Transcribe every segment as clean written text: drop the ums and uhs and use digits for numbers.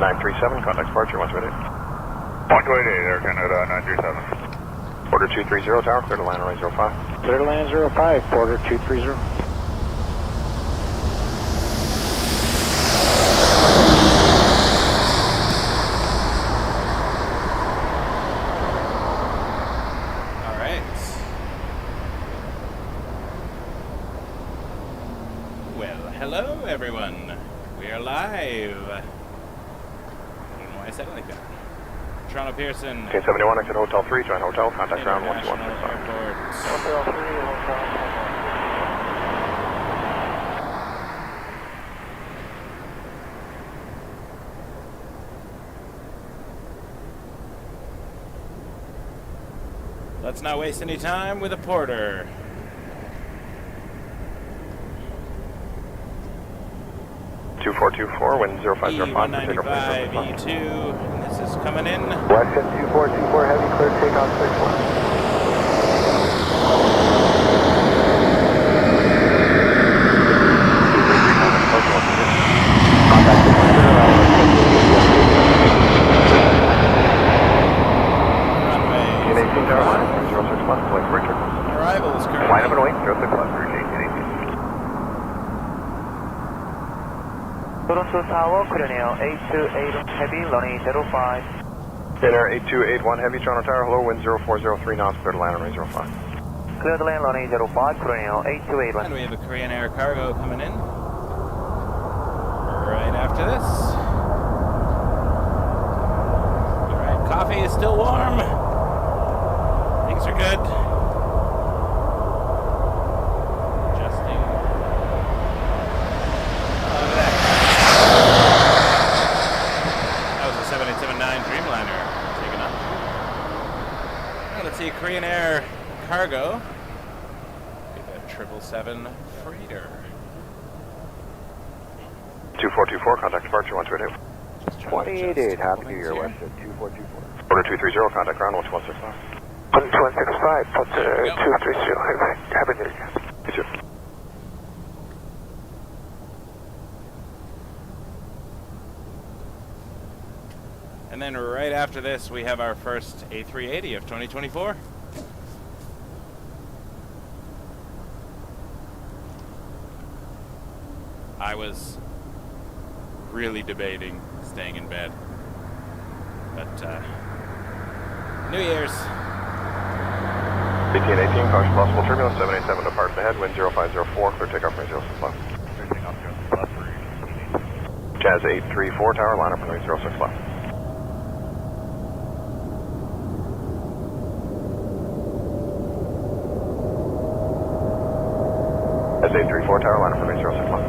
937, contact departure, 128. 128, Air Canada 937. Porter 230, tower, clear to land runway 05. Clear to land 05, Porter 230. Hello everyone, we are live. I don't know why I said it like that. Toronto Pearson. K71, exit Hotel 3, join Hotel, contact ground 121. Airport. Hotel 3, Hotel. Let's not waste any time with a porter. 2424, wind 0505, E195, E2, and this is coming in. Western 2424, heavy clear, takeoff 61. Runway. 18 tower line, 06 left, select Richard. Arrivals currently. Line up and wait, 06 left, appreciate 18. Toronto Tower, clear A280 heavy, runway 05. Air 8281 heavy, Toronto Tower, hello, wind 0403 knots, clear to land runway 05. Clear to land, runway 05, clear A281. And we have a Korean Air Cargo coming in. Right after this. Alright, coffee is still warm. Things are good. Adjusting. Look at that. That was a 7879 Dreamliner taken up. Now let's see, Korean Air Cargo. Get that 777 freighter. 2424, contact departure 128. 28, happy New Year, Western 2424. Porter 230, contact ground 116 left. 165, Porter 230, happy New Year. You too. And then right after this, we have our first A380 of 2024. I was really debating staying in bed, but New Year's. 1818, caution possible turbulence, 787 departs ahead, wind 0504, clear takeoff runway 06 left. Jazz 834, tower, line up runway 06 left. Jazz 834, tower, line up runway 06 left.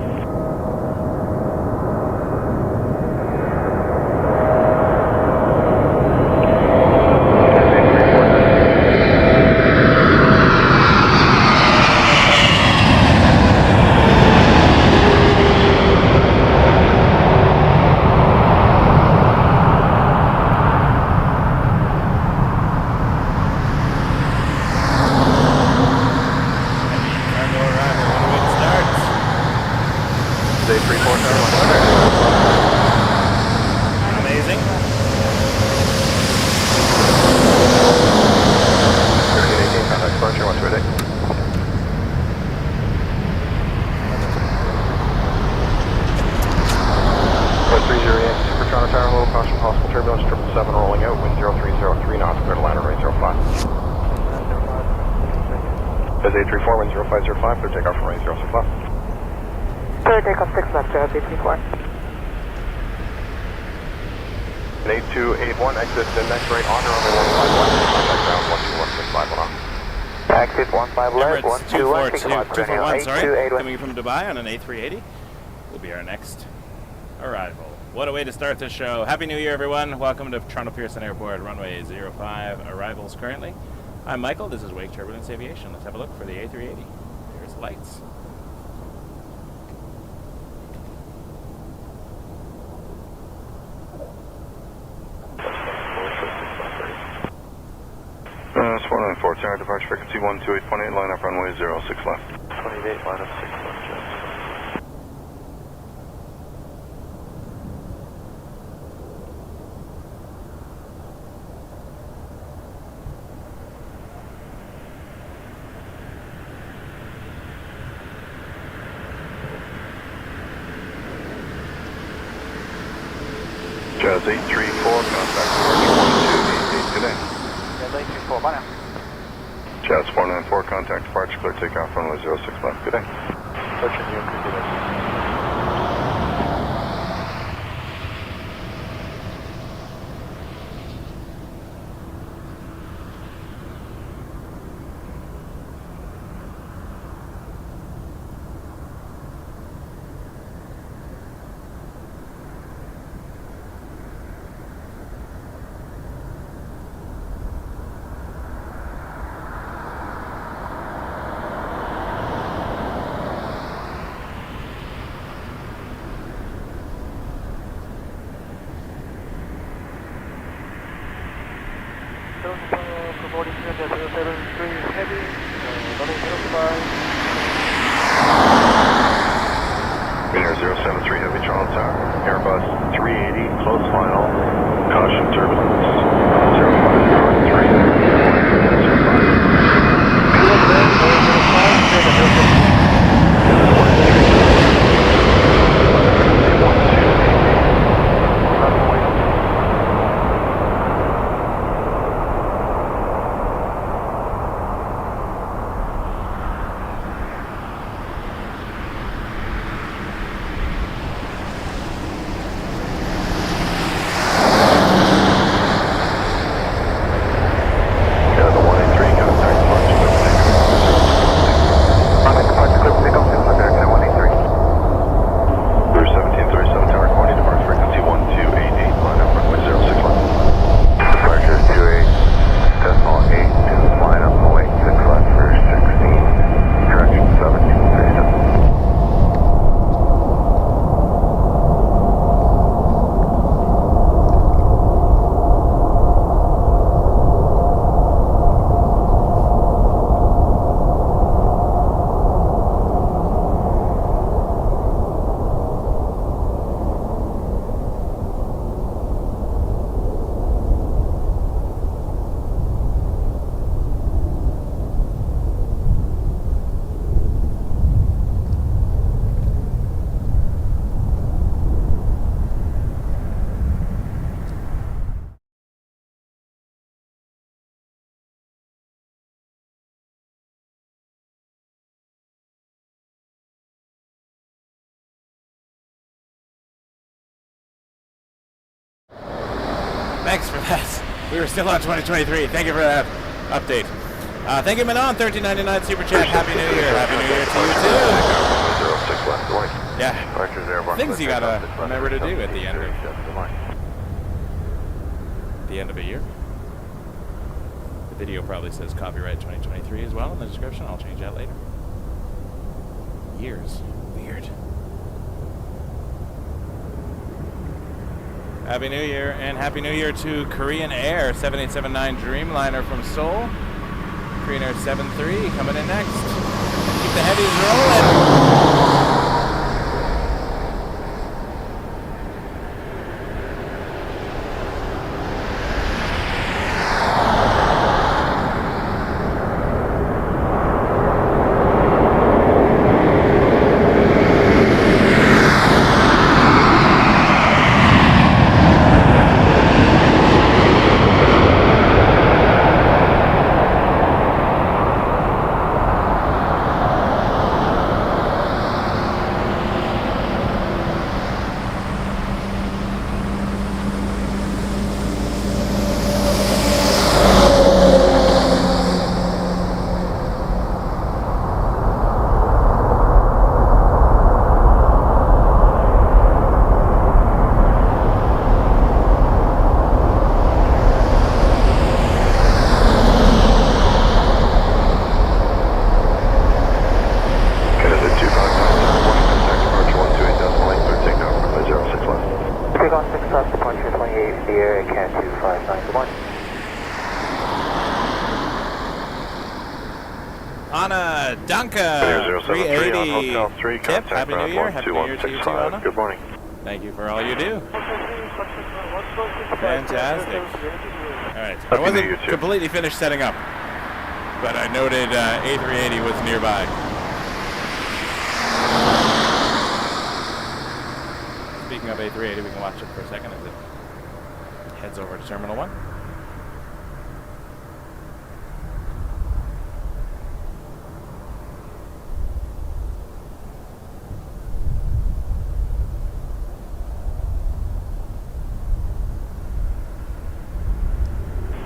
Amazing. Contact departure 128. Super Toronto Tower, low caution possible turbulence, 777 rolling out, wind 0303 knots, clear to land runway 05. As A34, wind 0505, clear takeoff from runway 06 left. Clear takeoff 6 left, A34. An 8281, exit the next right on runway 151, contact ground 12165 on. Exit 15 left, Emirates 121, 241, sorry, 8281. coming from Dubai on an A380 will be our next arrival. What a way to start this show. Happy New Year, everyone. Welcome to Toronto Pearson Airport, runway 05, arrivals currently. I'm Michael, this is Wake Turbulence Aviation. Let's have a look for the A380. There's the lights. It's 494, Tower departure frequency 128.8, line up runway 06 left. 28, line up 6 left, Jazz 834, contact departure 1288, good day. Yeah, 834, bye now. Jazz 494, contact departure, clear takeoff, runway 06 left, good day. Searching you, good day. Promoting Canada A330-300 heavy, runway 05. Winner 073 Heavy Toronto Tower, Airbus 380, close final, caution turbulence, Thanks for that. We were still on 2023. Thank you for that update. Thank you, Manon, 1399 Super Chat. Happy New Year. Happy New Year to you, too. 06 left, good morning. Yeah. Departures Airborne. Things you gotta remember to do at the end of a year. The video probably says copyright 2023 as well in the description. I'll change that later. Years. Weird. Happy New Year, and Happy New Year to Korean Air 7879 Dreamliner from Seoul. Korean Air 73 coming in next. Keep the heavies rolling. Anna Danka, 380. Tip, Happy New Year. Happy New Year to you too, Anna. Good morning. Thank you for all you do. Fantastic. All right. I wasn't completely finished setting up, but I noted A380 was nearby. Speaking of A380, we can watch it for a second as it heads over to Terminal 1.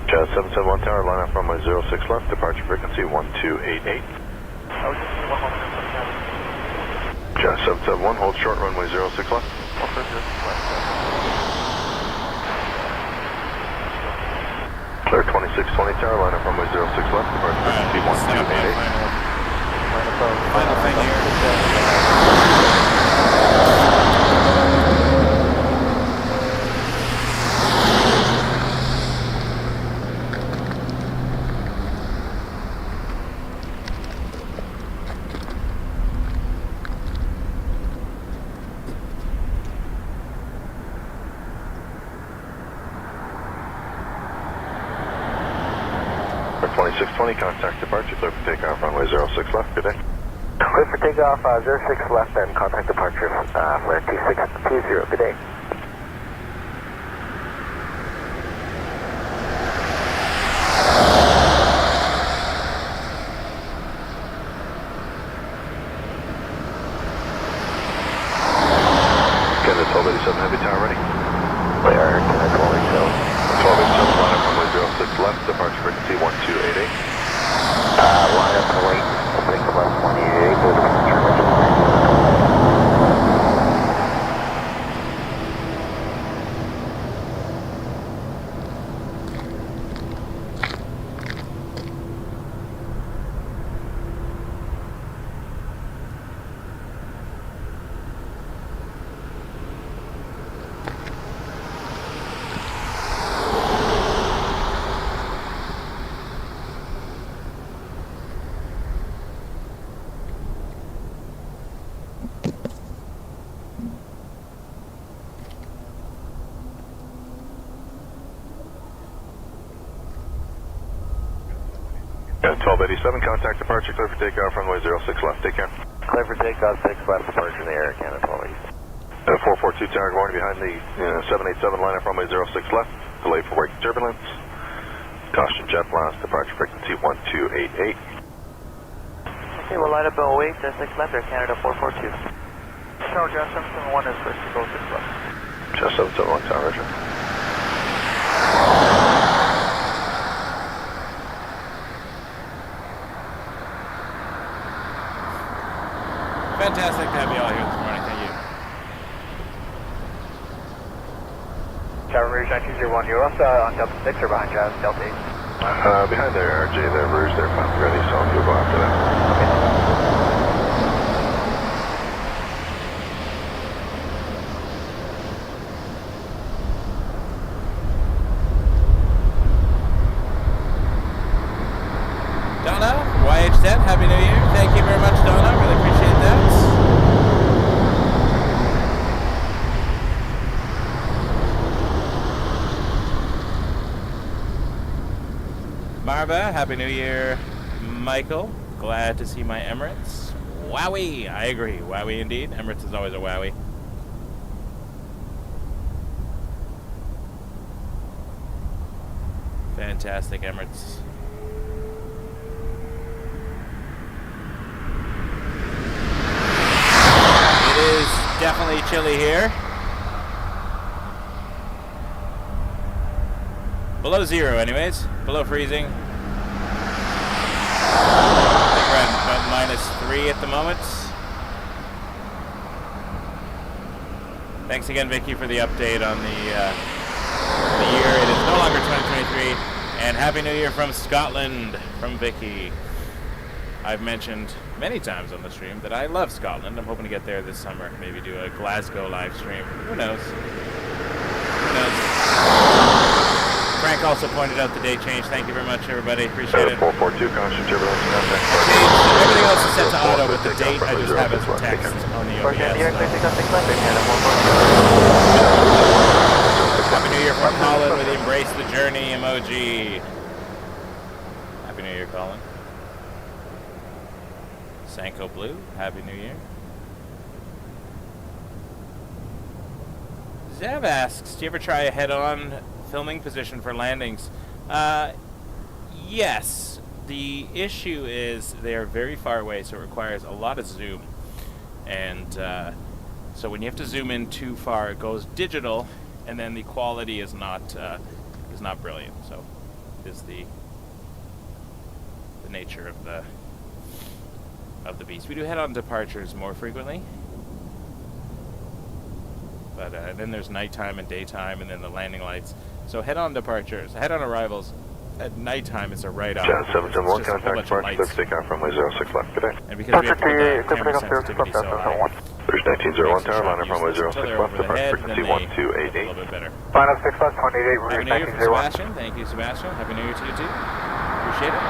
Jazz 771 Tower, line up runway 06 left, departure frequency 1288. I was just one moment for the cabin. Jazz 771, hold short, runway 06 left. Clear 2620 Tower, line up runway 06 left, departure frequency 1288. Final thing here. Clear 2620, contact departure, clear for takeoff, runway 06 left, good day. Clear for takeoff, 06 left and contact departure, flare 2620, good day. Canada 1287 Heavy Tower ready. Clear, Canada 1287. 1287, line up runway 06 left, departure frequency 1288. Line up and wait, 6 left, 188, go to Turbulence. And 1287, contact departure, clear for takeoff, runway 06 left, take care. Clear for takeoff, 6 left, departure in the air, Canada 1287. 442 Tower, going behind the 787, line up runway 06 left, delay for wake turbulence. Caution jet blast, departure frequency 1288. Okay, we'll line up and wait, 6 left, Air Canada 442. Tower Jazz 771 is first to go 6 left. Just 771 Tower, roger. Fantastic to have you all here this morning. Thank you. Tower Rouge 9201, you're also on Delta 6 or behind Jazz Delta 8? Behind there, RJ, there, Rouge, they're finally ready, so you'll go after that. Donna, YHZ, Happy New Year. Thank you very much, Donna. Really appreciate that. Marva, Happy New Year. Michael, glad to see my Emirates. Wowie, I agree. Wowie indeed. Emirates is always a wowie. Fantastic Emirates. It is definitely chilly here. Below zero anyways. Below freezing. I think we're at about -3 at the moment. Thanks again, Vicky, for the update on the year. It is no longer 2023. And Happy New Year from Scotland, from Vicky. I've mentioned many times on the stream that I love Scotland. I'm hoping to get there this summer. Maybe do a Glasgow live stream. Who knows? Who knows? Frank also pointed out the date change. Thank you very much, everybody. Appreciate it. 442, caution turbulence, contact. Everything else is set to auto with the date. I just have it as text on the OBS. Happy New Year from Colin with the Embrace the Journey emoji. Happy New Year, Colin. Sanko Blue, Happy New Year. Zev asks, do you ever try a head-on filming position for landings. Yes. The issue is they are very far away, so it requires a lot of zoom. And so when you have to zoom in too far, it goes digital, and then the quality is not brilliant. So is the nature of the beast. We do head on departures more frequently, but then there's nighttime and daytime, and then the landing lights. So head on departures, head on arrivals. At nighttime, it's a write-off. Channel 771, contact departure, clear for takeoff, runway 06 left, good day. And because we have to put the camera sensitivity so high, There's 1901 tower, line up runway 06 until they're left, over the departure head, frequency then they look a 1288. little bit better. Line up 6 left, 28, Happy route New Year from 1901. Sebastian. Thank you, Sebastian. Happy New Year to you too. Appreciate it.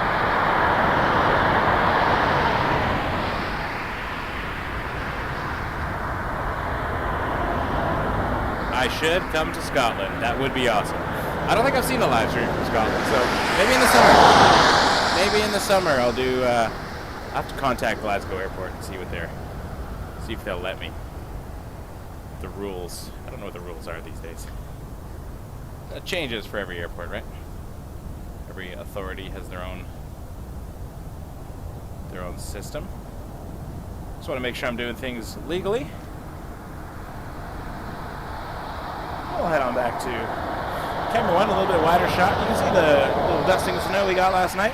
I should come to Scotland. That would be awesome. I don't think I've seen a live stream from Scotland, so maybe in the summer. Maybe in the summer I'll do. I'll have to contact Glasgow Airport and see if they'll let me. The rules. I don't know what the rules are these days. It changes for every airport, right? Every authority has their own system. Just want to make sure I'm doing things legally. We'll head on back to camera 1, a little bit wider shot. You can see the little dusting of snow we got last night.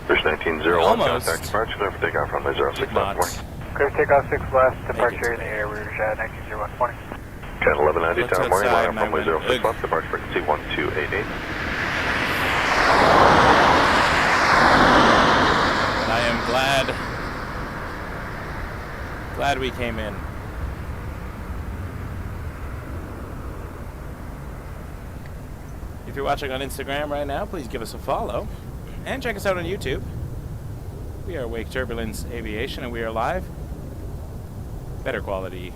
There's 1901 Almost. contact departure, clear for takeoff, runway 06 Did left, not. morning. Clear takeoff 6 left, departure in the air, route 1901, morning. Channel 1190 Looked tower, morning, line outside up my runway window. 06 left, departure frequency 1288. And I am glad we came in. If you're watching on Instagram right now, please give us a follow. And check us out on YouTube. We are Wake Turbulence Aviation, and we are live. Better quality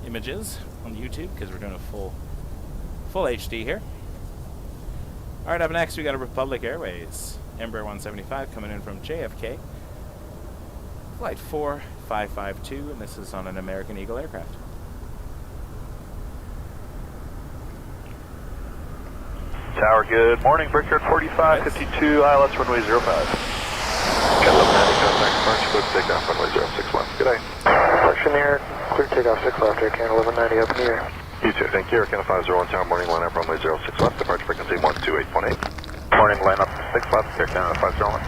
images on YouTube, because we're doing a full HD here. Alright, up next we got a Republic Airways Embraer 175 coming in from JFK. Flight 4552, and this is on an American Eagle aircraft. Tower, good morning. Brickyard 4552, ILS runway 05. Channel 1190 contact departure, clear for takeoff, runway 06 left, good day. Departure in the air, clear takeoff 6 left, Air Canada 1190 up in the air. You too, thank you. Air Canada 501 tower, morning, line up runway 06 left, departure frequency 128.8. Morning, line up 6 left, Air Canada 501.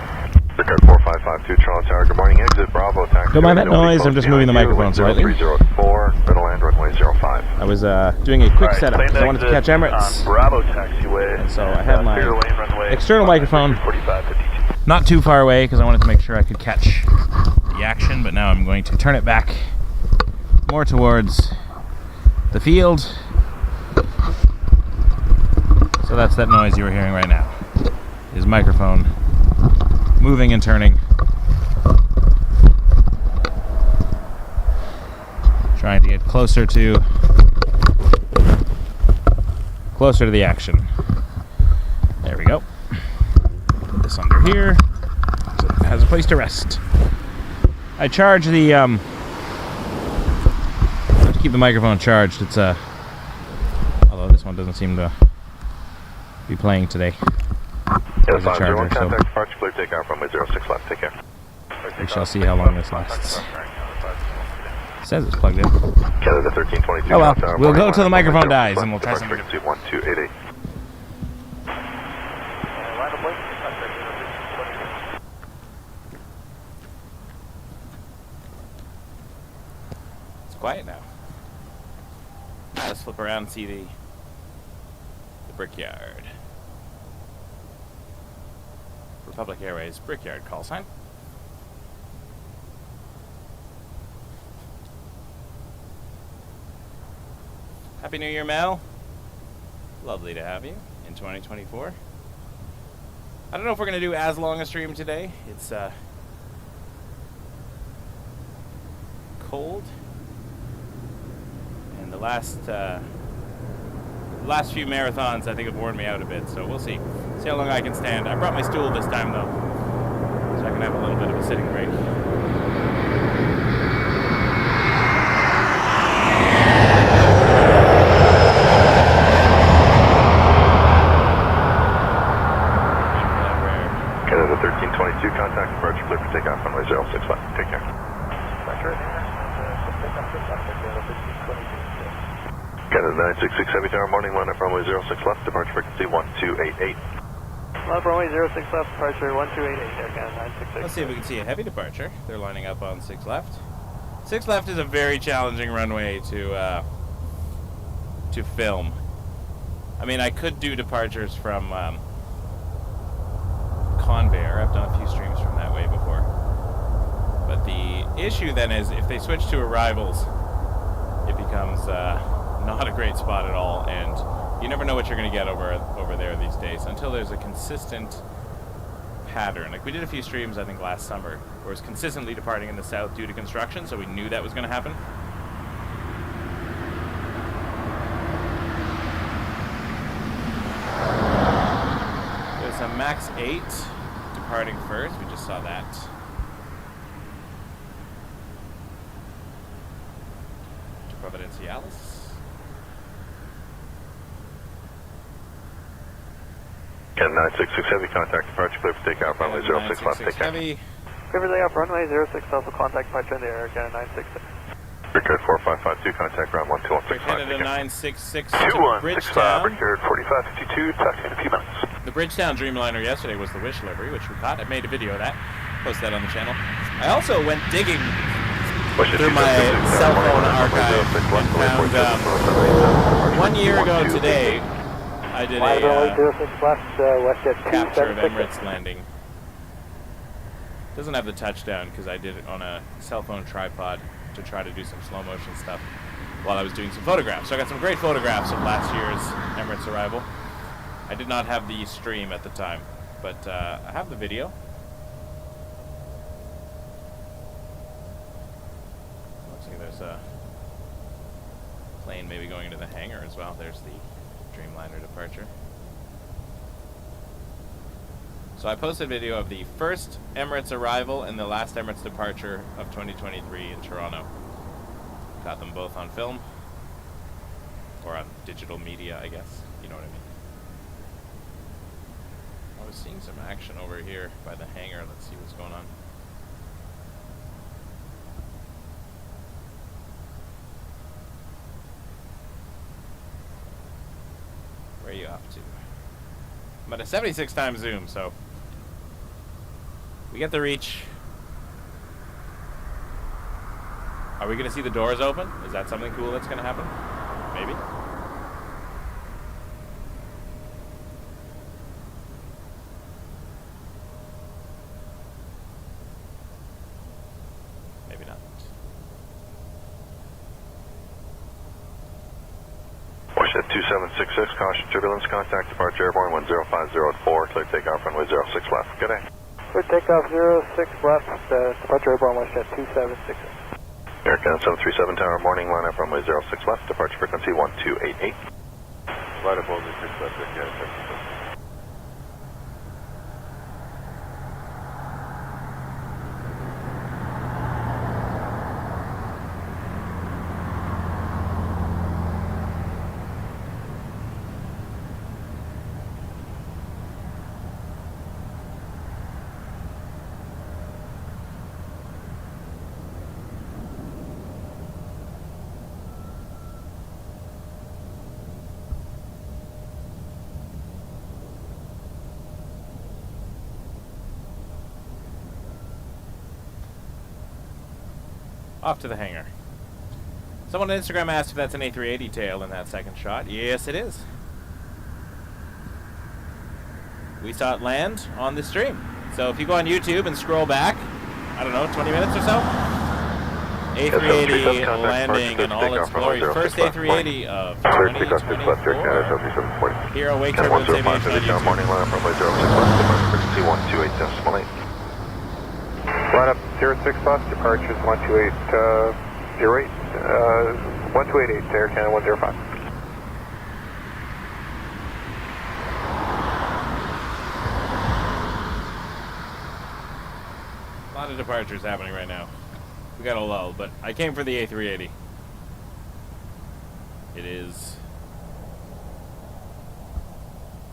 Brickyard 4552, Toronto Tower, good morning, exit Bravo, taxi. Don't mind that noise, I'm just moving the microphone slightly. 0304, middle land, runway 05. I was doing a quick setup because I wanted to catch Emirates. On Bravo taxiway. And so I had my clear lane runway external microphone 4552. not too far away because I wanted to make sure I could catch the action, but now I'm going to turn it back more towards the field. So that's that noise you were hearing right now. His microphone moving and turning. Trying to get closer to the action. There we go. Put this under here so it has a place to rest. I charge the I have to keep the microphone charged. It's although this one doesn't seem to be playing today. Yes, As a charger, 501 so contact departure, clear takeoff, runway 06 left, take care. we shall see how long this lasts. It says it's plugged in. Canada 1322. Oh well, Tower, we'll morning, go till the line up microphone runway 06 dies and we'll left, try departure something. frequency 1288. Line up late, contact 0622. It's quiet now. Let's flip around and see the Brickyard. Republic Airways Brickyard call sign. Happy New Year, Mel. Lovely to have you in 2024. I don't know if we're going to do as long a stream today. It's cold. And the last few marathons I think have worn me out a bit, so we'll see. See how long I can stand. I brought my stool this time though, so I can have a little bit of a sitting break. Canada 966 Heavy Tower, morning line up runway 06 left, departure frequency 1288. Left runway 06 left, departure 1288, Air Canada 966. Let's see if we can see a heavy departure. They're lining up on 6 left. 6 left is a very challenging runway to film. I mean, I could do departures from Convair. I've done a few streams from that way before. But the issue then is if they switch to arrivals, it becomes not a great spot at all, and you never know what you're going to get over there these days until there's a consistent pattern. Like, we did a few streams, I think, last summer, where it was consistently departing in the south due to construction, so we knew that was going to happen. There's a MAX 8 departing first. We just saw that. To Providenciales. Canada 966 Heavy, contact departure, clear for takeoff, runway 06 left, take care. Heavy. Clear for takeoff, runway 06 left, will contact departure in the Air Canada 966. Brickyard 4552, contact ground 12165. Canada take care. 966 to 2165, Bridgetown. Brickyard 4552, talk to you in a few minutes. The Bridgetown Dreamliner yesterday was the Wish livery, which we caught. I made a video of that. Post that on the channel. I also went digging through my cell phone archive and found 1 year ago today I did a capture of Emirates landing. Doesn't have the touchdown because I did it on a cell phone tripod to try to do some slow motion stuff while I was doing some photographs. So I got some great photographs of last year's Emirates arrival. I did not have the stream at the time, but I have the video. Looks like there's a plane maybe going into the hangar as well. There's the Dreamliner departure. So I posted a video of the first Emirates arrival and the last Emirates departure of 2023 in Toronto. Got them both on film, or on digital media, I guess. You know what I mean. I was seeing some action over here by the hangar. Let's see what's going on. Where are you off to? I'm at a 76 times zoom, so we get the reach. Are we going to see the doors open? Is that something cool that's going to happen? Maybe. Maybe not. Washington 2766, caution turbulence, contact departure airborne 10504, clear takeoff runway 06 left. Good day. Clear takeoff 06 left, departure airborne Washington 2766. Air Canada 737 Tower, morning line up runway 06 left, departure frequency 1288. Line up 06 left, Air Canada 737. Off to the hangar. Someone on Instagram asked if that's an A380 tail in that second shot. Yes, it is. We saw it land on the stream. So if you go on YouTube and scroll back, I don't know, 20 minutes or so, A380 landing in all its glory. First A380 of 2024. Here on Wake Turbulence Aviation on YouTube. Morning line up runway 06 left, departure frequency 128.8. Line up 06 left, departures 128, 1288 to Air Canada 105. A lot of departures happening right now. We got a lull, but I came for the A380. It is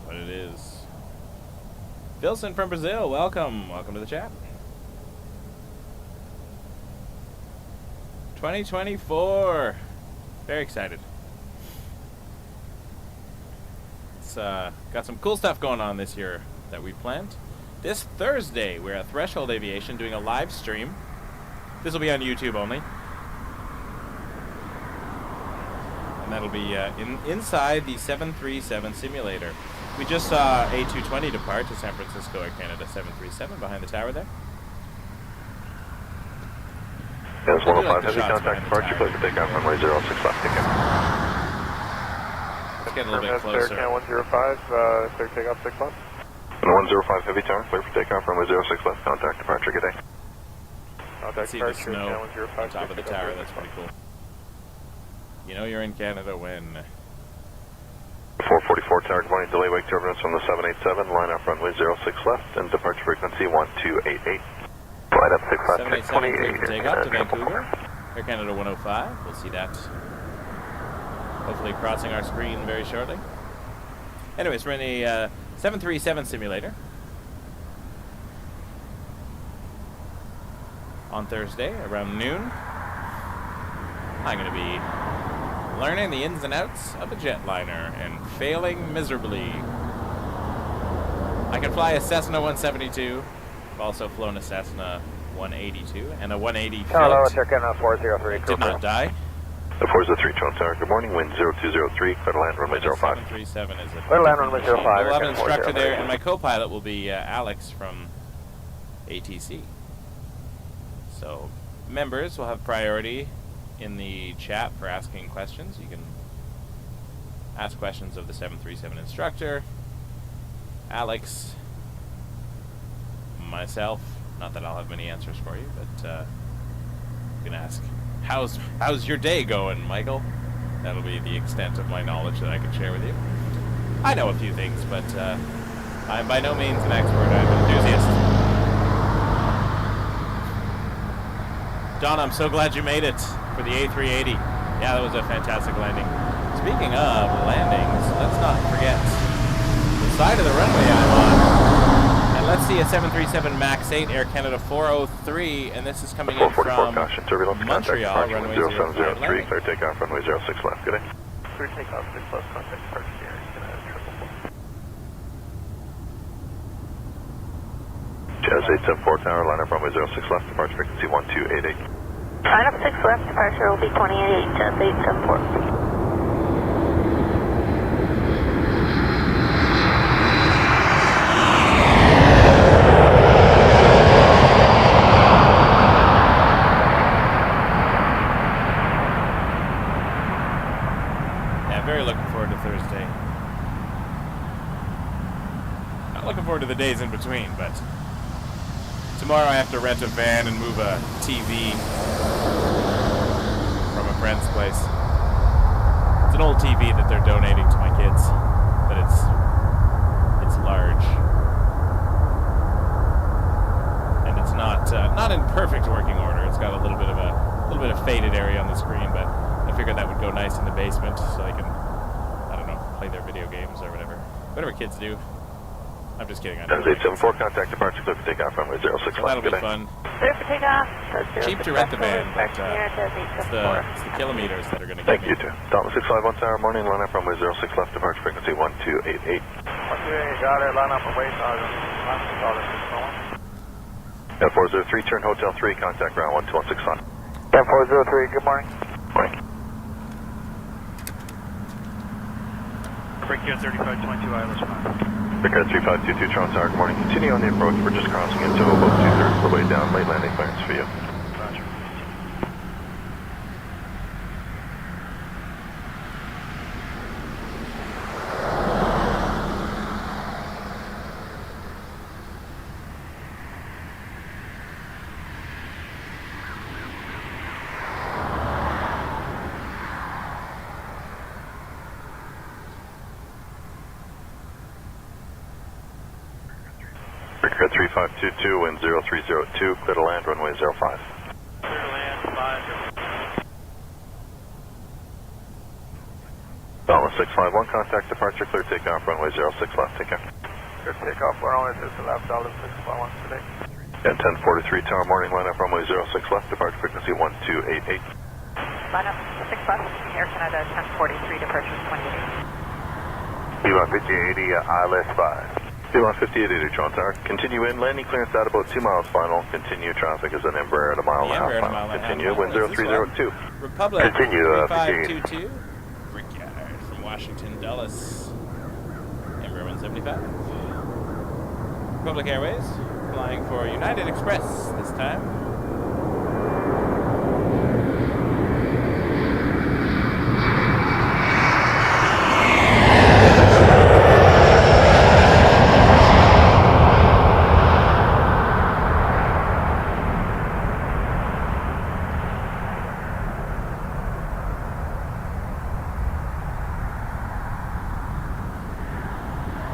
what it is. Wilson from Brazil, welcome. Welcome to the chat. 2024. Very excited. It's got some cool stuff going on this year that we planned. This Thursday, we're at Threshold Aviation doing a live stream. This will be on YouTube only. And that'll be inside the 737 simulator. We just saw A220 depart to San Francisco Air Canada 737 behind the tower there. Yes, 105 heavy contact departure, clear for takeoff, runway 06 left, take care. Let's get a little bit closer. Air 105, clear takeoff 6 left. And 105 heavy tower, clear for takeoff, runway 06 left, contact departure, good day. See the snow on top of the tower, that's pretty cool. You know you're in Canada when... 444 tower, good morning, delay wake turbulence from the 787, line up runway 06 left, and departure frequency 1288. Flight up 787 clear for takeoff to Vancouver, Air Canada 105, we'll see that hopefully crossing our screen very shortly. Anyways, we're in a 737 simulator on Thursday around noon. I'm going to be learning the ins and outs of a jetliner and failing miserably. I can fly a Cessna 172. I've also flown a Cessna 182 and a 180 Hello, float. Turkana 403. Did not die. The 403 Toronto Tower, good morning, wind 0203, clear to land runway 05. 737 is a... Clear to land runway 05. We'll have an instructor there, and my co-pilot will be Alex from ATC. So, members will have priority in the chat for asking questions. You can ask questions of the 737 instructor, Alex, myself. Not that I'll have many answers for you, but you can ask, how's your day going, Michael? That'll be the extent of my knowledge that I can share with you. I know a few things, but I'm by no means an expert. I'm an enthusiast. Don, I'm so glad you made it for the A380. Yeah, that was a fantastic landing. Speaking of landings, let's not forget the side of the runway I'm on. And let's see a 737 MAX 8 Air Canada 403, and this is coming in from caution, turbulence, Montreal, contact runway 0703, 05. clear takeoff, runway 06 left, good day. Clear takeoff 6 left, contact departure here, Canada 444. Jazz 874 tower, line up runway 06 left, departure frequency 1288. Line up 6 left, departure will be 28, Jazz 874. Very looking forward to Thursday. Not looking forward to the days in between, but tomorrow I have to rent a van and move a TV from a friend's place. It's an old TV that they're donating to my kids, but it's large. And it's not in perfect working order. It's got a little bit of faded area on the screen, but I figured that would go nice in the basement so I can, I don't know, play their video games or whatever kids do. I'm just kidding. Jazz 874, contact departure, clear for takeoff, runway 06 left, That'll good be day. fun. Clear for takeoff. Cheap to rent the van, but it's the kilometers that are going to get Thank me. you, too. Delta 651 tower, morning, line up runway 06 left, departure frequency 1288. 1288, got it, line up and wait, At 403, turn hotel 3, contact ground 12165. 403, good morning. Morning. Break here 3522, ILS 5. Breaker 3522, Toronto Tower, good morning. Continue on the approach, we're just crossing into about 2/3 of the way down, late landing clearance for you. Roger. Breaker 3522, wind 0302, clear to land, runway 05. Clear to land, 5. Delta 651, contact departure, clear takeoff, runway 06 left, take care. Clear takeoff, runway 6 left, Dallas 651 today. At 1043 tower, morning, line up runway 06 left, departure frequency 1288. Line up 6 left, Air Canada 1043, departure 28. B15080, ILS 5. B1 5880 Toronto Tower. Continue in. Landing clearance at about 2 miles final. Continue traffic is an Embraer at a mile and a half Embraer at a final. mile and a half Continue. final. Wind 0302. Republic Continue, 3522. Brickyard from Washington Dulles. Embraer 175. Republic Airways flying for United Express this time.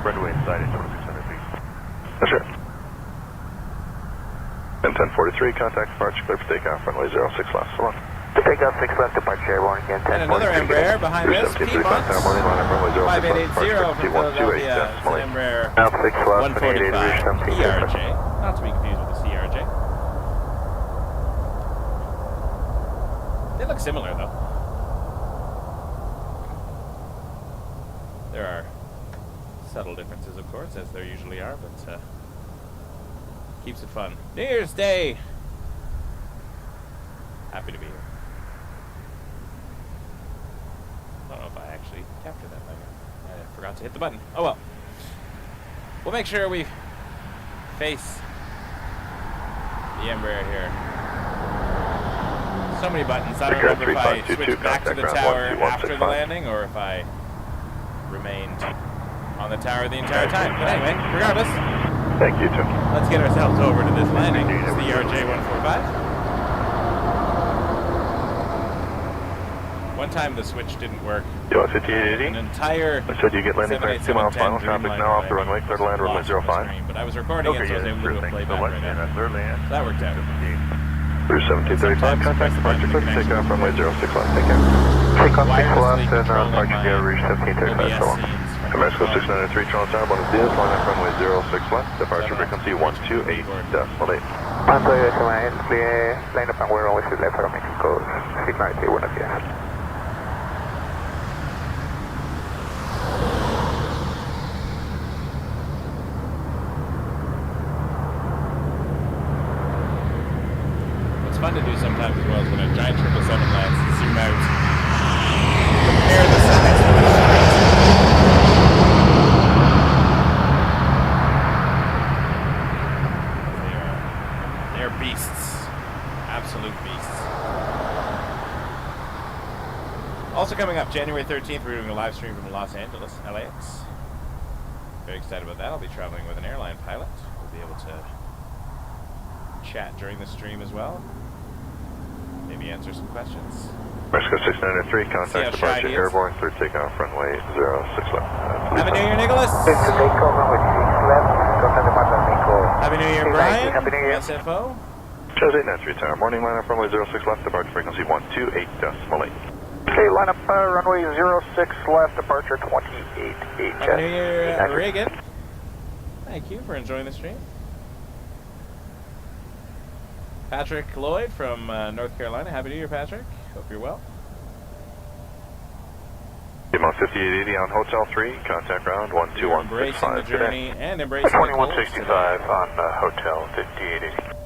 Runway inside at 2600 feet. That's right. And 1043, contact departure clear for takeoff, runway 06 left. So long. Takeoff 6 left, departure airborne again, And another Embraer behind us, 1735 Piedmont. tower, morning line up, runway 06 left. 5880 from Departure Philadelphia. T128, It's an Embraer Now 6 left, 2880, 145 reach 17. ERJ. Not to be confused with the CRJ. They look similar though. There are subtle differences, of course, as there usually are, but keeps it fun. New Year's Day! Happy to be here. I don't know if I actually captured that thing. I forgot to hit the button. Oh well. We'll make sure we face the Embraer here. So many buttons. I don't remember if I switched back to the tower after the landing or if I remained on the tower the entire time. But anyway, regardless, Thank you, Tim. let's get ourselves over to this landing. It's the RJ145. One time the switch didn't work. You 5880? An entire I said you get landing clearance 2 miles final. Traffic now off the runway. Clear to land, runway 05. But I was recording it, so I was able to do a playback right now. So that worked out. Through 1735, contact departure clear for takeoff, runway 06 left. Take care. Takeoff 6 Wirelessly left and controlling departure gear, reach my 1735, so long. OBS scenes from Mexico 693, Toronto Tower, Buenos Dias, line up runway 06 left, departure frequency 128.8. Montoya, command, clear, line up and we're only left from Mexico, 693, buenos dias. What's fun to do sometimes as well is when a giant 777 lands, zoom out, compare the size of the They're beasts. Absolute beasts. Also coming up, January 13th, we're doing a live stream from Los Angeles, LAX. Very excited about that. I'll be traveling with an airline pilot. We'll be able to chat during the stream as well. Maybe answer some questions. Mexico 693, contact departure airborne, clear takeoff, runway 06 left. Happy New Year, Nicholas! Happy New Year, Brian! Happy New Year. SFO! Shows 893 tower, morning line up, runway 06 left, departure frequency 128.8. Okay, line up runway 06 left, departure 28.8. Happy New Year, Reagan! Thank you for enjoying the stream. Patrick Lloyd from North Carolina. Happy New Year, Patrick. Hope you're well. Piedmont 5880 on Hotel 3, contact ground Embracing the 12165 journey today. and embracing the cold 2165 on Hotel 5880.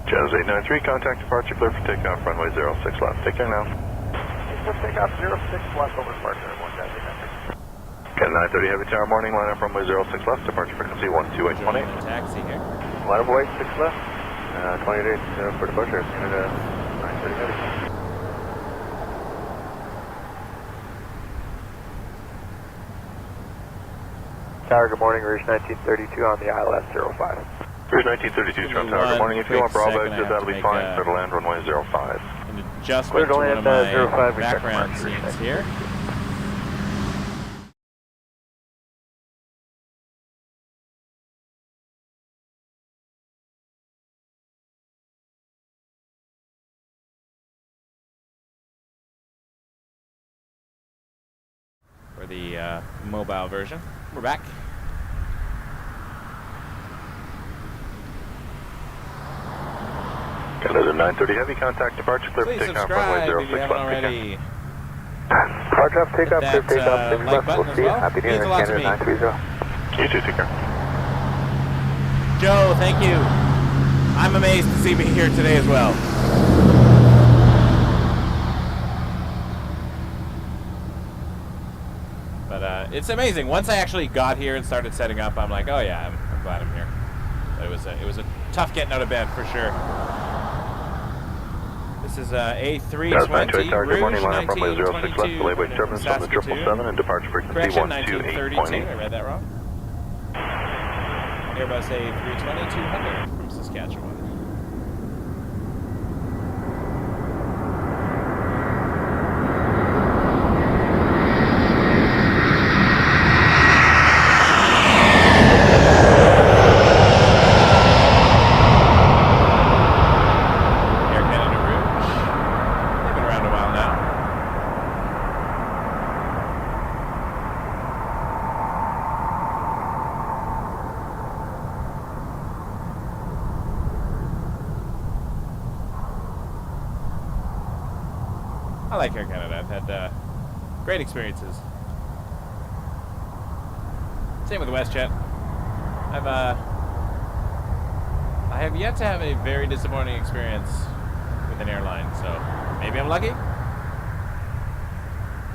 Jazz 893, contact departure clear for takeoff, runway 06 left. Take care now. Takeoff 06 left over departure, Jazz 893. Canada 930 Heavy Tower, morning line up, runway 06 left, departure frequency 128.8. taxi here. Line up away, 6 left, 28 for departure, Canada 930 Heavy. Tower, good morning, Rouge 1932 on the ILS 05. Rouge 1932, Toronto Tower, good morning. If you want Bravo exit, that'll be fine. Clear to land, runway 05. An adjustment to one of my background scenes here. or the mobile version. We're back. Canada 930 Heavy, contact departure, clear for Please takeoff, runway subscribe if 06 you haven't left. already. Roger, up, take Hit off, clear that, takeoff, 6 like left, button we'll as see you. well. Happy New Means Year, a lot to Canada me. 930. You too, take care. Joe, thank you. I'm amazed to see me here today as well. But it's amazing. Once I actually got here and started setting up, I'm like, oh yeah, I'm glad I'm here. But it was a tough getting out of bed for sure. This is A320 Good morning, Rouge line up runway 06 left, 1922 delayed by turbulence on the 777 and departure frequency Correction, 1932. 128.8. I read that wrong. Airbus A330-300 from Saskatchewan. Air Canada Rouge. They've been around a while now. I like Air Canada. I've had great experiences. Same with WestJet. I have yet to have a very disappointing experience with an airline, so maybe I'm lucky.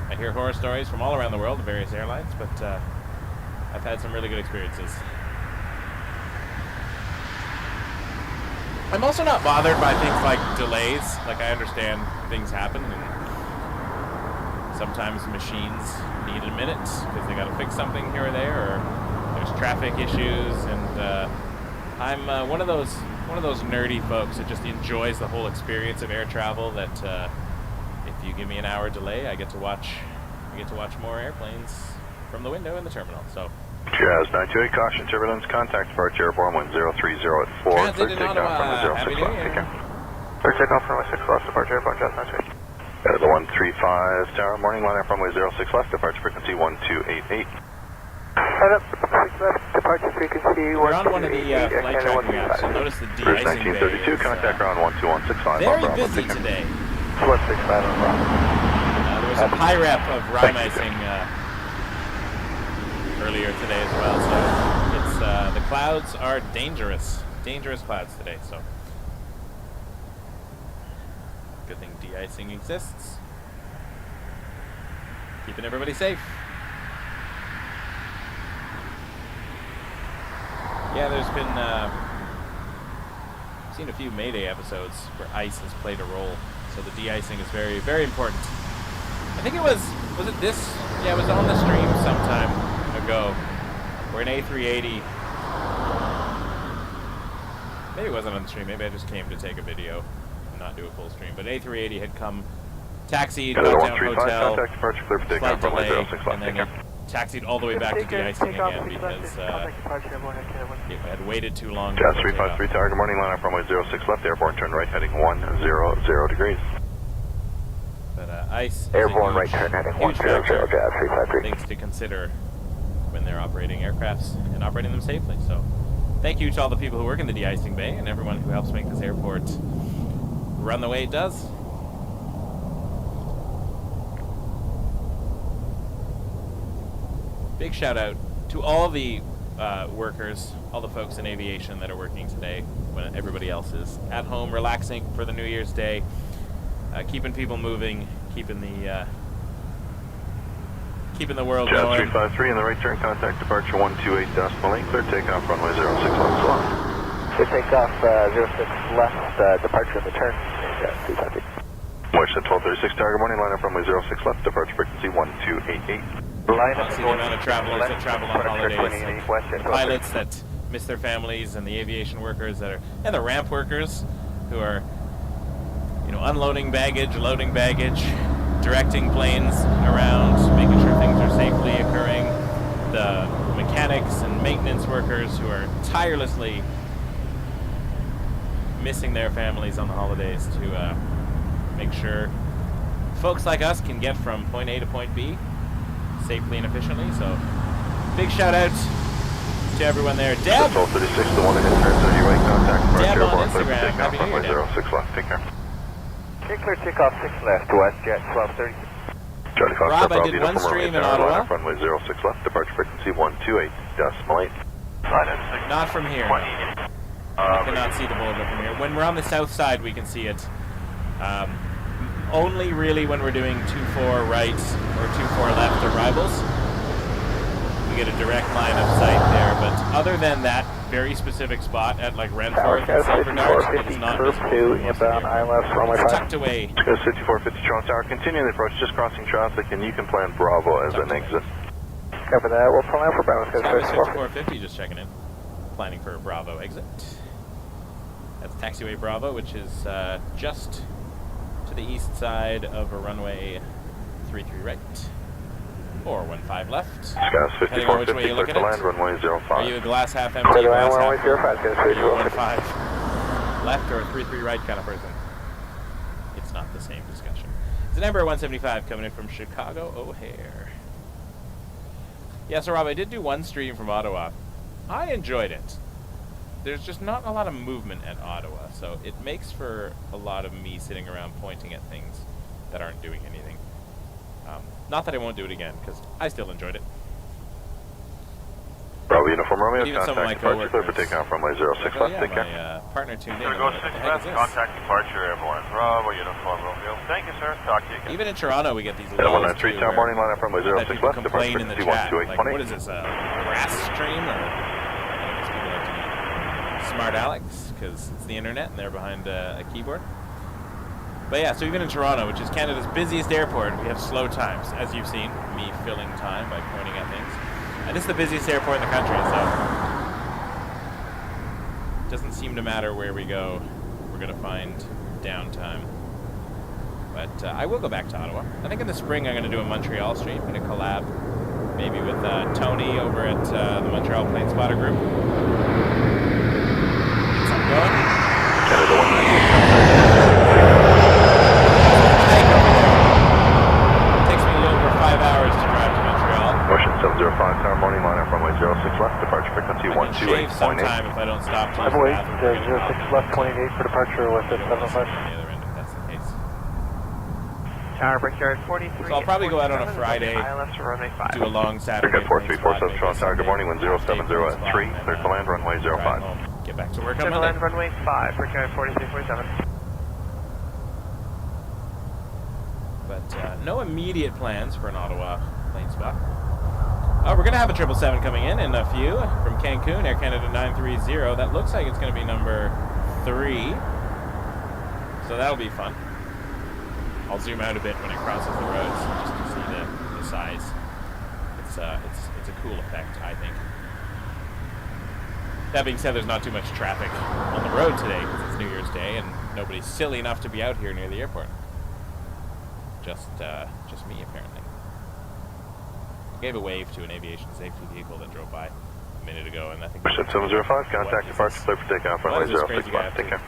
I hear horror stories from all around the world of various airlines, but I've had some really good experiences. I'm also not bothered by things like delays. Like, I understand things happen, and sometimes machines need a minute because they got to fix something here or there, or there's traffic issues, and I'm one of those nerdy folks that just enjoys the whole experience of air travel. That if you give me an hour delay, I get to watch more airplanes from the window in the terminal. So. Jazz 928, caution, turbulence, contact departure, airborne 1030 at 4. Transit Clear in takeoff, Ottawa. runway 06 Happy New left, Year. take care. Clear takeoff, runway 6 left, departure, airborne, Jazz 928. The 135 tower, morning line up runway 06 left, departure frequency 1288. Head up, 6 left, departure frequency 1288. We're on one of the flight tracking apps. You'll notice the Cruise de-icing bay 1932, is, contact ground 12165. very busy today. Swift 65 on Bravo. There was a high rep of rime-icing earlier today as well, so it's the clouds are dangerous clouds today, so good thing de-icing exists, keeping everybody safe. Yeah, there's been I've seen a few Mayday episodes where ice has played a role, so the de-icing is very, very important. I think it was it this? Yeah, it was on the stream sometime ago, where an A380, maybe it wasn't on the stream, maybe I just came to take a video and not do a full stream, but A380 had come, taxied, downtown hotel, contact departure, clear for flight takeoff, runway delay, 06 and left, then take it care. taxied all the way back to de-icing again because it had waited too long. Jazz before takeoff. 353 tower, good morning, line up runway 06 left, airborne turn right, heading 100 degrees. But ice is Airborne a right turn heading huge 100, factor, Jazz 353. things to consider when they're operating aircrafts and operating them safely. So thank you to all the people who work in the de-icing bay and everyone who helps make this airport run the way it does. Big shout out to all the workers, all the folks in aviation that are working today when everybody else is at home relaxing for the New Year's Day, keeping people moving, keeping the world Jazz going. 353 in the right turn, contact departure 128.8, clear takeoff, runway 06 left, slow. Clear takeoff, 06 left, departure in the turn, Jazz 353. Watch at 1236 tower, good morning, line up runway 06 left, departure frequency 1288. Obviously, the amount of travelers that travel on holidays, and pilots that miss their families, and the aviation workers that are, and the ramp workers who are, unloading baggage, loading baggage, directing planes around, making sure things are safely occurring. The mechanics and maintenance workers who are tirelessly missing their families on the holidays to make sure folks like us can get from point A to point B safely and efficiently. So big shout out to everyone there. Deb! 1236, the one in turn 30 right, contact Deb departure on airborne, clear for Instagram. takeoff, Happy New Year, runway Deb. 06 left, take care. Clear takeoff 6 left, WestJet 1230. Charlie Fox, Rob, I Bravo, did uniform one stream Romeo in Tower, Ottawa. line up, runway 06 left, departure frequency 128.8. Not from here. You cannot see the boulder from here. When we're on the south side, we can see it. Only really when we're doing 2-4 right or 2-4 left arrivals. We get a direct line of sight there, but other than that very specific spot at like Renforth and Silver Dart, it is not visible from most of here. It's tucked away. Go 5450 Toronto Tower, continue the approach, just crossing traffic, and you can plan Bravo as an exit. Cover that. We'll plan for Bravo. Tower 5450, just checking in. Planning for a Bravo exit. That's taxiway Bravo, which is just to the east side of a runway 33 right. Or 15 left. Skies Depending on which way 5450, you look clear at to land, it. runway 05. Are you a glass half empty, glass half full? 105, Are you a 15 left or a 33 right kind of person? It's not the same discussion. It's an Embraer 175 coming in from Chicago O'Hare. Yeah, so Rob, I did do one stream from Ottawa. I enjoyed it. There's just not a lot of movement at Ottawa, so it makes for a lot of me sitting around pointing at things that aren't doing anything. Not that I won't do it again, because I still enjoyed it. Bravo uniform Romeo, Even some of my contact departure, clear for coworkers. takeoff, runway 06 Oh, left, yeah, take care. my partner tuned in. Go What 6 the heck left, is this? contact departure airborne. Bravo, uniform Romeo. Thank you, sir. Talk to you again. Even in Toronto, we get these Yeah, lulls 193 too, Tower where morning line up, runway that 06 people left, departure complain in the frequency chat. Like, 128.8. what is this, a grass stream? Or I guess people like to be smart Alex, because it's the internet and they're behind a keyboard. But yeah, so even in Toronto, which is Canada's busiest airport, we have slow times, as you've seen, me filling time by pointing at things. And it's the busiest airport in the country, so it doesn't seem to matter where we go, we're going to find downtime. But I will go back to Ottawa. I think in the spring I'm going to do a Montreal stream, going to collab maybe with Tony over at the Montreal Plane Spotter Group. Get something going. Canada 198. Takes me a little over 5 hours to drive to Montreal. Motion 705 Tower morning line up, runway 06 left, departure frequency I can shave some 128.8. time if I don't stop to use the Wait, bathroom. 06 left 28 for departure with the On the 705. other end, if that's the case. Tower Brickyard 43. So I'll probably go out on a Friday, ILS for runway 5. do a long Saturday. Brickyard 4347 Toronto Tower, good morning, wind 070 at 3, clear to land, runway 05. Get back to work on Clear to Monday. land runway 5, Brickyard 4347. But no immediate plans for an Ottawa plane spot. Oh, we're going to have a 777 coming in a few from Cancun, Air Canada 930. That looks like it's going to be number 3. So that'll be fun. I'll zoom out a bit when it crosses the roads just to see the size. It's a cool effect, I think. That being said, there's not too much traffic on the road today because it's New Year's Day and nobody's silly enough to be out here near the airport. Just me, apparently. I gave a wave to an aviation safety vehicle that drove by a minute ago, and I think... Motion 705, contact departure, clear for takeoff, runway 06 left, take care.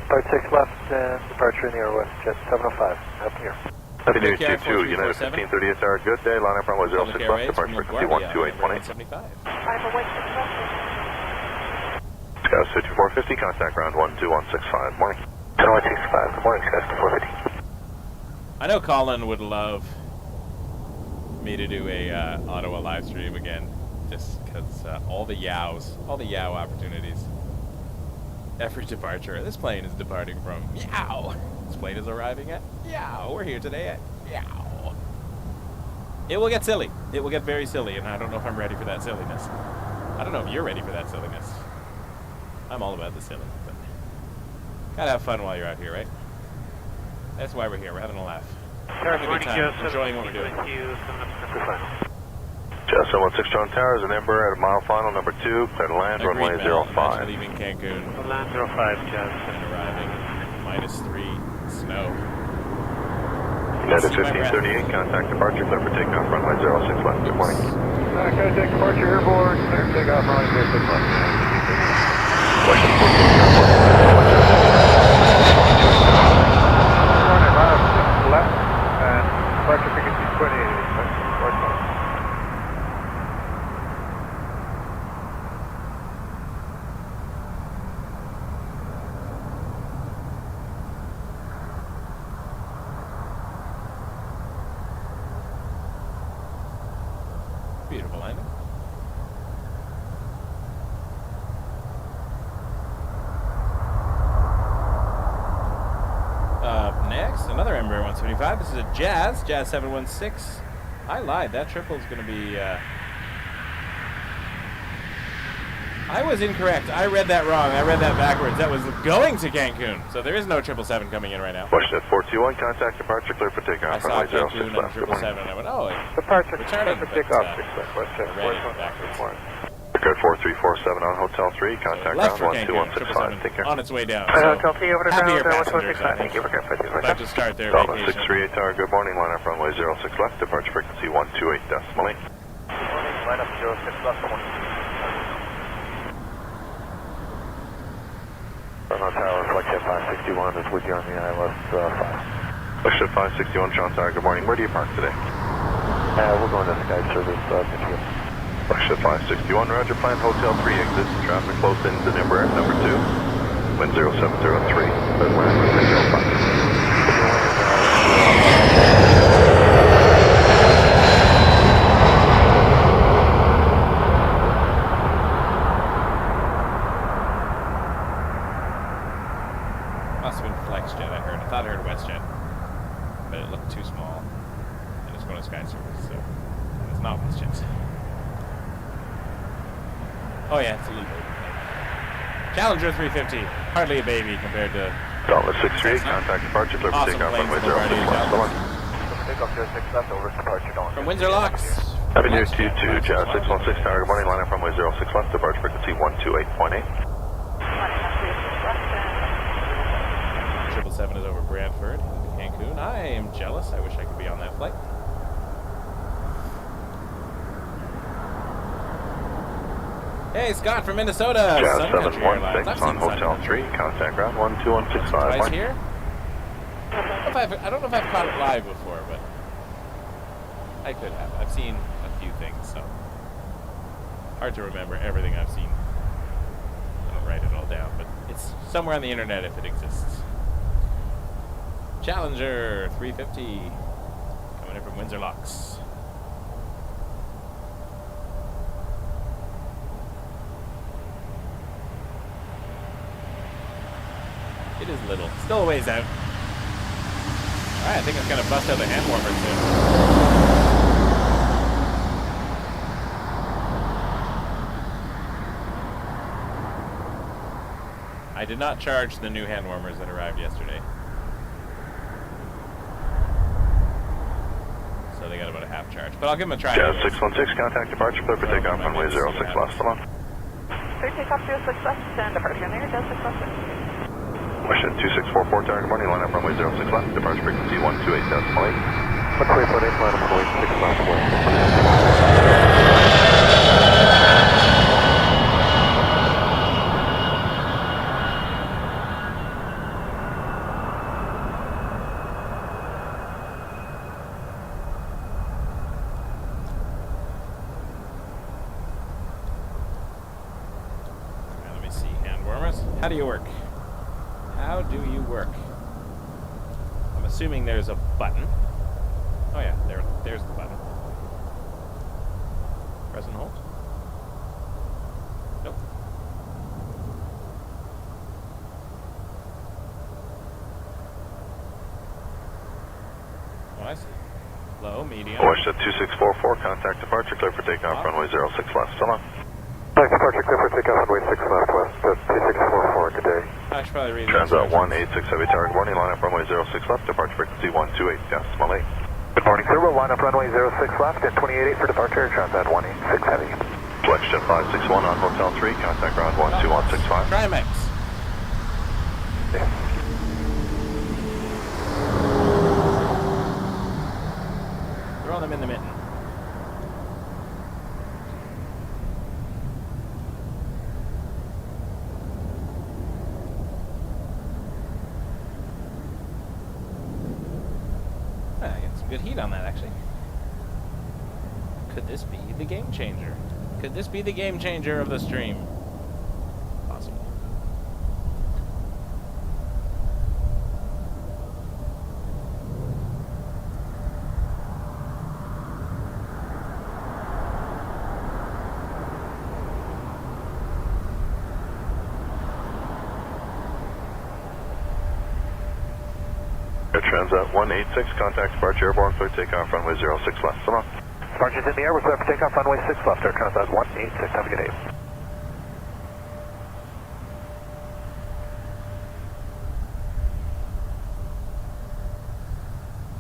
Part 6 left, departure in the air, WestJet 705, up here. Happy New Year Care to you, United 1538 Tower, good day, line up, runway 06 left, departure frequency 128.8. 75. Skies 5450, contact ground 12165, morning. 165, good morning, Skies 450. I know Colin would love me to do a Ottawa live stream again, just because all the yow opportunities. Every departure. This plane is departing from Yow. This plane is arriving at Yow. We're here today at Yow. It will get silly. It will get very silly, and I don't know if I'm ready for that silliness. I don't know if you're ready for that silliness. I'm all about the silly, but gotta have fun while you're out here, right? That's why we're here. We're having a laugh. Having a good time. Enjoying what we're doing. Just 716 Toronto Tower is an Embraer at a mile final, number 2, clear to land, runway 05. Leaving Cancun. Land 05, Jazz. And arriving -3 snow. United 1538, contact departure, clear for takeoff, runway 06 left, good morning. Contact departure airborne, clear for takeoff, runway 06 left. Question 14, Left, and departure frequency 28. successful landing. Up next, another Embraer 175. This is a Jazz 716. I lied. That triple is going to be... I was incorrect. I read that wrong. I read that backwards. That was going to Cancun. So there is no 777 coming in right now. Washington 421, contact departure, clear for I takeoff. saw Runway 06 Cancun and left. 777, and I went, oh, Departure, returning. for takeoff, 6 left, I read it backwards. Record 4347 on Hotel 3, contact Left for ground Cancun, 12165. Take care. 777 on its way down. So Hotel 3 over to happier ground, passengers, I 12165. think. Thank you for confirming. About to start their Delta vacation. 638 Tower, good morning. Line up runway 06 left, departure frequency 128.8. Morning, line up 06 left, 20. Toronto Tower, Flight 561 is with you on the ILS 5. Flight 561, Toronto Tower, good morning. Where do you park today? We're going to Sky Service, Michigan. Flight 561, Roger, plan Hotel 3 exit. Traffic close into Embraer number 2. Wind 0703, clear land with wind 05. Must have been FlexJet, I heard. I thought I heard WestJet, but it looked too small. And it's going to Sky Service, so it's not WestJet. Oh yeah, it's a little baby. Challenger 350, hardly a baby compared to... Delta 638, contact departure, clear for Awesome takeoff, planes runway that we're 06 already left. using. So long. Takeoff 06 left, over departure Dawn. From Windsor Locks. Happy New Year to you too, Jazz 616 Tower, good morning. Line up runway 06 left, departure frequency 128.8. 777 is over Brantford, Cancun. I am jealous. I wish I could be on that flight. Hey, Scott from Minnesota. Jazz Sun Country Airlines. 716 I've on seen Sun Hotel Country 3, contact ground 12165. twice here. I don't know if I've caught it live before, but I could have. I've seen a few things, so hard to remember everything I've seen. I don't write it all down, but it's somewhere on the internet if it exists. Challenger 350 coming in from Windsor Locks. It is little. Still a ways out. Alright, I think it's gonna bust out the hand warmer soon. I did not charge the new hand warmers that arrived yesterday. So they got about a half charge. But I'll give them a try. Jazz 616, contact departure, clear for takeoff, runway 06 left. So long. Clear takeoff 06 left, and departure near Jazz 6 left. Washington 2644 Tower, good morning. Line up runway 06 left, departure frequency 128.8. 128.8, line up runway 6 left. Let me see, hand warmers. How do you work? How do you work? I'm assuming there's a button. Oh yeah, there's the button. Press and hold. Nope. Oh, I see. Low, medium. Washington 2644, contact departure, clear for takeoff, runway 06 left. So long. Contact departure, clear for takeoff, runway 6 left west, 2644, good day. I should probably read Transat 186 Heavy Tower, good morning. Line up runway 06 left, departure frequency 128.8. Good morning, sir. We'll line up runway 06 left and 28.8 for departure, Transat 186 Heavy. Flexjet 561 on Hotel 3, contact ground 12165. Trimax. Yeah. Throw them in the mitten. I get some good heat on that, actually. Could this be the game changer? Could this be the game changer of the stream? Possible. Air Transat 186, contact departure airborne, clear takeoff, runway 06 left. So long. Departure's in the air, we're clear for takeoff, runway 6 left, Air Transat 186, have a good day.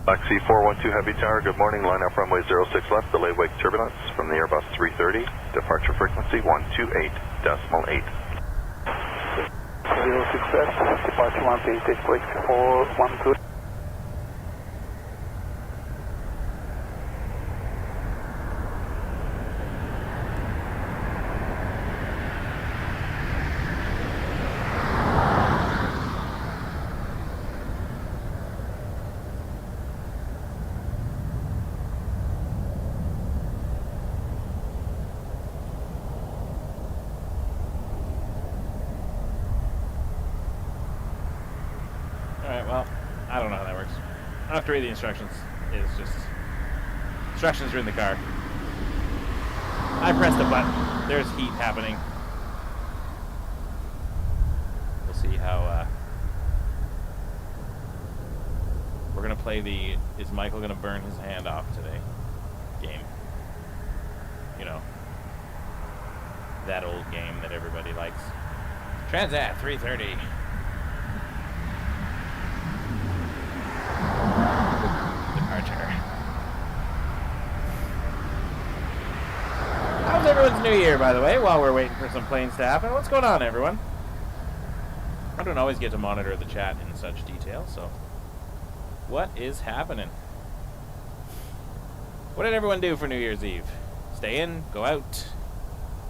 Taxi 412 Heavy Tower, good morning, line up runway 06 left, delay wake turbulence from the Airbus 330, departure frequency 128.8. 06 left, departure 128, wake 412. Alright, well, I don't know how that works. I don't have to read the instructions. It's just... Instructions are in the car. I pressed a button. There's heat happening. We'll see how, we're gonna play the... Is Michael gonna burn his hand off today? Game. You know. That old game that everybody likes. Transat 330. Departure. How's everyone's new year, by the way, while we're waiting for some planes to happen? What's going on, everyone? I don't always get to monitor the chat in such detail, so... What is happening? What did everyone do for New Year's Eve? Stay in? Go out?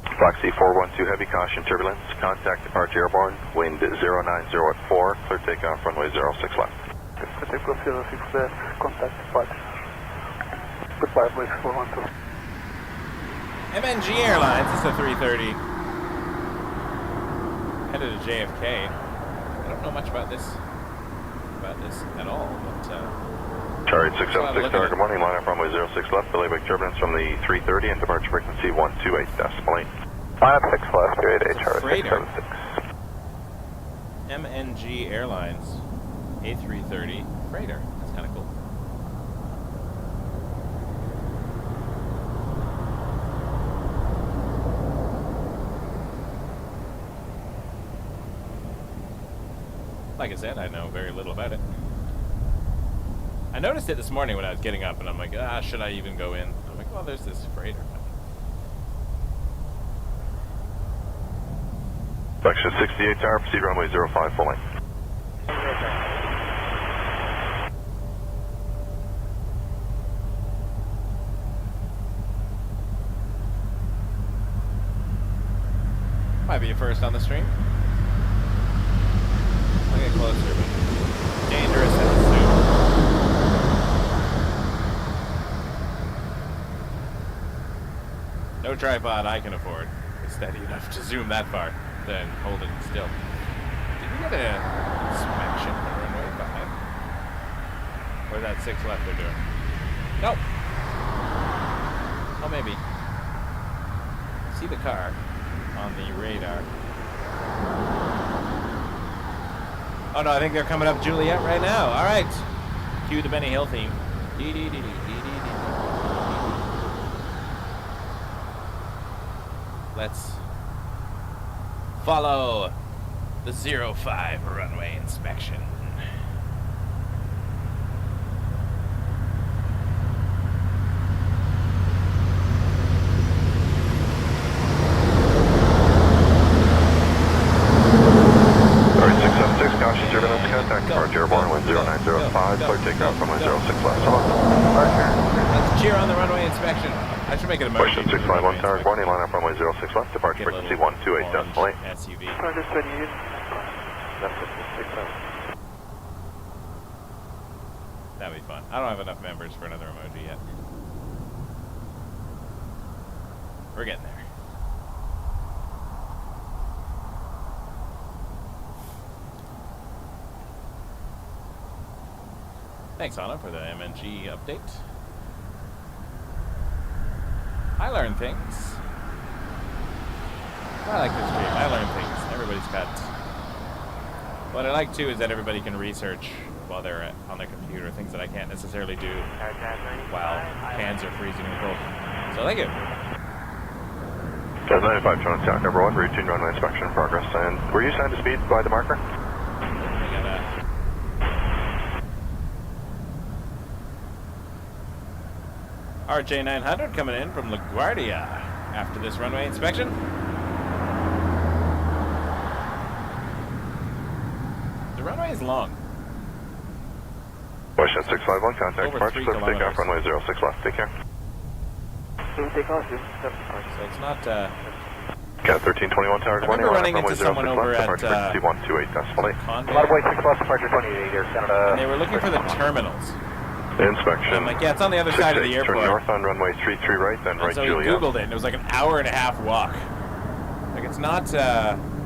Taxi 412 Heavy caution turbulence, contact departure airborne, wind 090 at 4, clear takeoff, runway 06 left. Contact 06 left, contact departure. Goodbye, please, 412. MNG Airlines, this is a 330. Headed to JFK. I don't know much about this at all, but Charlie 676 Tower, good morning, line up runway 06 left, delay wake turbulence from the 330 and departure frequency 128.8. Line up 6 left, 288, Charlie 676. MNG Airlines A330 freighter. That's kind of cool. Like I said, I know very little about it. I noticed it this morning when I was getting up, and I'm like, should I even go in? I'm like, well, there's this freighter. Section 68 Tower, proceed runway 05 full length. Might be a first on the stream. I'll get closer, but dangerous and assumed. No tripod I can afford. It's steady enough to zoom that far, then hold it still. Did we get an inspection on the runway behind? Or that 6 left they're doing? Nope. Oh, maybe. See the car on the radar. Oh no, I think they're coming up Juliet right now. All right. Cue the Benny Hill theme. Let's follow the 05 runway inspection. Caution turbulence, contact departure airborne, wind 0905, clear takeoff, runway 06 left. Let's cheer on the runway inspection. I should make it a motion. Question 651 Tower, good morning, line up runway 06 left, departure frequency 128.8. SUV. That'd be fun. I don't have enough members for another emoji yet. We're getting there. Thanks, Anna, for the MNG update. I learn things. I like this stream. I learn things. Everybody's got What I like too is that everybody can research while they're on their computer, things that I can't necessarily do while hands are freezing in the cold. So I like it. Jazz 95, Toronto Tower, number 1, routine runway inspection in progress. And were you signed to speed by the marker? I got a RJ900 coming in from LaGuardia after this runway inspection. The runway is long. Westjet 651, contact Over departure, 3 clear for takeoff, kilometers. runway 06 left, take care. So it's not. Cat 1321 Tower, good I morning, remember running runway into 06 someone over left, at departure frequency 128 decimal 8. Conde, Runway 6 left, departure 28, Air Canada. and they were looking for the terminals. Inspection. I'm like, yeah, it's on the other side of the 68, airport. turn north on runway 33 right, then And right so he Juliet. Googled it, and it was like an hour and a half walk. Like, it's not,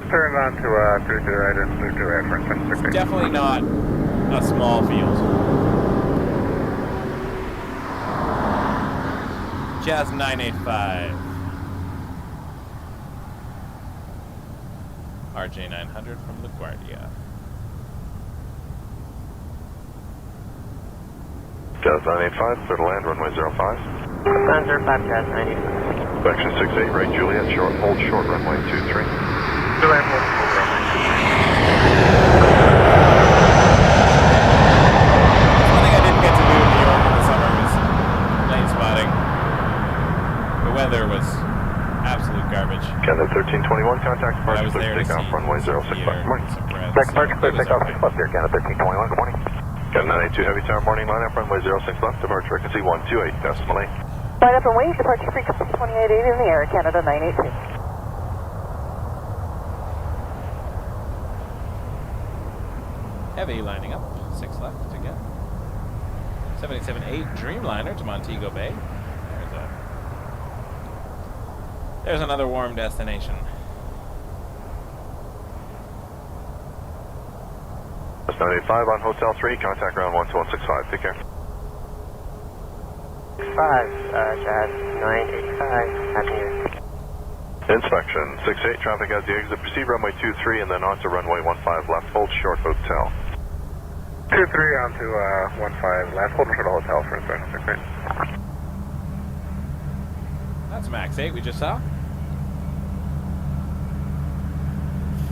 Turn on to through to the right and move to the right for it's definitely not a small field. Jazz 985. RJ900 from LaGuardia. Jazz 985, clear to land, runway 05. Sun 05, Jazz 95. Section 68 right Juliet, short, hold short, runway 23. One thing I didn't get to do in New York in the summer was plane spotting. The weather was absolute garbage. Canada 1321, contact I departure, was clear there for to takeoff, see runway 06 left, good morning. some friends. Back departure, clear It was takeoff, okay. 6 left, Air Canada 1321, good morning. Canada 982 heavy tower, morning line up, runway 06 left, departure frequency 128 decimal 8. Line up and wait, departure frequency 2880 in the air, Canada 982. Heavy lining up, 6 left again. 787-8 Dreamliner to Montego Bay. There's another warm destination. That's 985 on Hotel 3, contact ground 12165, take care. 5, Jazz 985, happy New Year. Inspection, 68, traffic as the exit, proceed runway 23 and then onto runway 15 left, hold short hotel. 23 onto 15 left, hold short hotel for inspection. That's Max 8 we just saw.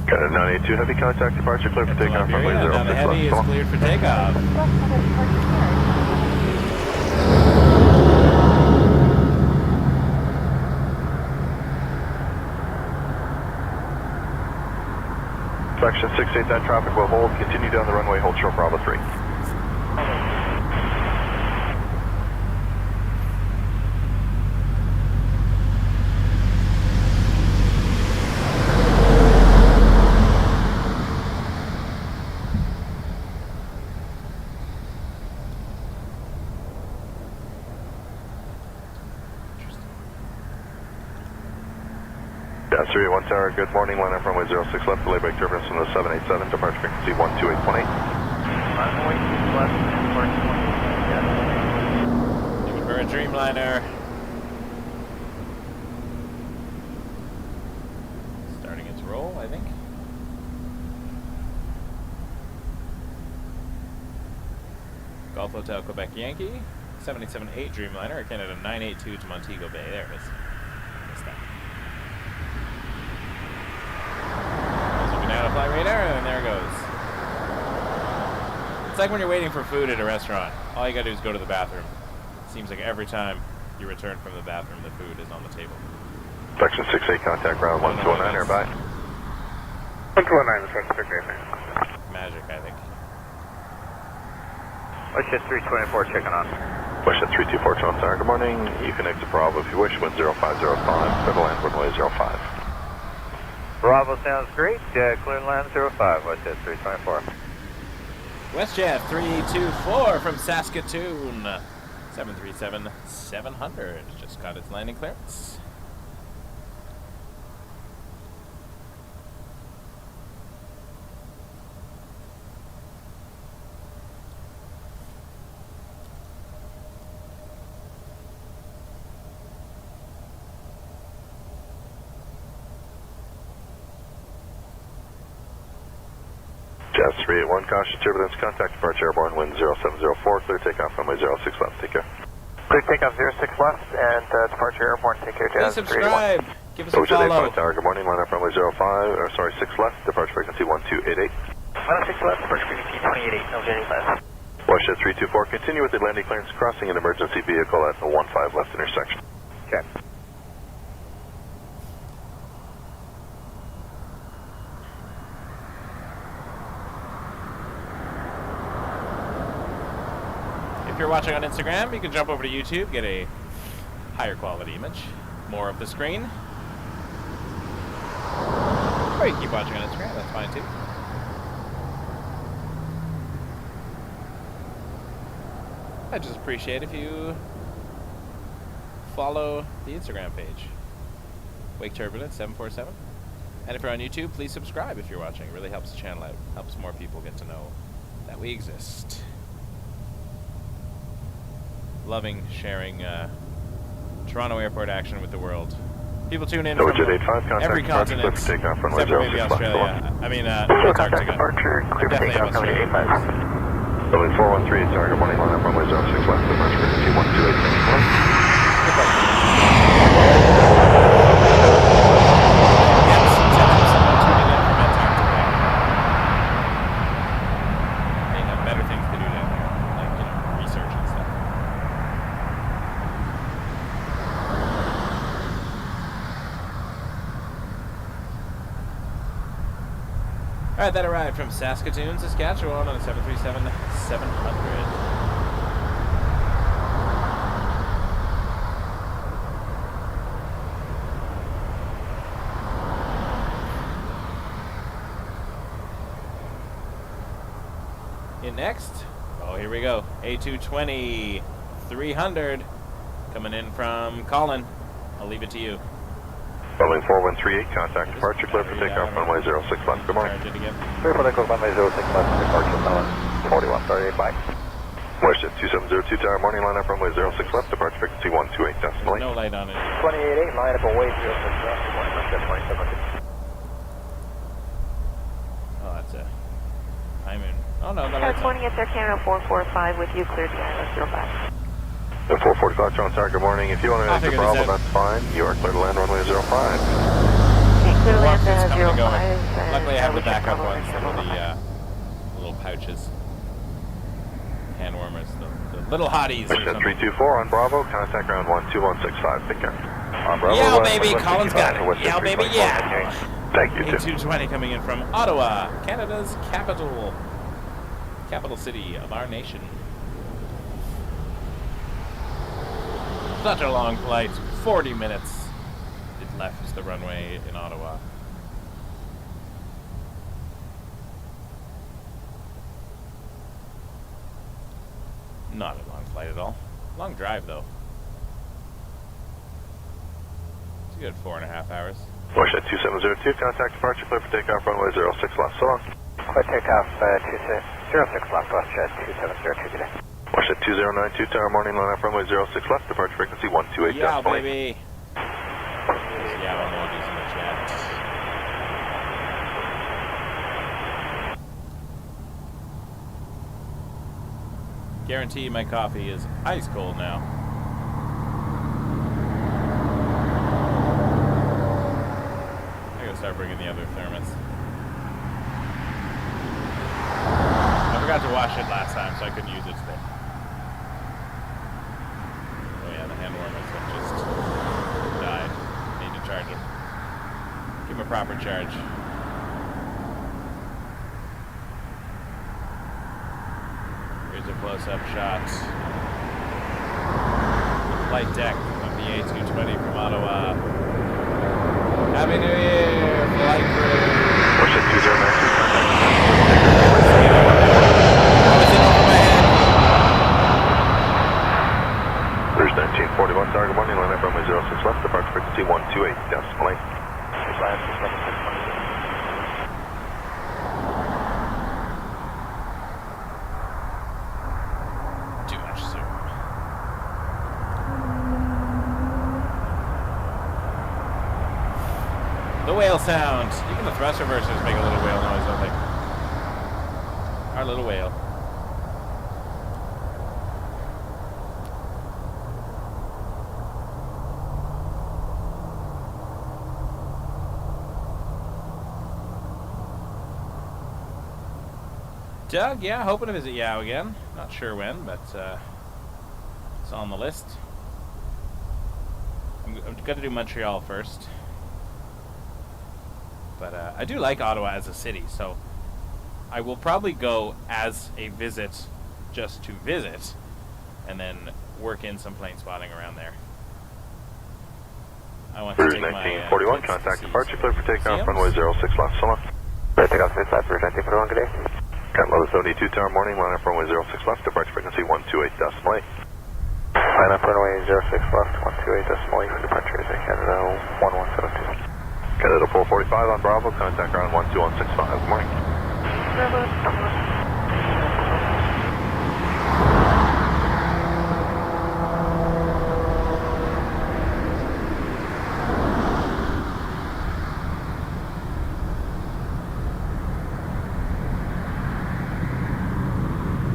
Canada 982 heavy contact departure, clear for takeoff, runway Liberia, now the 06 heavy is left. cleared for takeoff. Section 68, that traffic will hold, continue down the runway, hold short Bravo 3. Jazz 381 Tower, good morning, line up runway 06 left, delay brake turbulence from the 787, departure frequency 12818. Runway 6 left, departure 28, Looking for a Dreamliner. Starting its roll, I think. Golf Hotel Quebec Yankee. 787-8 Dreamliner, Canada 982 to Montego Bay. There it is. Missed that. Looking down a flight radar, and there it goes. It's like when you're waiting for food at a restaurant. All you gotta do is go to the bathroom. Seems like every time you return from the bathroom, the food is on the table. Section 68, contact ground 1219, airby. 129 is what's the Magic, I think. Westjet 324 checking on. Westjet 324 Toronto Tower, good morning. You can exit Bravo if you wish, wind 0505, clear to land runway 05. Bravo sounds great. Clear to land 05, Westjet 324. WestJet 324 from Saskatoon. 737-700 just got its landing clearance. Jazz Jazz 381, caution turbulence, contact departure airborne, wind 0704, clear takeoff, runway 06 left, take care. Clear takeoff 06 left and departure airborne. Take care, Please Jazz 381. subscribe. Give us a Ocean 8 follow. Tower, good morning, line up runway 05, 6 left, departure frequency 1288. 6 left, departure frequency 28, no jetting left. Watershed 324, continue with the landing clearance, crossing an emergency vehicle at the 15 left intersection. Okay. If you're watching on Instagram, you can jump over to YouTube, get a higher quality image, more of the screen. Or you can keep watching on Instagram, that's fine too. I just appreciate if you follow the Instagram page, Wake Turbulence 747. And if you're on YouTube, please subscribe if you're watching. It really helps the channel out, helps more people get to know that we exist. Loving sharing Toronto airport action with the world. People tune in from every continent, except for maybe Australia. I mean, Antarctica. Definitely Australia. Building 413, target morning line up runway 06 left, departure frequency 1288. They have better things to do down there, like, you know, research and stuff. Alright, that arrived from Saskatoon, Saskatchewan on a 737-700. In next, oh, here we go. A330-300 coming in from Colin. I'll leave it to you. Building 4138, contact departure, clear for takeoff, runway 06 left, good morning. Charge it again. Clear for takeoff, runway 06 left, departure, Melon 4138, bye. Watershed 2702, tower morning line up runway 06 left, departure frequency 128 decimal 8. No light on it. 288, line up away 06 left, good morning, Westjet 2700. Oh, that's a high moon. Oh no, the light's Good on. morning, it's Air Canada 445 with you, clear to ILS 05. The 445 Toronto Tower, good morning. If you want to I'll enter figure this Bravo, out. that's fine. You are clear to land runway 05. Okay, clear to land It's coming and 05. going. Luckily I have the we should backup follow ones, some of the little pouches. Hand warmers, the little hotties or Watershed something. 324 on Bravo, contact ground 12165, take care. On Bravo, Yeah, West, baby, West Colin's 55, got it. Westjet Yeah, baby, 324, yeah. Thank you, too. A220 coming in from Ottawa, Canada's capital city of our nation. Such a long flight, 40 minutes it left the runway in Ottawa. Not a long flight at all. Long drive though. It's a good 4.5 hours. Watershed 2702, contact departure, clear for takeoff, runway 06 left, so long. Clear takeoff 06 left, Westjet 2702 today. Watershed 2092, tower morning line up runway 06 left, departure frequency 128 Yeah, decimal 8. baby. Yeah, emojis in the chat. Guarantee my coffee is ice cold now. I gotta start bringing the other thermos. I forgot to wash it last time, so I couldn't use it today. Oh yeah, the hand warmers have just died. Need to charge them. Give them a proper charge. Here's a close-up shot. Flight deck of the A220 from Ottawa. Happy New Year, flight crew! Watershed 2092, contact Rouge 1941, target morning line up runway 06 left, departure frequency 128 decimal 8. Too much soup. The whale sound. Even the thrust reversers make a little whale noise, don't they? Our little whale. Doug, yeah, hoping to visit Yao again. Not sure when, but it's on the list. I'm going to do Montreal first. But I do like Ottawa as a city, so I will probably go as a visit just to visit, and then work in some plane spotting around there. I want to take my 1941, contact departure, clear for takeoff, runway 06 left, so long. Clear takeoff, 65 for 1941, good day. Got low 72 tower morning, line up runway 06 left, departure frequency 128.8. Line up runway 06 left, 128.8 for departure is Canada 1172. Canada 445 on Bravo, contact ground 12165, good morning.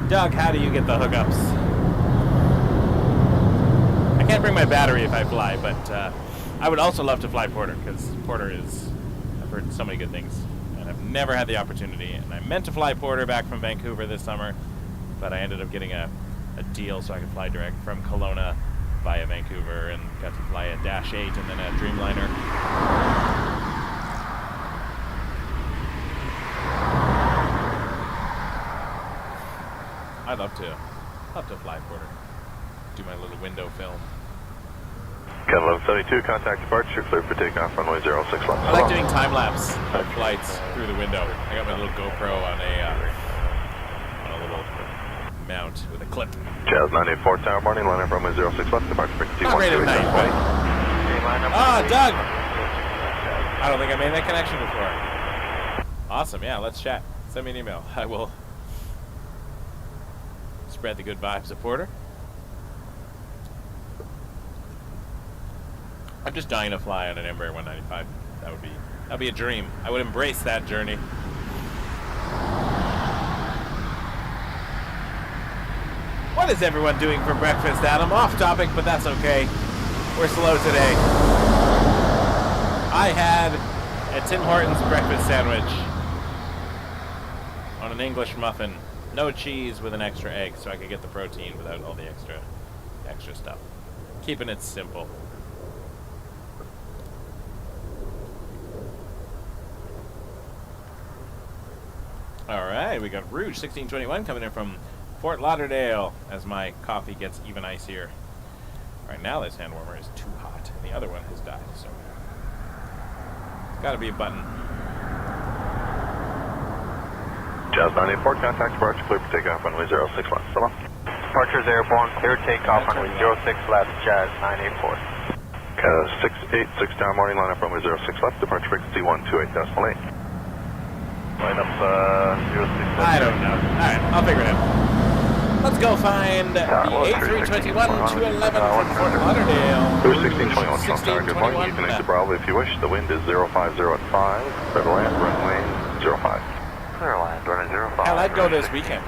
Doug, how do you get the hookups? I can't bring my battery if I fly, but I would also love to fly Porter, because Porter is, I've heard so many good things, and I've never had the opportunity. And I meant to fly Porter back from Vancouver this summer, but I ended up getting a deal so I could fly direct from Kelowna via Vancouver, and got to fly a Dash 8 and then a Dreamliner. I'd love to fly Porter. Do my little window film. Canada 1172, contact departure, clear for takeoff, runway 06 left. I like doing time-lapse of flights through the window. I got my little GoPro on a little mount with a clip. Jazz 984 tower morning, line up runway 06 left, departure frequency 128. Not great at night, right? Ah, Doug! I don't think I made that connection before. Awesome, yeah, let's chat. Send me an email. I will spread the good vibes of Porter. I'm just dying to fly on an Embraer 195. That'd be a dream. I would embrace that journey. What is everyone doing for breakfast, Adam? Off topic, but that's okay. We're slow today. I had a Tim Hortons breakfast sandwich on an English muffin. No cheese with an extra egg, so I could get the protein without all the extra stuff. Keeping it simple. All right, we got Rouge 1621 coming in from Fort Lauderdale as my coffee gets even icier. Right now, this hand warmer is too hot, and the other one has died, so it's got to be a button. Jazz 984, contact departure, clear for takeoff, runway 06 left. So long. Departure's airborne, clear takeoff, runway 06 left, Jazz 984. Canada 686 tower morning, line up runway 06 left, departure frequency 128.8. Line up 06 left. I don't know. Alright, I'll figure it out. Let's go find the A321-211 from Fort Lauderdale. Rouge 1621, Toronto Tower, good morning. You can exit Bravo if you wish. The wind is 050 at 5. Clear to land, runway 05. Clear land, runway 05. Hell, I'd go this weekend.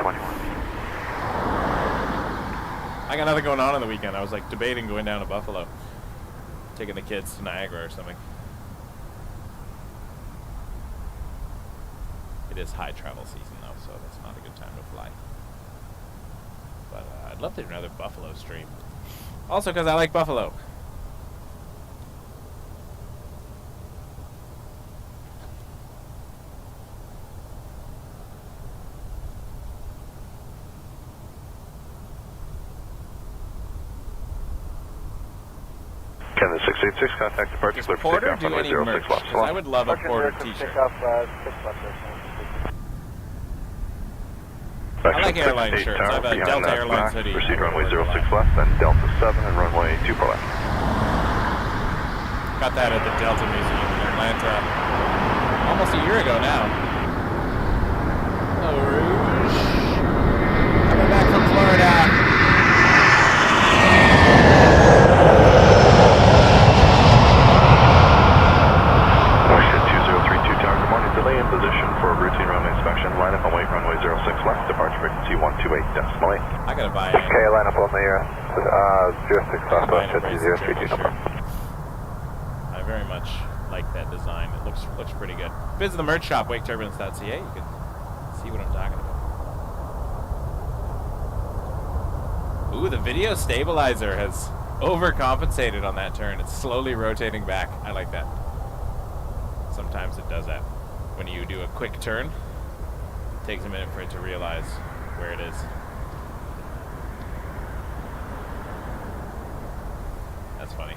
I got nothing going on the weekend. I was like debating going down to Buffalo, taking the kids to Niagara or something. It is high travel season though, so that's not a good time to fly. But I'd love to do another Buffalo stream. Also because I like Buffalo. Canada 686, contact departure, Does clear for Porter takeoff, do runway any 06 merch? left. 'Cause I would love a Porter t-shirt. I like airline shirts. I have a Delta Airlines hoodie. Proceed runway 06 left, then Delta 7 and runway 2 for left. Got that at the Delta Museum in Atlanta almost a year ago now. Hello, Rouge. Coming back from Florida. Ocean 2032 tower, good morning. Delay in position for routine runway inspection. Line up and wait runway 06 left, departure frequency 128.8. I gotta buy Okay, line up on the 06 left, Buy an 50 Emirates shirt. I very much like that design. It looks pretty good. Visit the merch shop, waketurbulence.ca. You can see what I'm talking about. Ooh, the video stabilizer has overcompensated on that turn. It's slowly rotating back. I like that. Sometimes it does that. When you do a quick turn, it takes a minute for it to realize where it is. That's funny.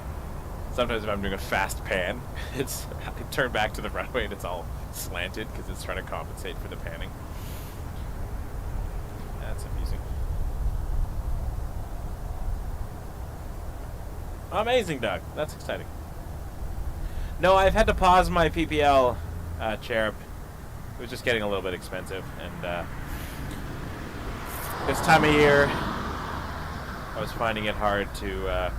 Sometimes if I'm doing a fast pan, I turn back to the runway and it's all slanted because it's trying to compensate for the panning. That's amusing. Amazing, Doug. That's exciting. No, I've had to pause my PPL Cherub. It was just getting a little bit expensive, and this time of year, I was finding it hard to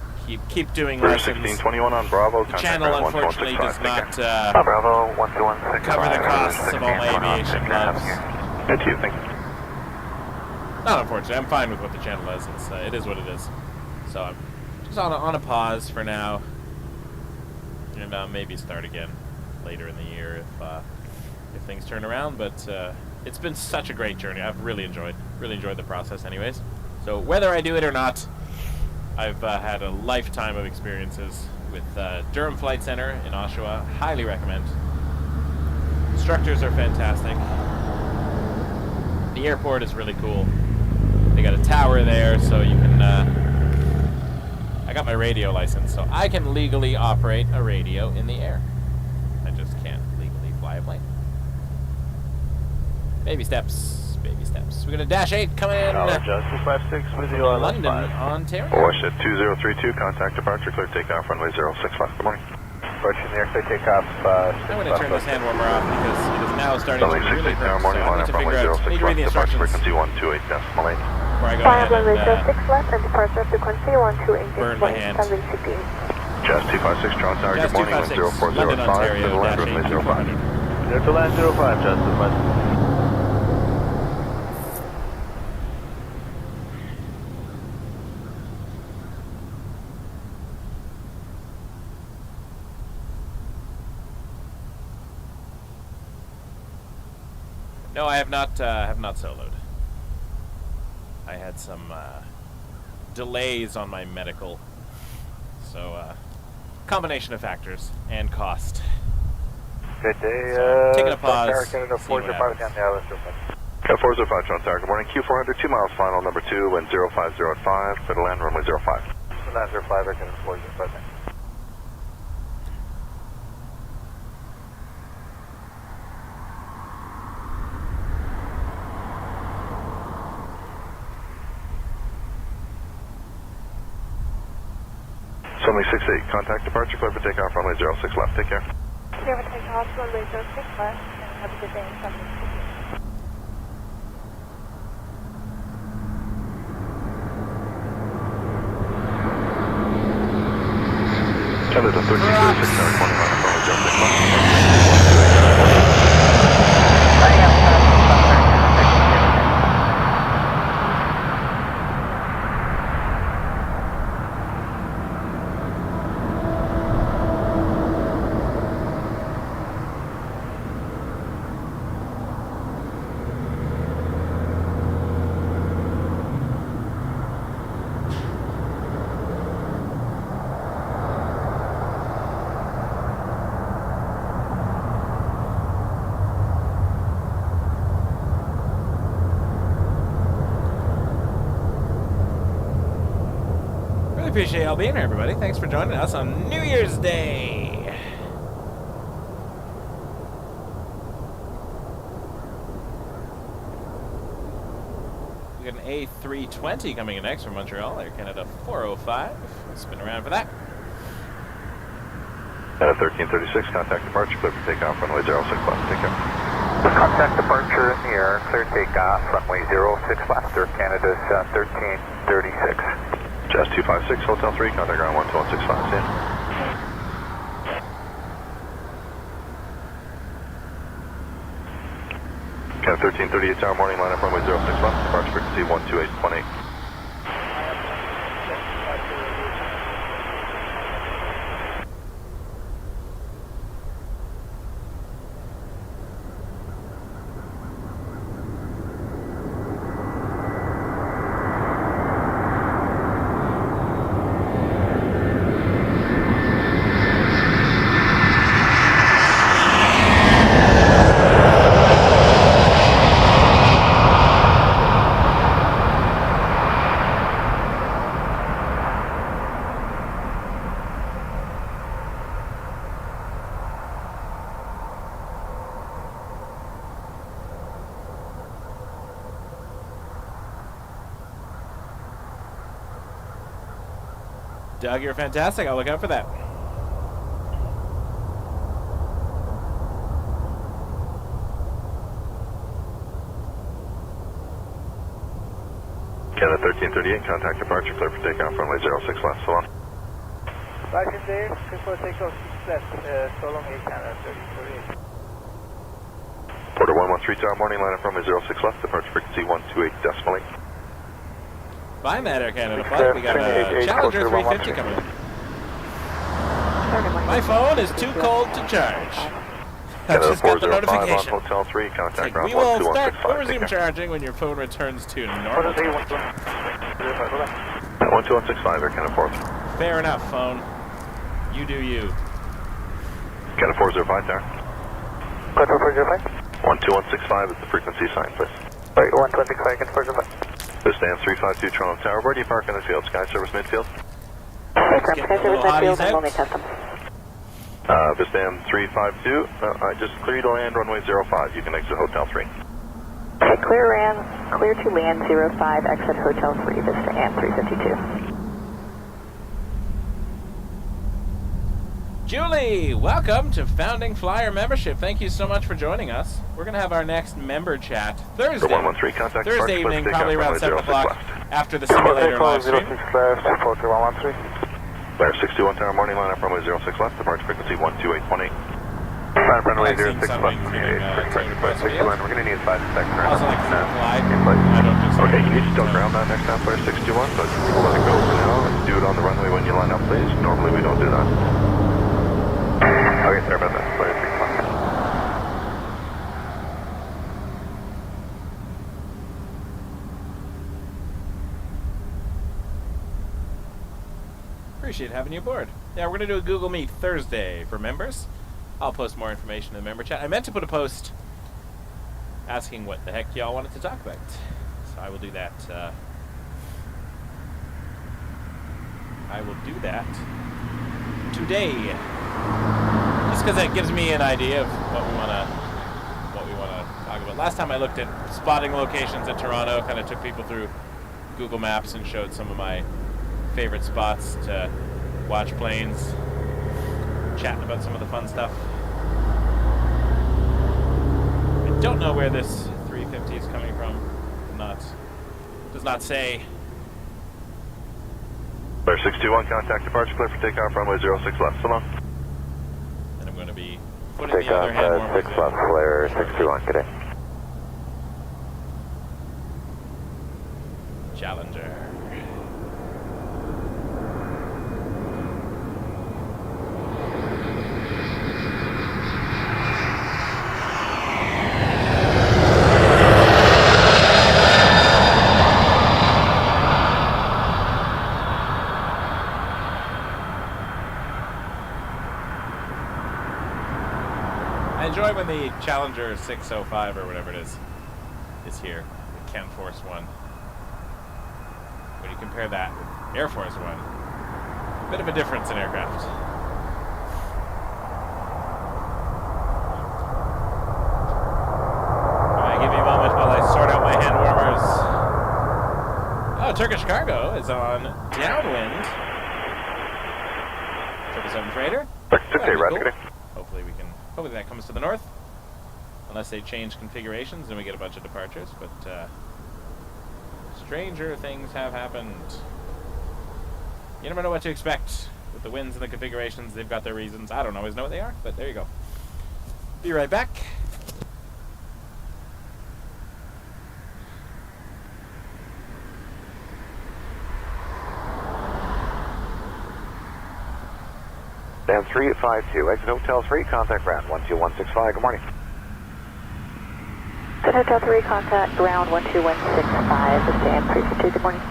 keep doing lessons. 1621 on Bravo. The channel, unfortunately, does not Bravo, 1216. cover the costs of all my aviation clubs. Good to you, thank you. Not unfortunately. I'm fine with what the channel is. It is what it is. So I'm just on a pause for now, and maybe start again later in the year if things turn around. But it's been such a great journey. I've really enjoyed the process, anyways. So whether I do it or not, I've had a lifetime of experiences with Durham Flight Center in Oshawa. Highly recommend. Instructors are fantastic. The airport is really cool. They got a tower there, so you can. I got my radio license, so I can legally operate a radio in the air. I just can't legally fly a plane. Baby steps, baby steps. We got a Dash 8 coming in. Justice 56 with you on London, Ontario. Watershed 2032, contact departure, clear takeoff, runway 06 left. Good morning. Approaching the airside takeoff. I'm going to turn this hand warmer off because it is now starting to Runway really 68 hurt. now, morning, So I line need up, to runway figure out, 06 need to read left, the departure instructions frequency 128.8. before I go Fire ahead runway and 06 left and departure frequency 128 burn my hand. Jazz 256, Toronto Tower, Jazz good morning, 256, London, 0405, Ontario, to the land, Dash 8 runway 05. 400. Clear to land 05, Justice 56. No, I have not soloed. I had some delays on my medical, so combination of factors and cost. Good day, So, taking a pause. Canada See what 405 happens. down the island. 405, Toronto Tower, good morning, Q400, 2 miles final, number 2, wind 05085, clear to land, runway 05. Land 05, I can 405. Sunway 68, contact departure, clear for takeoff, runway 06 left, take care. Clear for takeoff, runway 06 left, and have a good day in Sunday. Canada 1336, morning, line up, runway 06 left. Appreciate y'all being here, everybody. Thanks for joining us on New Year's Day. We got an A320 coming in next from Montreal, Air Canada 405. Spin around for that. Canada 1336, contact departure, clear for takeoff, runway 06 left, take care. Contact departure in the air, clear takeoff, runway 06 left, Air Canada's 1336. Jazz 256, Hotel 3, contact ground 12165, see ya. Cat Canada 1338 tower morning, line up runway 06 left, departure frequency 128.8. Doug, you're fantastic. I'll look out for that. Canada 1338, contact departure, clear for takeoff, runway 06 left, so long. Roger, Dave. Clear for takeoff 6 left, so long, Canada 1338. Porter 113 tower morning, line up runway 06 left, departure frequency 128.8. Bye, Matt Air Canada Flight. We got a Challenger 350 coming in. My phone is too cold to charge. I Canada just got the 405 on notification. Hotel 3, contact Like, ground we will 12165. start resume charging when your phone returns to normal. 12165, Air Canada 4. Fair enough, phone. You do you. Canada 405 tower. Clear for 405. 12165 is the frequency sign, please. Right, 125, Canada 405. This stands 352 Toronto Tower. Where do you park in the field? Sky Service midfield? Getting a little hotties out. Vistam 352. I just clear you to land runway 05. You can exit Hotel 3. Okay, clear to land 05, exit Hotel 3, Vista and 352. Julie, welcome to Founding Flyer membership. Thank you so much for joining us. We're going to have our next member chat Thursday. 113, contact Thursday evening, departure, probably around runway 7 o'clock left. after the simulator live stream. 06 left, 4113. Layer 61 tower morning, line up runway 06 left, departure frequency 128.8. Runway I've seen 06 some left, including, request 61. field. We're going to need 5 seconds. Also like to fly. In place. I don't just Okay, you need to still ground that next time, Layer 61, but we'll let it go for now. Do it on the runway when you line up, please. Normally we don't do that. Okay, sorry about that. Layer 61. Appreciate having you aboard. Yeah, we're going to do a Google Meet Thursday for members. I'll post more information in the member chat. I meant to put a post asking what the heck y'all wanted to talk about. So I will do that. I will do that today. Just because that gives me an idea of what we want to talk about. Last time I looked at spotting locations at Toronto, kind of took people through Google Maps and showed some of my favorite spots to watch planes, chatting about some of the fun stuff. I don't know where this 350 is coming from. Does not say. Layer 61, contact departure, clear for takeoff, runway 06 left, so long. And I'm going to be putting the other hand warmers 6 in. left, Layer 61, good day. Challenger. I enjoy when the Challenger 605 or whatever it is here, the Chem Force One. When you compare that with Air Force One, a bit of a difference in aircraft. Give me a moment while I sort out my hand warmers. Oh, Turkish Cargo is on downwind. 777 freighter. Cool. Hopefully that comes to the north. Unless they change configurations, then we get a bunch of departures. But stranger things have happened. You never know what to expect with the winds and the configurations. They've got their reasons. I don't always know what they are, but there you go. Be right back. Dan 352, exit Hotel 3, contact ground 12165, good morning. Hotel 3, contact ground 12165, this is Dan 352, good morning.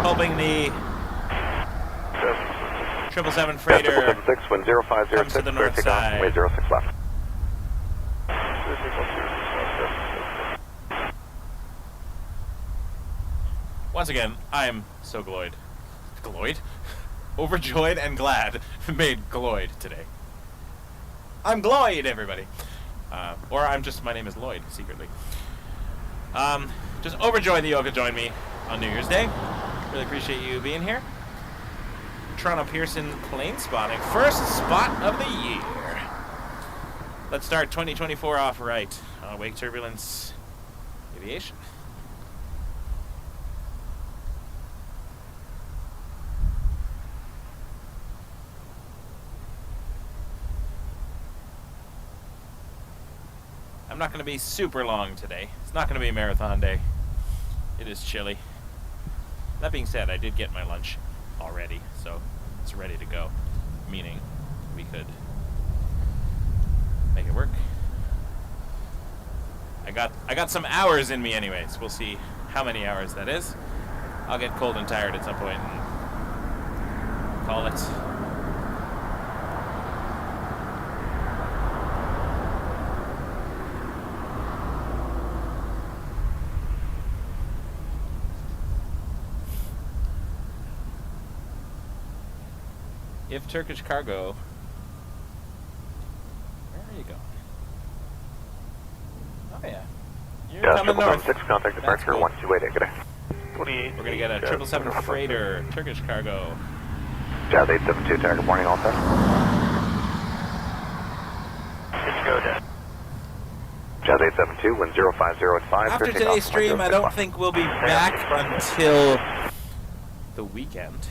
Hoping the 777 freighter 776, wind 0506, comes to the north clear takeoff, side. way 06 left. Once again, I am so overjoyed and glad made Gloyd today. I'm Gloyd, everybody. Or I'm just, my name is Lloyd, secretly. Just overjoyed that you all could join me on New Year's Day. Really appreciate you being here. Toronto Pearson plane spotting. First spot of the year. Let's start 2024 off right. Wake Turbulence Aviation. I'm not going to be super long today. It's not going to be a marathon day. It is chilly. That being said, I did get my lunch already, so it's ready to go. Meaning, we could make it work. I got some hours in me anyways. We'll see how many hours that is. I'll get cold and tired at some point and call it. If Turkish Cargo, where are you going? Oh yeah, you're coming north. 776, contact departure cool. 1288, good day. 28. We're gonna get a 777 freighter, Turkish Cargo. Jazz 872, target morning, all set. Good to go, Dan. Jazz 872, wind 05085. After today's stream, I don't think we'll be back until the weekend.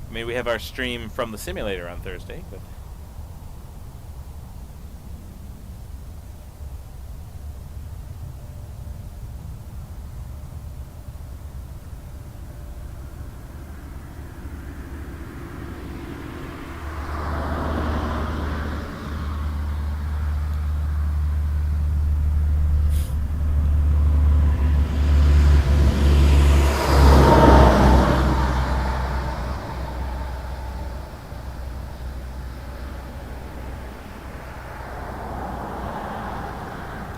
I mean, we have our stream from the simulator on Thursday, but...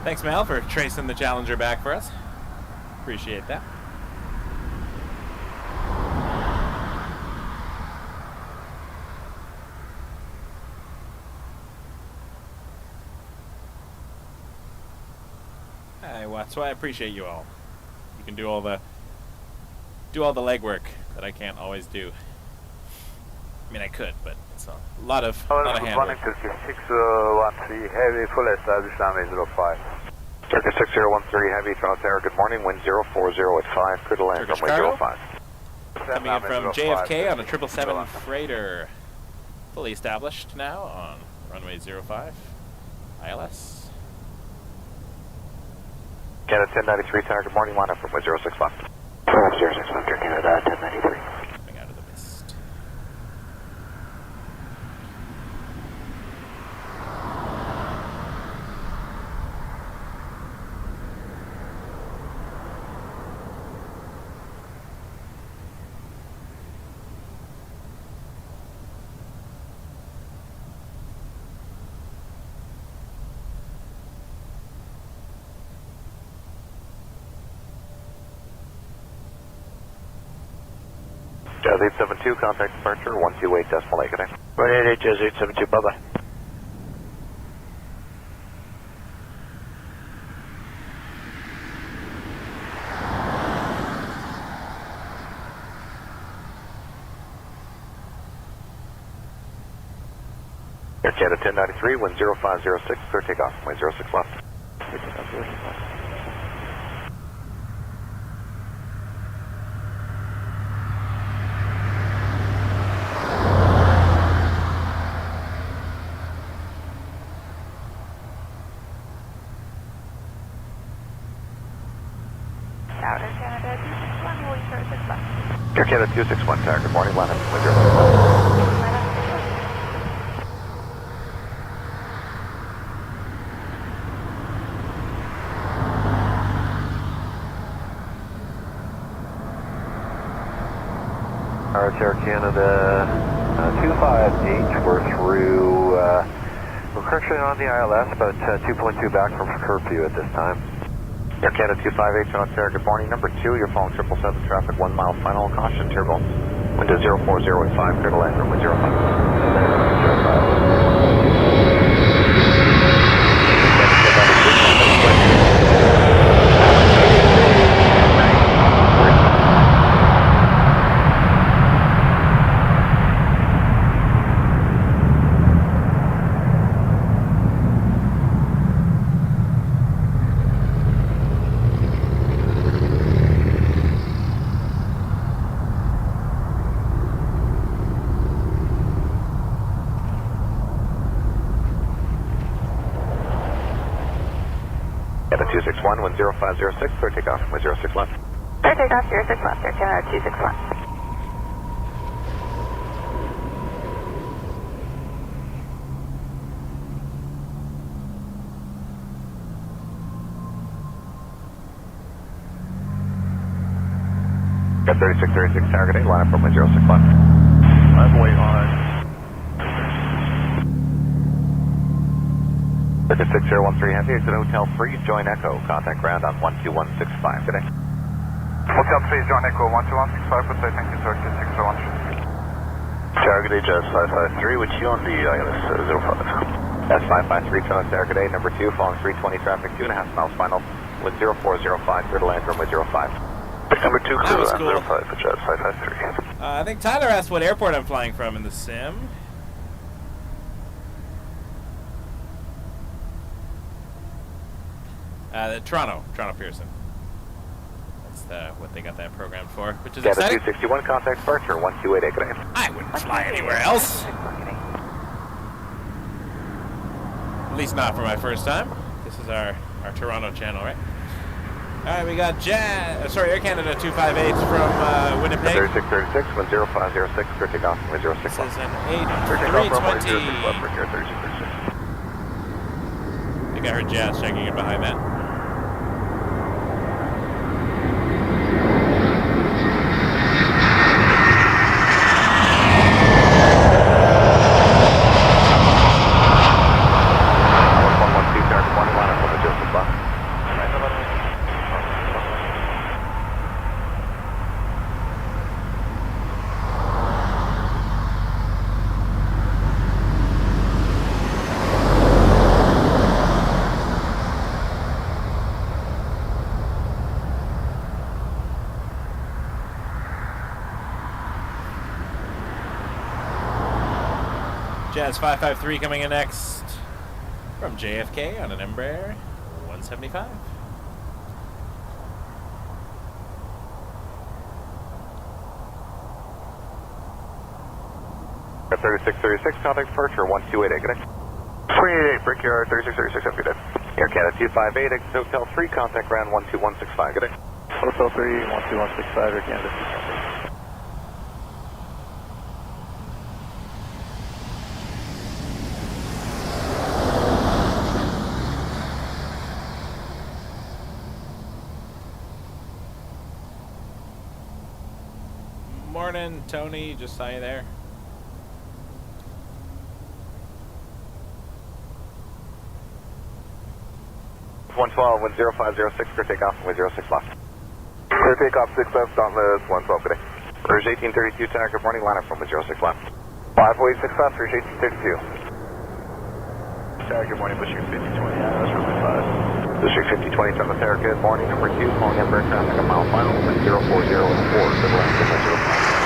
Thanks, Mel, for tracing the Challenger back for us. Appreciate that. That's why I appreciate you all. You can do all the legwork that I can't always do. I mean, I could, but it's a lot of handwork. Running Turkish 6013 heavy, full establish runway 05. Turkish 6013 heavy, Toronto Tower, good morning, wind 04085, clear to land, Turkish runway Cargo? 05. Coming in from JFK on a 777 freighter. Fully established now on runway 05, ILS. Canada 1093, tower, good morning, line up from wind 065. 065, Canada 1093. Coming out of the mist. Jazz 872, contact departure 128.8, good day. 188, Jazz 872, bye-bye. Air Canada 1093, wind 0506, clear takeoff, runway 06 left. Air Canada 261 Tower, good morning, line up with 061. Alright, Air Canada 258, we're through, we're currently on the ILS, about 2.2 back from curfew at this time. Air Canada 258, Toronto Tower, good morning. Number 2, you're following 777 traffic, 1 mile final, caution, turbulence. Window 040 at 5, clear to land, runway 261, 10506, clear takeoff, runway 06 left. Clear takeoff, 06 left, Air Canada 261. Got 3636 target 8, line up runway 06 left. Runway on. 6013 Heavy, exit Hotel 3, join Echo, contact ground on 12165 today. Hotel 3, John Echo 12165, good day, thank you sir, 6013. Target AJS 553, with you on the ILS 05. That's 553, Toronto Target A, number 2, following 320 traffic, 2.5 miles final, with 0405, clear to land runway 05. Number 2, That clear was land cool. 05, AJS 553. I think Tyler asked what airport I'm flying from in the sim. Toronto Pearson. That's what they got that programmed for, which is Canada exciting. 261, contact departure, 1288, good day. I wouldn't fly anywhere else. At least not for my first time. This is our Toronto channel, right? Alright, we got Air Canada 258 from Winnipeg. 3636, 10506, clear takeoff, runway 06 This left. is an Clear takeoff, runway 06 A320. left, for Air 3636. I think I heard Jazz checking in behind that. Jazz 553 coming in next from JFK on an Embraer 175. At 3636, contact departure, 1288, good day. 388, Brickyard 3636, have a good day. Air Canada 258, exit Hotel 3, contact ground 12165, good day. Hotel 3, 12165, Air Canada 258. Morning, Tony. Just saw you there. One 10506, clear takeoff, runway 06 left. Clear takeoff 6 left, Dauntless 112, good day. Rouge 1832, Tower, good morning, line up runway 06 left. 546 left, Rouge 1832. Tower, good morning, Bushing 5020, that's runway 5. Bushing 5020, Toronto Tower, good morning, number 2, calling Embraer traffic, a mile final, with 040 and 4, good land, runway 05.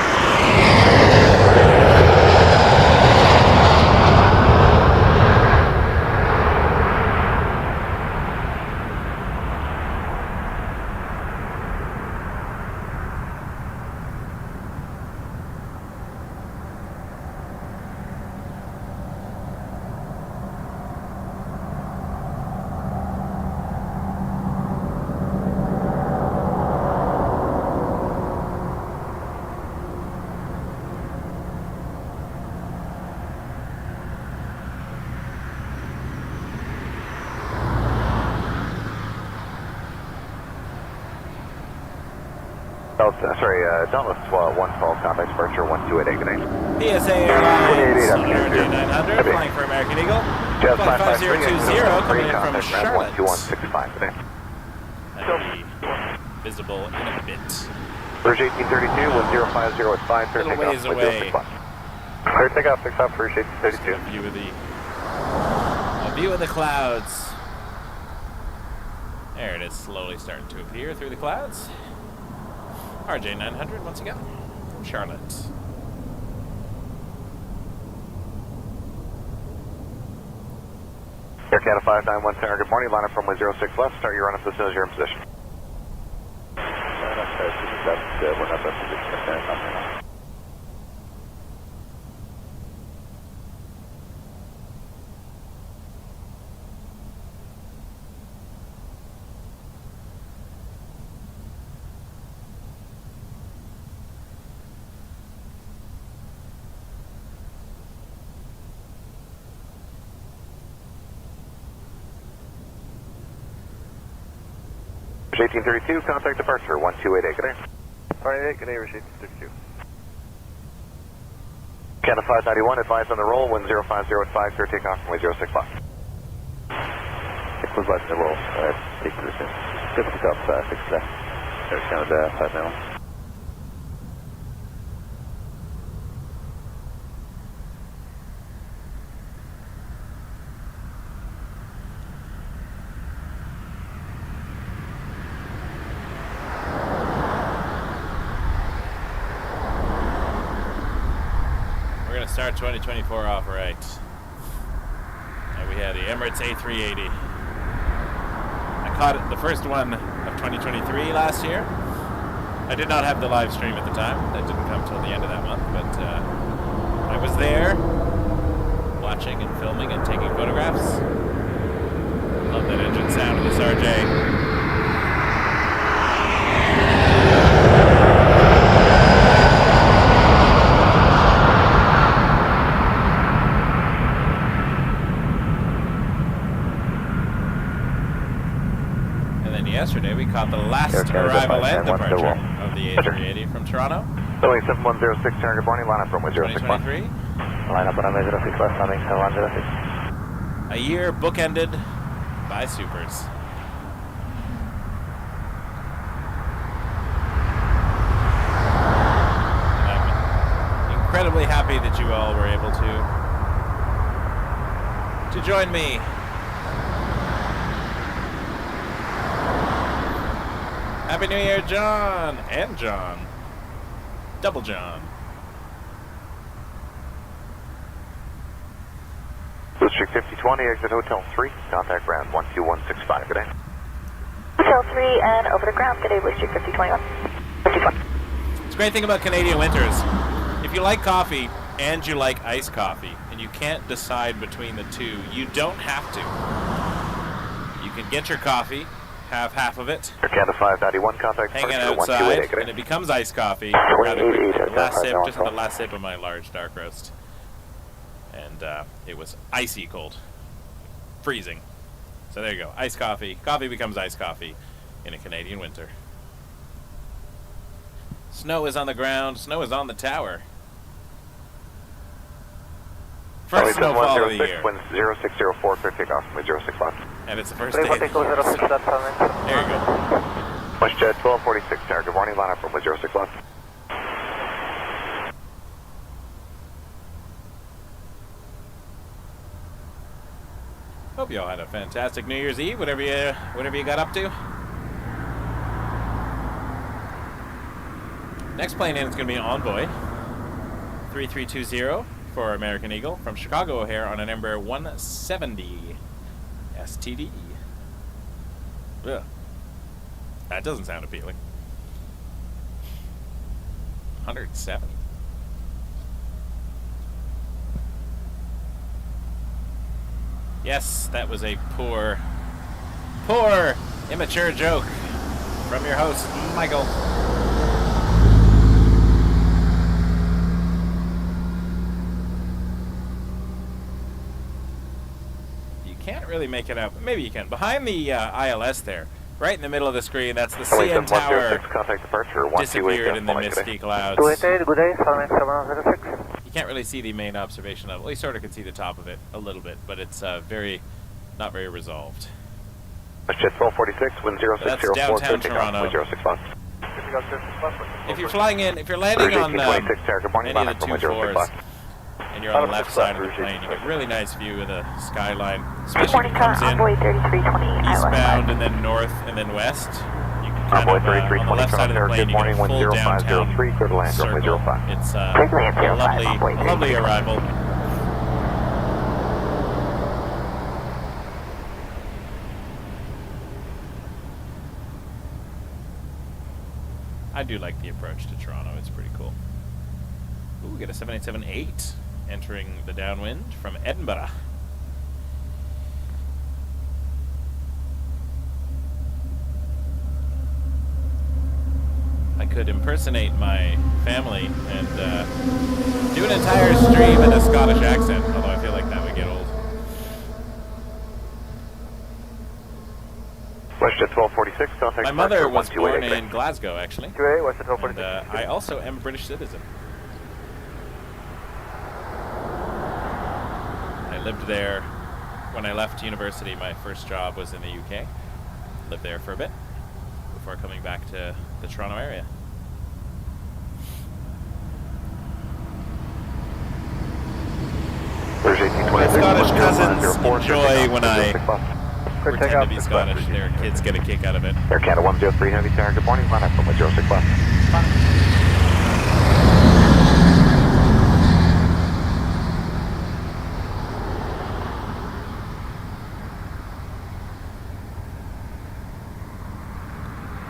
Dauntless 112, contact departure 1288, good day. PSA Airlines, 288, RJ900, flying for American Eagle. Jazz Flight 553, 5020 coming in from contact ramp Charlotte. 12165, good day. That'll be visible in a bit. Bridge 1832, 1050 at 5, clear Little takeoff, ways away. 061. Clear takeoff, 6 off, Bridge 1832. A view of the clouds. There it is, slowly starting to appear through the clouds. RJ900 once again from Charlotte. Air Canada 591 Center, good morning. Line up from 06 left. Start your run up as soon as you're in position. Bridge 1832, contact departure 1288, good day. 188, good day, Bridge 1832. Canada 591, advise on the roll, 1050 at 5, clear takeoff from 06 left. It was left in the roll, take position. Good pick up, 6 left. Air Canada 591. Start 2024 off right. And we had the Emirates A380. I caught it, the first one of 2023 last year. I did not have the live stream at the time. That didn't come till the end of that month, but I was there watching and filming and taking photographs. Love that engine sound of this RJ. Yesterday we caught the last arrival and departure of the A380 from Toronto. Boeing 7106, Center, good morning. Line up from 06 left. 2023. Line up on 06 left, landing 7106. A year bookended by supers. And I'm incredibly happy that you all were able to join me. Happy New Year, John! And John. Double John. District 5020, exit Hotel 3, contact ground 12165, good day. Hotel 3 and over the ground, good day, District 5021. 5020. It's a great thing about Canadian winters. If you like coffee and you like iced coffee, and you can't decide between the two, you don't have to. You can get your coffee, have half of it, Air Canada 591, contact hang it departure outside, 1288, good and day. it becomes iced coffee rather quickly. Last sip, just Alpha. the last sip of my large dark roast. And it was icy cold. Freezing. So there you go. Iced coffee. Coffee becomes iced coffee in a Canadian winter. Snow is on the ground. Snow is on the tower. First snowfall of the year. Wind 0604, clear takeoff from 06 left. And it's the first day. There you go. WestJet 1246, Tower, good morning. Line up from 06 left. Hope you all had a fantastic New Year's Eve, whatever you got up to. Next plane in is going to be an Envoy 3320 for American Eagle from Chicago O'Hare on an Embraer 170 STD. Ugh. That doesn't sound appealing. 170. Yes, that was a poor, immature joke from your host, Michael. You can't really make it out, but maybe you can. Behind the ILS there, Right in the middle of the screen, that's the CN Tower. Contact departure, Disappeared in the misty clouds. 288, good day, 70706. You can't really see the main observation level. You sort of can see the top of it a little bit, but it's not very resolved. Jet 1246, wind 0604, that's downtown Toronto. wind 065. If you're flying in, if you're landing on any of the 2-4s, and you're on the left side of the plane, you get a really nice view of the skyline, especially if it comes in eastbound and then north and then west. You can kind of, on the left side of the plane, you get a full downtown circle. It's a lovely arrival. I do like the approach to Toronto. It's pretty cool. Ooh, we get a 787-8 entering the downwind from Edinburgh. I could impersonate my family and do an entire stream in a Scottish accent, although I feel like that would get old. WestJet 1246, contact My mother was born in Glasgow, actually. And, I also am a British citizen. I lived there when I left university. My first job was in the UK. Lived there for a bit before coming back to the Toronto area. My Scottish cousins enjoy when I pretend to be Scottish. Their kids get a kick out of it. Air Canada 103 Heavy Tower, good morning, line up from 06 left.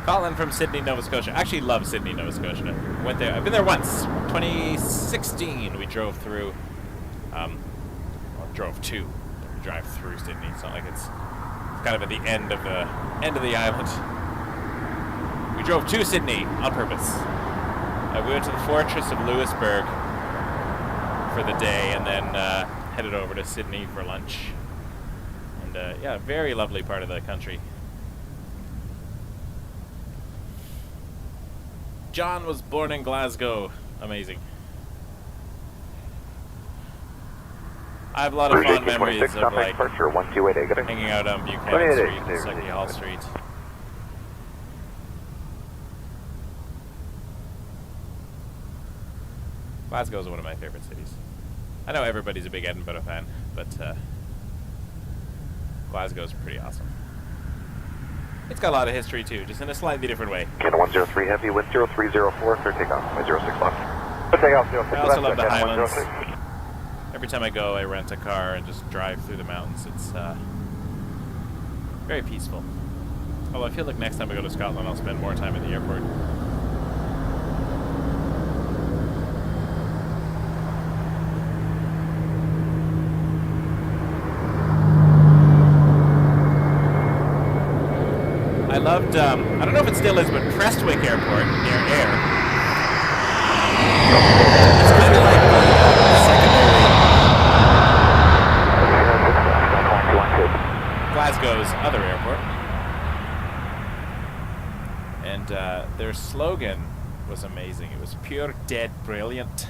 Colin from Sydney, Nova Scotia. I actually love Sydney, Nova Scotia. Went there. I've been there once. 2016, we drove through. Drove to. We drive through Sydney. It's not like it's kind of at the end of the island. We drove to Sydney on purpose. We went to the Fortress of Louisbourg for the day, and then headed over to Sydney for lunch. And yeah, very lovely part of the country. John was born in Glasgow. Amazing. I have a lot of fond memories of like hanging out on Buchanan Street, Sucky Hall Street. Glasgow is one of my favorite cities. I know everybody's a big Edinburgh fan, but Glasgow's pretty awesome. It's got a lot of history too, just in a slightly different way. Canada 103 Heavy, wind 0304, clear takeoff, wind 06 left. I also love the Highlands. Every time I go, I rent a car and just drive through the mountains. It's very peaceful. Although I feel like next time I go to Scotland, I'll spend more time at the airport. I loved, I don't know if it still is, but Prestwick Airport near Ayr. It's kind of like the secondary Glasgow's other airport. And their slogan was amazing. It was pure, dead, brilliant.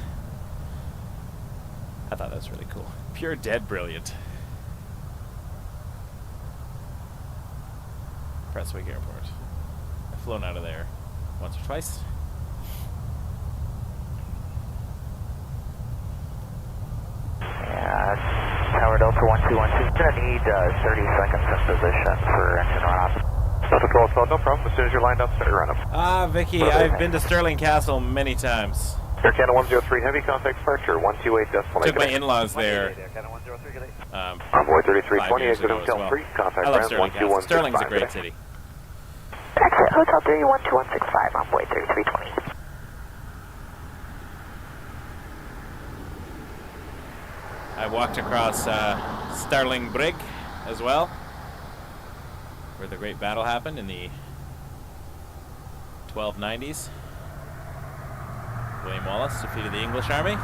I thought that was really cool. Pure, dead, brilliant. Prestwick Airport. I've flown out of there once or twice. Yeah, Tower Delta 1212. It's going to need 30 seconds in position for engine runoff. Delta 1212, no problem. As soon as you're lined up, start your run-up. Ah, Vicky, I've been to Stirling Castle many times. Air Canada 103 Heavy, contact departure, 128 decimal. Took my in-laws there. Envoy 3320, exit Hotel 3, contact I love ground Stirling Castle. 12165. Stirling's a great city. Exit Hotel 312165, Envoy 3320. I walked across Stirling Brig as well, where the great battle happened in the 1290s. William Wallace defeated the English army.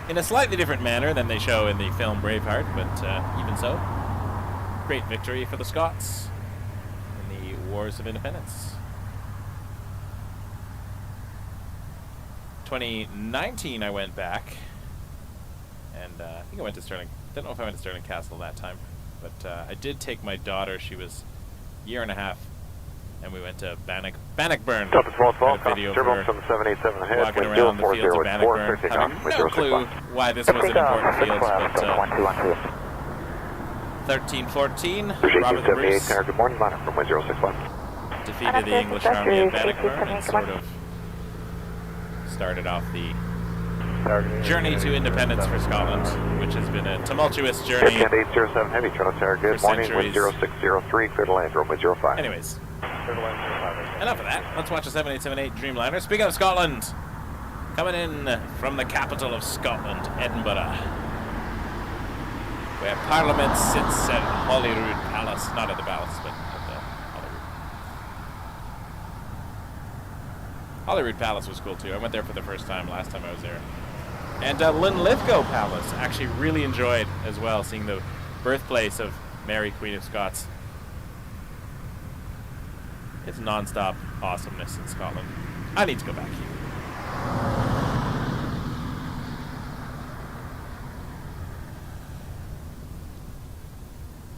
In a slightly different manner than they show in the film Braveheart, but even so. great victory for the Scots in the Wars of Independence. 2019, I went back, and I think I went to Stirling. Don't know if I went to Stirling Castle that time, but I did take my daughter. She was a year and a half, and we went to Bannockburn. Top of 1212, video Turbulence from 787 ahead, walking wind around the fields of 0404, Bannockburn. clear Having takeoff, no clue why this was an important field, but 1314, Robert the Bruce Tower, good morning, line up from 061. defeated the English army at Bannockburn and sort of started off the journey to independence for Scotland, which has been a tumultuous journey. Canada 807 Heavy, Toronto Tower, good morning, wind centuries. 0603, clear to land, runway 05. Anyways, enough of that. Let's watch a 7878 Dreamliner. Speaking of Scotland, coming in from the capital of Scotland, Edinburgh, where Parliament sits at Holyrood Palace. Not at the palace, but at the Holyrood. Holyrood Palace was cool too. I went there for the first time last time I was there. And Linlithgow Palace, actually really enjoyed as well, seeing the birthplace of Mary, Queen of Scots. It's non-stop awesomeness in Scotland. I need to go back here.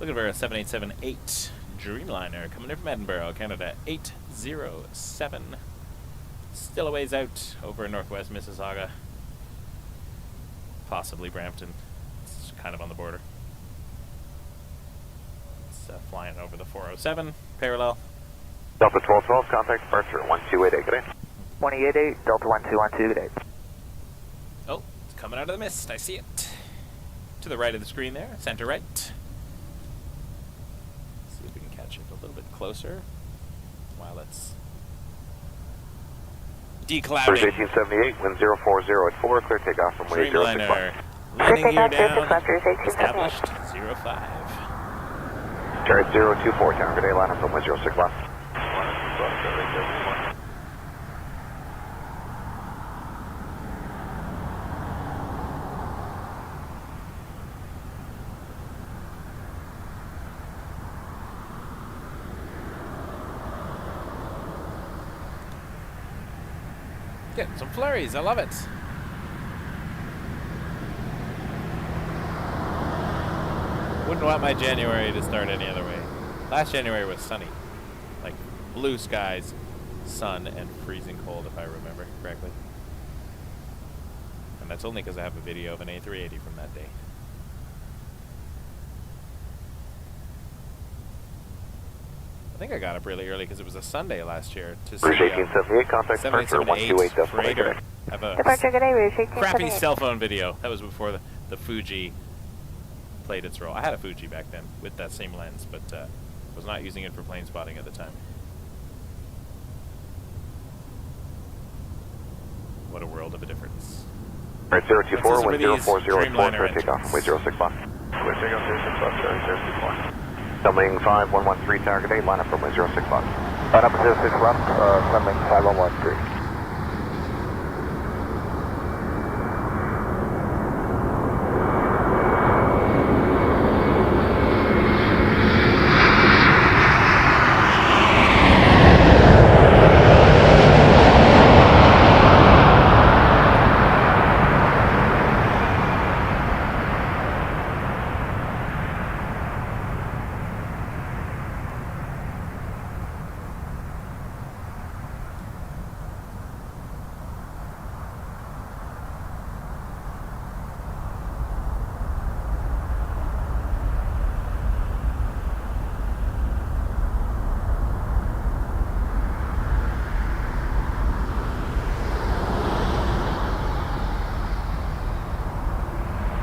Looking for a 7878 Dreamliner coming in from Edinburgh, Canada 807. Still a ways out over in northwest Mississauga. Possibly Brampton. It's kind of on the border. It's flying over the 407 parallel. Delta 1212, contact departure 1288, good day. 188, Delta 1212, good day. Oh, it's coming out of the mist. I see it. To the right of the screen there, center right. See if we can catch it a little bit closer while it's declouding. 1878, wind 040 at 4, clear takeoff from way 061. Dreamliner landing gear down. Established 05. Turret 024, tower, good day, line up from way 061. Getting some flurries, I love it. Wouldn't want my January to start any other way. Last January was sunny. Like blue skies, sun, and freezing cold, if I remember correctly. And that's only because I have a video of an A380 from that day. I think I got up really early because it was a Sunday last year to see 1878, contact departure 128, freighter. I have a Departure, good day, Rouge crappy 1878. cell phone video. That was before the Fuji played its role. I had a Fuji back then with that same lens, but was not using it for plane spotting at the time. What a world of a difference. Alright, 024, wind These 040 at 4, Dreamliner clear takeoff from way 061. Clear takeoff 061, 024. Summing 5113, tower, good day, line up from way 061. Line up 061, Sunwing 5113.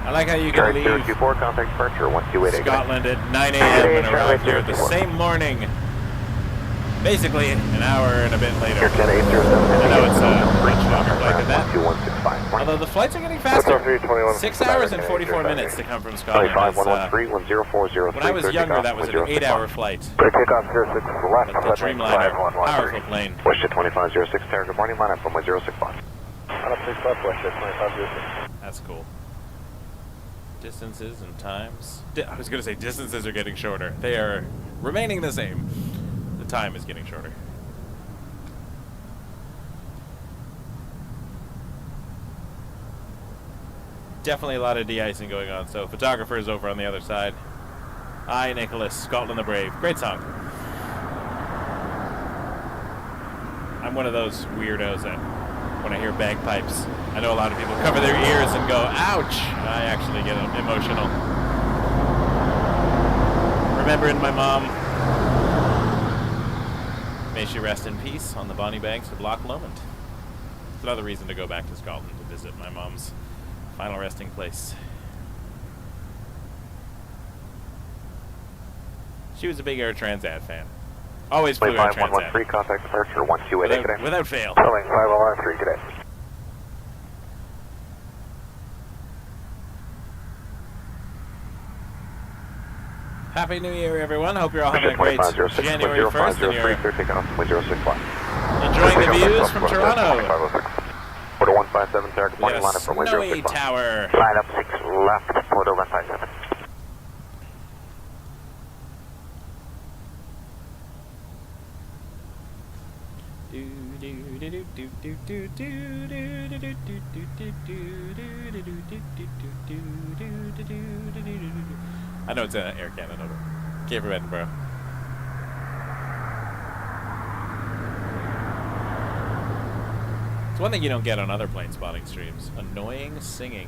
I like how you can leave 024, contact departure 1288. Scotland at 9 a.m. and arrive here the same morning. Basically, an hour and a bit later. Air 10 807. I know it's a much longer flight than that. 2165. Although the flights are getting faster. 6 hours and 44 minutes to come from Scotland. 25113, 1040. When I was younger, that was an 8-hour flight. Clear takeoff 06 left, But the Dreamliner, powerful plane. Wish at 2506, tower, good morning, line up from 061. Line up 6 left, West at 2506. That's cool. Distances and times. I was going to say distances are getting shorter. They are remaining the same. The time is getting shorter. Definitely a lot of de-icing going on. So photographers over on the other side. I, Nicholas, Scotland the Brave. Great song. I'm one of those weirdos that when I hear bagpipes, I know a lot of people cover their ears and go, ouch! I actually get emotional. Remembering my mom. May she rest in peace on the bonny banks of Loch Lomond. It's another reason to go back to Scotland to visit my mom's final resting place. She was a big Air Transat fan. Always flew Air Transat. 5113, contact departure 128 Without fail. Filling 5013, good day. Happy New Year, everyone. Hope you're all having a great January 1st and you're enjoying the views from Toronto. Porter 157, Sarah, good morning, line up from snowy tower. Line up 6 left, Porter 157. I know it's an Air Canada, but Cape of Edinburgh. It's one thing you don't get on other plane spotting streams. Annoying singing.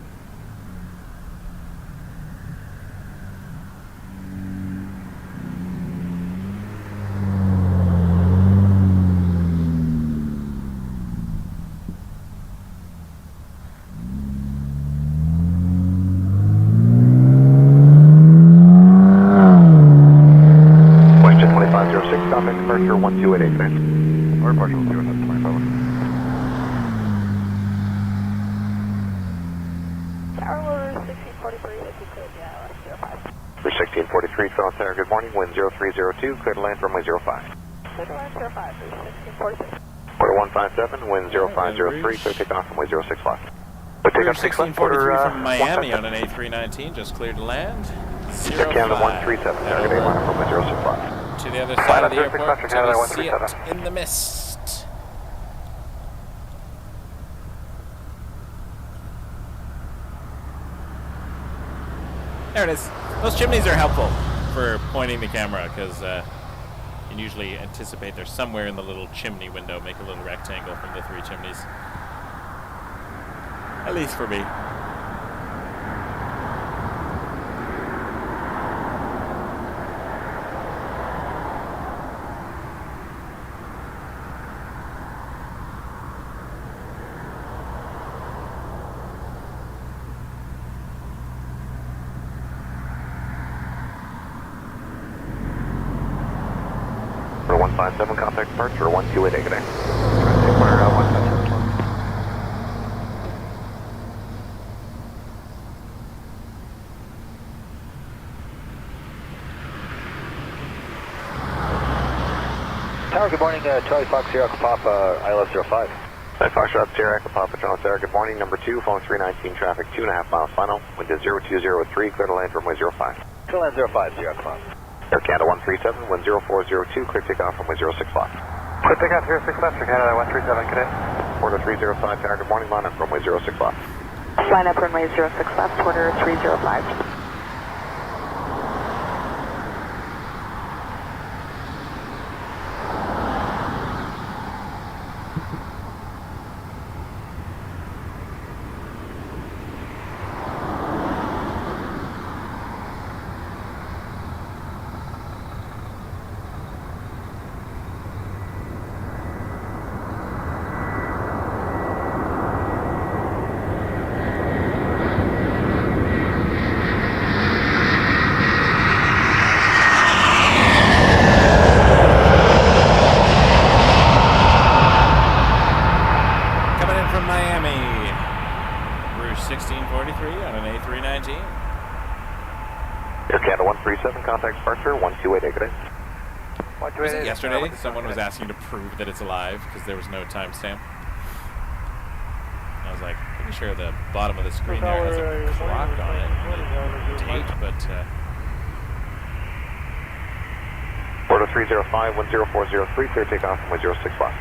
Departure 1288, thanks. Or departure 225. Tower 1643, if you could, yeah, 05. For 1643, Toronto Center, good morning, wind 0302, clear to land runway 05. Clear to land 05, 1643. Porter 157, wind 0503, clear takeoff runway 06 left. We're 1643 from Miami on an A319, just cleared to land. Canada 137, Sarah, good day, line up runway 06 left. To the other side of the airport, to see it in the mist. There it is. Those chimneys are helpful for pointing the camera because you can usually anticipate they're somewhere in the little chimney window, make a little rectangle from the 3 chimneys. At least for me. For 157, contact departure 1288, good day. Take Porter 157. Tower, good morning, Charlie Fox, Sierra Papa, ILS 05. Foxtrot, Sierra, Papa, Toronto, Sarah, good morning, number 2, phone 319, traffic 2.5 miles final, wind is 0203, clear to land runway 05. Clear to land 05, Sierra Papa. Air Canada 137, wind 0402, clear takeoff runway 06 left. Clear takeoff 06 left, Air Canada 137, good day. Porter 305, Tower, good morning, line up runway 06 left. Line up runway 06 left, Porter 305. Miami, Rouge 1643 on an A319. Air Canada 137, contact departure 1288, good day. Was it yesterday someone was asking to prove that it's alive because there was no timestamp? I was like, pretty pretty sure the bottom of the screen there has a clock on it, the date, but Order 305, 10403, clear takeoff, runway 06 left.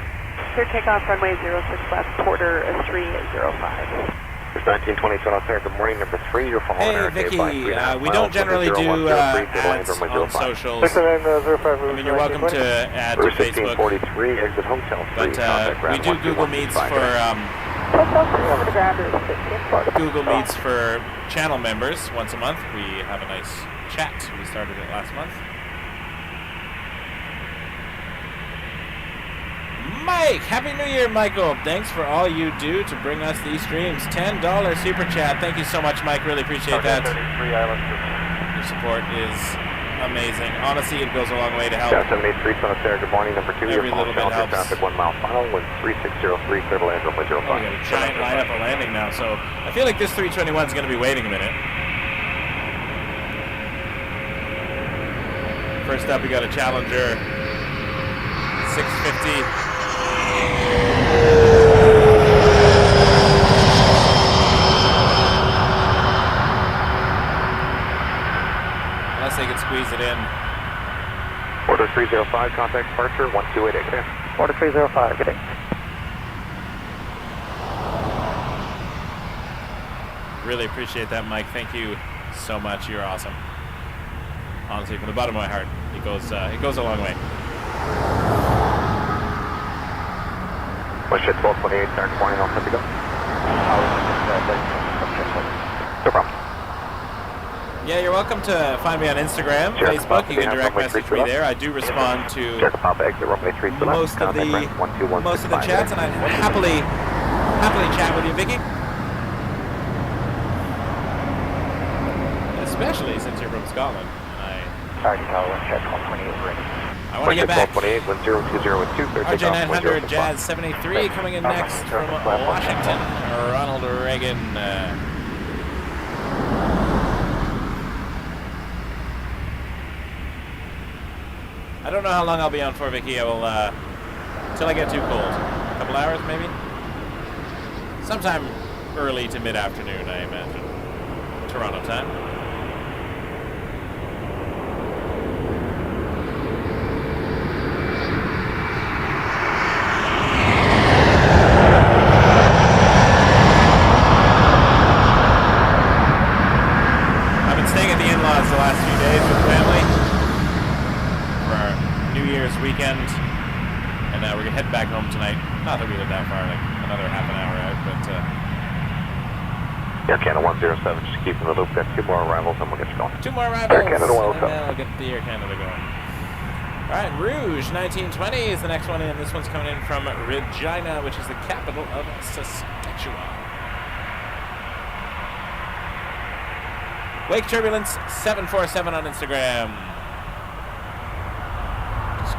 Clear takeoff, runway 06 left, Porter 305. It's 1920 Toronto Pearson, good morning, number 3, you're following hey, American Vicky, A380 we don't generally do ads on socials. I mean, you're welcome to add to Facebook, 1643, exit hotel 3, but we do Google Meets for Google Meets for channel members once a month. We have a nice chat. We started it last month. Mike, Happy New Year, Michael. Thanks for all you do to bring us these streams. $10 super chat. Thank you so much, Mike. Really appreciate that. Your support is amazing. Honestly, it goes a long way to help. 783 Toronto Pearson, good morning, number 2, Every you're little following bit Challenger helps. traffic 1 mile final, wind 3603, clear to land, runway 05. We got a giant lineup of landing now, so I feel like this 321 is going to be waiting a minute. First up, we got a Challenger 650. Unless they could squeeze it in. Order 305, contact departure 1288, good day. Order 305, good day. Really appreciate that, Mike. Thank you so much. You're awesome. Honestly, from the bottom of my heart, it goes a long way. Westjet 1228, good morning, all set to go. No problem. Yeah, you're welcome to find me on Instagram, Facebook. You can direct message me there. I do respond to most of the chats, and I'd happily chat with you, Vicky. Especially since you're from Scotland. I want to get back. RJ900 Jazz 783 coming in next from Washington. Ronald Reagan. I don't know how long I'll be on for, Vicky. I will, until I get too cold. A couple hours, maybe? Sometime early to mid-afternoon, I imagine. Toronto time. I've been staying at the in-laws the last few days with the family. New Year's weekend, and we're gonna head back home tonight. Not that we live that far, like another half an hour out, but Air Canada 107, just keep in the loop. Got 2 more arrivals, and we'll get you going. 2 more arrivals, Air Canada 107. and I'll get the Air Canada going. All right, Rouge 1920 is the next one in. This one's coming in from Regina, which is the capital of Saskatchewan. Wake Turbulence 747 on Instagram.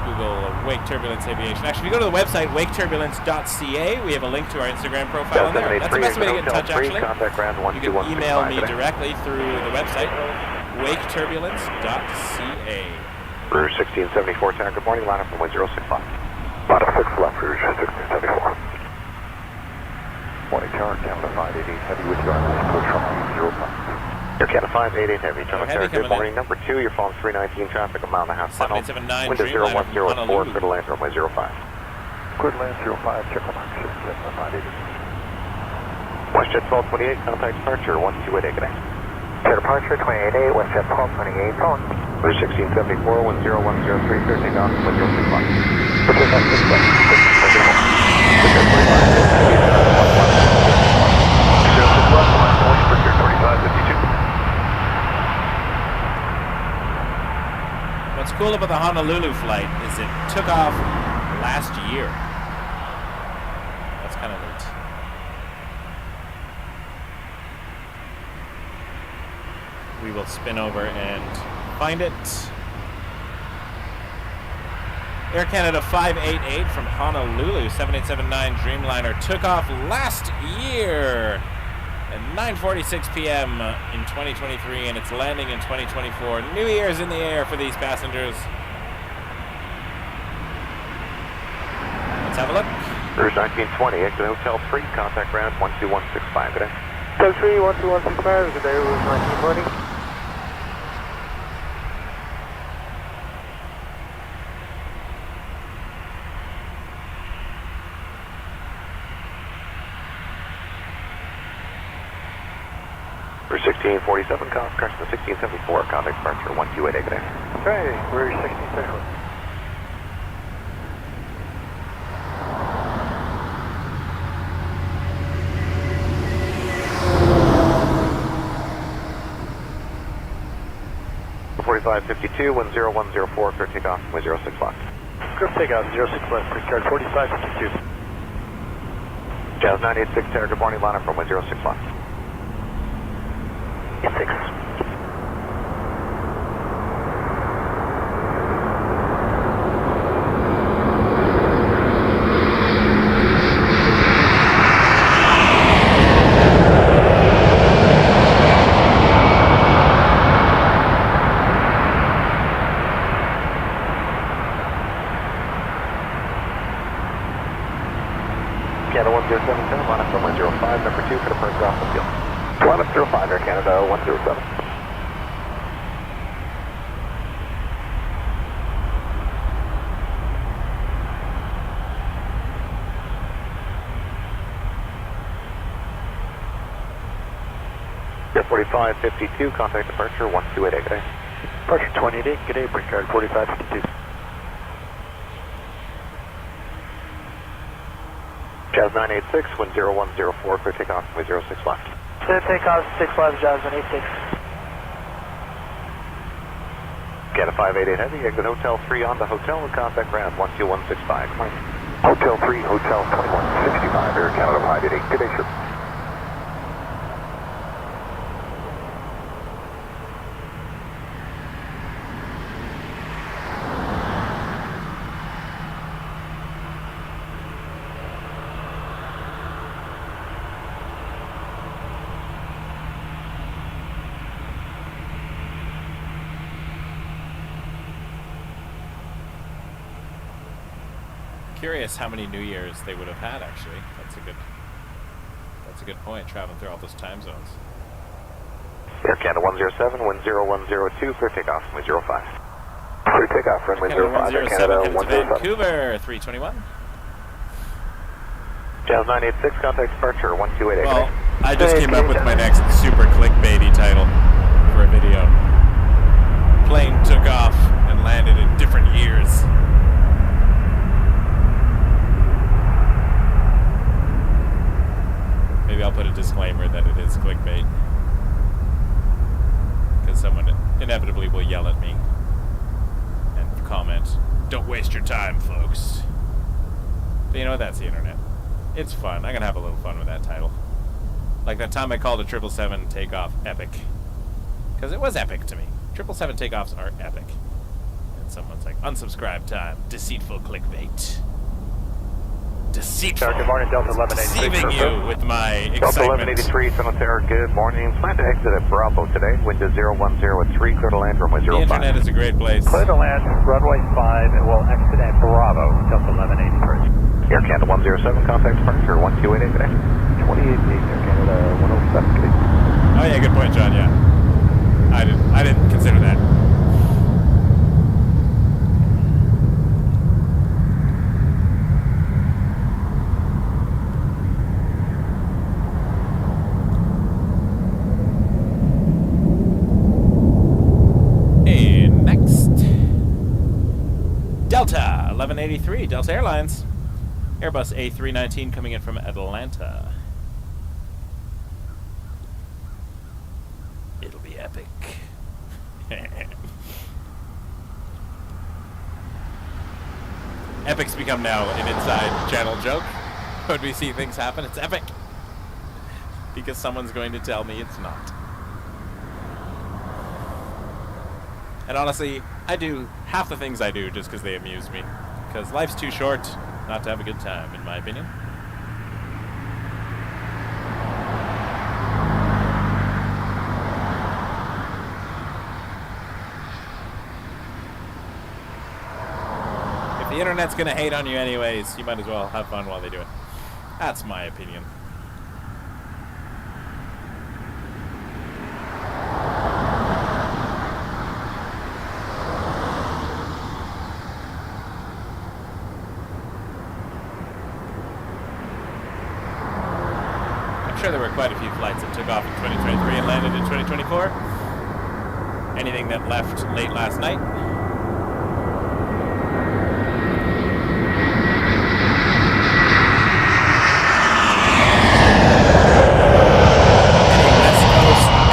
Google Wake Turbulence Aviation. Actually, if you go to the website, waketurbulence.ca, we have a link to our Instagram profile on there. That's the best way to get in touch, actually. You can email me directly through the website, waketurbulence.ca. Rouge 1674, tower, good morning, line up from 1065. Line up 6 left, Rouge 1674. Morning, tower, Canada 580, heavy with you on this approach from 05. Air Canada 588 heavy, Toronto Heavy Pearson, good morning, in. number 2, you're following 319 traffic, a mile and a half final. 779 Wind is Dreamliner 0104, Honolulu. clear to land, runway 05. Clear to land 05, check on 580. Westjet 1228, contact departure 1288, good day. Clear departure 288, Westjet 1228, phone. Rouge 1674, 10103, clear takeoff, 1065. Clear takeoff 6 left, 6 What's cool about the Honolulu flight is it took off last year. That's kind of neat. We will spin over and find it. Air Canada 588 from Honolulu, 7879 Dreamliner took off last year at 9:46 p.m. in 2023, and it's landing in 2024. New Year's in the air for these passengers. Let's have a look. Rouge 1920, exit Hotel 3, contact ground 12165, good day. Hotel 3, 12165, good day, Rouge 1920. Rouge 1647, correction 1674, contact departure 128, good day. Okay, Rouge 1674. Forty-five 52, 10104, clear takeoff, with 06 left. Clear takeoff, 06 left, pre-card 4552. Jazz 986, Terra, good morning, line up from 06 left. 6. Canada 1070, line up from 105, number 2 for the first off the field. Line up 05, Air Canada 107. Air 4552, contact departure 128, good day. Departure 28, good day, pre-card 4552. Jazz 986, 10104, clear takeoff, with 06 left. Clear takeoff, 6 left, Jazz 186. Canada 588 heavy, exit Hotel 3 on the hotel, and contact ground 12165, good morning. Hotel 3, Hotel 2165, Air Canada 588, good day, sir. Curious how many New Years they would have had. Actually, that's a good point. Traveling through all those time zones. Air Canada 107, 10102, clear takeoff, with 05. Clear takeoff, runway Canada 05, Air 107 Canada headed to 107. Vancouver 321. Jazz 986, contact departure 128. Well, I just came up with my next super clickbaity title for a video. Plane took off and landed in different years. Maybe I'll put a disclaimer that it is clickbait, because someone inevitably will yell at me and comment, "Don't waste your time, folks." But you know, that's the internet. It's fun. I'm gonna have a little fun with that title. Like that time I called a 777 takeoff epic, because it was epic to me. 777 takeoffs are epic. And someone's like, "Unsubscribe time, deceitful clickbait." Deceitful. Good morning, Delta 1183. Deceiving you with my Delta excitement. 1183, Toronto Terra, good morning. Plan to exit at Bravo today, wind is 0103, clear to land runway The 05. internet is a great place. Clear to land, runway 5, and we'll exit at Bravo, Delta 1183. Air Canada 107, contact departure 1288 today. 28 Air Canada 107, good day. Oh yeah, good point, John. Yeah, I didn't consider that. Hey, next, Delta 1183, Delta Airlines. Airbus A319 coming in from Atlanta. It'll be epic. Epic's become now an inside channel joke. When we see things happen, it's epic. Because someone's going to tell me it's not. And honestly, I do half the things I do just because they amuse me. Because life's too short not to have a good time, in my opinion. If The internet's gonna hate on you anyways. You might as well have fun while they do it. That's my opinion. I'm sure there were quite a few flights that took off in 2023 and landed in 2024. Anything that left late last night.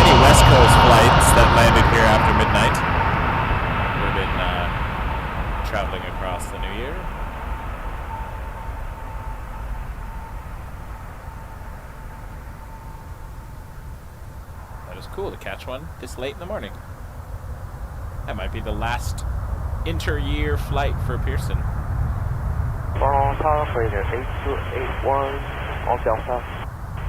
Any West Coast flights that landed here after midnight would have been traveling across the new year. That is cool to catch one this late in the morning. That might be the last inter-year flight for Pearson. Toronto Freighter 8281 on Delta.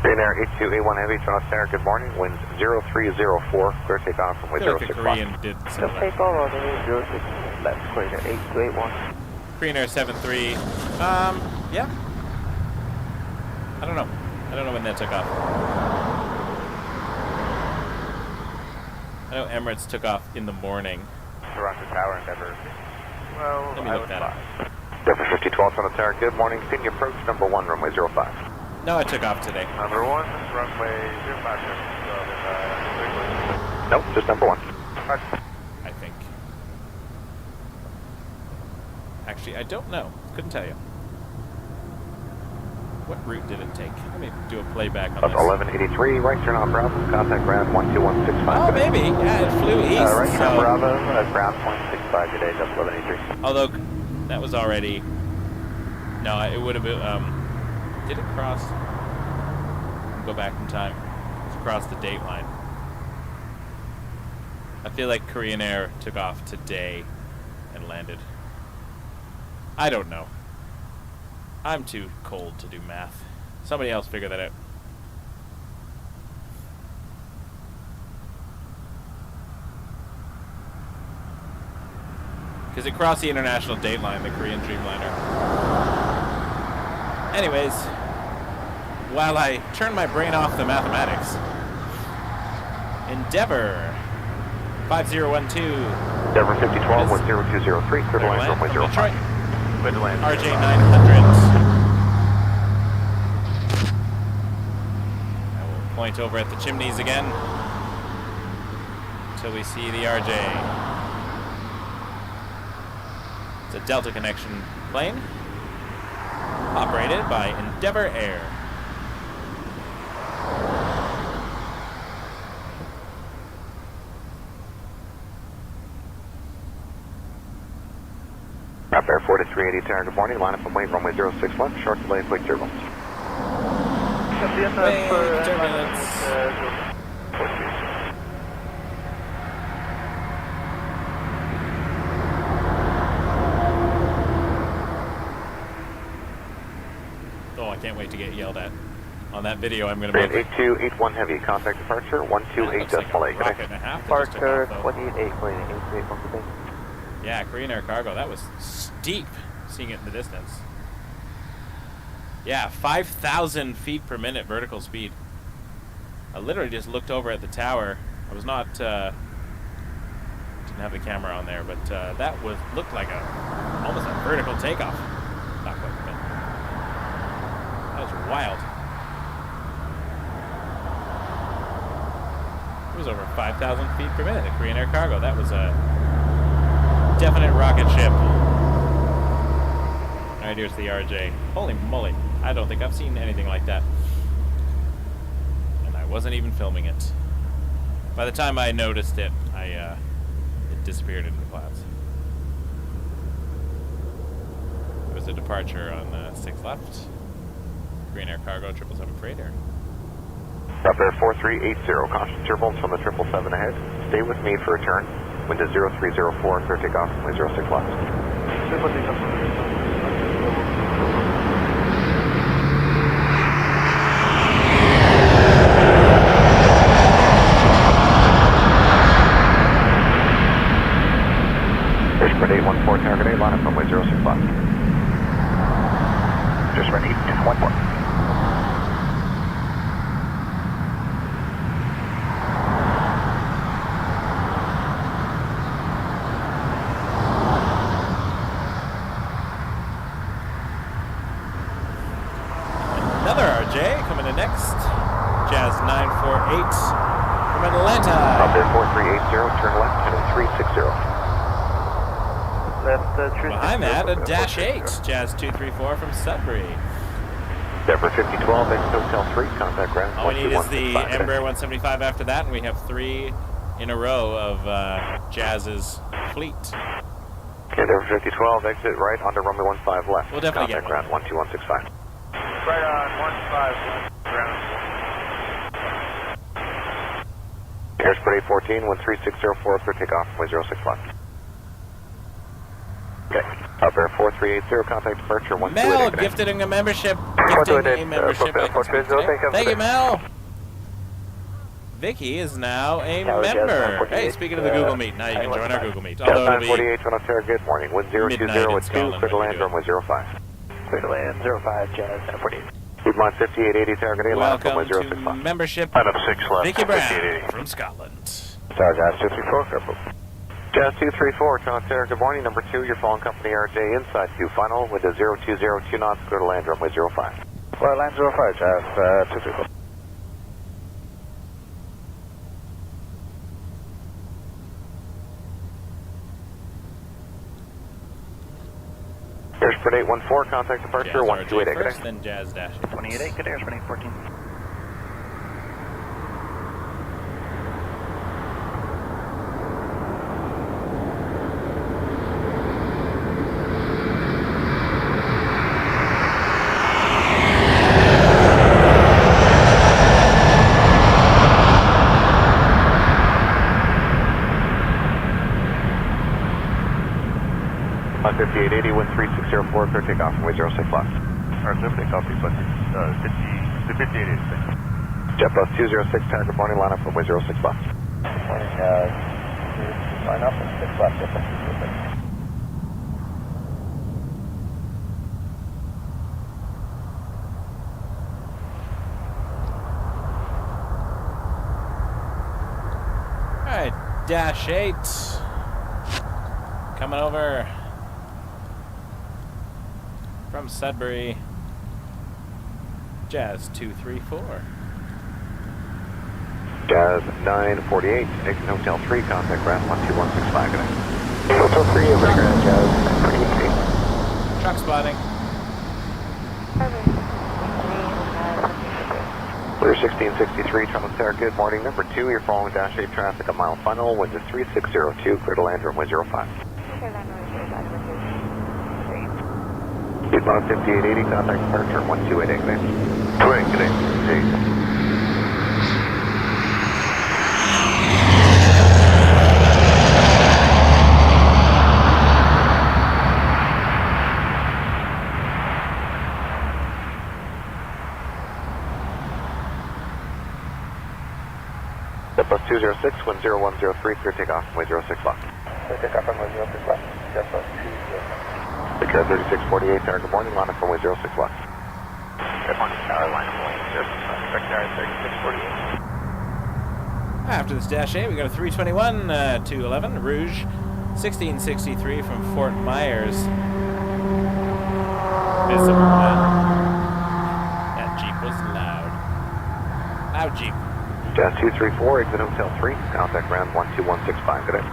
Ryanair 8281 Heavy, Toronto Center, good morning. Wind 0304, clear takeoff from I way feel like a 06 Korean did Just similar. take off on the 06 left Freighter 8281. Korean Air 73. Yeah. I don't know when that took off. I know Emirates took off in the morning. Toronto Tower, Endeavour. Well, Let me look that up. Endeavour 5012, Toronto Center, good morning. Continue approach number 1, runway 05. No, I took off today. Number 1, runway 05. Nope, just number 1. I think. Actually, I don't know. Couldn't tell you. What route did it take? Let me do a playback on That's this. 1183, right turn on Bravo, contact ground 12165. Oh, maybe. Yeah, it flew east. Right turn on so, Bravo, ground 165 today, that's 1183. although that was already. No, it would have been. Did it cross? Go back in time. It's across the date line. I feel like Korean Air took off today and landed. I don't know. I'm too cold to do math. Somebody else figure that out. Because it crossed the international date line, the Korean Dreamliner. Anyways, while I turn my brain off the mathematics, Endeavour 5012. Endeavour 5012, 10203, clear to land runway from 05. Detroit. Clear to land. RJ 900. I will point over at the chimneys again until we see the RJ. It's a Delta connection plane operated by Endeavour Air. Up Air 4380 Tower, good morning. Line up and wait, runway 06 left, short delay, quick turbulence. Turbulence. Oh, I can't wait to get yelled at on that video. I'm going to make 8281 Heavy, contact departure, 128 decimal 8. rocket and a half. that just took Parker off, though. 28 Freighter 8281 today. Yeah, Korean Air Cargo. That was steep, seeing it in the distance. Yeah, 5,000 feet per minute vertical speed. I literally just looked over at the tower. I was not, didn't have the camera on there, but that looked like almost a vertical takeoff. Not quite, but that was wild. It was over 5,000 feet per minute at Korean Air Cargo. That was a definite rocket ship. Alright, here's the RJ. Holy moly. I don't think I've seen anything like that. And I wasn't even filming it. By the time I noticed it, it disappeared into the clouds. It was a departure on 6 left. Korean Air Cargo 777 Freighter. Up Air 4380, constant turbulence from the 777 ahead. Stay with me for a turn. Wind is 0304, clear takeoff, runway 06 left. Airspring Airport 814, target 8, line up runway 06 left. Just run 814. Another RJ coming in next. Jazz 948 from Atlanta. Up there 4380, turn left, heading 360. Left Behind that, a Dash 8. Jazz 234 from Sudbury. Denver 5012, exit Hotel 3, contact ground. All we need is the 12165. Embraer 175 after that, and we have 3 in a row of Jazz's fleet. Okay, Denver 5012, exit right onto runway 15 left. We'll definitely get contact ground 12165. Right on 15 ground. Airspeed 814, 13604 for takeoff, runway 06 left. Okay, up there 4380, contact departure 128. Mel gifting a membership. Gifting a membership. Thank you, Mel. Vicky is now a member. Hey, speaking of the Google Meet, now you can join our Google Meet. Although it'll be 948, Toronto Pearson, good morning. Wind 020 at 2, clear to land, runway 05. Clear to land 05, Jazz 948. Piedmont 5880, target 8, line up welcome runway 06 to left. membership. Line up 6 left. Vicky Brown 5880. from Scotland. Sorry, Jazz 234, careful. Jazz 234, Toronto, good morning. Number 2, your phone company RJ inside 2 final with a 020, 2 knots, clear to land, runway 05. Well, land 05, Jazz 234. Airspeed 814, contact departure Jazz 128. RJ Good first, day. then Jazz Dash 8. 28, good Airspeed 814. On 5880, wind 3604, clear takeoff, runway 06 left. Our clear takeoff is 5886. JetBus 206, tower, good morning, line up runway 06 left. Morning, line up and 6 left, JetBus 206. Alright, Dash 8. Coming over from Sudbury. Jazz 234. Jazz 948, exit Hotel 3, contact ground 12165. Good day. Hotel 3, over ground, Jazz 948. Truck spotting. Clear 1663, Toronto Sarah, good morning. Number 2, you're following Dash 8 traffic a mile final, wind is 3602, clear to land, runway 05. Piedmont 5880, contact departure 1288, good day. 28, good day. JetBus 206, wind 0103, clear takeoff, runway 06 left. Clear takeoff, runway 06 left. JetBus 206. Take care 3648, tower, good morning, line up runway 06 left. Good morning, tower, line up runway 06 left. Direct tower 3648. After this Dash 8, we got a 321 to 11, Rouge 1663 from Fort Myers. That Jeep was loud. Loud Jeep. Jazz 234, exit Hotel 3, contact ground 12165, good day.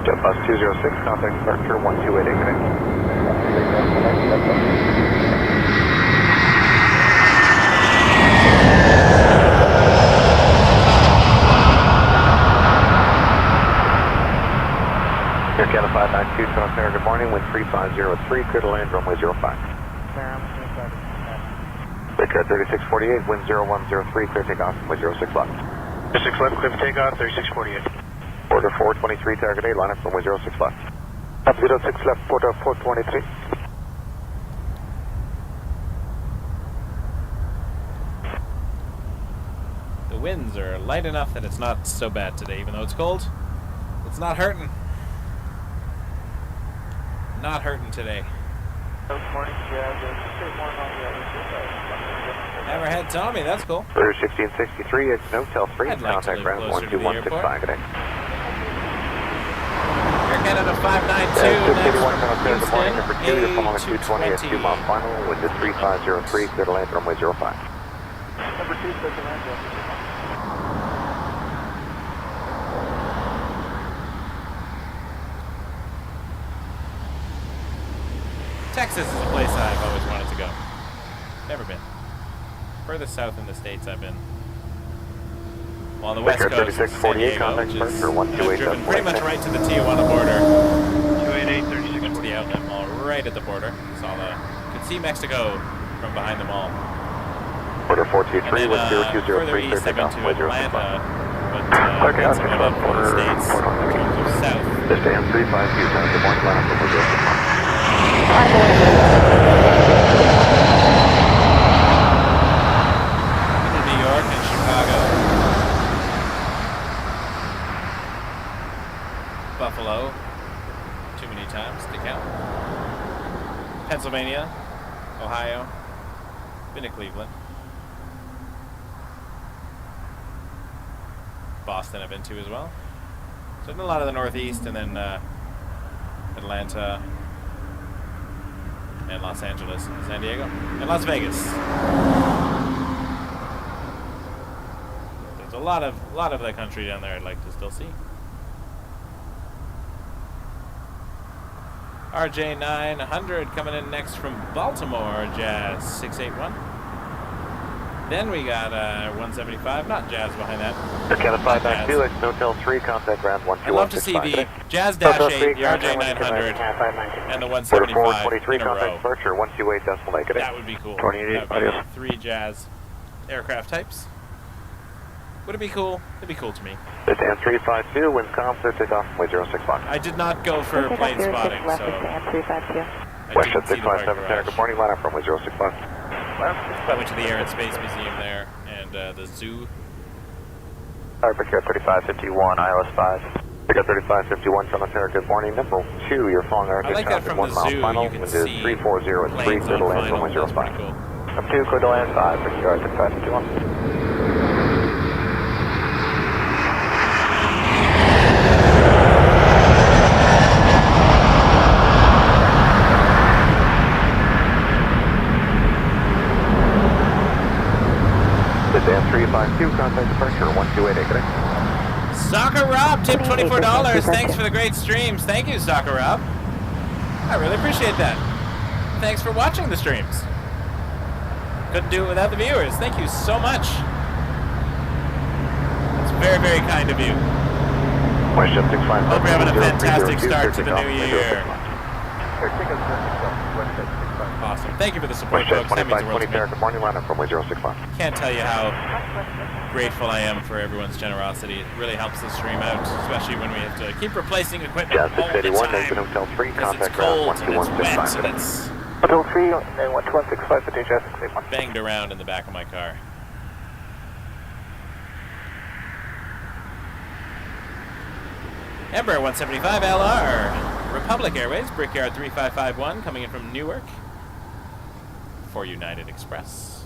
JetBus 206, contact departure 1288, good day. Air Canada 592, Toronto Center, good morning, wind 3503, clear to land, runway 05. Victor 3648, wind 0103, clear takeoff, runway 06 left. 06 left, clear for takeoff, 3648. Order 423, target 8, line up, runway 06 left. Up 06 left, order 423. The winds are light enough that it's not so bad today, even though it's cold. It's not hurting. Not hurting today. Morning, Hammerhead Tommy, that's cool. Order 1663, it's Hotel 3, I'd like to contact live ground closer to the 12165, good day. Air Canada 592, next from good morning, number 2, you're following Houston, 220 at 2 mile final, wind is 3503, clear to land, runway 05. Number 2, clear to land, Texas is a place I've always wanted to go. Never been. Furthest south in the States I've been. Well, on the west coast, San Diego, which is, I've driven pretty much right to the Tijuana border. 288, 3648. Went to the outlet mall right at the border. Could see Mexico from behind the mall. Order 423, And wind then 0203, further clear east I've been takeoff, to runway 06 Atlanta, left. but that's about it for the States in terms of south. This day on 352, good morning, line up, runway 06 left. New York and Chicago. Buffalo. Too many times to count. Pennsylvania. Ohio. Been to Cleveland. Boston I've been to as well. So I've done a lot of the Northeast and then Atlanta and Los Angeles and San Diego and Las Vegas. There's a lot of the country down there I'd like to still see. RJ900 coming in next from Baltimore, Jazz 681. Then we got 175, not Jazz behind that. Canada 592, it's Hotel 3, contact ground 12165. I'd love to see the Jazz Dash 8, the RJ900, and the 175 423, in a contact row. departure 128.8, good day. That would be cool. 28, That would adios. be 3 Jazz aircraft types. Would it be cool? It'd be cool to me. This is 352, wind calm, clear takeoff, runway 06 left. I did not go for plane spotting, so I West didn't see the parking 657, Tower, garage. good morning, line up, runway 06 left. I went to the Air and Space Museum there and the zoo. Alright, Brickyard 3551, ILS 5. Brickyard 3551, San Antonio, good morning. Number 2, you're following our I like that from 1 the mile zoo. final, You can wind is see 3403, planes clear to on land, final. runway That's 05. pretty cool. Number 2, clear to land 5, Brickyard 3551. Dan 352, contact departure 1288, good day. Soccer Rob, tip $24. Thanks for the great streams. Thank you, Soccer Rob. I really appreciate that. Thanks for watching the streams. Couldn't do it without the viewers. Thank you so much. It's very, very kind of you. Question 657. Hope you're having a fantastic start to the new year. Awesome. Thank you for the support, Question folks. That means the world 2520, to me. good morning, line up, runway 06 left. Can't tell you how grateful I am for everyone's generosity. It really helps the stream out, especially when we have to keep replacing equipment Jazz all the 681, time. Nathan Hotel 3, Because it's contact ground cold and it's wet 12165, and good day. it's Hotel 3 and 12165 for Jazz 681. banged around in the back of my car. Embraer 175 LR, Republic Airways, Brickyard 3551, coming in from Newark for United Express.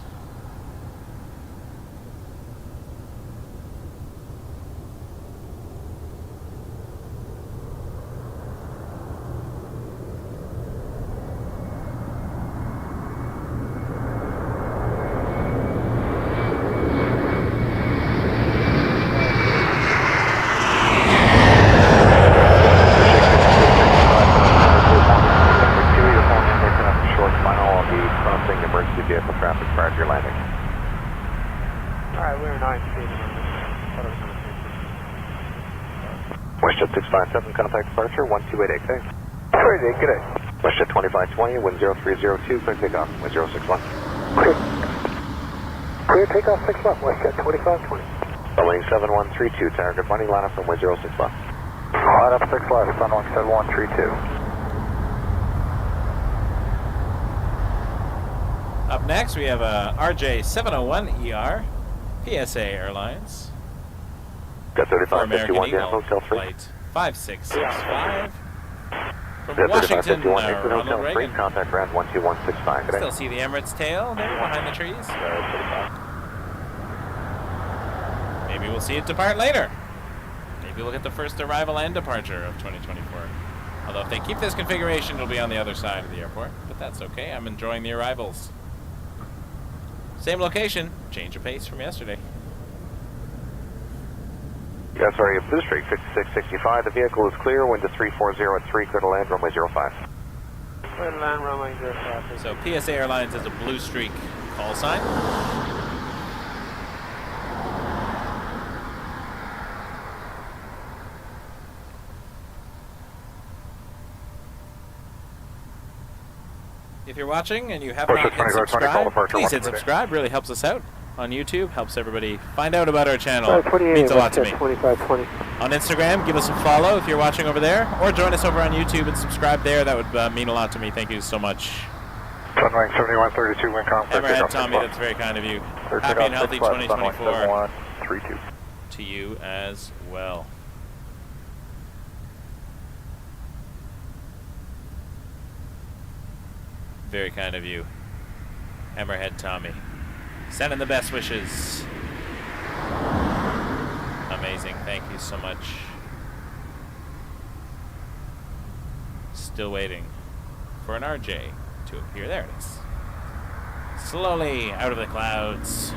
Westjet 657, contact departure 1288, okay? Good day. WestJet 2520, wind 0302, clear takeoff, wind 061. Clear takeoff 6 left, WestJet 2520. Boeing 7132, tower, good morning, line up from wind 06 left. Line up 6 left, Boeing 7132. Up next, we have a RJ701ER, PSA Airlines. Got For 3551 American down, Eagle, Hotel 3. flight 5665. From Got Washington, 3551, exit Ronald Hotel 3, Reagan. contact ground 12165. Good day. Still see the Emirates tail there behind the trees. Maybe we'll see it depart later. Maybe we'll get the first arrival and departure of 2024. Although if they keep this configuration, it'll be on the other side of the airport. But that's okay. I'm enjoying the arrivals. Same location, change of pace from yesterday. Yeah, sorry, Blue Streak 5665. The vehicle is clear. Wind to 3403. Clear to land, runway 05. Clear to land, runway 05. So PSA Airlines has a Blue Streak call sign. If you're watching and you have not hit subscribe, please hit subscribe. Really helps us out on YouTube. Helps everybody find out about our channel. Means a lot to me. 2520. On Instagram, give us a follow if you're watching over there, or join us over on YouTube and subscribe there. That would mean a lot to me. Thank you so much. Sunwing 7132, wind calm. Hammerhead Tommy, that's very kind of you. Happy and healthy 2024 to you as well. Very kind of you, Hammerhead Tommy. Sending the best wishes. Amazing, thank you so much. Still waiting for an RJ to appear. There it is. Slowly out of the clouds.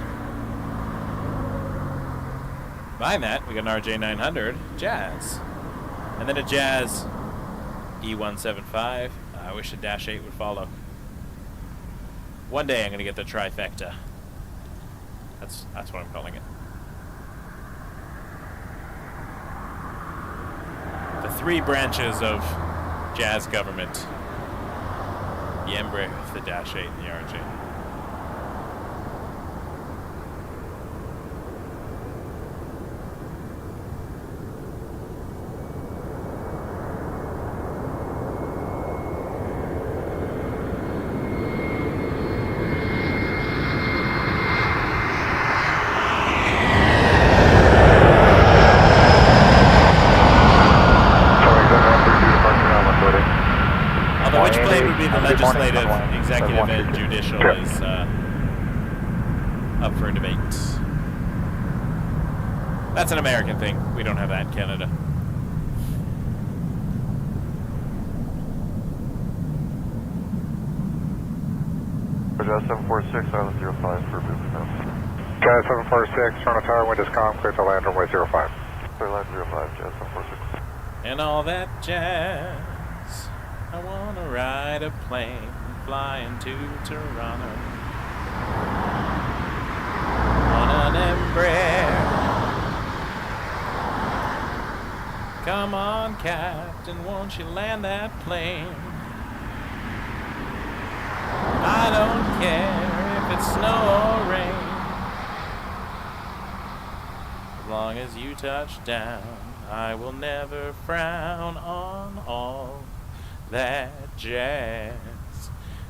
Behind that, we got an RJ900 Jazz. And then a Jazz E175. I wish a Dash 8 would follow. One day I'm going to get the trifecta. That's what I'm calling it. The three branches of Jazz government. The Embraer, the Dash 8, and the RJ. Which plane would be the legislative, executive, and judicial is up for debate. That's an American thing. We don't have that in Canada. Jazz 746, Island 05 for movement now. Jazz 746, Toronto Tower, wind is calm, clear to land, runway 05. Clear land 05, Jazz 746. And all that jazz. I wanna ride a plane flying to Toronto on an Embraer. Come on, Captain, won't you land that plane? I don't care if it's snow or rain, as long as you touch down, I will never frown on all that jazz.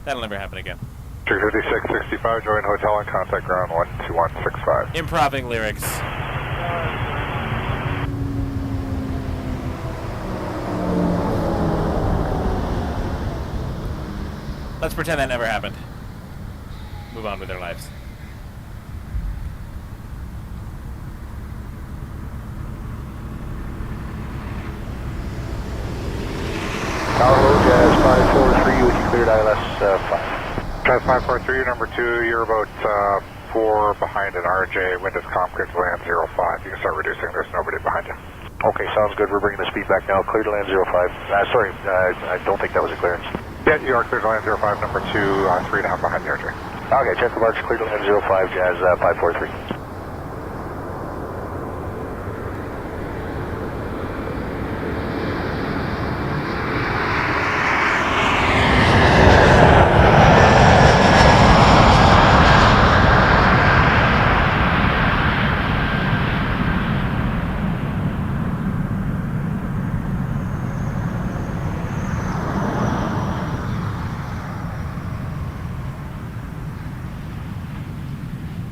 That'll never happen again. 25665, join hotel and contact ground 12165. Improving lyrics. Let's pretend that never happened. Move on with their lives. Tower Jazz 543, with you cleared ILS 5. Jazz 543, number 2, you're about 4 behind an RJ, wind is calm, clear to land 05. You can start reducing, there's nobody behind you. Okay, sounds good. We're bringing the speed back now. Clear to land 05. Sorry, I don't think that was a clearance. Yeah, you are clear to land 05, number 2, 3.5 behind the RJ. Okay, check the marks. Clear to land 05, Jazz 543.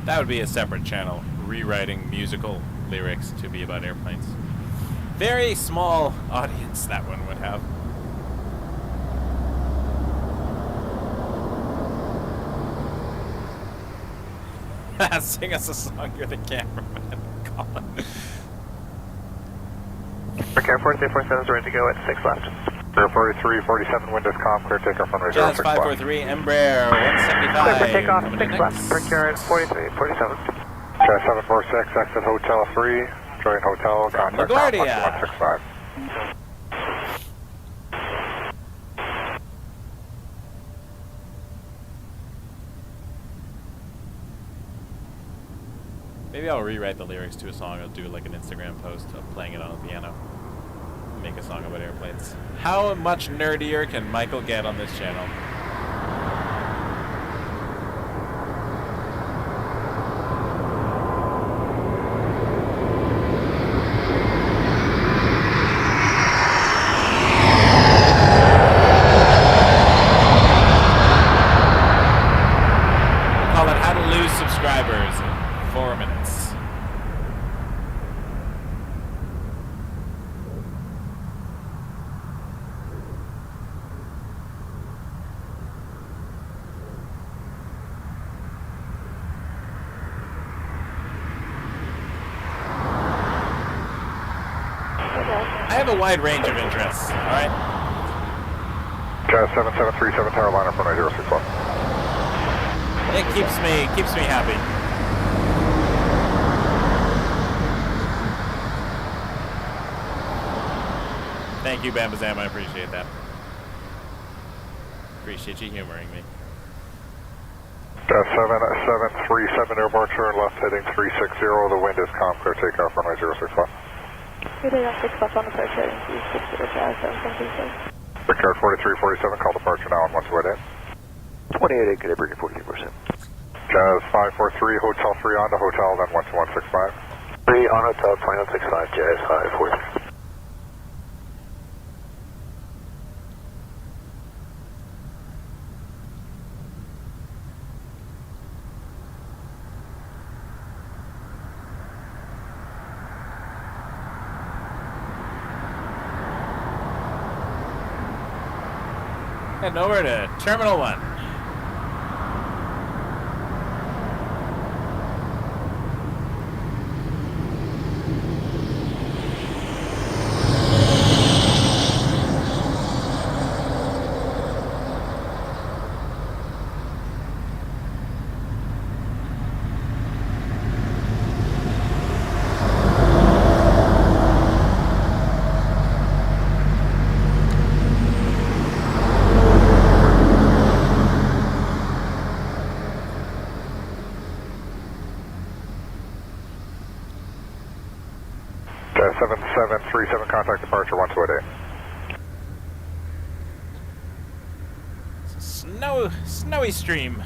That would be a separate channel, rewriting musical lyrics to be about airplanes. Very small audience that one would have. Sing us a song, you're the cameraman. Colin. Air 4347 is ready to go at 6 left. Air 4347, wind is calm, clear takeoff runway Jazz 065. 543, Embraer 175. Clear for takeoff, Coming 6 in left. next. Brickyard at 4347. Jazz 746, exit Hotel 3, join Hotel, contact LaGuardia. 1165. Maybe I'll rewrite the lyrics to a song. I'll do like an Instagram post of playing it on the piano. Make a song about airplanes. How much nerdier can Michael get on this channel? Call it How to Lose Subscribers in 4 minutes. I have a wide range of interests, alright? Jazz 7737, tower line up runway 061. It keeps me happy. Thank you, Bambazam, I appreciate that. Appreciate you humoring me. Jazz 7737, airborne turn left heading 360, the wind is calm, clear takeoff runway 061. Good day, 6 left on approach heading 360, Jazz 736. Brickyard 4347, call departure now on 128. 28, good day, Brickyard 43%. Jazz 543, Hotel 3 on to Hotel, then 12165. 3 on Hotel, 2165, Jazz 543. Heading over to Terminal 1. Jazz 7737, contact departure 128. Snowy stream.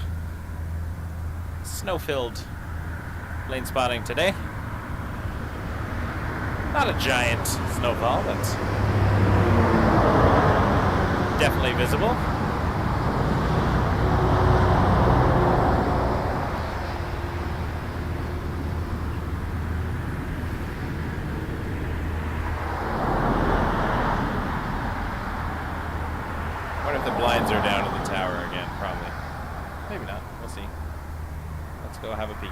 Snow-filled lane spotting today. Not a giant snowfall, but definitely visible. Blinds are down to the tower again, probably. Maybe not. We'll see. Let's go have a peek.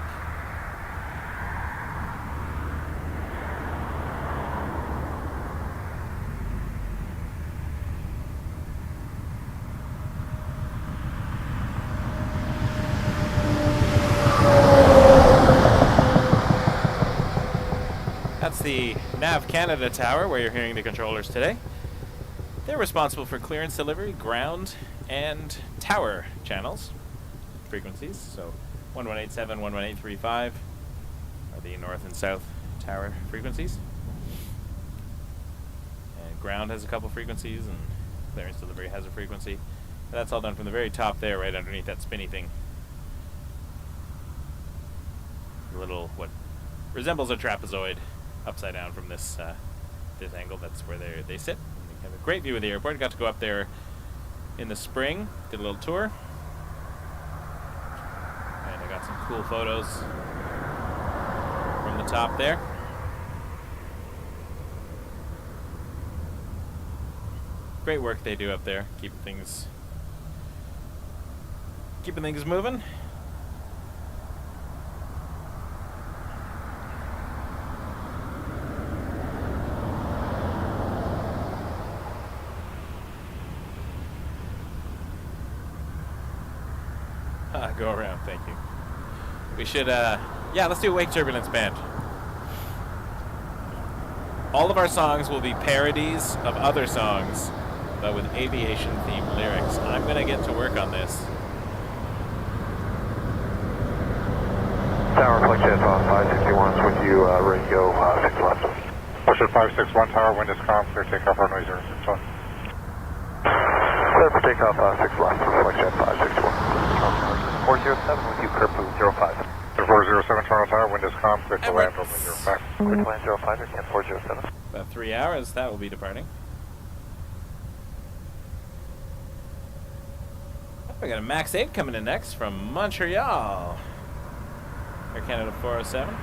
That's the Nav Canada tower where you're hearing the controllers today. They're responsible for clearance delivery, ground, and tower channels, frequencies. So 1187, 11835 are the north and south tower frequencies. And ground has a couple frequencies, and clearance delivery has a frequency. That's all done from the very top there, right underneath that spinny thing. A little, what resembles a trapezoid upside down from this this angle. That's where they sit. Have a great view of the airport. Got to go up there in the spring, did a little tour, and I got Some cool photos from the top there. Great work they do up there, keeping things moving. Go around, thank you. We should, yeah, let's do a Wake Turbulence Band. All of our songs will be parodies of other songs, but with aviation-themed lyrics. I'm gonna get to work on this. Tower, flight jet 561 with you, ready to go, 6 left. Push it 561 tower, wind is calm, clear takeoff, runway 061. Clear for takeoff, 6 left, flight jet 561. 407 with you, curve 05. 407 Toronto Tower, wind is calm, clear to land, runway 05. Clear to land 05, or 407. About 3 hours, that will be departing. We got a MAX 8 coming in next from Montreal. Air Canada 407.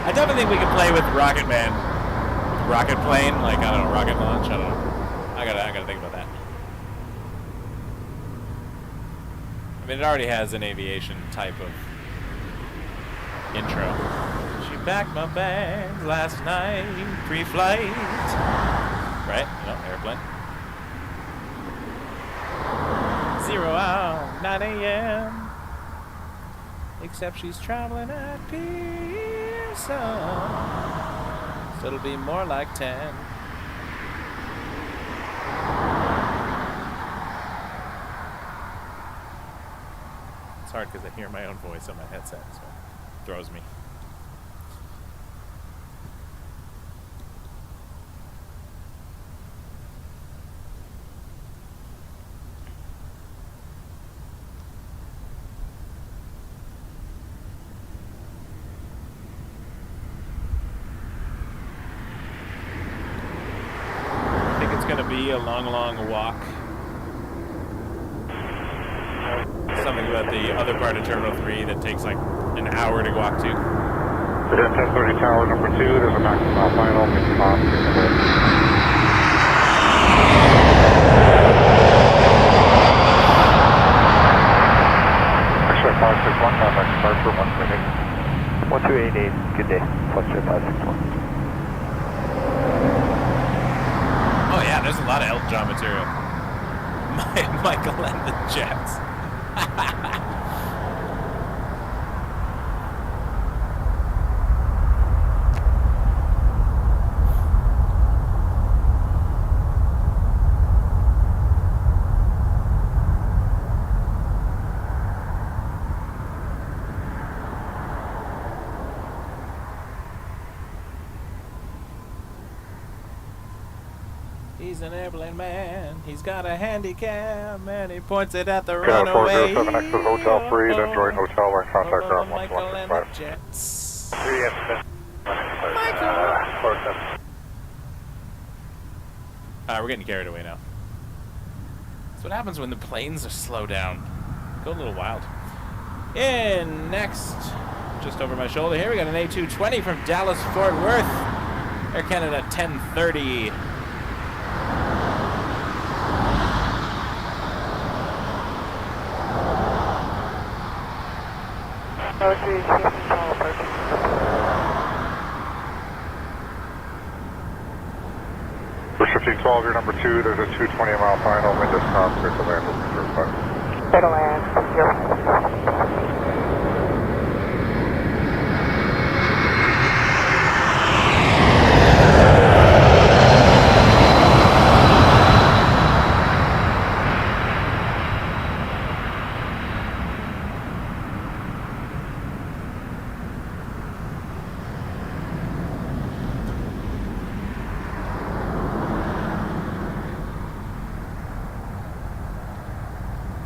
I definitely think we could play with Rocket Man. With Rocket Plane, like, I don't know, rocket launch, I don't know. I gotta think about that. I mean, it already has an aviation type of intro. She packed my bags last night, pre-flight. Right? You know, airplane. 0 hour, 9 a.m. Except she's traveling at Pearson, so it'll be more like 10. It's hard because I hear my own voice on my headset, so it throws me. I think it's going to be a long, long walk. Something about the other part of Terminal 3 that takes like an hour to walk to. We're at 1030 tower number 2, there's a maximum final, wind calm, clear to land. Actually, 561, contact departure, 128. 1288, good day. Flight 561. Oh yeah, there's a lot of Elton John material. Michael and the Jets. He's an airplane man, he's got a handicap, and he points it at the runaway. 407 exit Hotel 3, then join Hotel line, contact ground Michael and the 1165. Jets. 3F. We're getting carried away now. That's what happens when the planes are slow down. Go a little wild. In next, just over my shoulder here, we got an A220 from Dallas Fort Worth. Air Canada 1030. For 1512, your number 2, there's a 220 mile final, wind is calm, clear to land, runway 05. Clear to land, 05.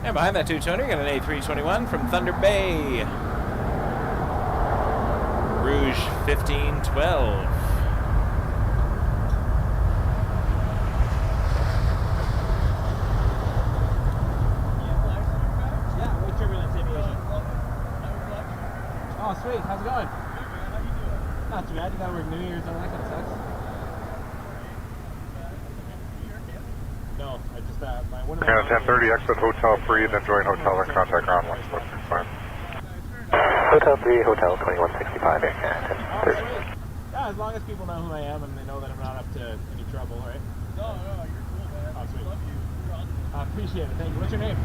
And behind that 220, we got an A321 from Thunder Bay. Rouge 1512. Yeah, Wake Turbulence Aviation. Oh, sweet. How's it going? Not too bad. You gotta work New Year's and that kind of sucks. No, I just, one of my... Canada 1030, exit Hotel 3, then join Hotel and contact ground 1165. Hotel 3, Hotel 2165, Air Canada 1030. Yeah, as long as people know who I am and they know that I'm not up to any trouble, right? No, you're cool, man. Oh, sweet. Love you. You're awesome. I appreciate it. Thank you. What's your name?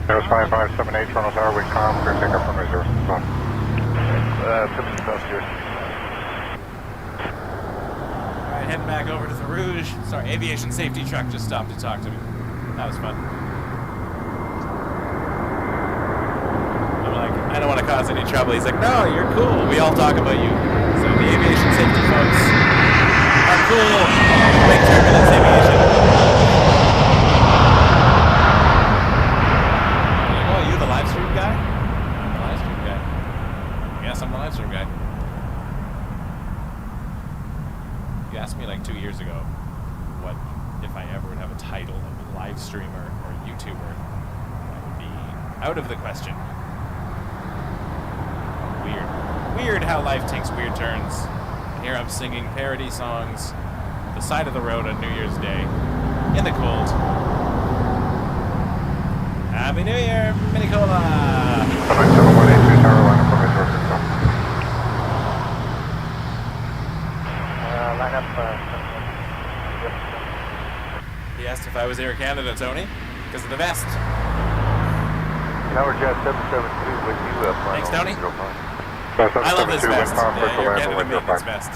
There's 5578 Toronto Tower, wing com, clear takeoff from 065. Turkish Cargo Alright, heading back over to the Rouge. Sorry, aviation safety truck just stopped to talk to me. That was fun. I'm like, I don't want to cause any trouble. He's like, no, you're cool. We all talk about you. So the aviation safety folks are cool. Big Turbulence Aviation. Oh, you the live stream guy? I'm the live stream guy. Yes, I'm the live stream guy. You asked me like 2 years ago what if I ever would have a title of live streamer or YouTuber. That would be out of the question. Weird how life takes weird turns. And here I'm singing parody songs at the side of the road on New Year's Day in the cold. Happy New Year, Mini Cola! 77182 Tower line from 065. Line up, He asked if I was Air Canada, Tony, because of the vest. Tower Jet 772 with you, Thanks, Tony. 05. I love this 772 wind vest. com, Yeah, crystal Air land Canada runway made this 05. vest.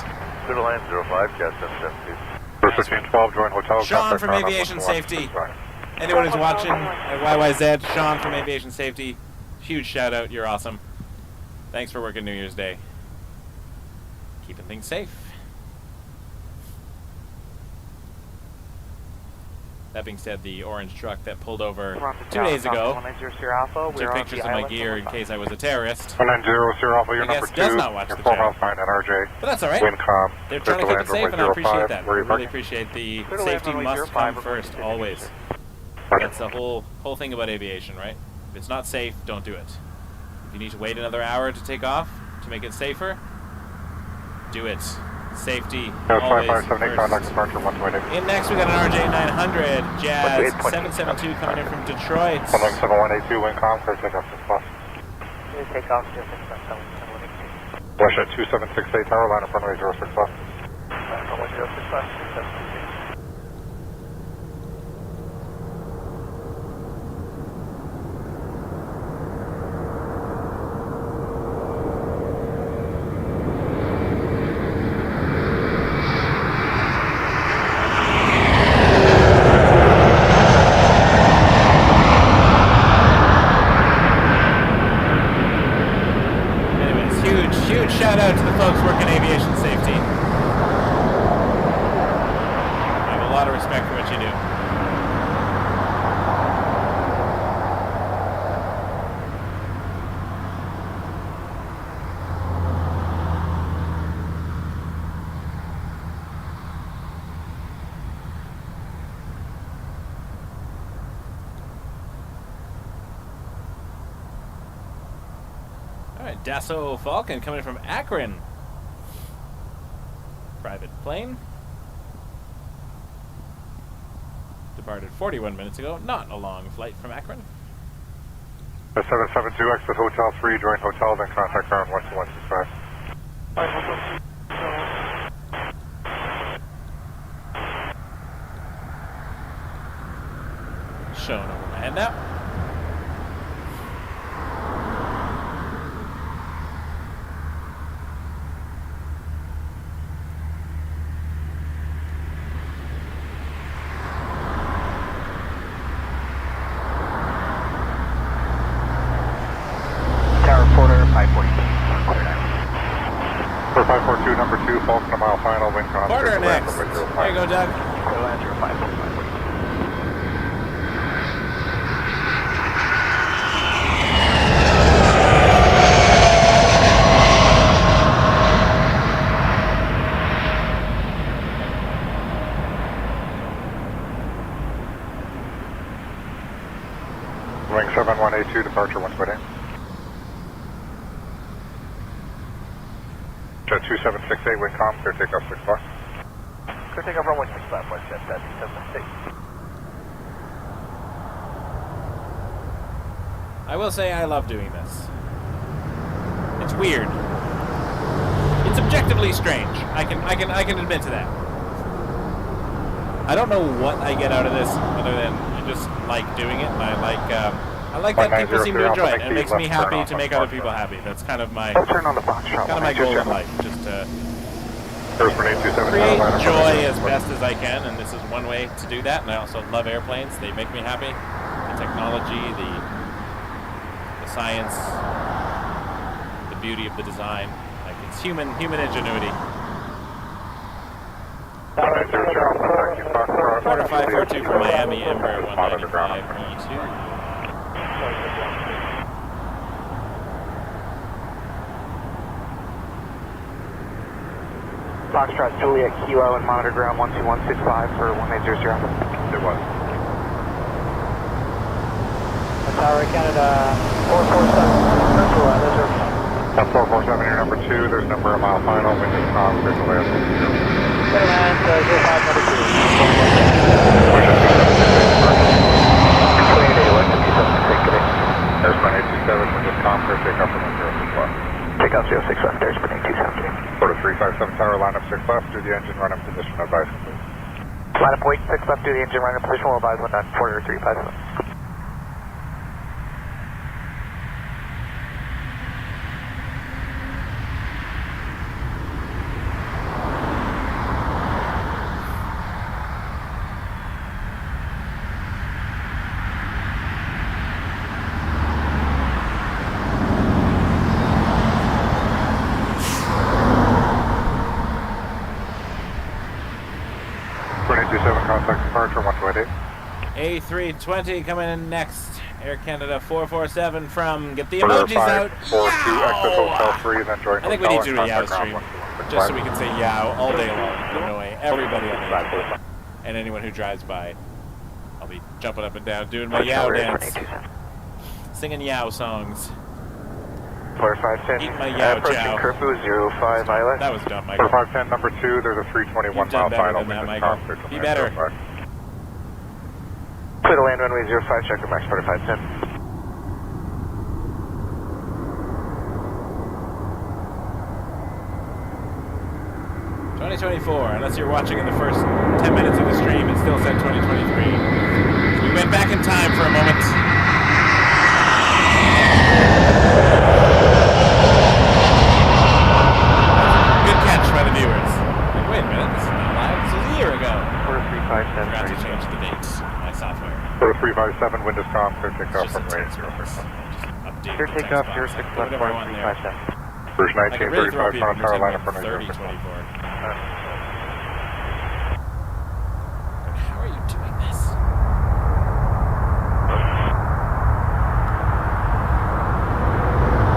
Clear to land 05, Jet 772. First 1512, join Hotel. Sean contact from ground Aviation 1165. Safety. Anyone who's watching at YYZ, Sean from Aviation Safety, huge shout out. You're awesome. Thanks for working New Year's Day. Keeping things safe. That being said, the orange truck that pulled over 2 days ago took pictures of my gear in case I was a terrorist. 1900 Alpha, you're I number guess 2. does not watch You're the 4 channel. miles behind NRJ. But that's alright. Wind com. They're trying to keep it safe, and I appreciate that. I Where are you really parking? appreciate the Clear to safety land, must runway come 05, first, always. That's the whole thing about aviation, right? If it's not safe, don't do it. If you need to wait another hour to take off to make it safer, do it. Safety, always 5578 contact first. departure 128. In next, we got an RJ 900 Jazz 772 coming in from Detroit. 7182 wind com, clear takeoff to plus. Take off just in front of Russia 2768 Tower line up runway 065. runway 065. Huge shout out to the folks working aviation safety. I have a lot of respect for what you do. Alright, Dassault Falcon coming in from Akron. Private plane. Departed 41 minutes ago. Not a long flight from Akron. 772 exit Hotel 3, join Hotel, then contact ground 12165. Showing over my head now. For 542, number 2, Falcon, a mile final, wind con. Porter next. There There you go, Doug. Wing 7182, departure 120. 2768, wind calm, clear takeoff 6 o'clock. Clear takeoff runway 6 left, west jet, 2768. I will say I love doing this. It's weird. It's objectively strange. I can admit to that. I don't know what I get out of this other than I just like doing it, and I like that people seem to enjoy it. It makes me happy to make other people happy. That's kind of my Turn on the box shot. kind of my goal in life, just to First 1827, create Carolina, joy as best as I can, and this is one way to do that. And I also love airplanes; they make me happy. The technology, the science, the beauty of the design, like it's human ingenuity. Quarter 542 from Miami, Emirates 195 E2. Foxtrot Juliet Kilo and monitor ground 12165 for 1800. It was. Tower Canada 447, Central Island. 447, your number 2, there's number a mile final, wind is calm, clear to land. Clear land 05 number 2. There's 1827, wind is calm, clear takeoff from 06 left. Takeoff 06 left, there's 1827. Quarter 357, tower line up 6 left, do the engine run up position, advise complete. Line up weight 6 left, do the engine run in position, we'll advise 1 quarter 357. A320 coming in next. Air Canada 447 from, get the Quarter emojis out. 542, exit hotel 3, then join I think we need to do a hotel yow stream, just so we can say yow all day long, annoy everybody on the airport. And anyone who drives by. I'll be jumping up and down, doing my yow dance. Singing yow songs. 4510. Eat my yow chow. Curfew 05 Island. That was dumb, Michael. 4510, number 2, there's a 321 You've done mile better final, than that, wind is Michael. calm, clear to Be land better. 05. Clear to land runway 05, check your max 4510. Unless you're watching in the first 10 minutes of the stream, it still said 2023. So we went back in time for a moment. Good catch by the viewers. Like, wait a minute, this is not live. This was a year ago. Quarter 357. Forgot to change the dates in my software. Quarter 357, wind is calm, clear takeoff It's from just a range text 0. box. Just update Clear the takeoff text 06 box. left, Whatever I want there. 357. First I could really throw 1935, people front tower line up from from 3024. 0. How are you doing this?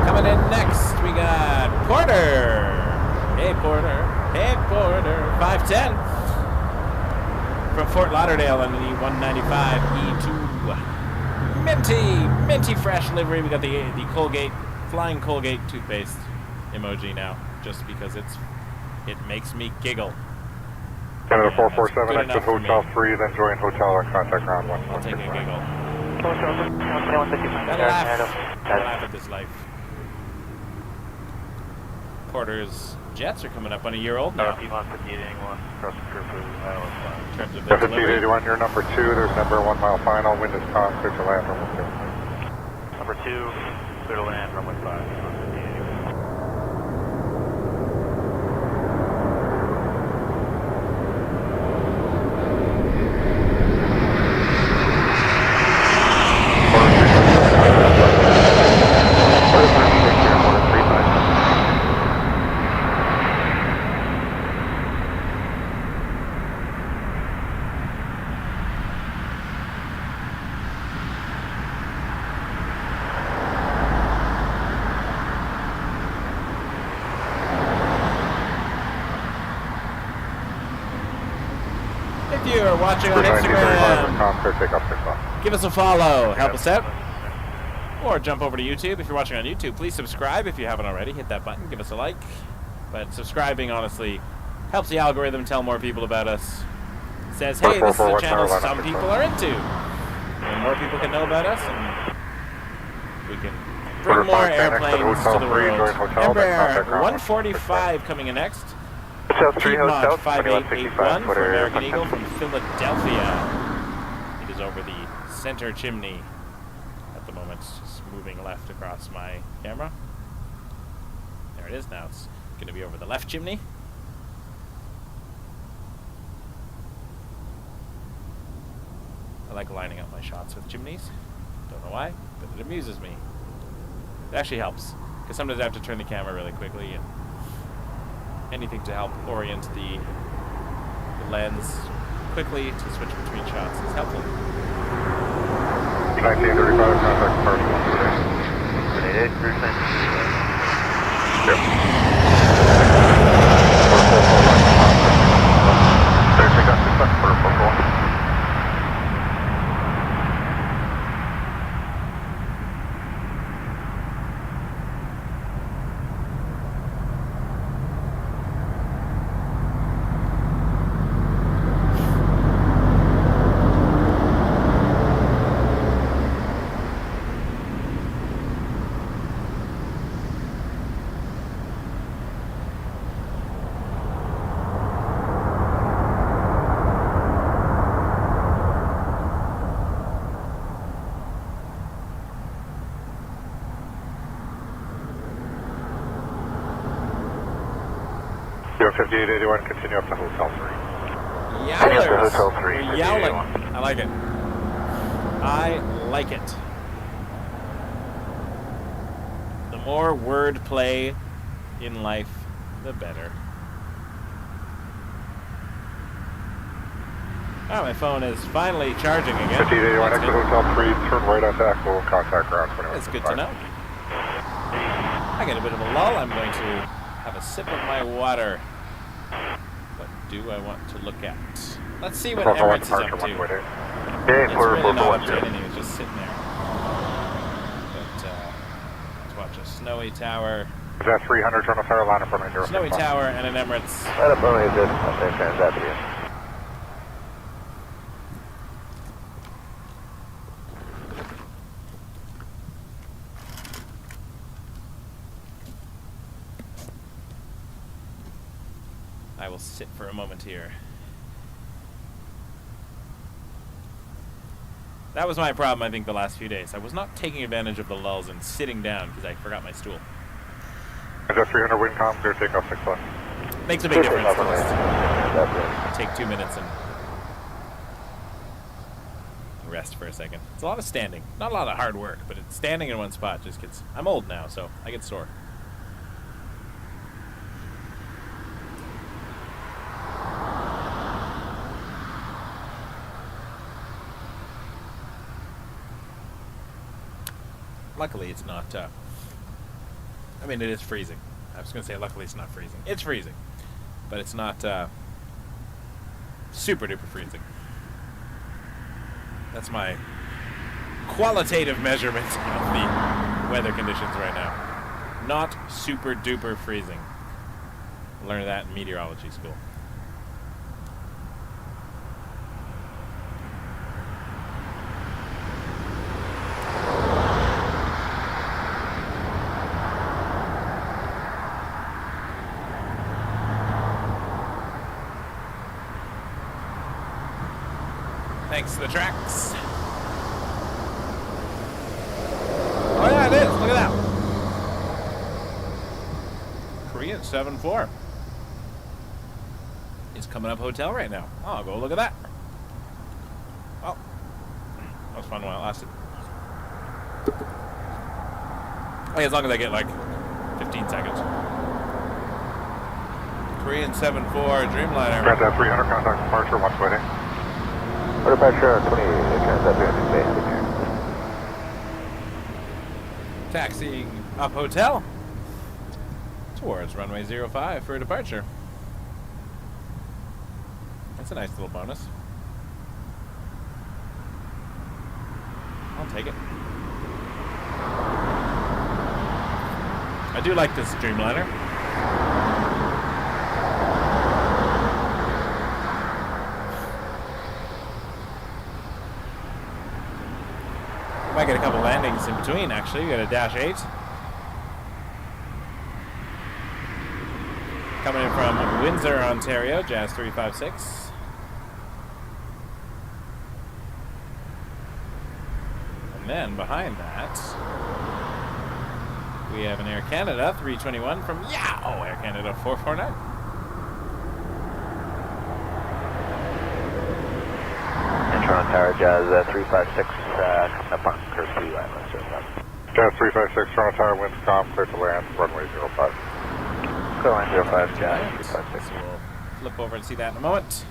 Coming in next, we got Porter. Hey, Porter. Hey, Porter. 510. From Fort Lauderdale on the 195 E2. Minty fresh livery. We got the Colgate, flying Colgate toothpaste emoji now, just because it makes me giggle. Canada Yeah, 447, that's good exit enough for hotel me. 3, then join hotel and contact ground 1. I'll take a giggle. Gotta Gotta laugh at this life. Porter's jets are coming up on a year old now. In terms of the delivery. 1581, your number 2, there's number 1 mile final, wind is calm, clear to land number 2. Number 2, clear to land, runway 5. If you are watching on Instagram, give us a follow, help us out. Or jump over to YouTube. If you're watching on YouTube, please subscribe if you haven't already. Hit that button, give us a like. But subscribing, honestly, helps the algorithm tell more people about us. Says, hey, this is a channel some people are into. And more people can know about us, and we can bring more airplanes to the world. Embraer 145 coming in next. Piedmont 5881 for American Eagle from Philadelphia. It is over the center chimney at the moment, just moving left across my camera. There it is now. It's going to be over the left chimney. I like lining up my shots with chimneys. Don't know why, but it amuses me. It actually helps, because sometimes I have to turn the camera really quickly, and anything to help orient the lens quickly to switch between shots is helpful. 1935, contact Parcel 138. 188, cruise 19. Yep. 444 got 6 seconds for 444. You're 5881, continue up to Hotel 3. Yowlers! Hotel 3, We're yowling. I like it. I like it. The more wordplay in life, the better. Oh, my phone is finally charging again. 5881, exit Hotel 3, turn right onto Echo, contact ground 21. That's good to know. I get a bit of a lull. I'm going to have a sip of my water. What do I want to look at? Let's see what Emirates is up to. Okay, It's really not updating. He was just sitting there. But let's watch a snowy tower. Is that 300, turn off our line in front of your Snowy tower and an Emirates. Right up only this, I'll say Transaviation. I will sit for a moment here. That was my problem, I think, the last few days. I was not taking advantage of the lulls and sitting down because I forgot my stool. Is that 300 wind calm, clear takeoff 6 left. Makes a big difference to just take 2 minutes and rest for a second. It's a lot of standing. Not a lot of hard work, but it's standing in one spot just gets... I'm old now, so I get sore. Luckily, it's not, I mean, it is freezing. I was going to say, luckily, it's not freezing. It's freezing. But it's not, super duper freezing. That's my qualitative measurement of the weather conditions right now. Not super duper freezing. Learned that in meteorology school. Thanks to the tracks. Oh yeah, it is. Look at that. Korean 7-4. It's coming up hotel right now. Oh, I'll go look at that. Oh, that was fun while it lasted. Hey, as long as I get like 15 seconds. Korean 7-4 Dreamliner. Grant that 300, contact departure 120. Order pressure on 28, Transaviation Bay heading here. Taxiing up hotel towards runway 05 for departure. That's a nice little bonus. I'll take it. I do like this Dreamliner. Might get a couple landings in between, actually. We got a Dash 8. Coming in from Windsor, Ontario, Jazz 356. And then behind that, we have an Air Canada 321 from Air Canada 449. Toronto Tower, Jazz 356, coming up on curve 2, ILS 05. Jazz 356, Toronto Tower, winds calm, clear to land, runway 05. Clear line 05, Jazz Okay, 356. so we'll flip over and see that in a moment.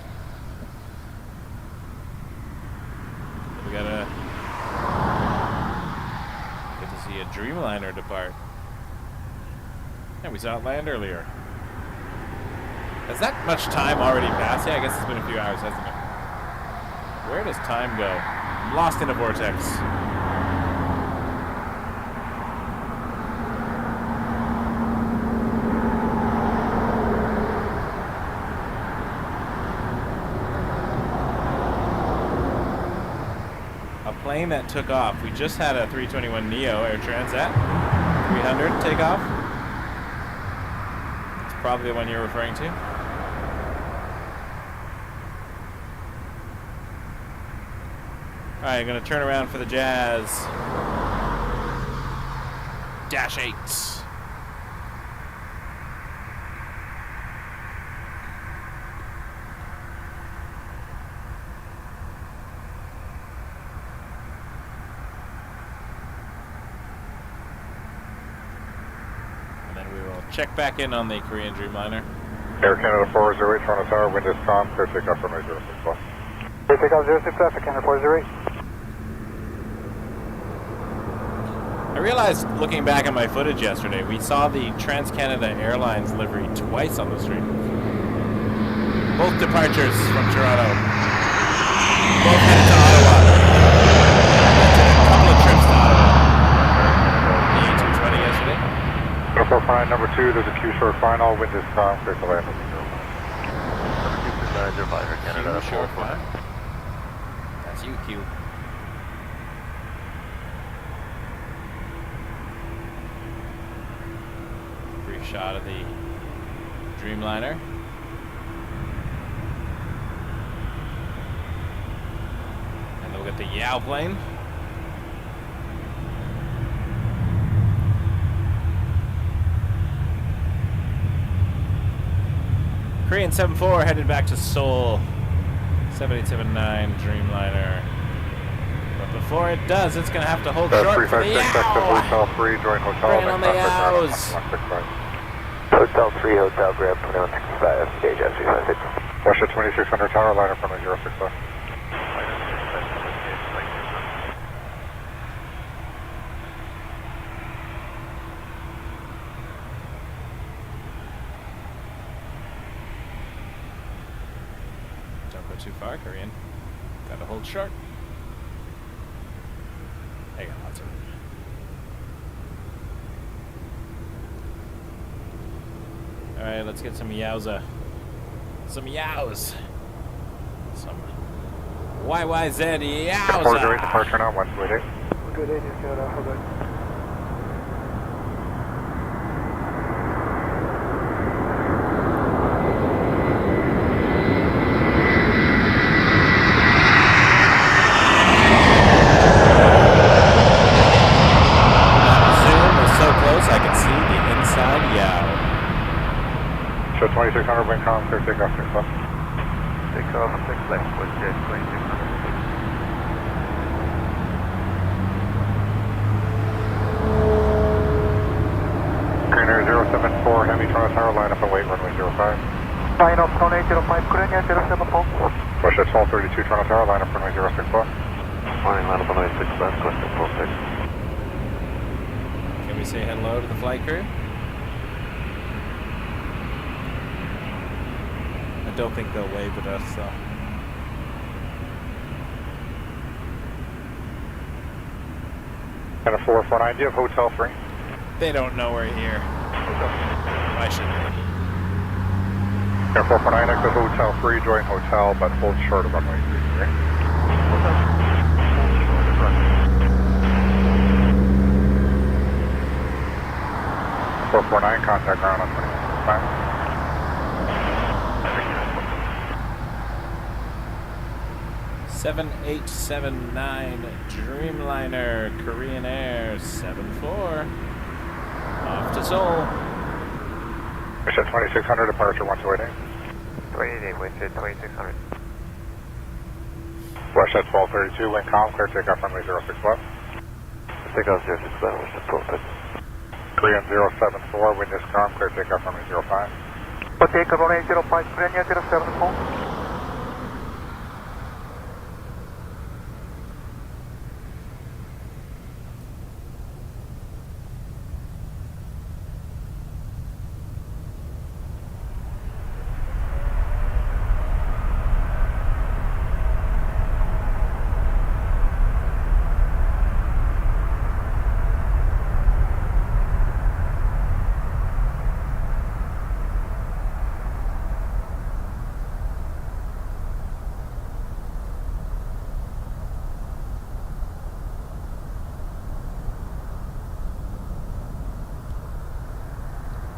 We got a... Good to see a Dreamliner depart. And we saw it land earlier. Has that much time already passed? Yeah, I guess it's been a few hours, hasn't it? Where does time go? I'm lost in a vortex. A plane that took off. We just had a 321 Neo Air Transat 300 take off. It's probably the one you're referring to. Alright, I'm going to turn around for the Jazz. Dash 8. And then we will check back in on the Korean Dreamliner. Air Canada 408, Toronto Tower, wind is calm, clear takeoff runway 06. Clear takeoff 06, Air Canada 408. I realized, looking back at my footage yesterday, we saw the Trans-Canada Airlines livery twice on the street. Both departures from Toronto. Both headed to Ottawa. A couple of trips to Ottawa. The A220 yesterday. 449, number 2, there's a Q short final, wind is calm, clear to land. Number 2, 05, Air Canada Q short 449. final. That's you, Q. Brief shot of the Dreamliner. And then we'll get the Yao plane. Korean 74 headed back to Seoul. 7879 Dreamliner. But before it does, it's going to have to hold short for the 356, exit Yao! Hotel 3, join Hotel. Right on the Yaos. Hotel 3, Hotel Grab 2165, Jazz 356. Russia 2600 Tower, line up from the 06. Don't go too far, Korean. Gotta hold short. They got lots of room. Alright, let's get some Yowza. Some Yows. Some YYZ Yowza. 408, departure now, 128. Good day, Canada. How good? Show 2600, wind calm, clear takeoff 6 left. Takeoff 6 left, with Jet 2600. Green Air 074, Hemi, Toronto Tower, line up and wait, runway 05. Line up, Tone 805, Korean Air 074. Russia 1232, Toronto Tower, line up runway 06 left. Line up runway 6 left, question 46. Can we say hello to the flight crew? I don't think they'll wave at us, though. And a 449, do you have Hotel 3? They don't know we're here. Why should they? Air 449, exit Hotel 3, join Hotel, but hold short of runway 33. 249, contact ground on 25. 7879 Dreamliner, Korean Air 74. Off to Seoul. Mission 2600, departure once waiting. 28, Winston 2600. Russia 1232, wind calm, clear takeoff runway 06 left. Takeoff 06 left, Winston 1232. Korean 074, wind is calm, clear takeoff runway 05. Takeoff runway 05, Korean 074.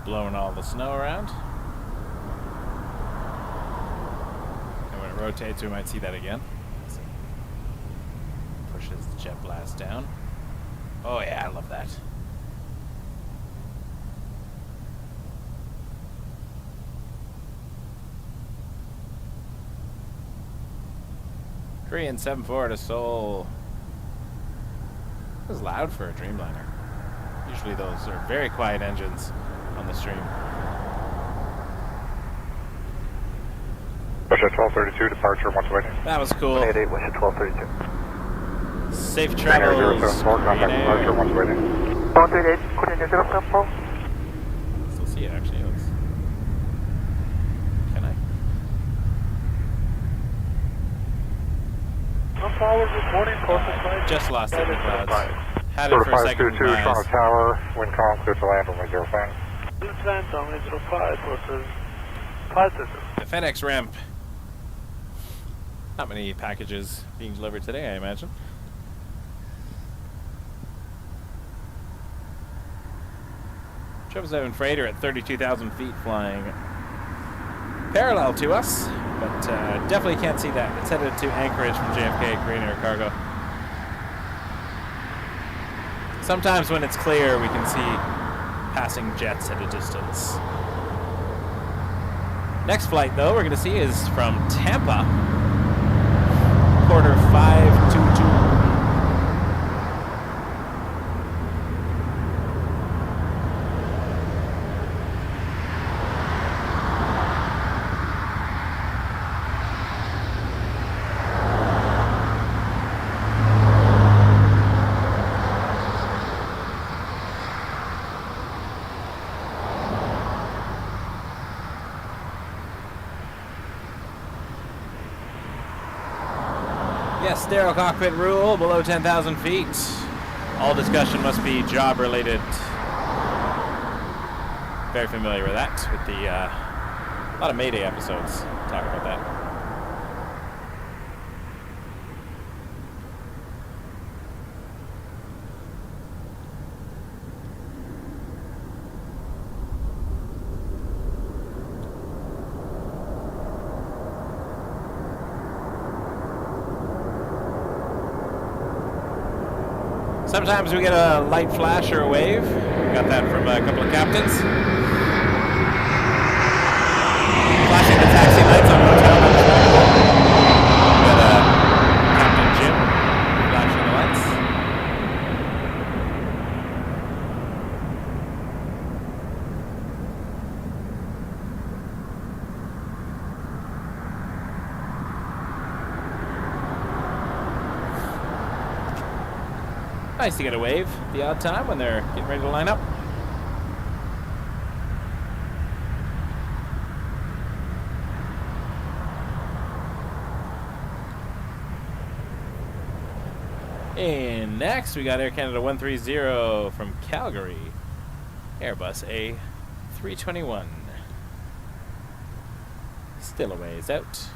Blowing all the snow around. And when it rotates, we might see that again. Pushes the jet blast down. Oh yeah, I love that. Korean 74 to Seoul. This is loud for a Dreamliner. Usually those are very quiet engines on the stream. Russia 1232, departure once waiting. That was cool. 28, Winston 1232. Safe Air travels. 074, contact departure once waiting. 128, Korean 074. Still see it actually. Let's... Can I? Good morning, Just lost it in the clouds. Had it for a second. 522, Toronto Tower, wind calm, clear to land, runway 05. Land on 05 versus 522. The FedEx ramp. Not many packages being delivered today, I imagine. Triple-seven freighter at 32,000 feet flying parallel to us, but definitely can't see that. It's headed to Anchorage from JFK, Korean Air Cargo. Sometimes when it's clear, we can see passing jets at a distance. Next flight, though, we're going to see is from Tampa, quarter 522. Yes, stereo cockpit rule below 10,000 feet. All discussion must be job related. Very familiar with that, with the a lot of Mayday episodes talk about that. Sometimes we get a light flash or a wave. We got that from a couple of captains. Flashing the taxi lights on hotel. We got Captain Jim flashing the lights. Nice to get a wave at the odd time when they're getting ready to line up. And next we got Air Canada 130 from Calgary, Airbus A321. Still a ways out.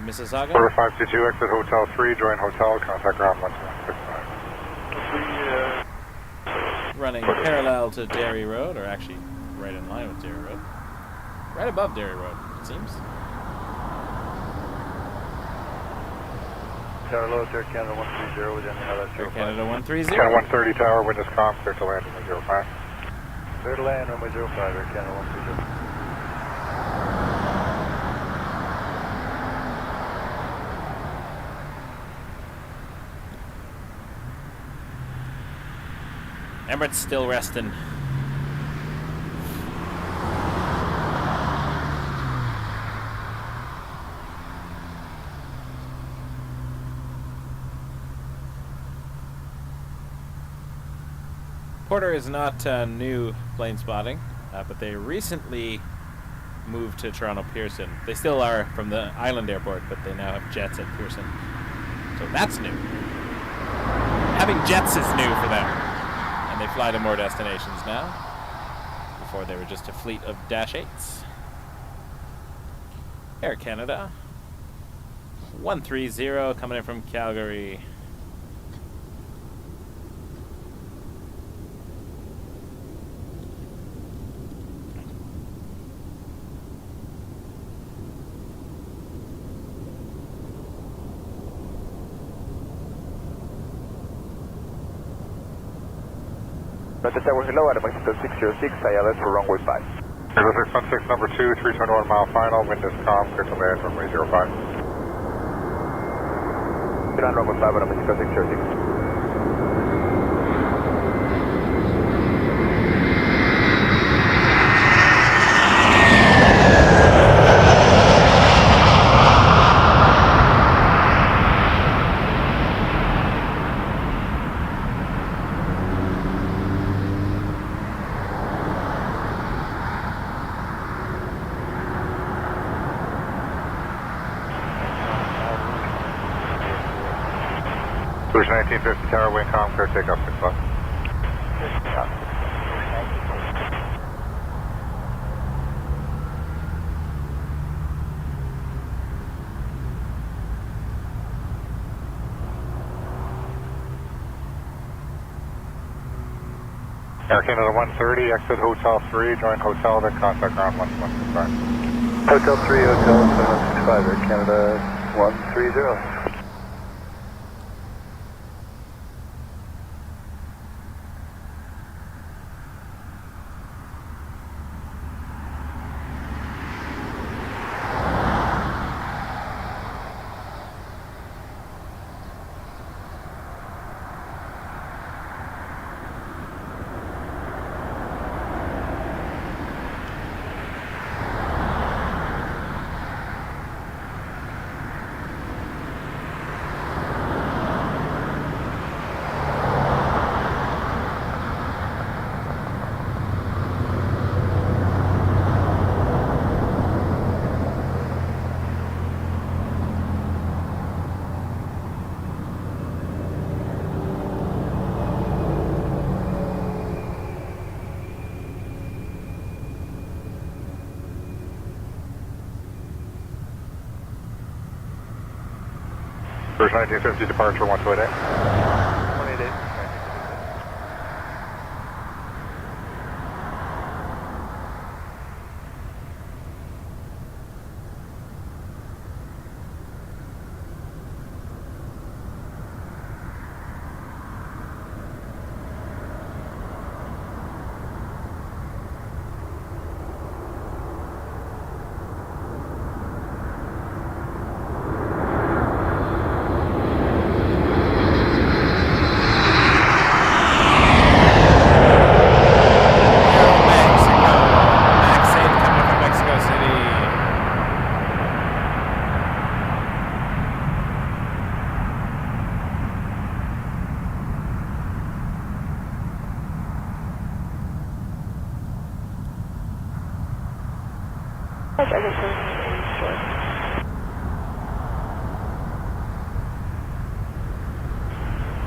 Mississauga. Order 522, exit Hotel 3, join Hotel, contact ground 1165. Running parallel to Derry Road, or actually right in line with Derry Road. Right above Derry Road, it seems. Tower low, Air Canada 130 within the ILS Air 05. Canada 130. Canada 130 tower, wind is calm, clear to land, runway 05. Clear to land, runway 05, Air Canada 130. Emirates still resting. Porter is not new plane spotting, but they recently moved to Toronto Pearson. They still are from the island airport, but they now have jets at Pearson. So that's new. Having jets is new for them. And they fly to more destinations now. Before they were just a fleet of Dash 8s. Air Canada 130 coming in from Calgary. But the tower hello at Mexico 606, ILS for runway 5. 0616 number 2, 321 mile final, wind is calm, clear to land, runway 05. Get on runway 5 at Mexico 606. Bridge 1950 tower, wind calm, clear takeoff 6 o'clock. Air Canada 130, exit Hotel 3, join Hotel, then contact ground 1165. Hotel 3, Hotel 765, Air Canada 130. Bridge 1950 departure 128. 188.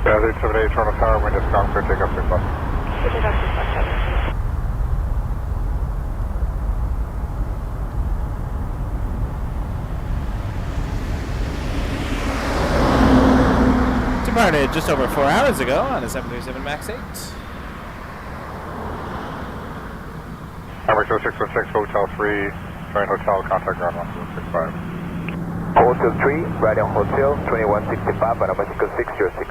Canada 878 Toronto Tower, wind is calm, clear takeoff 6 o'clock. Departed just over 4 hours ago on a 737 MAX 8. Departure 616, Hotel 3, join hotel, contact ground 1165. Hotel 3, right on Hotel, 2165, and Mexico 606.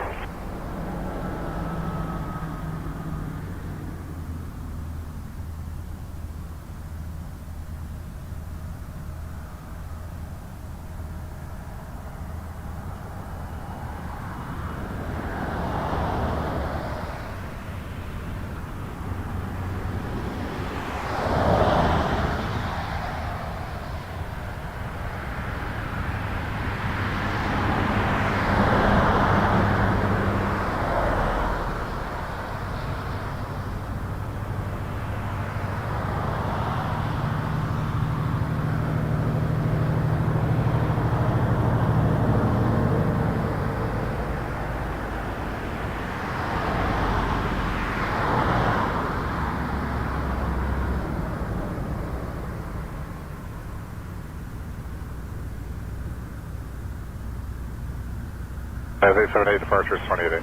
A380 departure is 28.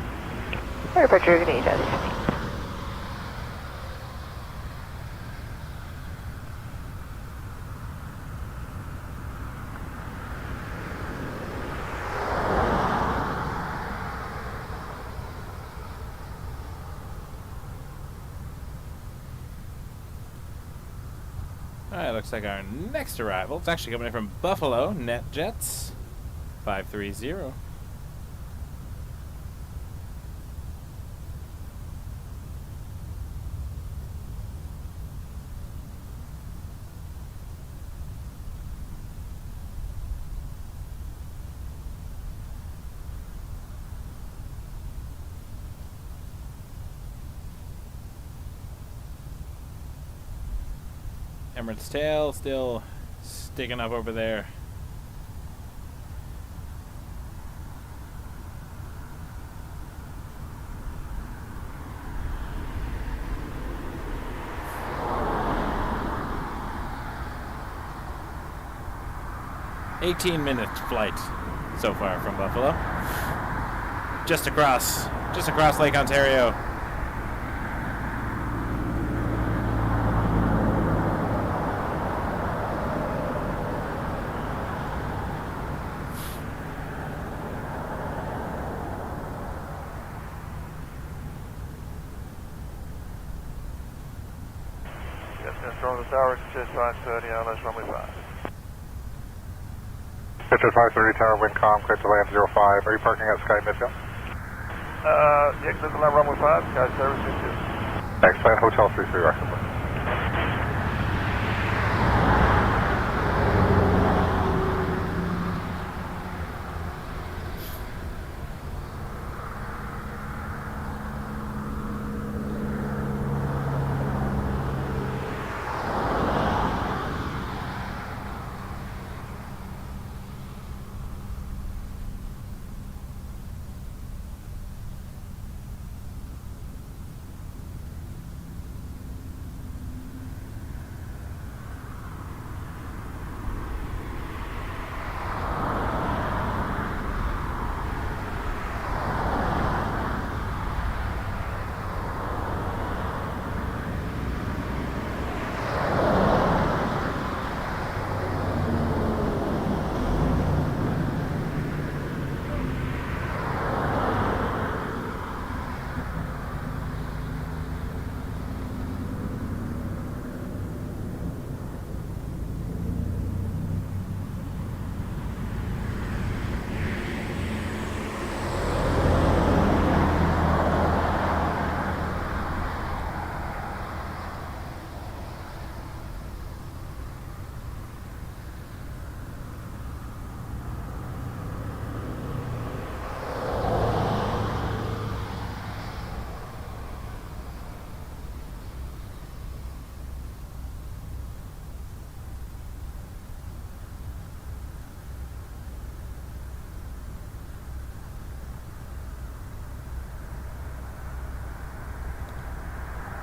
Departure good day, Judge. Alright, looks like our next arrival, it's actually coming in from Buffalo, NetJets 530. Emirates tail still sticking up over there. "18-minute flight so far from Buffalo. Just across Lake Ontario. Toronto Tower, just 530, ILS runway 5. Pitcher 530 Tower, wind calm, clear to land 05. Are you parking at Sky Midfield? Yeah, clear to land runway 5, Sky Service 22. Thanks, land Hotel 33 Rockford.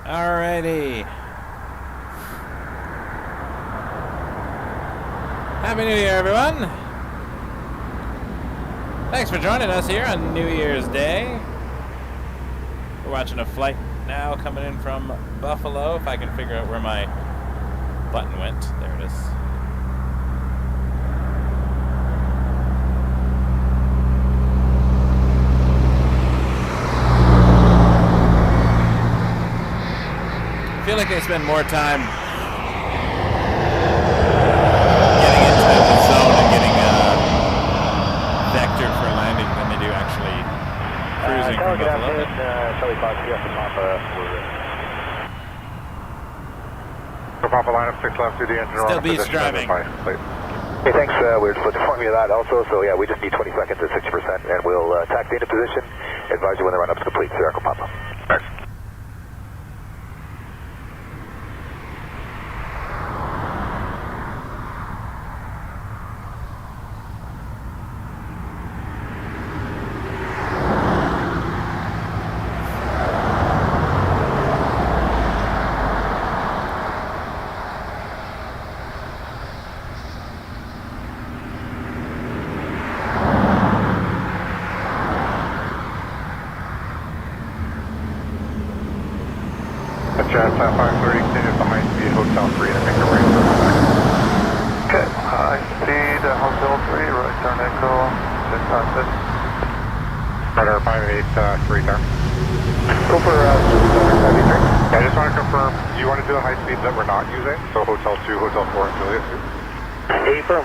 Alrighty. Happy New Year, everyone. Thanks for joining us here on New Year's Day. We're watching a flight now coming in from Buffalo. If I can figure out where my button went. There it is. I feel like they spend more time getting into the zone and getting vectored for landing than they do actually cruising from Buffalo. Charlie 5, Papa, So Papa line up 6 left to the engine. Still beast driving. Hey, thanks. We're just informing you of that also. So yeah, we just need 20 seconds at 60%, and we'll taxi into position. Advise you when the run-up's complete. Sierra Echo Papa. Thanks. Jet 530 continues the high speed Hotel 3 and make a right turn. Okay, high speed, Hotel 3, right turn Echo, 656. Radar 583 there. Go for 583. Yeah, I just want to confirm, you want to do the high speeds that we're not using? So Hotel 2, Hotel 4, and Juliet 2? Affirm.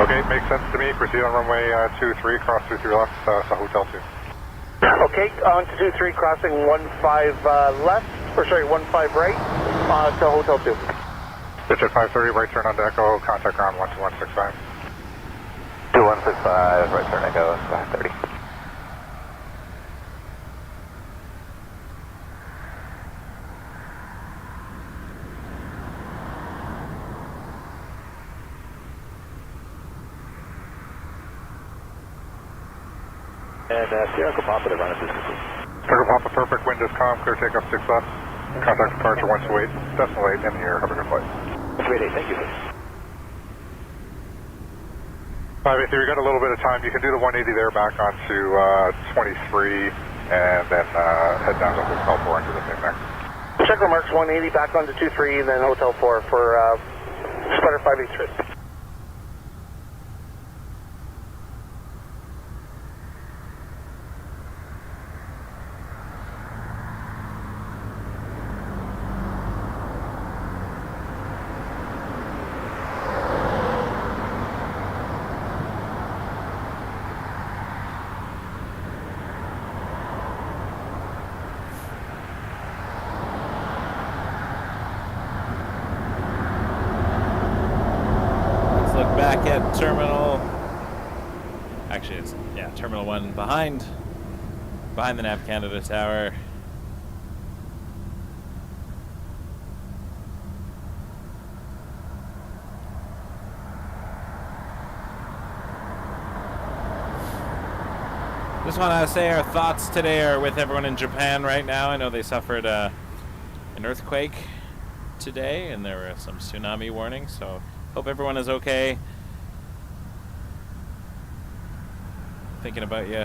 Okay, makes sense to me. Proceed on runway 23, cross through to your left, so Hotel 2. Okay, on to 23, crossing 15 left, or sorry, 15 right, to Hotel 2. Pitch at 530, right turn on to Echo, contact ground 12165. 2165, right turn Echo, 530. And Sierra Echo Papa, the run-up is complete. Sierra Papa, perfect, wind is calm, clear takeoff 6 left. Contact departure 128, decimal 8 in the air, have a good flight. 128, thank you. 583, we got a little bit of time. You can do the 180 there back onto 23, and then head down to Hotel 4 and do the same thing. Check remarks 180 back onto 23, then Hotel 4 for Sputter 583. Back at Terminal, actually it's, yeah, Terminal 1 behind the Nav Canada Tower. Just want to say our thoughts today are with everyone in Japan right now. I know they suffered an earthquake today and there were some tsunami warnings, so hope everyone is okay. Thinking about you.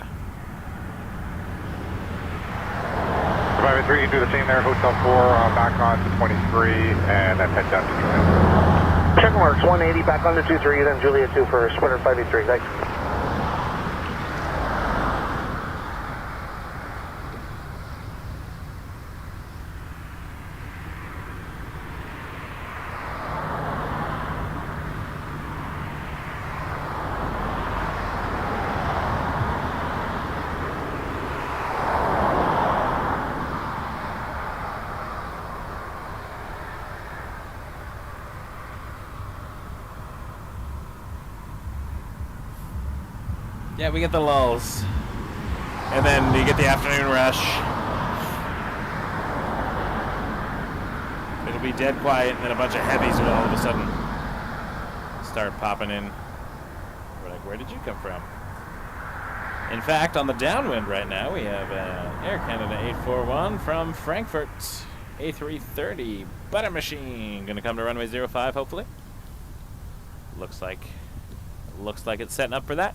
583, you can do the same there, Hotel 4, back on to 23, and then head down to Juliet. Check marks 180 back on to 23, then Juliet 2 for Sputter 583, thanks. Yeah, we get the lulls. And then you get the afternoon rush. It'll be dead quiet, and then a bunch of heavies will all of a sudden start popping in. We're like, where did you come from? In fact, on the downwind right now, we have Air Canada 841 from Frankfurt A330 butter machine. Gonna come to runway 05, hopefully. Looks like it's setting up for that.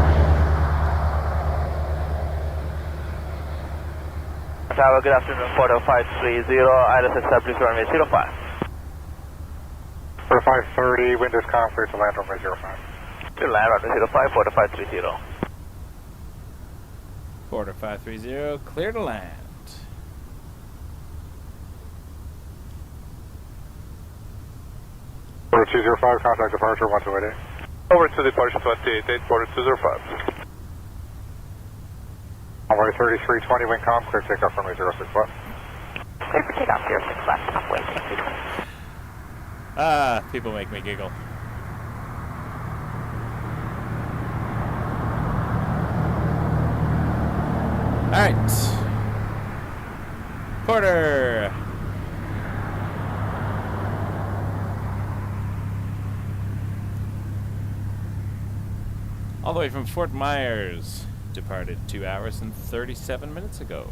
Tower, good afternoon, 4530, ILS established runway 05. For 530, wind is calm, clear to land runway 05. To land runway 05, 4530. Quarter 530, clear to land. Quarter 205, contact departure 1288. Over to departure 288, quarter 205. Runway 3320, wind calm, clear takeoff runway 06 left. Clear for takeoff 06 left, upwind 220. Ah, people make me giggle. Alright. Porter. All the way from Fort Myers. Departed 2 hours and 37 minutes ago.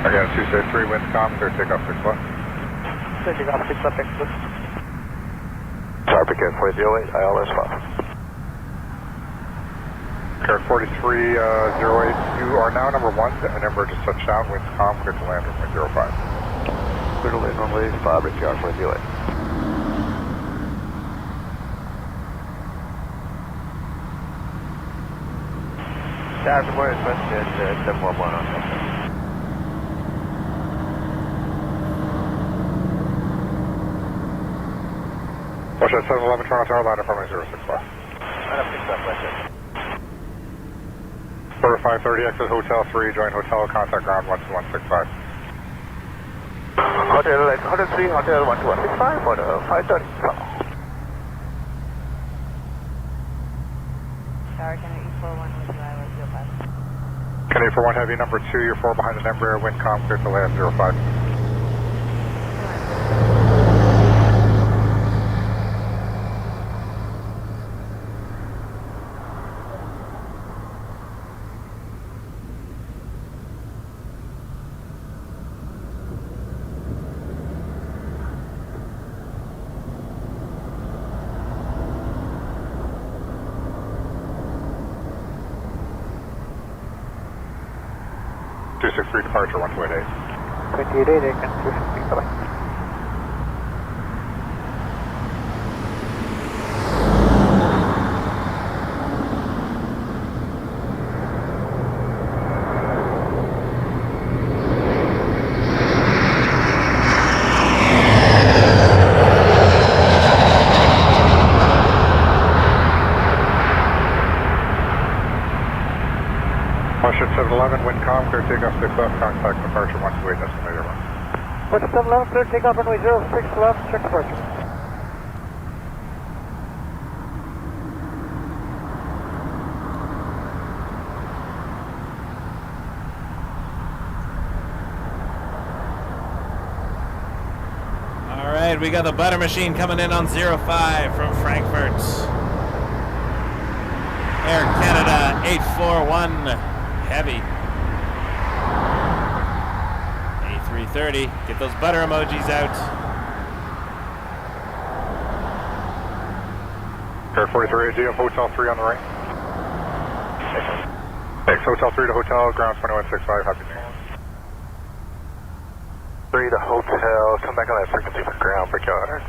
Again, 263, wind calm, clear takeoff 6 left. Clear takeoff 6 left, excellent. Tower Pecan 408, ILS 5. Air 4308, you are now number 1, and emergency touchdown, wind calm, clear to land runway 05. Clear to land runway 5, ATR 408. Tower support is requested 711 on Delta. Watch at 711 Toronto Tower, line up runway 06 left. Line up 6 left, Western. Quarter 530, exit Hotel 3, join Hotel, contact ground 12165. Hotel 3, Hotel 12165, for the 530. Tower Canada E41 with ILS 05. Canada for 1 heavy, number 2, you're 4 behind an Embraer, wind calm, clear to land 05. Departure 128. 288, Aiken 260, bye-bye. Washington 711, wind calm, clear takeoff 6 left, contact departure 128, estimated run. Washington 711, clear takeoff runway 06 left, check departure. All right, we got the butter machine coming in on 05 from Frankfurt. Air Canada 841 heavy. A330, get those butter emojis out. Air 4380, Hotel 3 on the right. Thanks, Hotel 3 to Hotel, ground 2165, happy New Year. 3 to Hotel, come back on that frequency for ground, break out.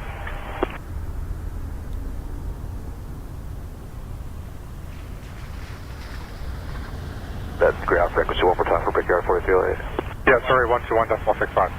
That's ground frequency one more time for Brickyard 4308. Yeah, sorry, 121.65.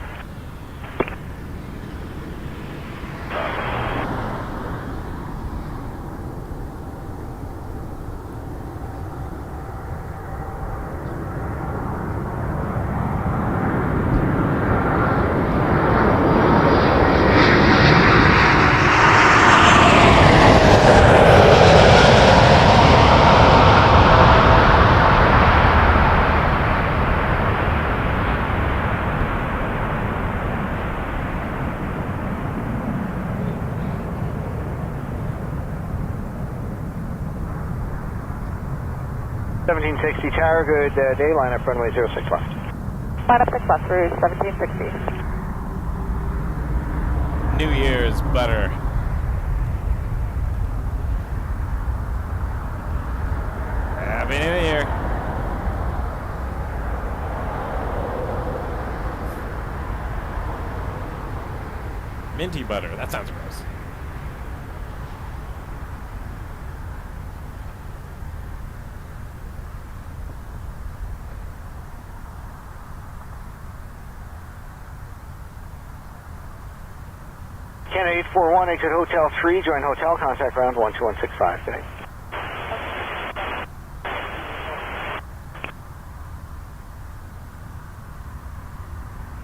1760 Tower, good day, line up runway 06 left. Line up 6 left through 1760. New Year's butter. Happy New Year. Minty butter. That sounds gross. Canada 841, exit Hotel 3, join hotel, contact ground 12165 today.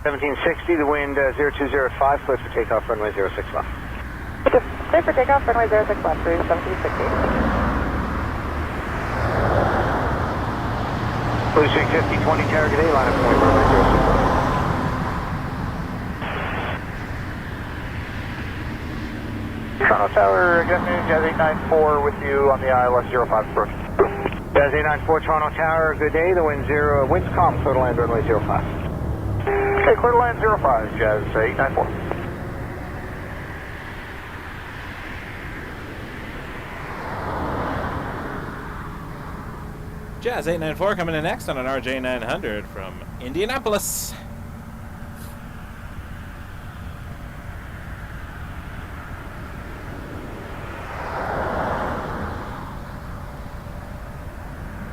$1760, the wind 0205, clear for takeoff, runway 06 left. Clear for takeoff, runway 06 left through 1760. Blue Streak 5020 Tower, good day, line up point runway 06 left. Toronto Tower, good afternoon, Jazz 894 with you on the ILS 05 approach. Jazz 894 Toronto Tower, good day, the wind calm, clear to land runway 05. Okay, clear to land 05, Jazz 894. Jazz 894 coming in next on an RJ900 from Indianapolis.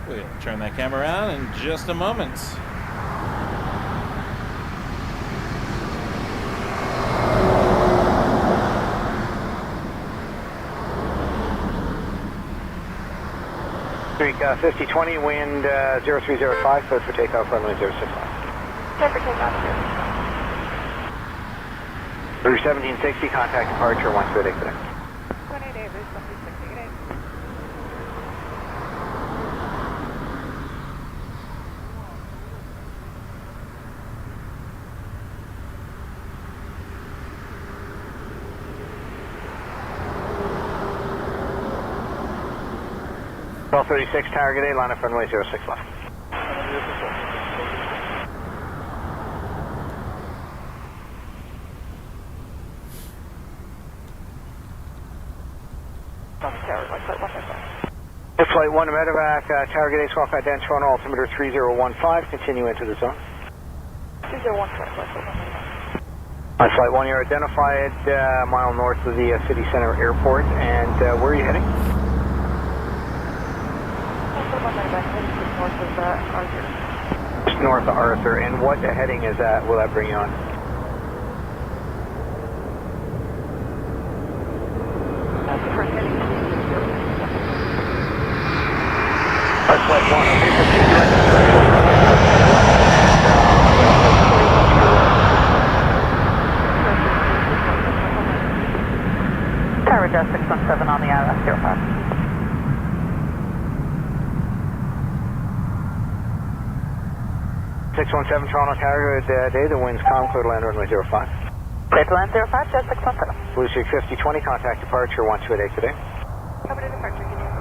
We'll turn that camera around in just a moment. Streak 5020, wind 0305, clear for takeoff, runway 06 left. Clear for takeoff. Through 1760, contact departure, 128 today. 28 Avery, 1760, good day. Twelve 36 Tower, good day, line up runway 06 left. Flight 1 to Medevac, Tower, good day, squawk Dan Toronto, altimeter 3015, continue into the zone. 3015, On Flight 1, you're identified a mile north of the city center airport, and where are you heading? north of Arthur. Just north of Arthur, and what heading is that? Will that bring you on? That's the first heading. That's Flight 1, okay, proceed Tower Jazz 617 on the ILS 05. 617 Toronto Tower, good day, the wind's calm, clear to land runway 05. Clear to land 05, Jazz 617. Blue Streak 5020, contact departure 128 today. Cover to departure, give me a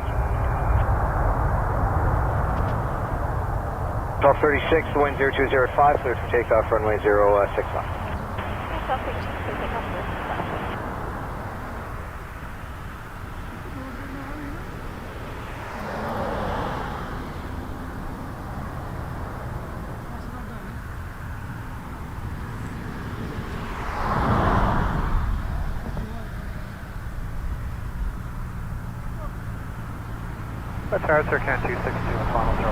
1236, the wind 0205, clear for takeoff, runway 06 left. That's Arthur, Can 262 and final 0.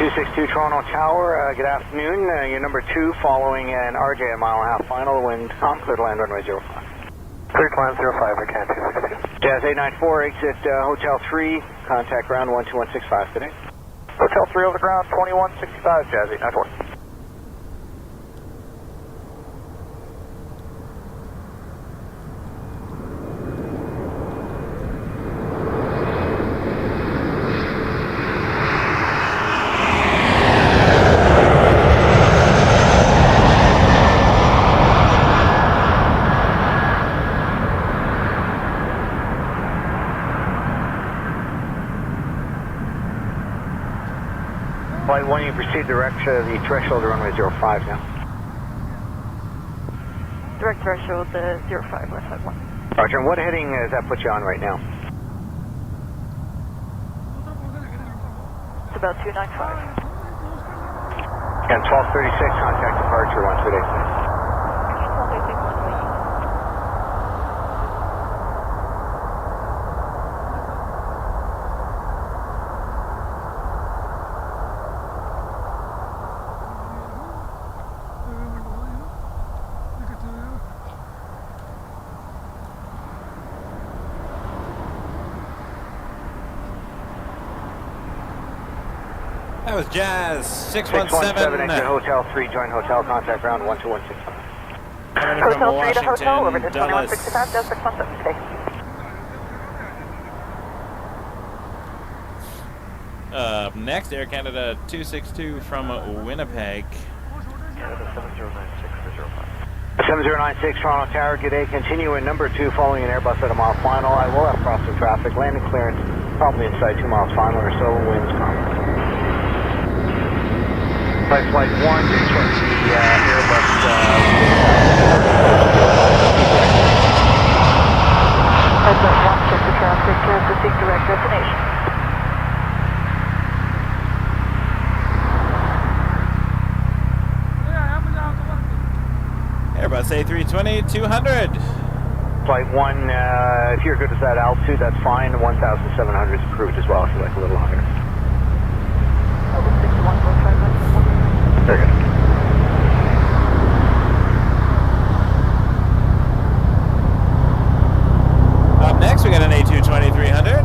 262 Toronto Tower, good afternoon. You're number 2 following an RJ a mile and a half final, wind calm, clear to land runway 05. Clear to land 05, I Can 262. Jazz 894, exit Hotel 3, contact ground 12165 today. Hotel 3 over the ground, 2165, Jazz 894. Flight 1, you proceed direct to the threshold of runway 05 now. Direct threshold, 05, left side 1. Roger, and what heading does that put you on right now? It's about 295. And 1236, contact departure 128. That was Jazz 617 617. exit Hotel 3, join hotel, contact ground 12165. Coming in from Hotel 3 to Washington, hotel, over to Dulles. 2165, Delta 617, stay. Up next, Air Canada 262 from Winnipeg. Canada 7096 7096 Toronto Tower, good day. Continue in number 2 following an Airbus at a mile final. I will have crossing traffic. Landing clearance probably inside 2 miles final or so. Winds calm. Flight 1, you check the Airbus. Flight 1, check the traffic, proceed direct destination. Airbus A330-300. Flight 1, if you're good with that altitude, that's fine. 1,700 is approved as well if you like a little higher. Over 6145. Very good. Up next, we got an A220-300.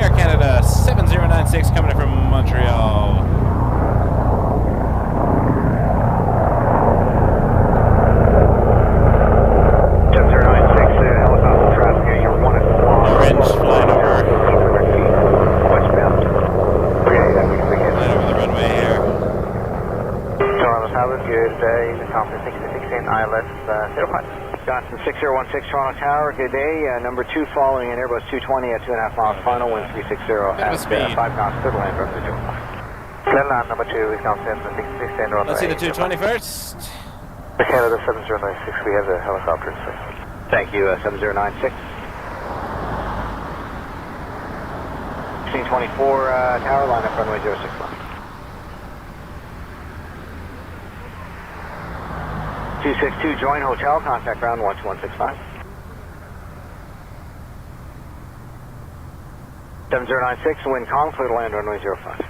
Air Canada 7096 coming in from Montreal. Orange flying over. Westbound. Okay, then we can begin. Flying over the runway here. Toronto Tower, good day. Thompson 6016, ILS 05. Johnson 6016, Toronto Tower, good day. Number 2 following an Airbus 220 at 2.5 miles final, wind 360 at speed. 5 knots, Turbulence, runway 05. Clear land number 2, Wisconsin 6016, runway. Let's see the 220 first. The Canada 7096, we have the helicopter. Thank you, 7096. 1624, tower line up runway 06 left. 262, join hotel, contact ground 12165. 7096, wind calm, clear to land runway 05.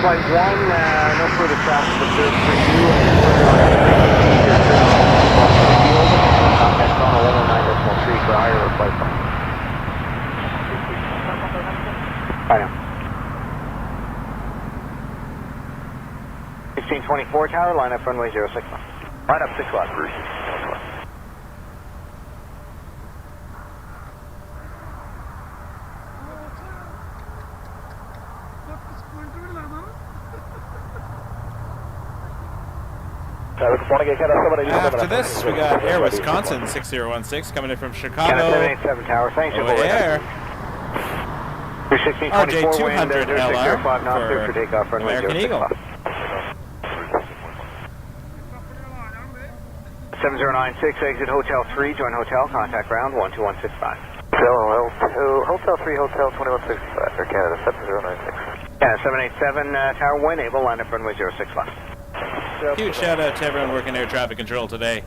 Flight 1, no further traffic observed for you. Contact on 119.3 for higher or flight 1. Bye now. 1624 tower, line up runway 06 left. Line up 6 left, Bruce. After this, we got Air Wisconsin 6016 coming in from Chicago. 787 tower, thanks. Air. RJ200 LR for takeoff, runway American Eagle. 7096, exit Hotel 3, join hotel, contact ground 12165. Hotel 3, Hotel 2165, Air Canada 7096. Yeah, 787 tower, wind able, line up runway 06 left. Huge shout out to everyone working air traffic control today.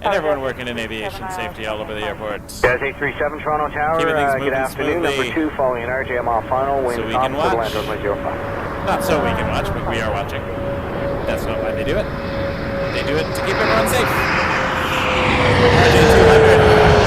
And everyone working in aviation safety all over the airport. Jazz 837 Toronto Tower, good afternoon. Smoothly. Number 2 following an RJML final, wind So we calm, can clear to watch. land runway 05. Not so we can watch, but we are watching. That's not why they do it. They do it to keep everyone safe. RJ200.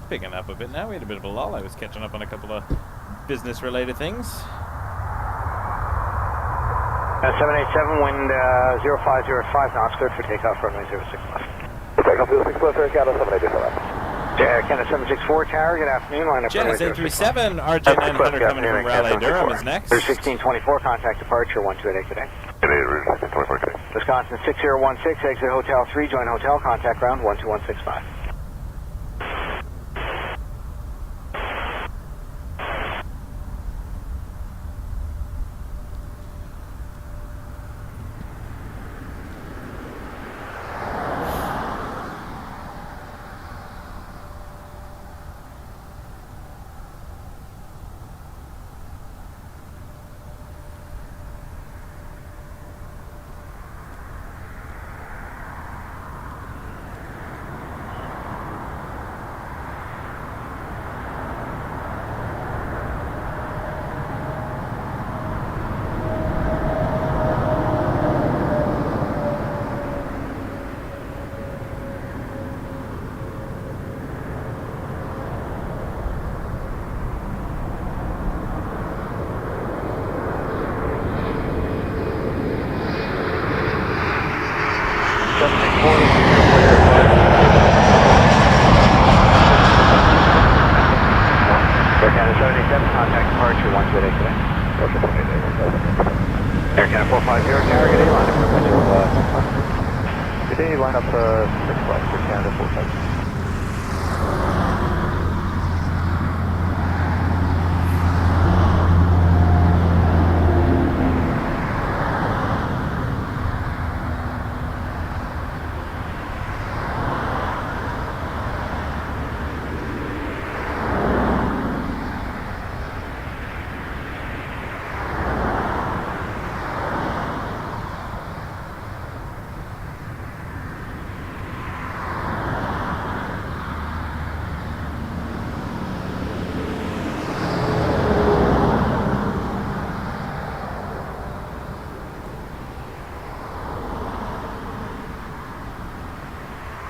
picking up a bit now. We had a bit of a lull. I was catching up on a couple of business-related things. 787, wind 0505 knots, cleared for takeoff, runway 06 left. Takeoff 06 left, Air Canada 787. Air Canada 764 Tower, good afternoon, line up Janice runway 06 left. A370, RJ900 coming in from Raleigh, Durham is next. 1624, contact departure 1288 good day. Good day, Route 1624, good day. Wisconsin 6016, exit Hotel 3, join hotel, contact ground 12165. Air Canada 787, contact departure 1288 good day. Air Canada 450, Tower, good day, line up runway 06 left. Good day, line up 6 left, Air Canada 450.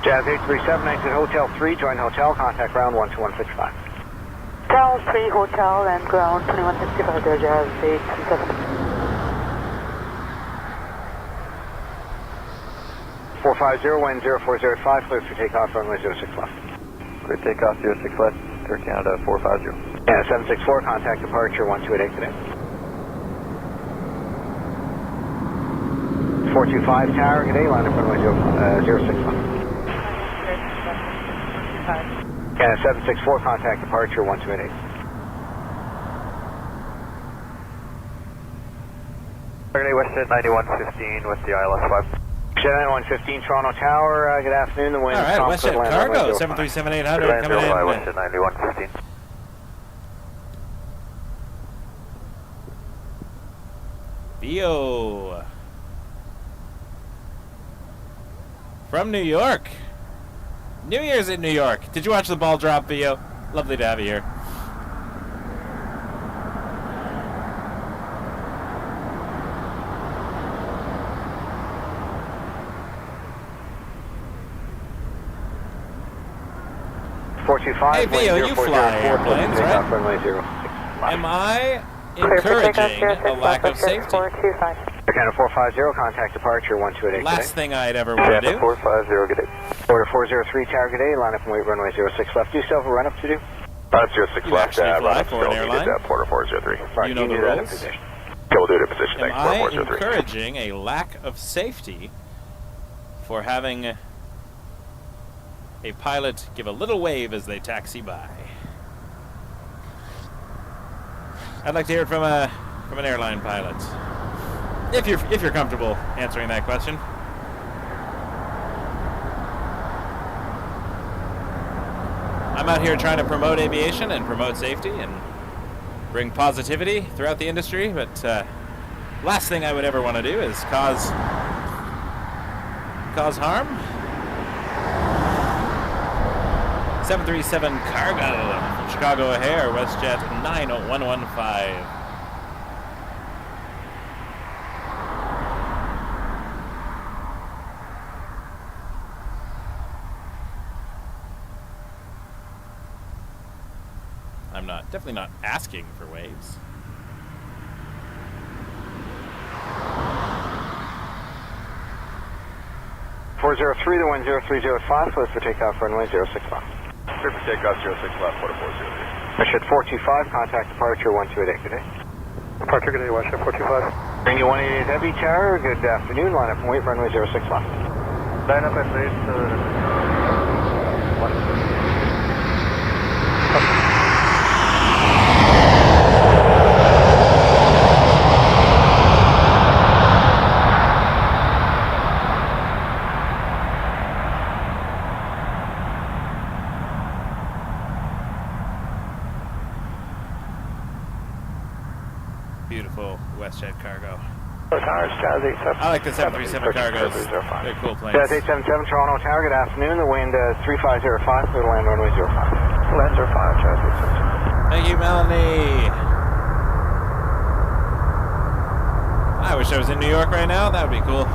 Jazz 837, exit Hotel 3, join hotel, contact ground 12165. Tower 3 Hotel and ground 2165 there, Jazz 837. 450, wind 0405, cleared for takeoff, runway 06 left. Clear takeoff 06 left, Air Canada 450. Yeah, 764, contact departure 1288 today. 425 Tower, good day, line up runway 06 left. Yeah, 764, contact departure 1288. Good day, Westjet 9115 with the ILS 5. Westjet 9115, Toronto Tower, good afternoon, the wind All right, Thompson, Westjet land Cargo, runway 737-800 coming in. Westjet 9115. Theo from New York. New Year's in New York. Did you watch the ball drop, Theo? Lovely to have you here. Hey, Theo, you fly airplanes, right? Am I encouraging a lack of safety? Canada 450, contact departure 1288. Last thing I'd ever want to do. 450, good day. Order 403 Tower, good day, line up and wait runway 06 left. Do you still have a run up to do? Run up 06 You left, actually fly run up for an still airline? needed, Porter 403. Right, You know the do that in rules? position. Okay, we'll do it in position, Am thanks, I 403. encouraging a lack of safety for having a pilot give a little wave as they taxi by? I'd like to hear it from an airline pilot. If you're comfortable answering that question. I'm out here trying to promote aviation and promote safety and bring positivity throughout the industry, but last thing I would ever want to do is cause harm. 737 Cargo, Chicago O'Hare, WestJet 90115. I'm definitely not asking for waves. .403 to 10305, close for takeoff, runway 06 left. Clear for takeoff, 06 left, 4403. Mission 425, contact departure 1288, good day. Departure, good day, Westjet 425. Bring you 188 Heavy Tower, good afternoon, line up and wait, runway 06 left. Line up and wait, Beautiful WestJet cargo. I like the 737 cargos. They're cool planes. Jazz 877 Toronto Tower, good afternoon. The wind 3505, clear to land runway 05. Land 05, Jazz 877. Thank you, Melanie. I wish I was in New York right now. That would be cool.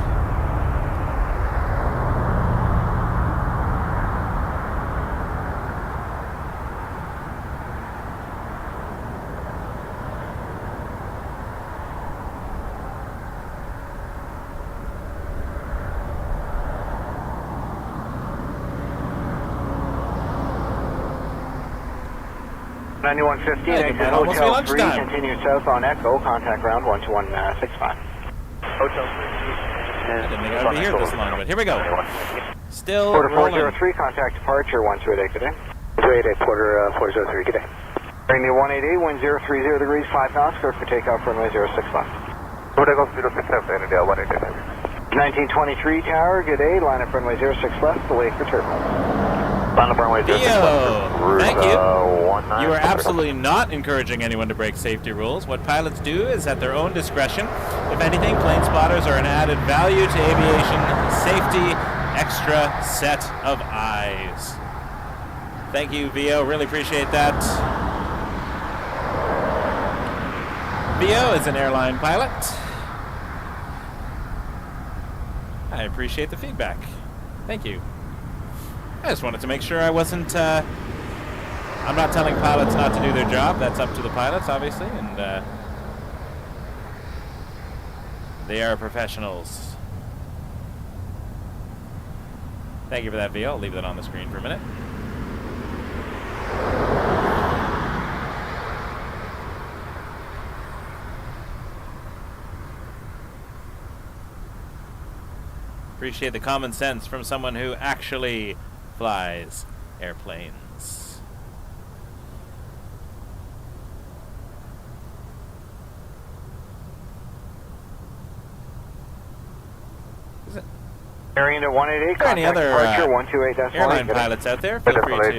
Hey, exit almost Hotel be 3, lunchtime. continue south on Echo, contact ground 12165. Hotel 3. I didn't think I would be here this long, but here we go. Still Porter rolling. 403, contact departure 1288, good day. 288, Porter 403, good day. Bring me 188, wind 030 degrees, 5 knots, clear for takeoff, runway 06 left. Porter 06 left, India 188. 1923 Tower, good day, line up runway 06 left, delay for turbulence. Line up runway 06 left. Thank you. You are absolutely not encouraging anyone to break safety rules. What pilots do is at their own discretion. If anything, plane spotters are an added value to aviation safety, extra set of eyes. Thank you, VO. Really appreciate that. VO is an airline pilot. I appreciate the feedback. Thank you. I just wanted to make sure I wasn't, I'm not telling pilots not to do their job. That's up to the pilots, obviously, and they are professionals. Thank you for that, VO. I'll leave that on the screen for a minute. Appreciate the common sense from someone who actually flies airplanes. Is it? Airing to 188, Are any contact other departure 128.1. airline pilots out there? Feel free to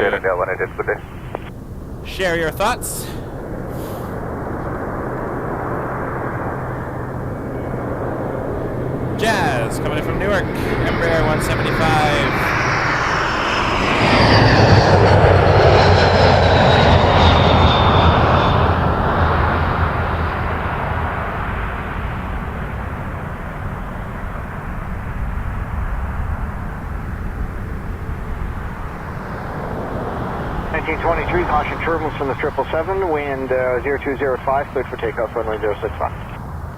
share your thoughts. Jazz coming in from Newark, Embraer 175. Caution turbulence from the 777, wind 0205, cleared for takeoff, runway 06 left.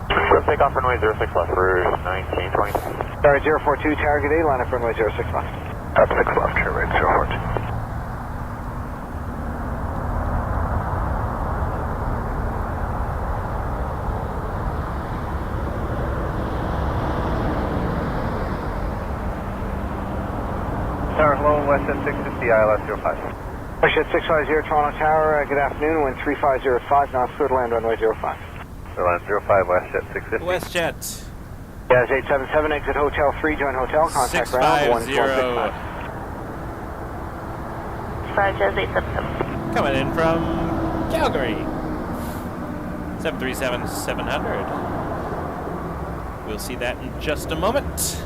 Clear for takeoff, runway 06 left, route 1920. Sorry, 042 Tower, good day, line up runway 06 left. Up 6 left, turn right 042. Tower, hello, Westjet 650, ILS 05. Westjet 650 Toronto Tower, good afternoon, wind 3505, knots, clear to land runway 05. Land 05, Westjet 650. WestJet. Jazz 877, exit Hotel 3, join hotel, contact ground 650. 5 Jazz 877. Coming in from Calgary. 737-700. We'll see that in just a moment.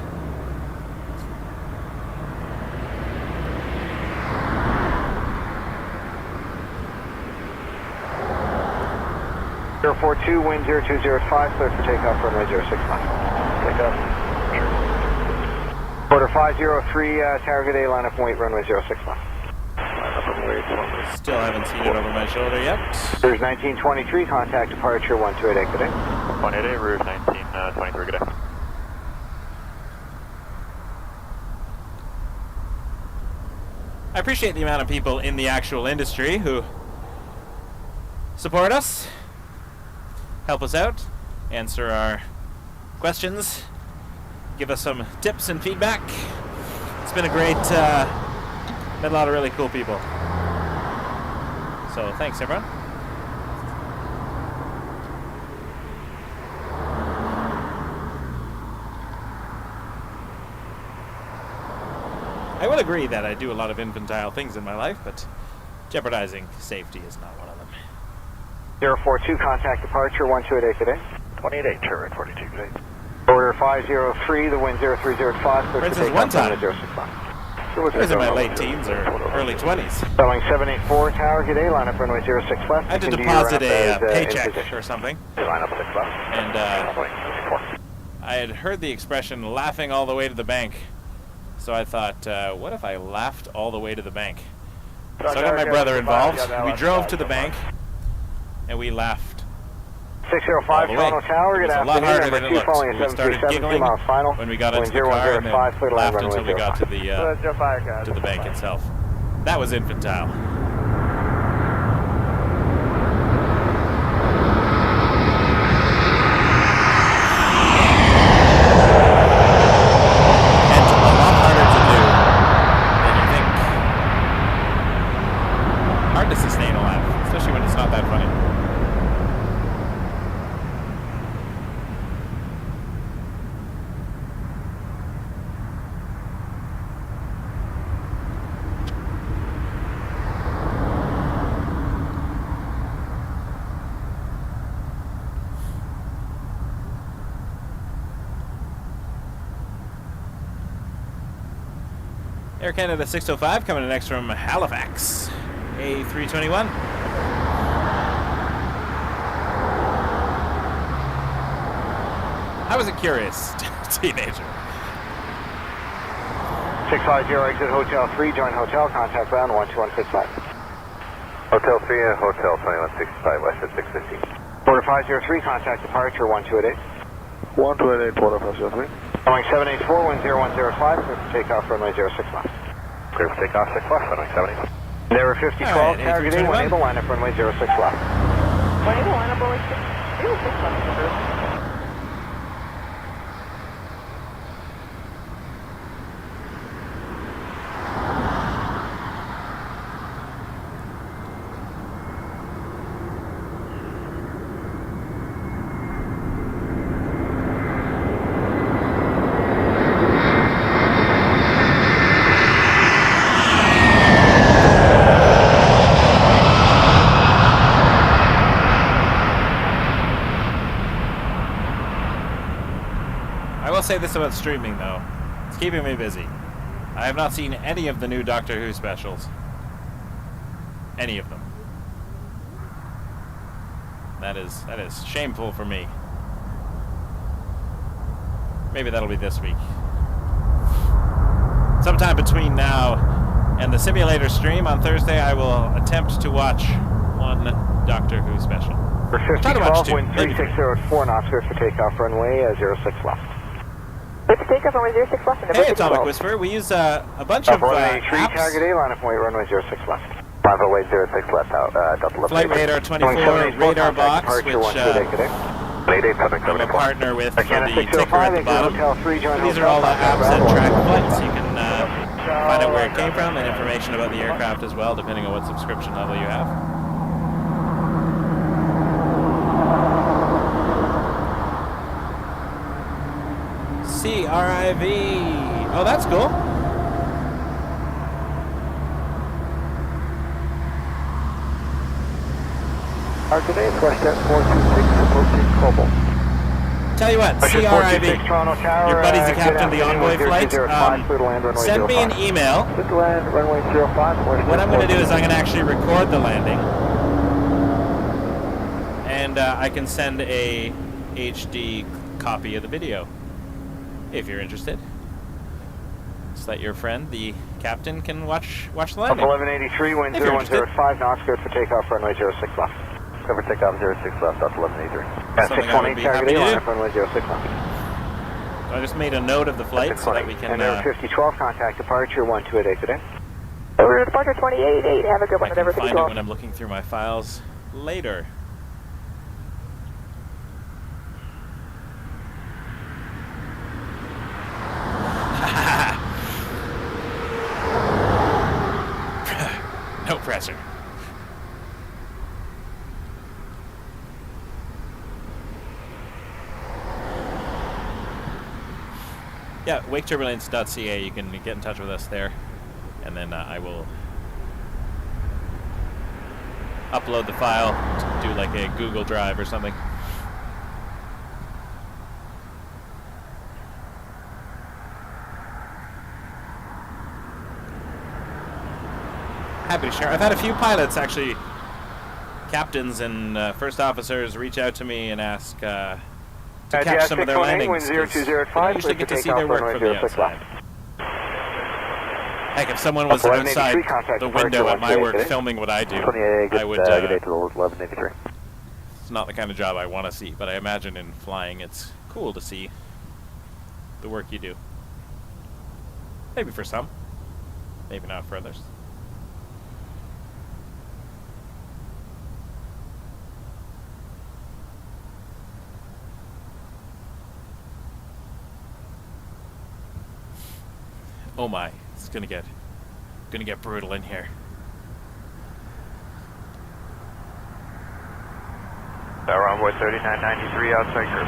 042, wind 0205, clear for takeoff, runway 06 left. Takeoff. Porter 503, Tower, good day, line up and wait, runway 06 left. Line up and wait, Still haven't seen it over my shoulder yet. There's 1923, contact departure 128, good day. 188, route 1923, good day. I appreciate the amount of people in the actual industry who support us, help us out, answer our questions, give us some tips and feedback. It's been a great, met a lot of really cool people. So thanks, everyone. I will agree that I do a lot of infantile things in my life, but jeopardizing safety is not one of them. 042, contact departure 128 today. 188, turn 42, good day. Order 503, the wind 0305. For instance, one time, 065. I was in my late teens or early 20s. Boeing 784 tower, good day, line up runway 06 left. I had to deposit a paycheck or something. Line up 6 left. And I had heard the expression laughing all the way to the bank. So I thought, what if I laughed all the way to the bank? So I got my brother involved. We drove to the bank, and we laughed 605 Toronto Tower, good afternoon. It was a lot harder than it looked. Following We started giggling when we got into the car, and then laughed until we got to the bank itself. That was infantile. To sustain a laugh, especially when it's not that funny. Air Canada 605 coming in next from Halifax. A321. I was a curious teenager. 650, exit Hotel 3, join Hotel, contact ground 12165. Hotel 3 and Hotel 2165, west at 615. Order 503, contact departure 1288. 128, order 503. Boeing 784, wind 0105, clear for takeoff runway 06 left. Clear for takeoff 6 left, runway 70. There 5012, tower, good day, 1 able, line up runway 06 left. 1 able, line up runway 06 left. Say this about streaming though, it's keeping me busy. I have not seen any of the new Doctor Who specials. Any of them. That is shameful for me. Maybe that'll be this week. Sometime between now and the simulator stream on Thursday, I will attempt to watch one Doctor Who special. For 5012, wind 3604 knots, clear for takeoff runway 06 left. Let's take off runway 06 left. Hey, Atomic Whisperer. We use a bunch of runway 3, apps. target A, line up runway 06 left. Runway 06 left out, Delta left. Flight Radar 24 radar box, which I'm a partner with for the ticker at the bottom. These are all the apps that track flights. You can find out where it came from and information about the aircraft as well, depending on what subscription level you have. CRIV. Oh, that's cool. Today it's WestJet 426, approaching Cobalt. Tell you what, CRIV, your buddy's the captain of the Envoy flight. Send me an email. What I'm going to do is I'm going to actually record the landing. And I can send a HD copy of the video, if you're interested. so that your friend, the captain, can watch the Up landing. 1183, wind If you're 0105 knots, cleared for takeoff, runway 06 left. Cover takeoff 06 left, up 1183. Something I would 618 be Target happy to A, line do. up runway 06 left. I just made a note of the flight so that we can. And 5012, contact departure 1288 today. Over departure 288, have a good I one at Ever can find it 5012. when I'm looking through my files later. No pressure. Yeah, waketurbulence.ca, you can get in touch with us there, and then I will upload the file to do like a Google Drive or something. Happy to share. I've had a few pilots, actually, captains and first officers, reach out to me and ask to catch some of their landings. 0205, I usually get to see their work from the outside. Heck, if someone was outside the window at my work filming what I do, I would. Good day to 1183. It's not the kind of job I want to see, but I imagine in flying it's cool to see the work you do. Maybe for some, maybe not for others. Oh my, it's gonna get brutal in here. Runway 3993 outside group.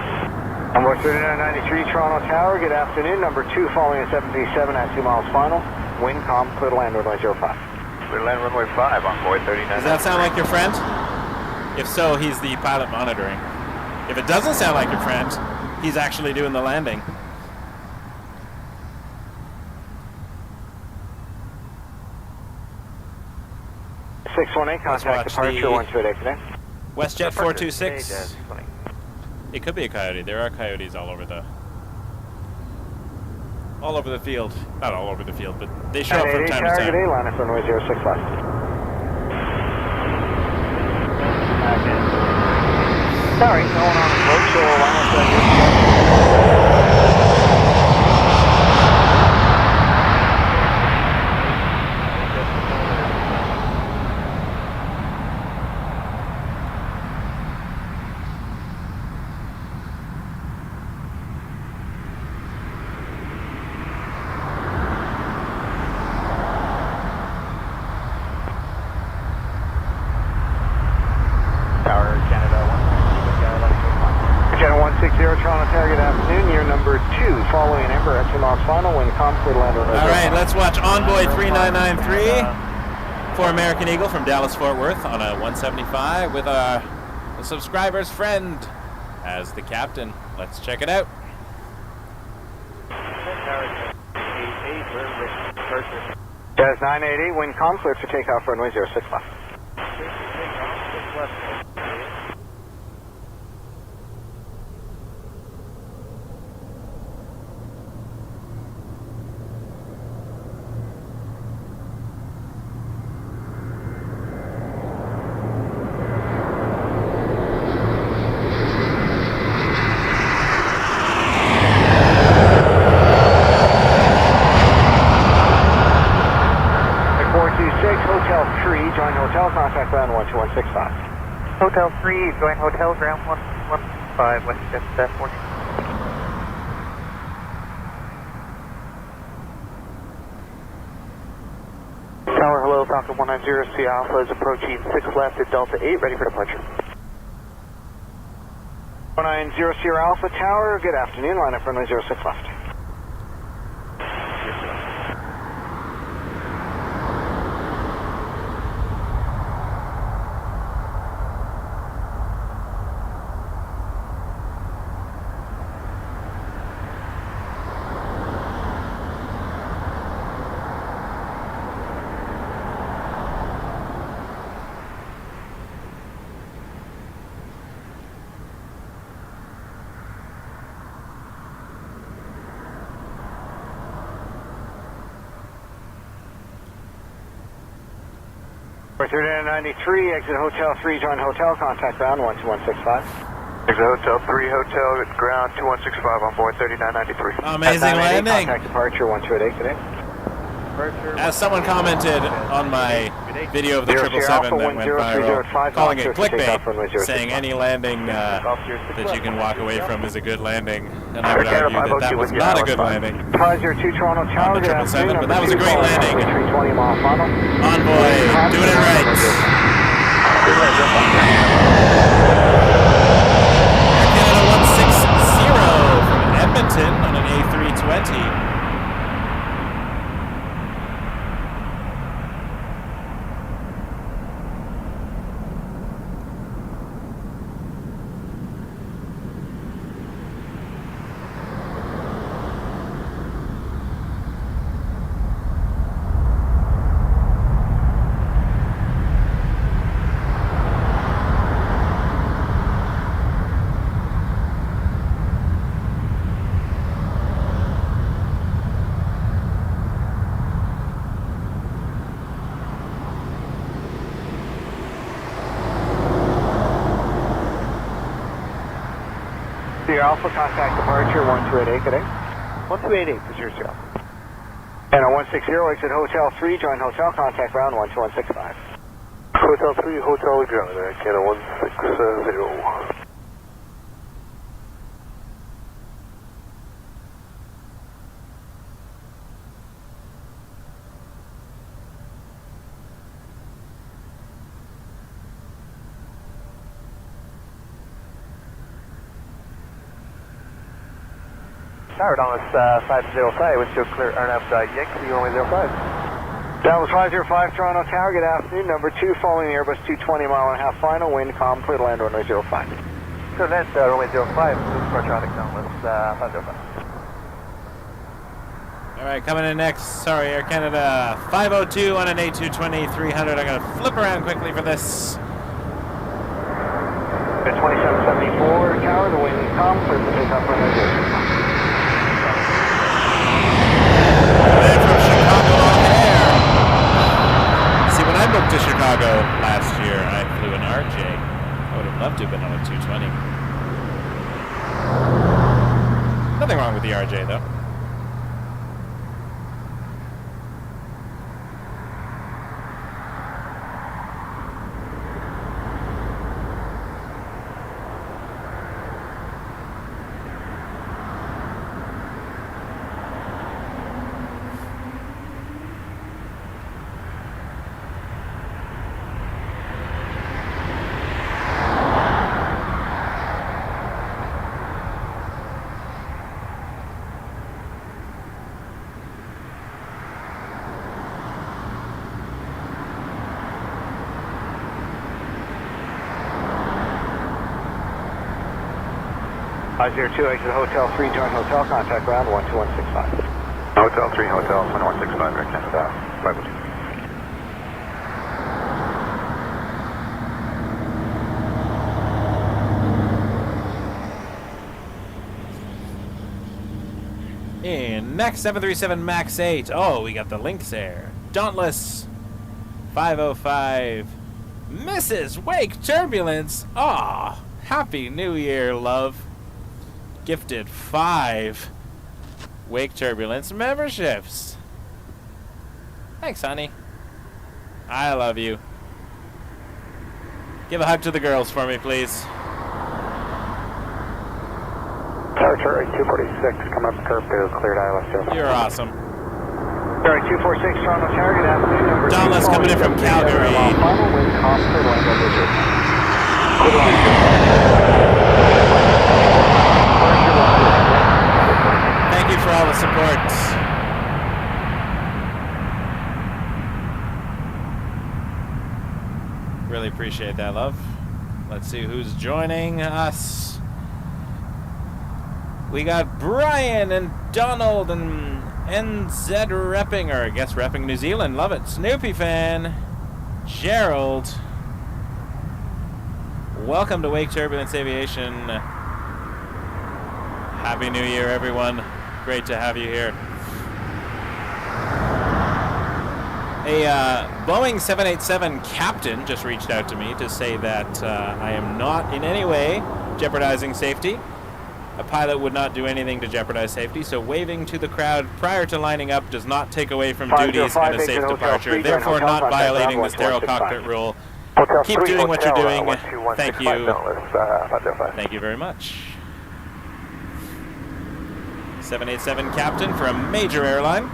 Runway 3993, Toronto Tower, good afternoon. Number 2 following a 737 at 2 miles final. Wind calm, clear to land runway 05. Clear to land runway 5 on board 39. Does that sound like your friend? If so, he's the pilot monitoring. If it doesn't sound like your friend, he's actually doing the landing. Contact departure 128 today. WestJet 426. It could be a coyote. There are coyotes all over the field. Not all over the field, but they show up from time to time. Target A, line up runway 06 left. Sorry, no one on approach, so line up Toronto Tower, good afternoon. Year number 2, following an Emirates A380 final, wind calm, clear to land on. All right, let's watch Envoy 3993 for American Eagle from Dallas Fort Worth on a 175 with a subscriber's friend as the captain. Let's check it out. Jazz 988, wind calm, clear for takeoff, runway 06 left. Contact ground 12165. Hotel 3, join hotel, ground 115, WestJet 40. Tower, hello, Falcon 190, C Alpha is approaching 6 left at Delta 8, ready for departure. 190 Sierra Alpha Tower, good afternoon, line up runway 06 left. 3993, exit Hotel 3, join Hotel, contact ground 12165. Exit Hotel 3, Hotel, ground 2165 on board 3993. Amazing landing. Contact departure 1288 today. As someone commented on my video of the 777 that went viral, calling it clickbait, saying any landing that you can walk away from is a good landing, and I would argue that that was not a good landing 502 Toronto Tower, on the 777, but that was a great landing. 320 mile final. Envoy, doing it right. Air Canada 160 from Edmonton on an A320. Alpha, contact departure 1288 today. 1288 to 00. And a 160, exit Hotel 3, join Hotel, contact ground 12165. Hotel 3, Hotel, ground, Air Canada 160. Tower, Dallas 505, with still clear RNAV Yankee, runway 05. Dallas 505, Toronto Tower, good afternoon. Number 2, following the Airbus 220 mile and a half final, wind calm, clear to land runway 05. Clear land, runway 05, departure Dallas 505. All right, coming in next, sorry, Air Canada 502 on an A330-300. I'm going to flip around quickly for this. 2774 Tower, the wind calm, clear to take off runway 05. When I moved to Chicago last year, I flew an RJ. I would have loved to have been on a 220. Nothing wrong with the RJ, though. Two, exit Hotel 3, join Hotel, contact ground 12165. Hotel 3, Hotel 2165, Air Canada 502. In next 737 MAX 8. Oh, we got the Lynx Air. Dauntless 505. Mrs. Wake Turbulence. Aw, Happy New Year, love. Gifted 5 Wake Turbulence memberships. Thanks, honey. I love you. Give a hug to the girls for me, please. Tower Charlie 246, come up curve to cleared ILS. You're awesome. Charlie 246, Toronto Tower, good afternoon. Number Dauntless coming in from Calgary. Final wind calm, clear line over here. Thank you for all the support. Really appreciate that, love. Let's see who's joining us. We got Brian and Donald and NZ repping, or I guess repping New Zealand. Love it. Snoopy fan. Gerald. Welcome to Wake Turbulence Aviation. Happy New Year, everyone. Great to have you here. A Boeing 787 captain just reached out to me to say that I am not in any way jeopardizing safety. A pilot would not do anything to jeopardize safety, so waving to the crowd prior to lining up does not take away from duties and a safe departure, therefore not violating the sterile cockpit rule. Keep doing what you're doing. Thank you. Thank you very much. 787 captain for a major airline,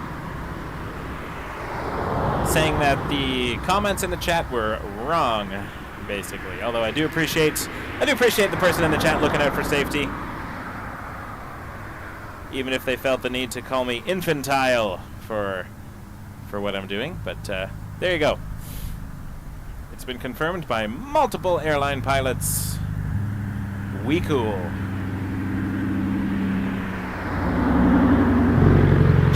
saying that the comments in the chat were wrong, basically. Although I do appreciate the person in the chat looking out for safety, even if they felt the need to call me infantile for what I'm doing. But there you go. It's been confirmed by multiple airline pilots. We cool.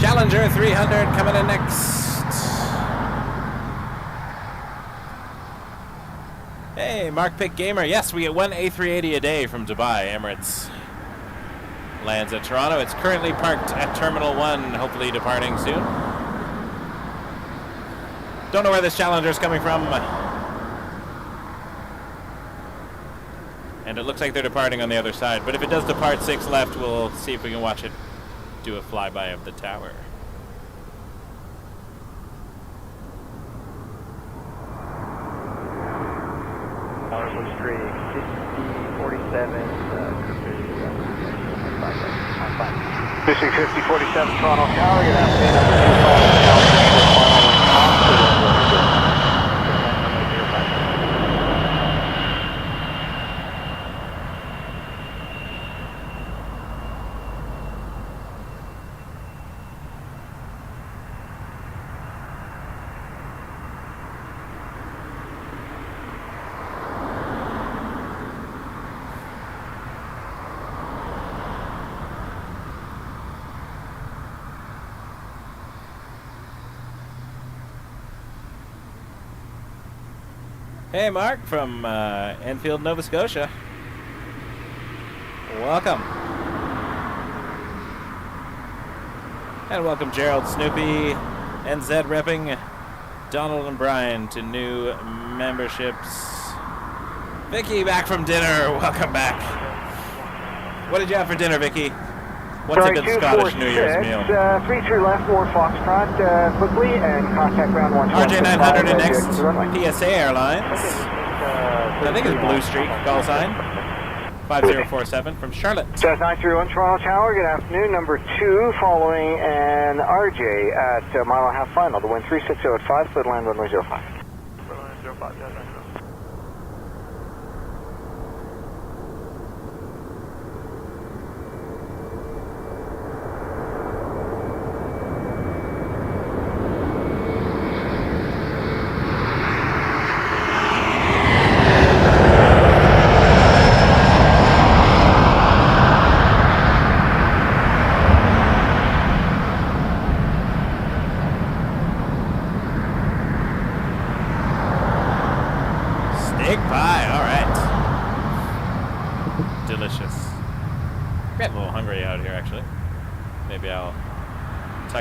Challenger 300 coming in next. Hey, Mark Pick Gamer. Yes, we get one A380 a day from Dubai. Emirates lands at Toronto. It's currently parked at Terminal 1, hopefully departing soon. Don't know where this Challenger is coming from. And it looks like they're departing on the other side. But if it does depart 6 left, we'll see if we can watch it do a flyby of the tower. Street 5047, District 5047, Toronto Tower, good afternoon. Hey, Mark from Enfield, Nova Scotia. Welcome. And welcome Gerald, Snoopy, NZ repping, Donald and Brian to new memberships. Vicky back from dinner. Welcome back. What did you have for dinner, Vicky? What's a good Scottish New Year's meal? 3-3 left, 4 Foxtrot, quickly, and contact ground 125. RJ900 and next, PSA Airlines. I think it's Blue Streak, call sign. 5047 from Charlotte. Jazz 931 Toronto Tower, good afternoon. Number 2 following an RJ at mile and a half final. The wind 360 at 5, split land runway 05. Runway 05, Jazz 931.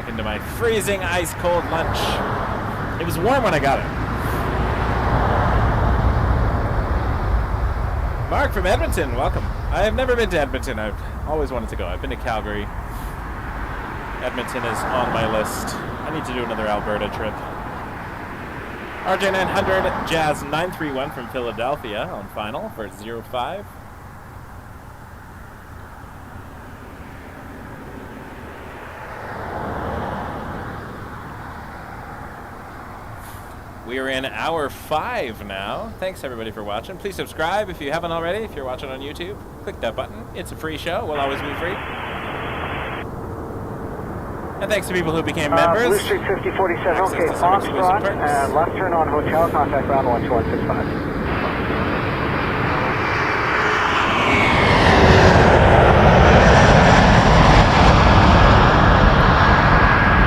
Into my freezing ice cold lunch. It was warm when I got it. Mark from Edmonton, welcome. I have never been to Edmonton. I've always wanted to go. I've been to Calgary. Edmonton is on my list. I need to do another Alberta trip. RJ900 Jazz 931 from Philadelphia on final for 05. We are in hour 5 now. Thanks everybody for watching. Please subscribe if you haven't already. If you're watching on YouTube, click that button. It's a free show. Will always be free. And thanks to people who became members. Blue Street 5047, okay, Foxtrot, and left turn on hotel, contact ground 12165.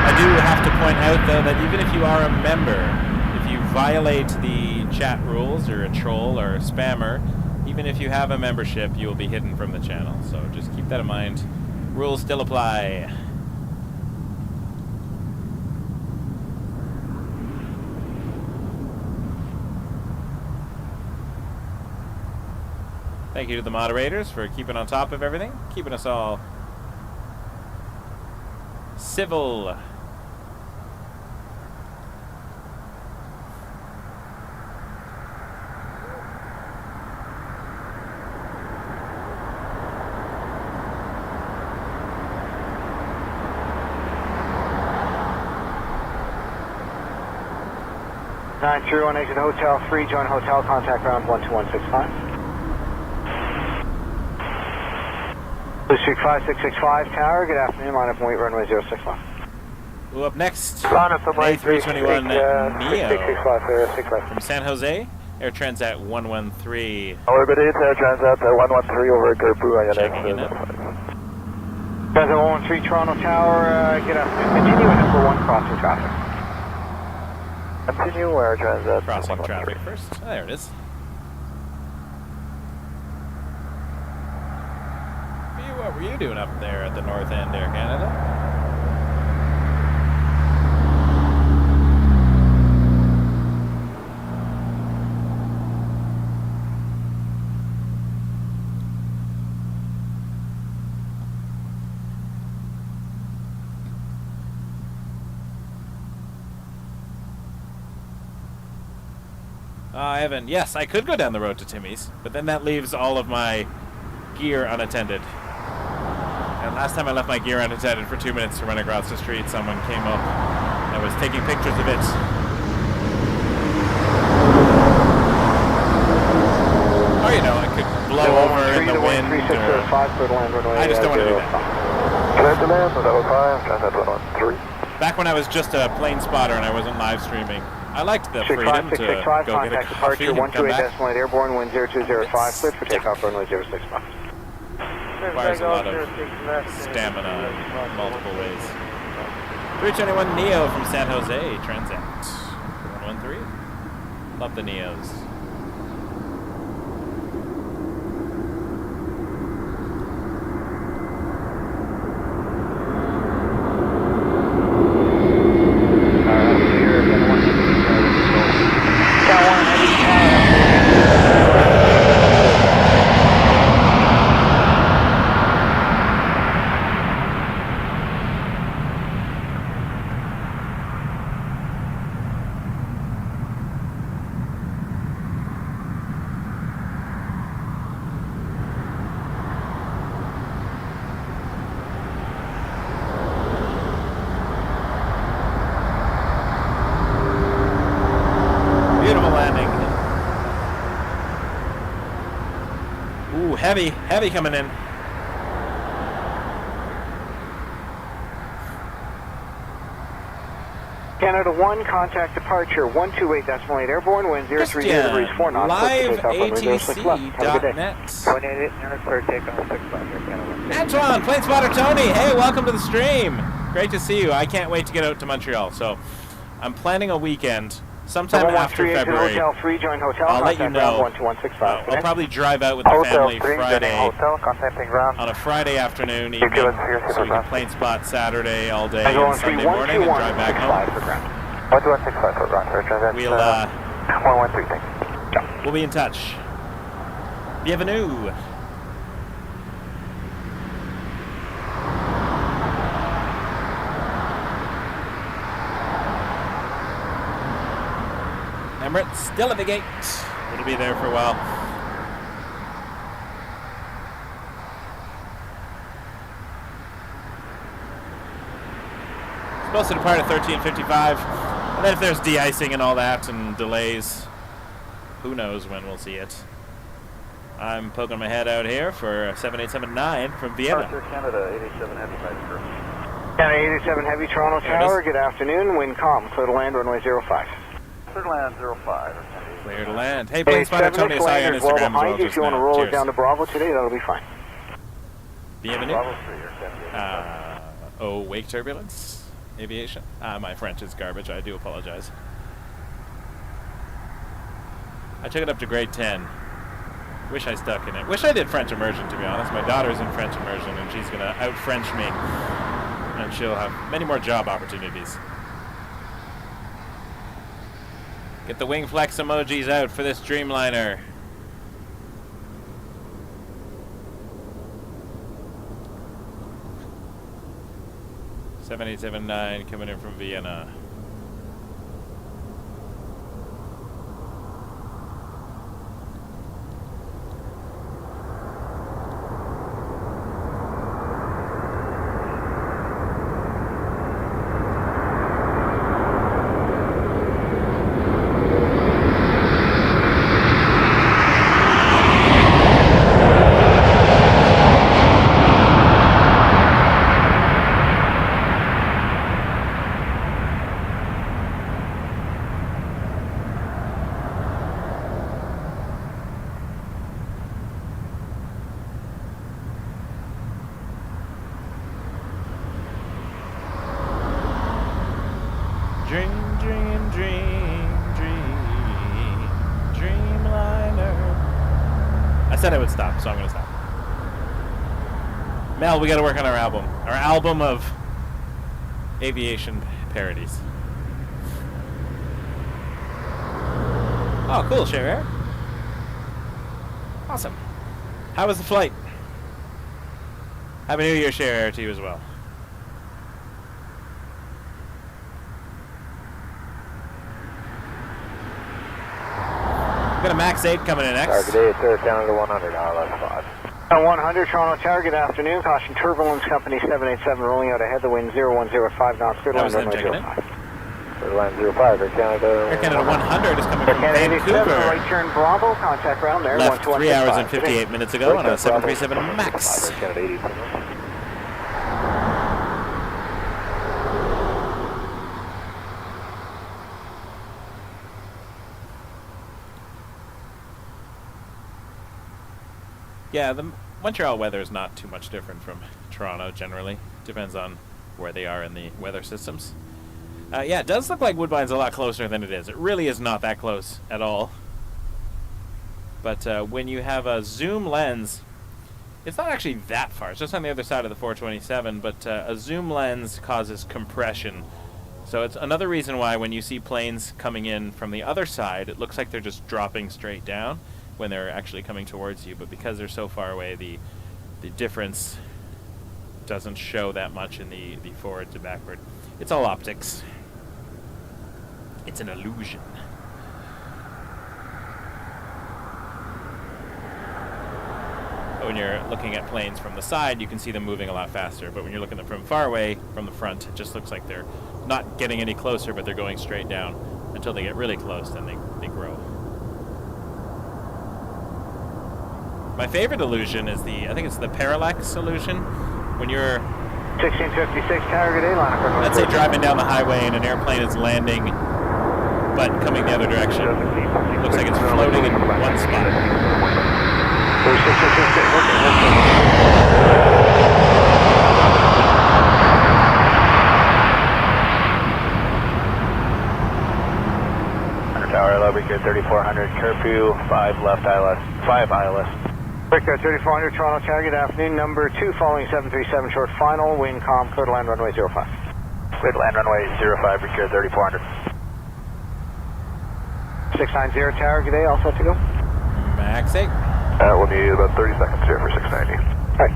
I do have to point out, though, that even if you are a member, violate the chat rules, or a troll or a spammer, even if you have a membership, you will be hidden from the channel. So just keep that in mind. Rules still apply. Thank you to the moderators for keeping on top of everything, keeping us all civil. Nine three one exit Hotel 3, join hotel, contact ground 12165. Blue Streak 5665 Tower, good afternoon, line up and wait runway 061. Well, up next, Line up and wait A321 Neo 665. from San Jose, Air Transat 113. Our good day, Air Transat 113 over Gerbu, Checking in. Transat 113 Toronto Tower, good afternoon, continue at number 1 crossing traffic. Continue Air Transat Crossing 113. traffic first. Oh, there it is. What were you doing up there at the North End, Air Canada? Evan, yes, I could go down the road to Timmy's, but then that leaves all of my gear unattended. And last time I left my gear unattended for 2 minutes to run across the street, someone came up and was taking pictures of it. Or, you know, I could blow over in the wind, or... I just don't want to do that. Clear to land, level 5, Transat 113. Back when I was just a plane spotter and I wasn't live streaming, I liked the freedom to go get a coffee and come back. Decimal airborne, wind 0205, cleared for takeoff, runway 061. Requires a lot of stamina in multiple ways. 321 Neo from San Jose, Transat 113. Love the Neos. Heavy coming in. Canada 1, contact departure 128.8 airborne, wind 030 degrees 4 knots. LiveATC.net. Antoine, plane spotter Tony. Hey, welcome to the stream. Great to see you. I can't wait to get out to Montreal. So I'm planning a weekend. Sometime after February, Hotel 3, join hotel, I'll let you know. 12165. I'll probably drive out with the family Friday Hotel, contacting ground. on a Friday afternoon, evening, so we can plane spot Saturday all day and Sunday morning and drive back home. 12165 for ground, Air Transat. We'll 113, thank you. we'll be in touch. Bienvenue. Emirates still at the gate. It'll be there for a while. Supposed to depart at 13:55, and then if there's de-icing and all that and delays, who knows when we'll see it. I'm poking my head out here for 7879 from Vienna. Canada 87 Heavy, Canada 87 Heavy, Toronto Tower, good afternoon, wind calm, clear to land, runway 05. Clear to land 05. Clear to land. Hey, plane spotter Tony, I saw you on Instagram as well. If you want to roll it down to Bravo today, that'll be fine. Bienvenue. Bravo 3, Wake Turbulence. Aviation. My French is garbage. I do apologize. I took it up to grade 10. Wish I stuck in it. Wish I did French immersion, to be honest. My daughter's in French immersion, and she's going to out-French me. And she'll have many more job opportunities. Get the wing flex emojis out for this Dreamliner. 7879 coming in from Vienna. Dreamliner. I said I would stop, so I'm going to stop. Mel, we got to work on our album. Our album of aviation parodies. Oh, cool, share air. Awesome. How was the flight? Happy New Year, share air to you as well. Got a Max 8 coming in next. Target A, Canada 100, ILS 5. 100, Toronto Tower, good afternoon. Caution Turbulence Company 787 rolling out ahead, the wind 0105 knots, clear line runway 05. Clear line 05, Air Canada. Air Canada 100 is coming from Canada 87, Vancouver. right turn Bravo, contact ground there. Left 3 hours and 58 minutes ago on a 737 MAX. Canada 87. Yeah, the Montreal weather is not too much different from Toronto generally. Depends on where they are in the weather systems. Yeah, it does look like Woodbine's a lot closer than it is. It really is not that close at all. But when you have a zoom lens, it's not actually that far. It's just on the other side of the 427, but a zoom lens causes compression. So it's another reason why when you see planes coming in from the other side, it looks like they're just dropping straight down when they're actually coming towards you, but because they're so far away, the difference doesn't show that much in the forward to backward. It's all optics. It's an illusion. But when you're looking at planes from the side, you can see them moving a lot faster, but when you're looking at them from far away, from the front, it just looks like they're not getting any closer, but they're going straight down until they get really close, then they grow. My favorite illusion is I think it's the parallax illusion. When you're 1656, target A, line up. let's say driving down the highway and an airplane is landing, but coming the other direction. Looks like it's floating in one spot. Tower, Livery, 3400, curfew, 5 left ILS, 5 ILS. Victor 3400, Toronto Tower, good afternoon. Number 2, following 737 short final, wind calm, clear to land runway 05. Clear to land runway 05, Victor 3400. 690 Tower, good day, all set to go? Max 8. We'll need about 30 seconds here for 690. Alright.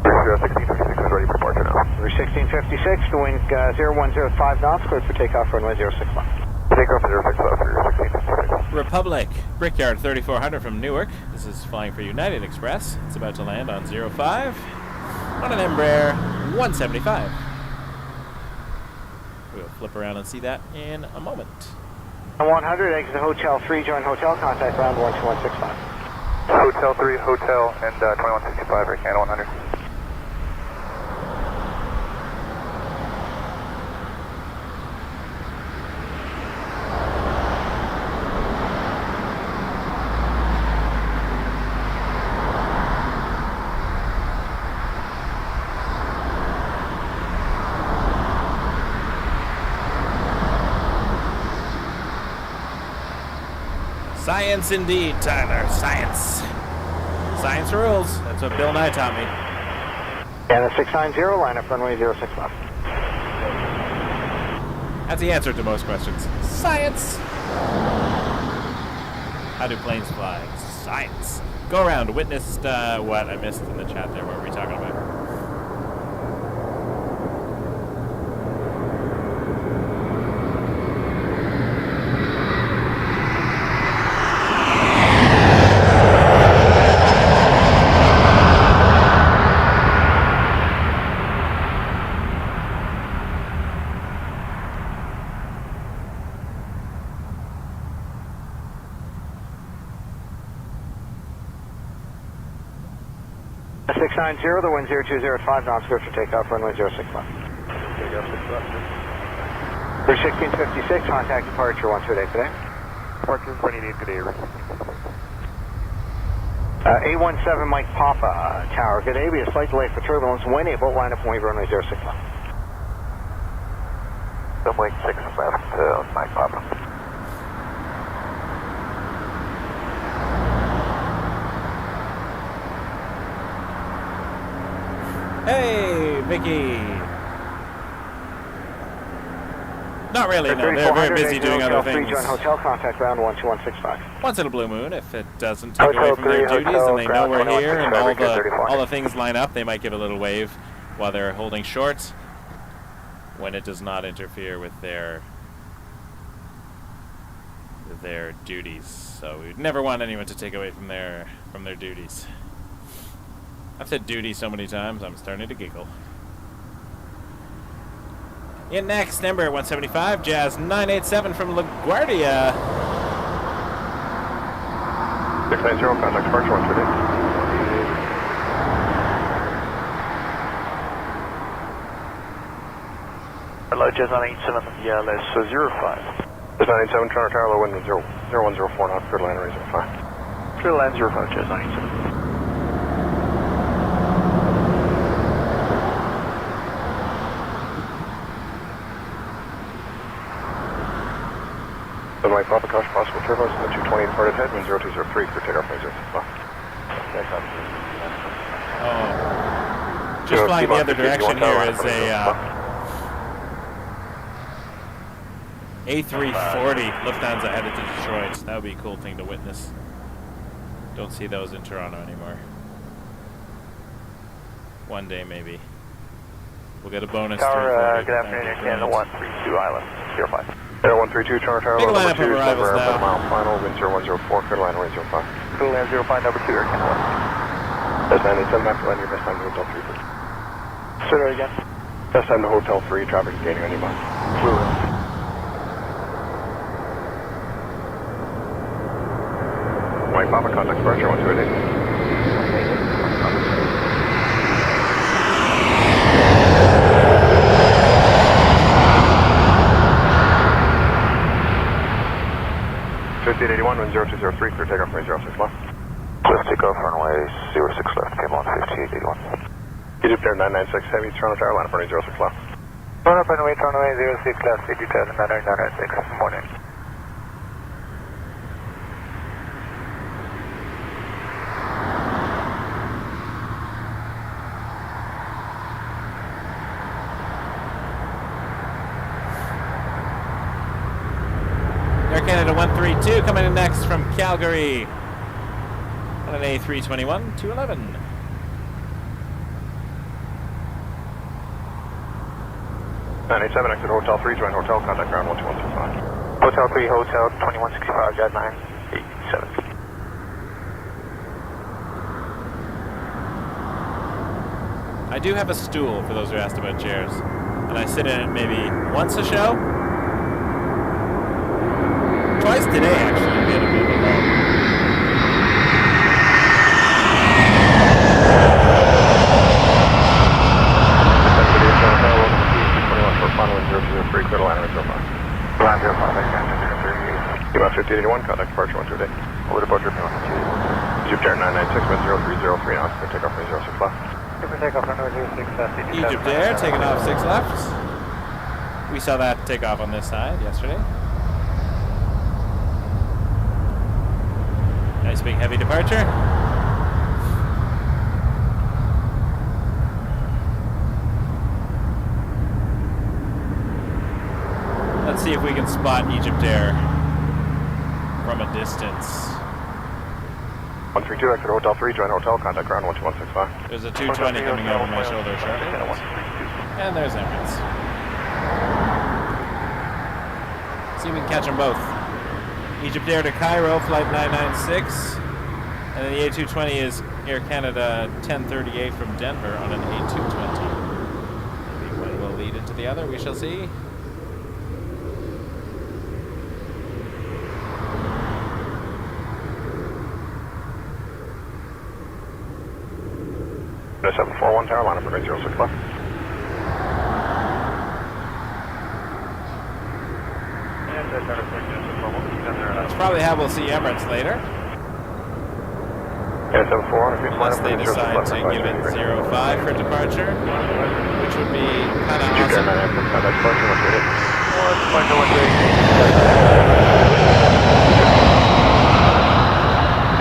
1656 is ready for departure now. Number 1656, the wind 0105 knots, clear for takeoff runway 06 left. Takeoff 06 left for 1656. Republic, Brickyard 3400 from Newark. This is flying for United Express. It's about to land on 05 on an Embraer 175. We'll flip around and see that in a moment. 100, exit Hotel 3, join Hotel, contact ground 12165. Hotel 3, Hotel, and 2165, Air Canada 100. Science indeed, Tyler. Science. Science rules. That's what Bill Nye taught me. Canada 690, line up runway 06 left. That's the answer to most questions. Science. How do planes fly? Science. Go around. Witnessed what I missed in the chat there. What were we talking about? 690, the wind 020 at 5 knots, clear for takeoff, runway 06 left. For 1656, contact departure 128 today. Departure 188 today. A17 Mike Papa, tower, good day. Be a slight delay for turbulence. When able, line up and wave runway 06 left. Runway 6 left, Mike Papa. Hey, Vicky. Not really, no. They're very busy doing other things. Join hotel, contact ground 12165. Once in a blue moon, if it doesn't take away from their duties and they know we're here and all the things line up, they might give a little wave while they're holding short when it does not interfere with their duties. So we'd never want anyone to take away from their duties. I've said duty so many times, I'm starting to giggle. In next, number 175, Jazz 987 from LaGuardia. 690, contact departure 128. Hello, Jazz 987, ELS 05. Jazz 987, Toronto Tower, low wind 0104 knots, clear line raise 05. Clear line 05, Jazz 987. Then Mike Papa, caution possible turbulence in the 220 departed head, wind 0203, clear takeoff range 06 left. Oh. Just flying the other direction here is a A340 Lufthansa headed to Detroit. That would be a cool thing to witness. Don't see those in Toronto anymore. One day maybe. We'll get a bonus. Tower, good afternoon, Air Canada 132 Island 05. Air 132, Toronto Tower, big number lineup 2, of arrivals number now. mile final, wind 0104, clear line range 05. Clear line 05, number 2, Air Canada 1. Jazz 987, after landing, best time to Hotel 3, please. Say that again. Best time to Hotel 3, traffic is gaining on you, bus. Mike Papa, contact departure 128. Wind 0203, clear takeoff range 06 left. Clear takeoff, runway 06 left, came on 5881. Egypt Air 996 Heavy, Toronto Tower, line up runway 06 left. Line up runway 06 left, Egypt Air 996, good morning. Air Canada 132 coming in next from Calgary on an A321 211. Exit Hotel 3, join hotel, contact ground 12165. Hotel 3, Hotel 2165, Jet 987. I do have a stool for those who asked about chairs, and I sit in it maybe once a show. Twice today, actually, we had a bit of a lull. About 5881, contact departure 128. Over departure, Egypt Air 996, wind 0303 knots, clear takeoff range 06 left. Clear takeoff runway 06 left, Egypt Air taking off 6 left. We saw that take off on this side yesterday. Nice big heavy departure. Let's see if we can spot Egypt Air from a distance. 132, exit Hotel 3, join hotel, contact ground 12165. There's a 220 coming over my shoulder shortly. And there's Emirates. See if we can catch them both. Egypt Air to Cairo, flight 996. And then the A220 is Air Canada 1038 from Denver on an A220. Maybe one will lead into the other, we shall see. 741 tower, line up runway 06 left. That's probably how we'll see Emirates later. Yeah, 741, if you line Unless up they runway 06 decide left. to give it 05 for departure, which would be kind of Did you turn awesome. 996 contact departure 128?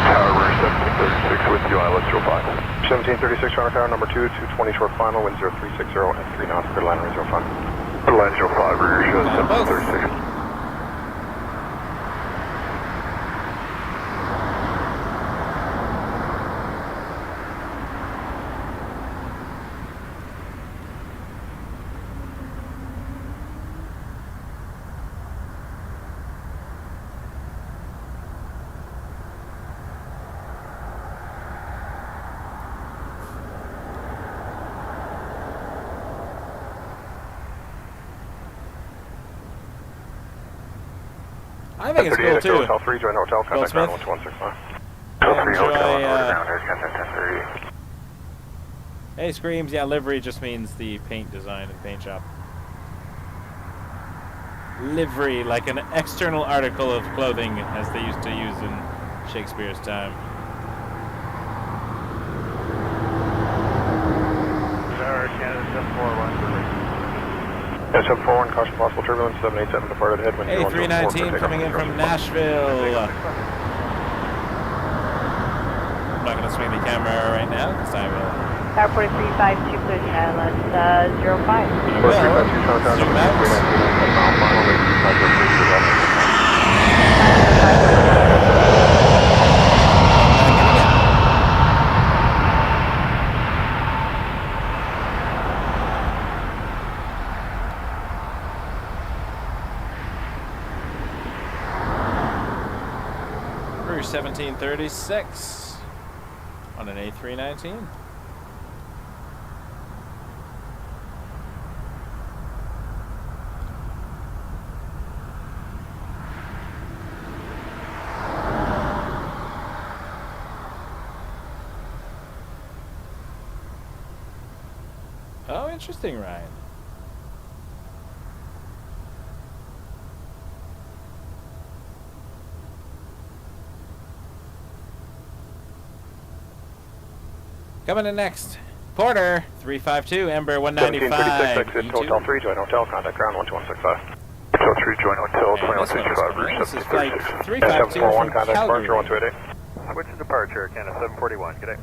Tower 1736 with you, ILS 05. 1736 Toronto Tower, number 2, 220 short final, wind 0360 and 3 knots, clear line 05. Clear line 05, rear shows 1736. I think it's cool too. Hotel 3, join hotel, contact ground Smith. 1165. Hotel 3, hotel, order ground, here's contact 1030. Hey, Screams. Yeah, livery just means the paint design and paint shop. Livery, like an external article of clothing, as they used to use in Shakespeare's time. Canada 741. Yeah, 741, caution possible turbulence, 787 departed headwind. A319 coming in from Nashville. I'm not going to swing the camera right now because I will. Tower 4352, clear to ILS 05. Zoom out. Cruise 1736 on an A319. Oh, interesting, Ryan. Coming in next, Porter 352, Ember 195. 1736, exit Hotel 3, join hotel, contact ground 12165. Hotel 3, join hotel, 2165, rear This is flight 1736. 352 741, from contact Calgary. departure 128. Switch to departure, Canada 741. Good day.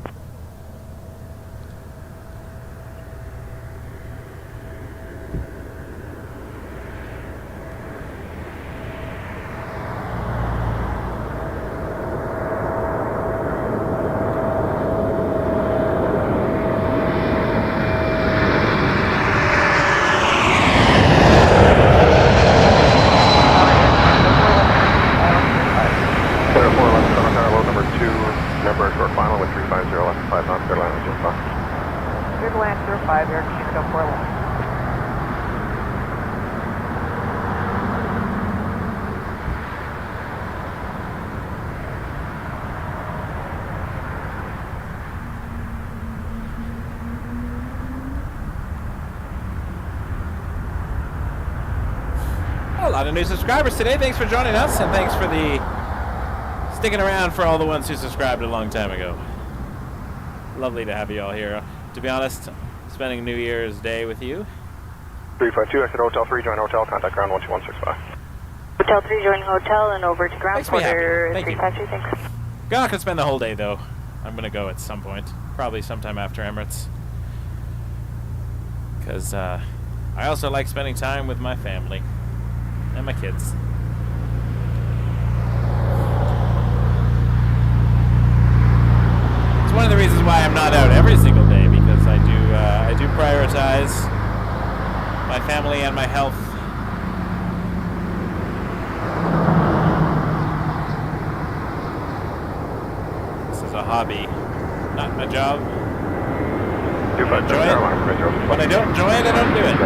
A lot of new subscribers today. Thanks for joining us, and thanks for the sticking around for all the ones who subscribed a long time ago. Lovely to have you all here. To be honest, spending New Year's Day with you. 352, exit Hotel 3, join hotel, contact ground 12165. Hotel 3, join hotel and over to ground. Makes me happy. Porter Thank you. 352, thanks. Not gonna spend the whole day though. I'm gonna go at some point, probably sometime after Emirates, because I also like spending time with my family and my kids. It's one of the reasons why I'm not out every single day, because I do prioritize my family and my health. This is a hobby, not my job. Enjoy it. When I don't enjoy it, I don't do it.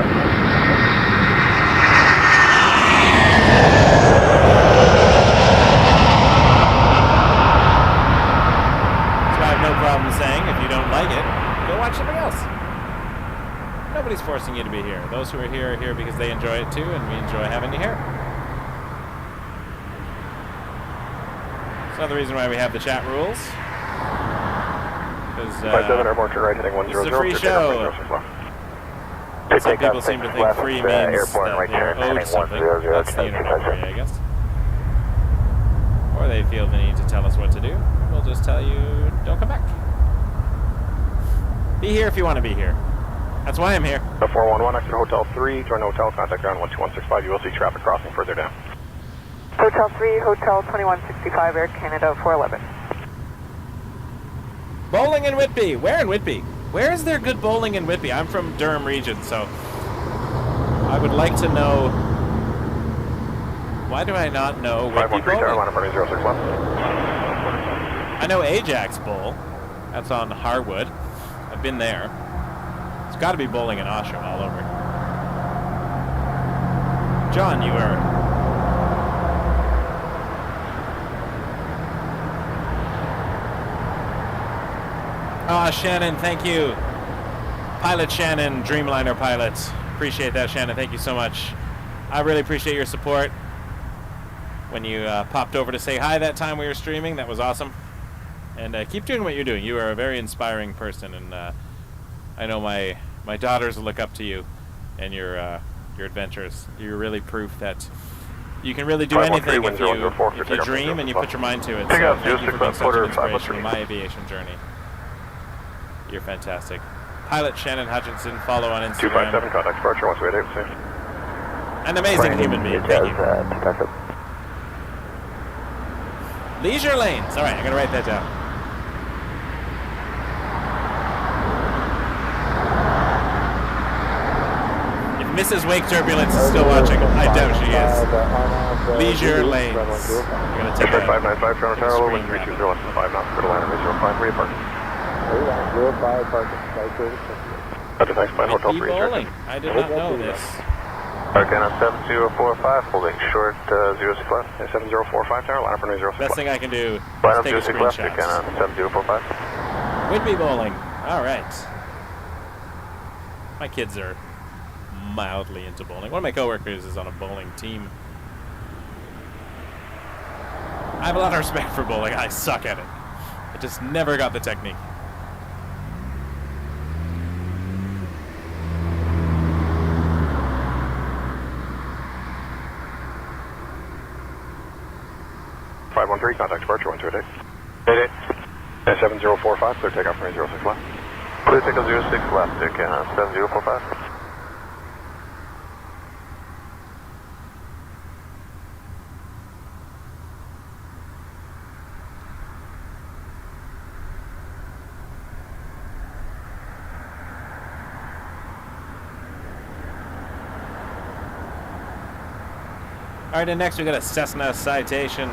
So I have no problem saying, if you don't like it, go watch the Nobody's forcing you to be here. Those who are here because they enjoy it too, and we enjoy having you here. It's another reason why we have the chat rules. Because 57 airport to right heading 100. it's a free show. Some people seem to think free means airport that right they're there, owed heading something. 100, That's the uniform, I guess. Or they feel the need to tell us what to do. We'll just tell you, don't come back. Be here if you want to be here. That's why I'm here. The 411, exit Hotel 3, join hotel, contact ground 12165. You will see traffic crossing further down. Hotel 3, Hotel 2165, Air Canada 411. Bowling in Whitby. Where in Whitby? Where is there good bowling in Whitby? I'm from Durham region, so I would like to know. Why do I not know Whitby 513 tower, bowling? line up running 06 left. I know Ajax Bowl. That's on Harwood. I've been there. There's got to be bowling in Oshawa all over. John, you are. Ah, Shannon, thank you. Pilot Shannon, Dreamliner pilot. Appreciate that, Shannon. Thank you so much. I really appreciate your support. When you popped over to say hi that time we were streaming, that was awesome. And keep doing what you're doing. You are a very inspiring person, and I know my daughters look up to you and your adventures. You're really proof that you can really do anything if you dream and you put your mind to it. So thank you for being such an inspiration in my aviation journey. You're fantastic. Pilot Shannon Hutchinson, follow on Instagram. 257, contact departure, 128, see. An amazing human being. Thank you. Leisure lanes. All right, I'm going to write that down. If Mrs. Wake Turbulence is still watching, I doubt she is. Leisure lanes. I'm going to take that. 595, Toronto Tower, wind 320, less than 5 knots, go to line 05, reapart. Roger, thanks, plan hotel 3. Bowling. I did not know this. Arcana 7045, holding short 06 left. 7045 tower, line up running 06 Best thing I can do Line is up take a 06 left, screenshot. Arcana 7045. Whitby bowling. All right. My kids are mildly into bowling. One of my coworkers is on a bowling team. I have a lot of respect for bowling. I suck at it. I just never got the technique. Contact departure 128. 88. 7045, clear takeoff from 06 left. Clear takeoff 06 left, Arcana 7045. All right, and next we got a Cessna citation.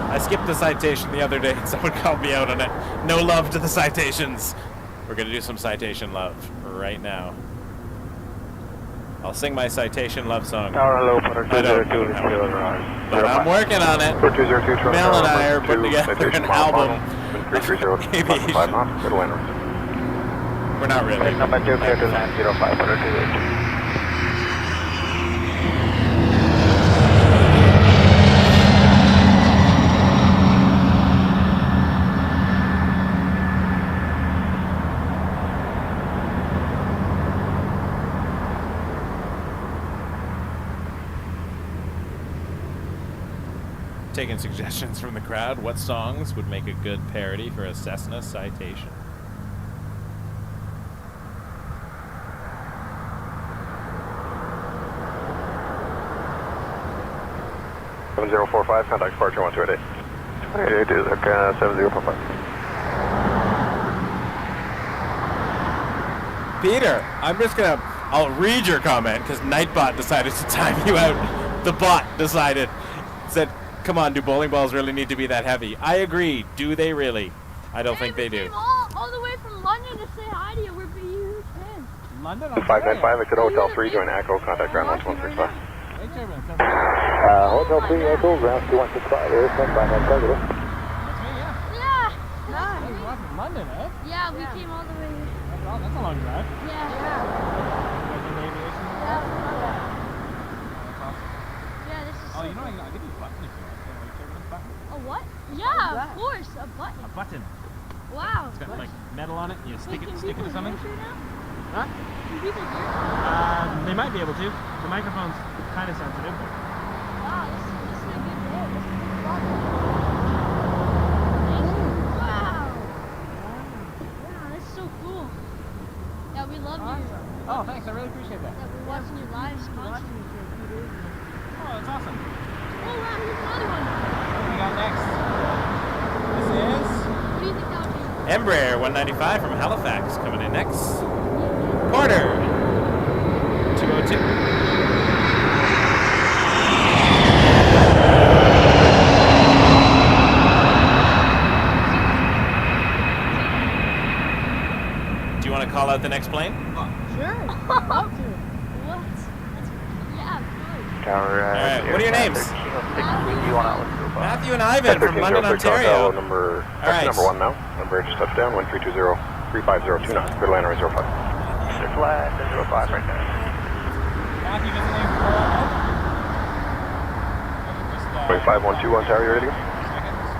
I skipped the citation the other day and someone called me out on it. No love to the citations. We're going to do some citation love right now. I'll sing my citation love song. Tower hello, Putter I don't 202 but I'm working on it. 4202 Toronto Mel and Tower, I are putting together citation an mile album. final, wind 330, Aviation. 5 knots, go to line route. We're not really. Number 2 clear to land 05, Putter 28. Taking suggestions from the crowd. What songs would make a good parody for a Cessna citation? Seven 7045, contact departure 128. 28 is Arcana 7045. Peter, I'll read your comment because Nightbot decided to time you out. The bot decided. Said, come on, do bowling balls really need to be that heavy? I agree. Do they really? I don't think they do. We came all the way from London to say hi to you. We're huge fans. London? 595, exit Hotel 3, join ACO, contact ground 1165. Hotel 3 Echo, ground 2165, airplane by that target. Yeah. Nice. From London, eh? Yeah, we came all the way here. That's a long drive. Yeah. on it, you stick it to something. Huh? Huh? Can people hear? They might be able to. The microphone's kind of sensitive. Wow, this is a good day. This is a good spot. Wow. Yeah, that's so cool. Yeah, we love you. Oh, thanks. I really appreciate that. Yeah, we're watching your lives constantly. Oh, that's awesome. Oh wow, here's another one. What do we got next? This is What do you think that would be? Embraer 195 from Halifax coming in next. Porter 202. Do you want to call out the next plane? Sure. What? That's, yeah, good. Tower, Alright, what are your names? Matthew and Ivan from London, Ontario. Number Alright. number 1 now. Number just touchdown, 1320-35029. Clear liner 05. Clear flat, 05 right there. Matthew visiting for 512 Ontario, ready to go?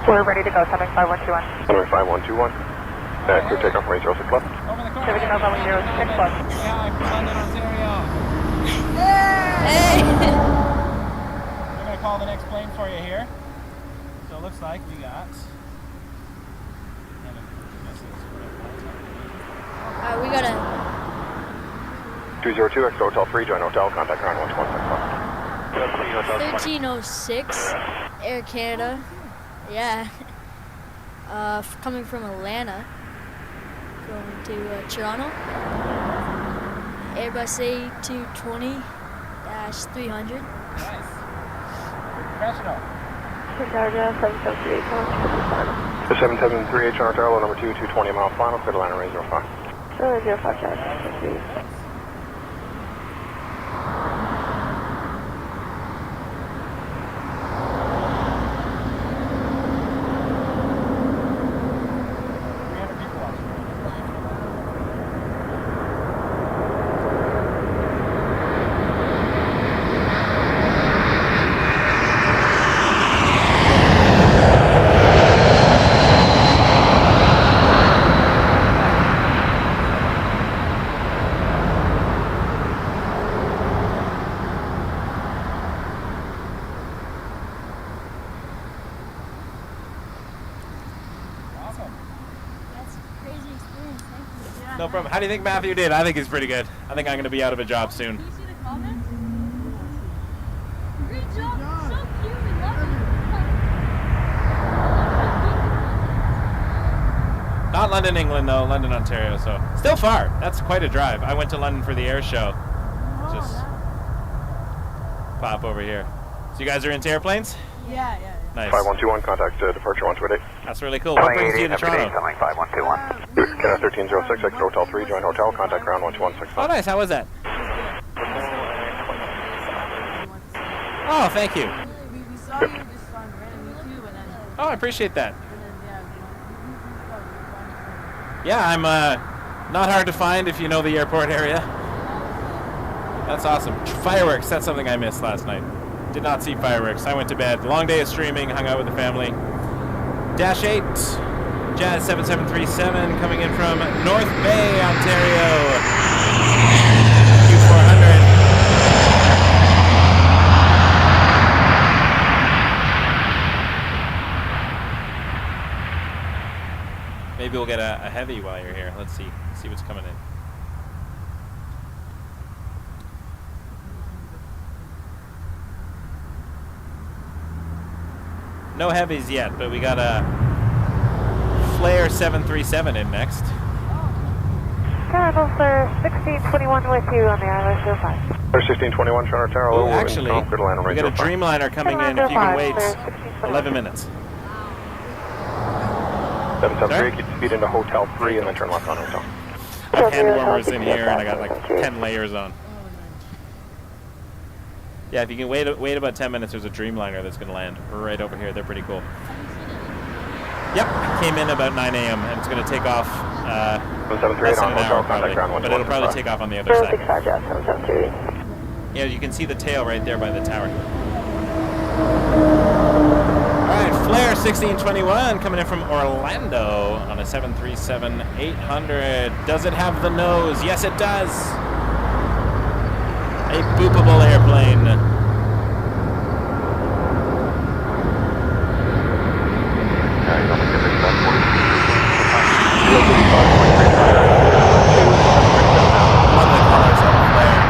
We're ready to go, 75121. Number 5121. Clear takeoff from 806 left. over the corner. Taking off on 06 plus. Yeah, from London, Ontario. Hey! We're going to call the next plane for you here. So it looks like we got... Alright, we got a 202 X Hotel 3, join hotel, contact ground 12165. 1306 Air Canada. Yeah. Coming from Atlanta. Going to Toronto. Airbus A330-300. Nice. Professional. Tower 773, The 7738 Channel Tower, number 2, 220 miles final, clear to liner 05. 05 Tower. No problem. How do you think Matthew did? I think he's pretty good. I think I'm going to be out of a job soon. Can you see the comments? Great job. So cute. We love it. Not London, England, though. London, Ontario. So still far. That's quite a drive. I went to London for the air show. Just pop over here. So you guys are into airplanes? Yeah. Nice. 5121, contact departure 128. That's really cool. What brings you to Toronto? 5121. Canada 1306, X Hotel 3, join hotel, contact ground 12165. Oh, nice. How was that? Oh, thank you. We saw you just on random YouTube and then... Oh, I appreciate that. Yeah, Yeah, I'm not hard to find if you know the airport area. That's awesome. Fireworks, that's something I missed last night. Did not see fireworks. I went to bed. Long day of streaming, hung out with the family. Dash 8, Jazz 7737 coming in from North Bay, Ontario. Q400. Maybe we'll get a heavy while you're here. Let's see what's coming in. No heavies yet, but we got a Flare 737 in next. Tower Flare 1621 with you on the Island 05. Flare 1621, Channel Tower, Oh, actually, clear to liner we got a 05. Dreamliner coming in. If you can wait 11 minutes. 773, keep speed into Hotel 3 and then turn left on Hotel. I have hand warmers in here, and I got like 10 layers on. Yeah, if you can wait about 10 minutes, there's a Dreamliner that's going to land right over here. They're pretty cool. Yep, came in about 9 a.m. and it's going to take off less than an hour probably, but it'll probably take off on the other side. Yeah, you can see the tail right there by the tower. All right, Flare 1621 coming in from Orlando on a 737-800. Does it have the nose? Yes, it does. A boopable airplane. One of the colors of the Flare.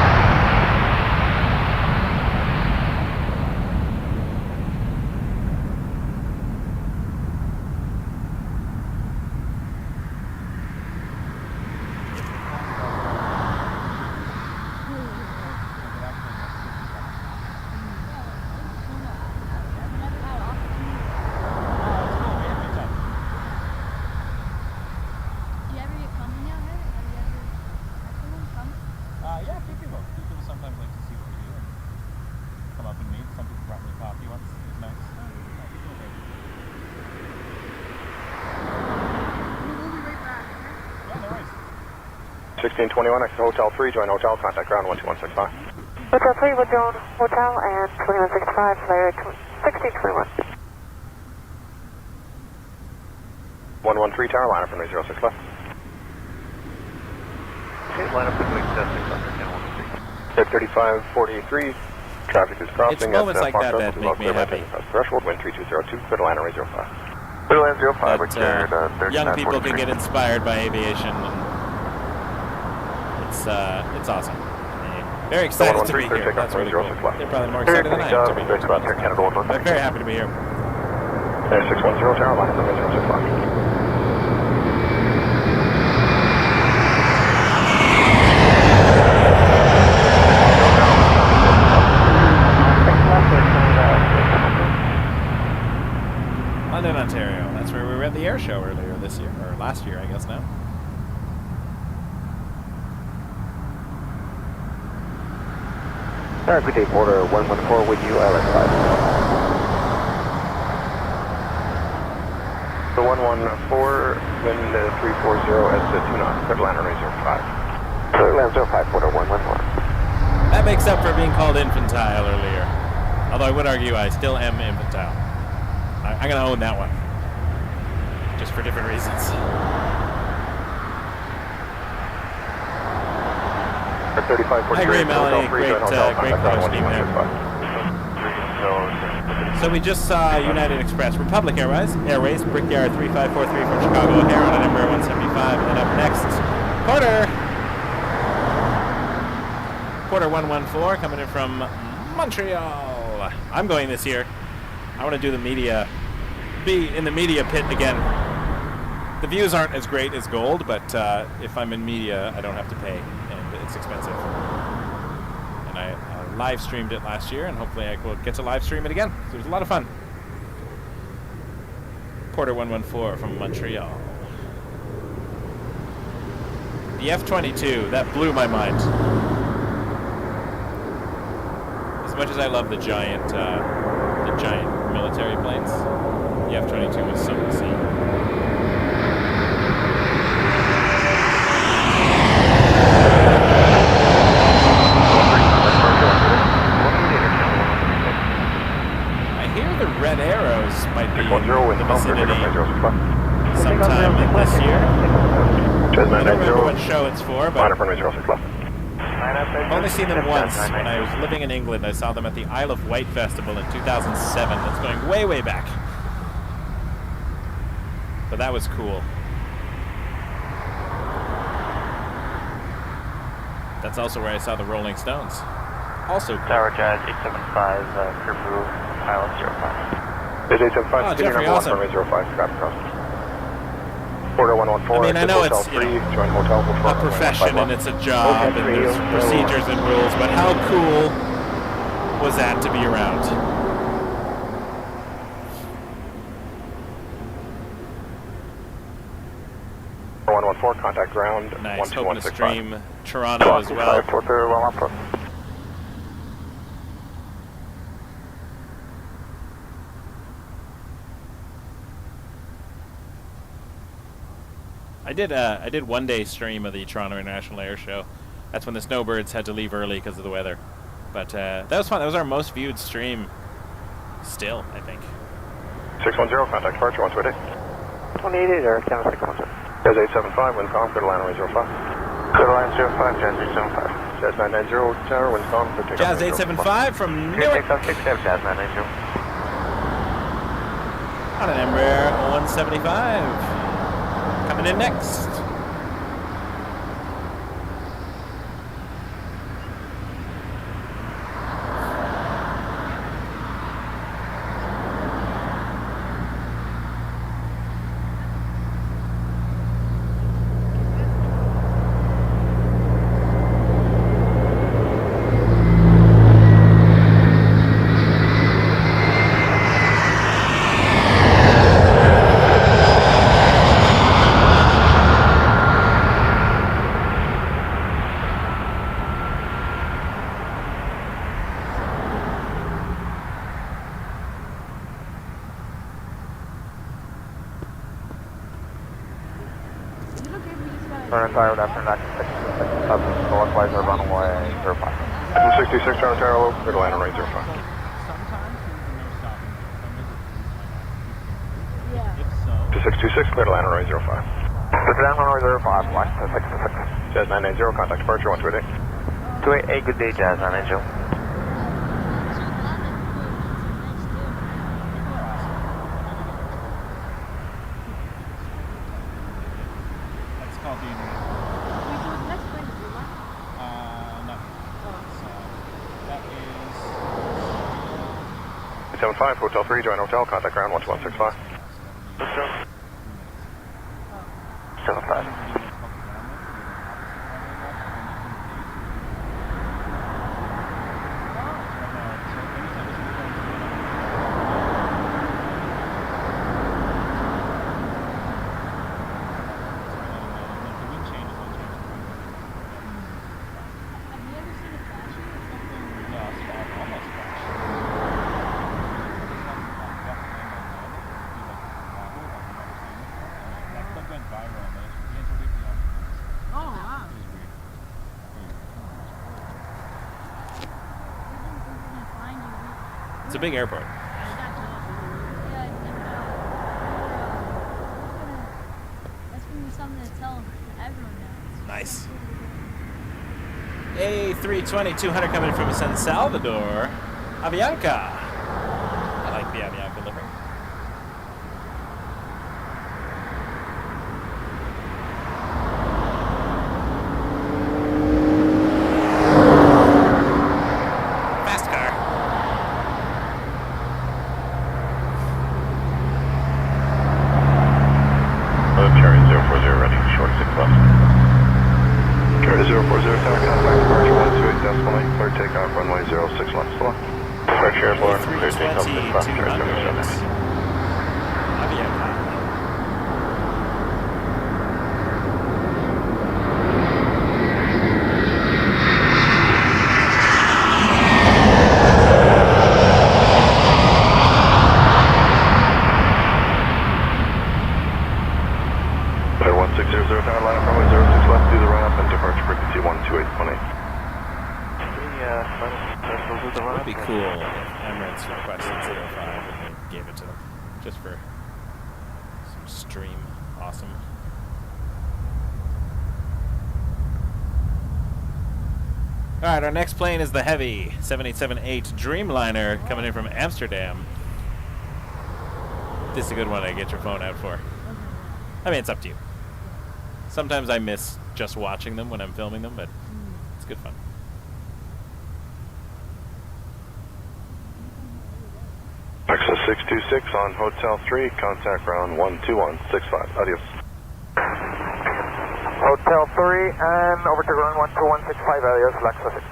up and meet. Some people brought me coffee once. It was nice. We'll be right back, okay? Yeah, no worries. 1621, exit Hotel 3, join Hotel, contact ground 12165. Hotel 3 will join Hotel and 2165, flare 1621. 113 tower, line up runway 06 left. Okay, line up runway 06 left, again, 113. 3543, traffic is crossing. It's moments like that that make me happy. Threshold, wind 3202, clear to line runway 05. Clear to line 05, That, we're cleared, young people can get inspired by aviation. And it's awesome. Very excited to be here. That's really cool. They're probably more excited than I am to be here. I'm very happy to be here. 610 tower, line up runway 06 left. London, Ontario. That's where we were at the air show earlier this year, or last year, I guess now. Good day, border 114 with you, ILS 5. The 114, wind 340 at 2 knots, clear to line runway 05. Clear to line 05, border 114. That makes up for being called infantile earlier. Although I would argue I still am infantile. I'm going to own that one. Just for different reasons. I agree, Melanie. Great question there. So we just saw United Express, Republic Airways, Brickyard 3543 from Chicago O'Hare on a number 175. And up next, Porter 114 coming in from Montreal. I'm going this year. I want to do the media, be in the media pit again. The views aren't as great as gold, but if I'm in media, I don't have to pay, and it's expensive. And I live streamed it last year, and hopefully I will get to live stream it again. So it was a lot of fun. Porter 114 from Montreal. The F-22, that blew my mind. As much as I love the giant military planes, the F-22 was so to see. I hear the red arrows might be in the vicinity sometime in this year. I don't remember what show it's for, but I've only seen them once. When I was living in England, I saw them at the Isle of Wight Festival in 2007. That's going way, way back. But that was cool. That's also where I saw the Rolling Stones. Also cool. Tower Jazz 875, Kerbu, pilot 05. Is 875, Oh, Jeffrey, awesome. 05, traffic crossing. Porter 114. I mean, I know it's, you know, join Hotel a profession and it's a job and there's procedures and rules, but how cool was that to be around? 114, contact ground. Nice, hoping to stream Toronto as well. I did one day stream of the Toronto International Air Show. That's when the snowbirds had to leave early because of the weather. But that was fun. That was our most viewed stream still, I think. 610, contact departure 128. 28 Air Canada 610. Jazz 875, wind calm, clear to land runway 05. Clear to land 05, Jazz 875. Jazz 990, tower, wind calm, clear takeoff. Jazz 875 from Newark. Takeoff 6 Jazz 990. On an Embraer 175. Coming in next. Turn entire after next 627, clockwise or runway 05. 66, Toronto Tower, low, clear to land runway 05. Sometimes when they're stopping, Yeah. if so, To 626, clear to land runway 05. Clear to land runway 05, flight 626. Jazz 990, contact departure 128. 288, good day, Jazz 990. that's called being no. So that is 75, Hotel 3, join hotel, contact ground 12165. 75. It's a big airport. That's gonna be something to tell everyone now. Nice. A320-200 coming from San Salvador. Avianca. I like the Avianca livery. Fast car. Cherry 040, ready, short 6 left. Cherry 040, tower, contact departure 128, decimal 8, clear takeoff, runway 06 left, slow. Departure airborne, clear takeoff 6 left, cherry 070. Avianca. Clear 1600, tower, line up runway 06 left, do the run-up and departure frequency 12818. It would be cool if Emirates requested 05 and they gave it to them. Just for some stream awesome. Alright, our next plane is the heavy 7878 Dreamliner coming in from Amsterdam. This is a good one to get your phone out for. I mean, it's up to you. Sometimes I miss just watching them when I'm filming them, but it's good fun. Access 626 on Hotel 3, contact ground 12165. Adios. Hotel 3 and over to ground 12165, alias Lexus 6.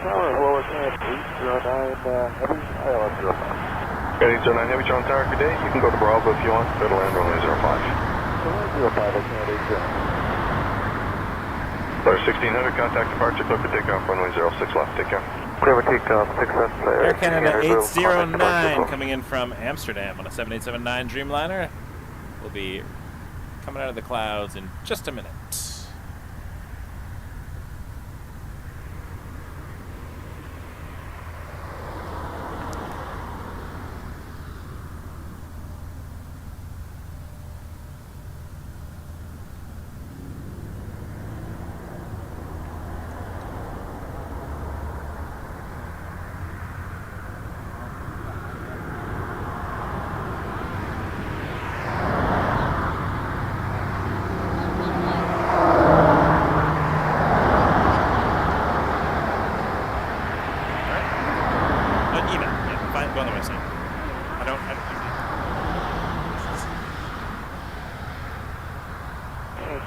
Tower, lowest at 809 heavy, ILS 05. 809 Heavy, Toronto Tower, good day. You can go to Bravo if you want, clear to land runway 05. Runway 05, I can't 80. Clear 1600, contact departure, clear for takeoff, runway 06 left, take care. Clear for takeoff, 6 left, Air Canada 809 coming in from Amsterdam on a 7879 Dreamliner. We'll be coming out of the clouds in just a minute.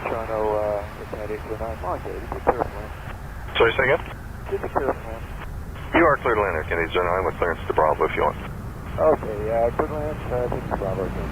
Toronto, Canada A330 Mach 80, be clear for land. Sorry, say again? Should be clear for land. You are clear to land there, Canada 09 with clearance to Bravo if you want. Okay, clear to land, this is Bravo, okay.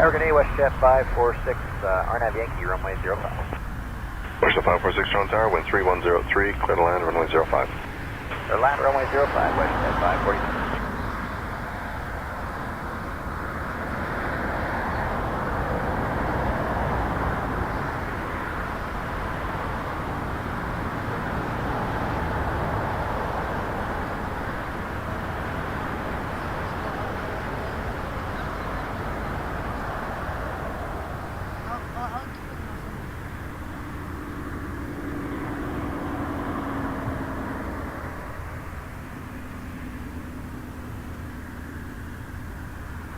Good WestJet 546, RNAV Yankee, runway 05. WestJet 546, Toronto Tower, wind 3103, clear to land, runway 05. Land runway 05, WestJet 546.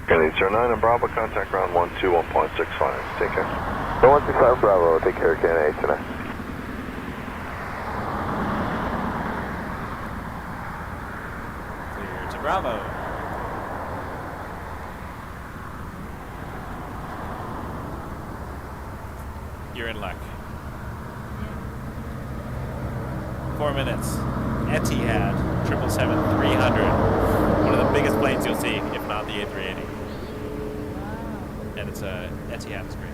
Canada 09 and Bravo, contact ground 121.65. Take care. 165 Bravo, take care, Canada 09. Clear to Bravo. You're in luck. 4 minutes. Ethiad 777-300. One of the biggest planes you'll see, if not the A380. And it's a Ethiad is great.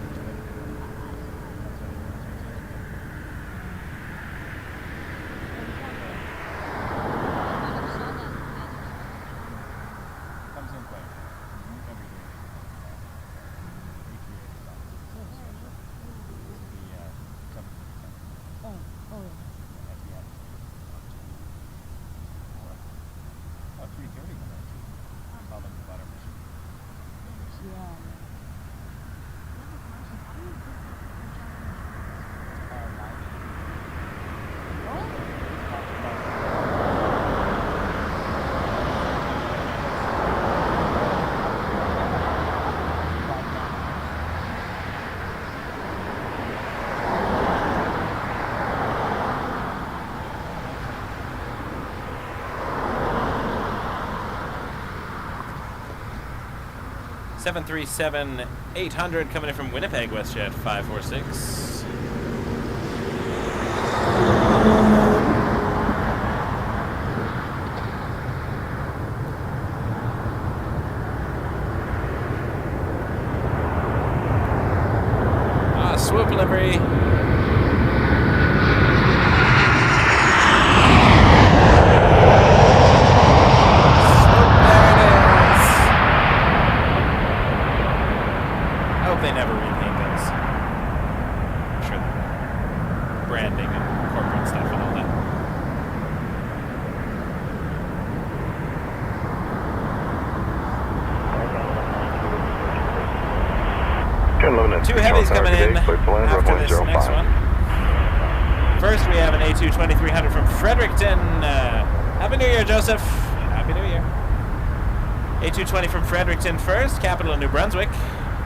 (737-800) coming in from Winnipeg, WestJet 546. Swoop livery. They never repaint those. I'm sure the branding and corporate stuff and all that. Two heavies coming in after this next one. First, we have an A220-300 from Fredericton. Happy New Year, Joseph. Happy New Year. A220 from Fredericton first, capital of New Brunswick.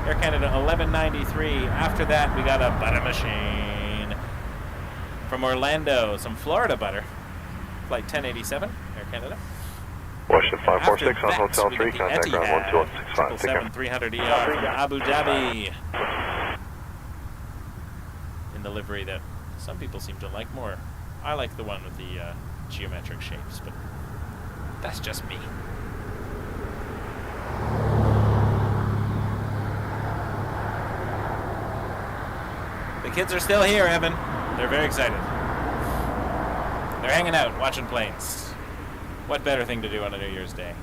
Air Canada 1193. After that, we got a butter machine from Orlando. Some Florida butter. Flight 1087, Air Canada. WestJet 546 on Hotel 3, contact ground 12165. Take care. 777-300ER from Abu Dhabi. In the livery that some people seem to like more. I like the one with the geometric shapes, but that's just me. kids are still here, Evan. They're very excited. They're hanging out, watching planes. What better thing to do on a New Year's Day?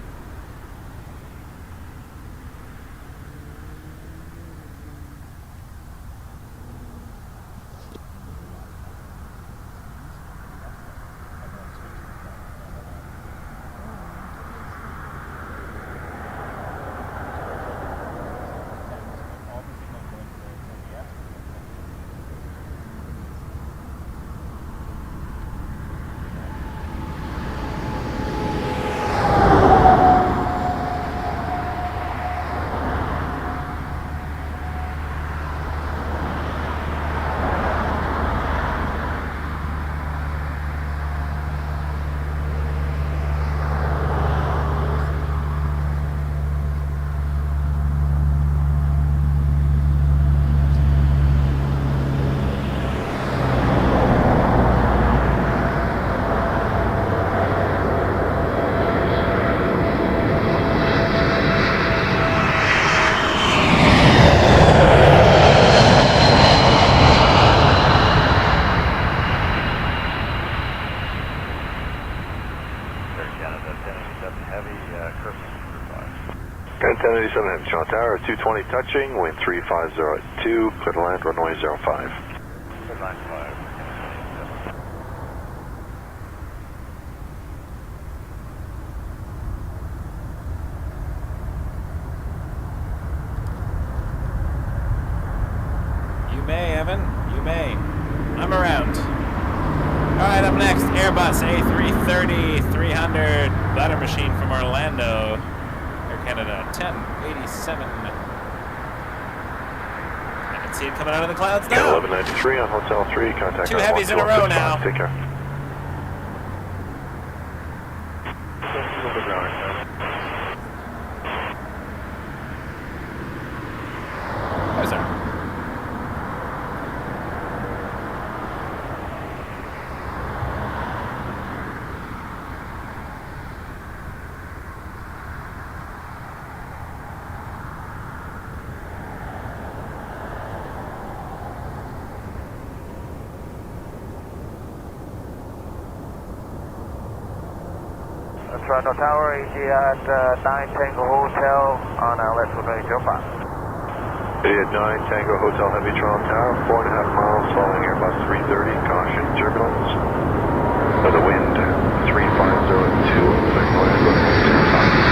Canada 1087 Heavy, Toronto Tower, 220 touching, wind 3502, clear to land, runway 05. Clear line 5. You may, Evan. You may. I'm around. Alright, up next, Airbus A330-300 butter machine from Orlando. Air Canada 1087. I can see it coming out of the clouds now. 1193 on Hotel 3, contact 2 heavies in a row now. Take care. Hi, sir. Toronto Tower, Ethiad 9 Tango Hotel on LS runway 05. Ethiad 9 Tango Hotel Heavy, Toronto Tower, 4.5 miles following Airbus 330, caution turbulence. For the wind, 3502, clear to land, runway 05.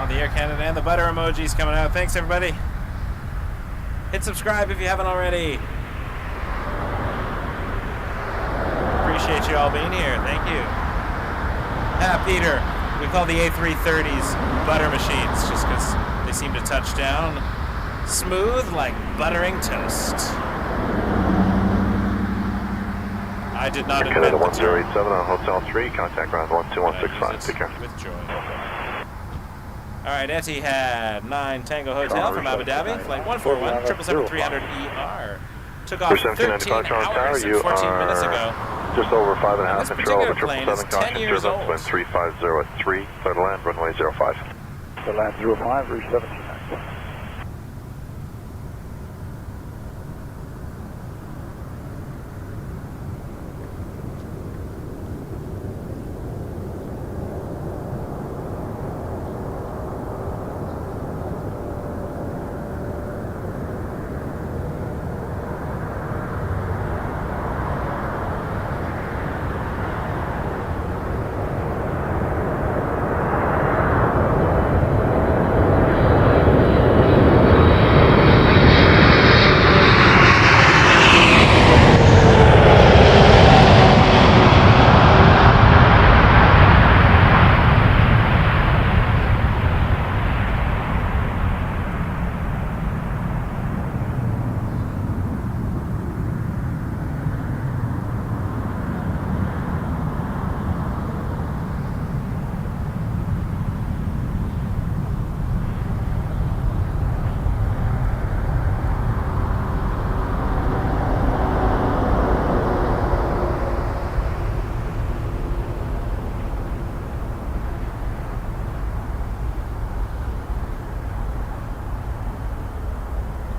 The Air Canada and the butter emojis coming out. Thanks, everybody. Hit subscribe if you haven't already. Appreciate you all being here. Thank you. Peter, we call the A330s butter machines just because they seem to touch down smooth like buttering toast. I did not invent Canada the term. 1087 on Hotel 3, contact ground 12165. Take care. With joy. Alright, Etihad 9 Tango Hotel from Abu Dhabi, flight 141, 777-300ER. Took off 13 hours and 14 minutes ago. Just over 5.5 This control over particular plane is 777, caution 10 years turbulence, old. wind 3503, clear to land, runway 05. Clear land 05, route 17.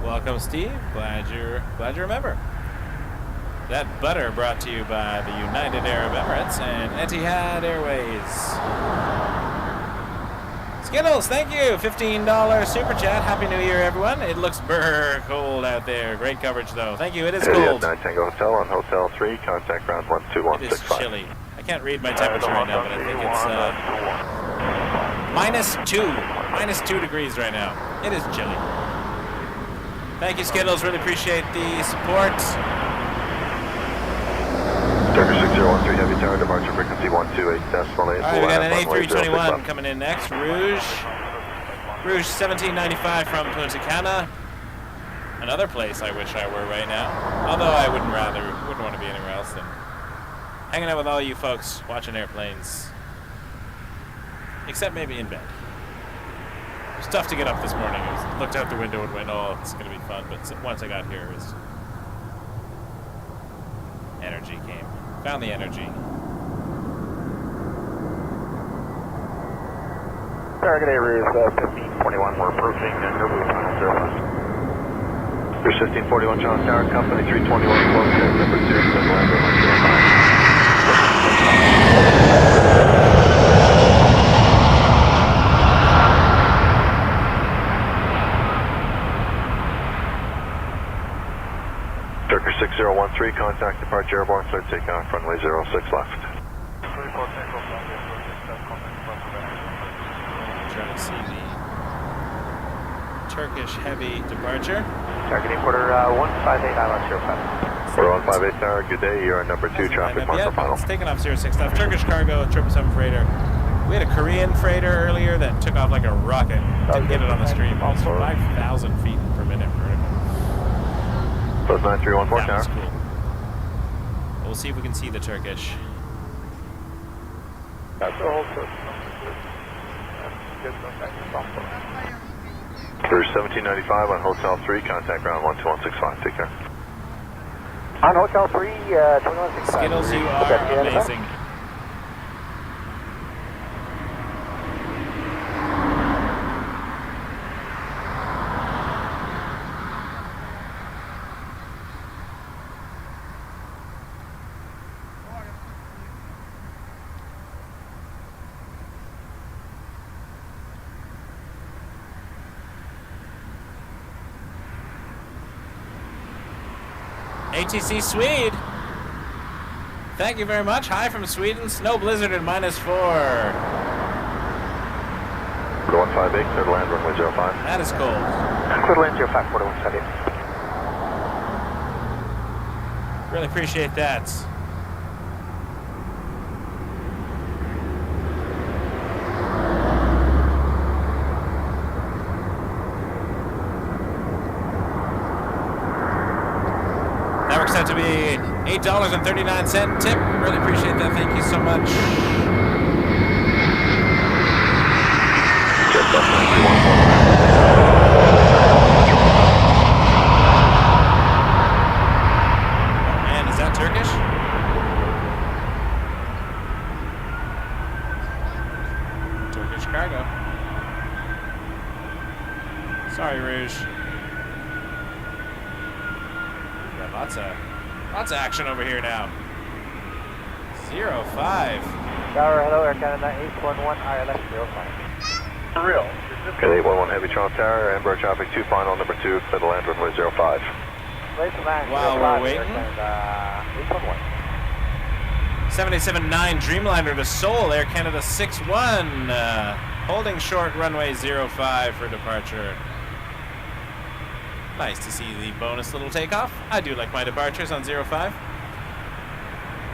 Welcome, Steve. Glad you remember. That butter brought to you by the United Arab Emirates and Ethiad Airways. Skittles, thank you. $15 super chat. Happy New Year, everyone. It looks cold out there. Great coverage, though. Thank you. It is cold. 9 Tango Hotel on Hotel 3. Contact ground 12165. It is chilly. I can't read my temperature right now, but I think it's minus 2 degrees right now. It is chilly. Thank you, Skittles. Really appreciate the support. Turkish 6013 Heavy Tower, departure frequency 128.8. All right, we got an A321 coming in next. Rouge 1795 from Punta Cana. Another place I wish I were right now. Although I wouldn't want to be anywhere else than hanging out with all you folks watching airplanes. Except maybe in bed. It was tough to get up this morning. I looked out the window and went, oh, it's going to be fun. But once I got here, energy came. Found the energy. Target area is 1541. We're approaching Hangar. There's 1541 Toronto Tower, company 321, close to number 2, then land on 05. Turkish 6013, contact departure airborne, clear takeoff, runway 06 left. Trying to see the Turkish heavy departure. Targeting quarter 158 Island 05. We're on 58 Tower, good day, you're on number 2, traffic marker final. It's taking off 06 stuff. Turkish Cargo 777 freighter. We had a Korean freighter earlier that took off like a rocket. Didn't get it on the stream. It was 5,000 feet per minute vertical. Plus 9314 That was Tower. cool. We'll see if we can see the Turkish. That's the whole system. There's 1795 on Hotel 3, contact ground 12165, take care. On Hotel 3, 2165. Skittles, you are amazing. ATC Swede. Thank you very much. Hi from Sweden. Snow blizzard at -4. 158, clear to land, runway 05. That is cold. Clear to land 05, quarter 178. Really appreciate that. That works out to be $8.39 tip. Really appreciate that. Thank you so much. Man, is that Turkish? Turkish Cargo. Sorry, Rouge. Got lots of action over here now. 05. Tower, hello, Air Canada 811, ILS 05. For real? Okay, 811 Heavy Toronto Tower, Amber traffic 2, final number 2, clear to land, runway 05. While we're waiting, 787-9 Dreamliner to Seoul, Air Canada 61, holding short runway 05 for departure. Nice to see the bonus little takeoff. I do like my departures on 05.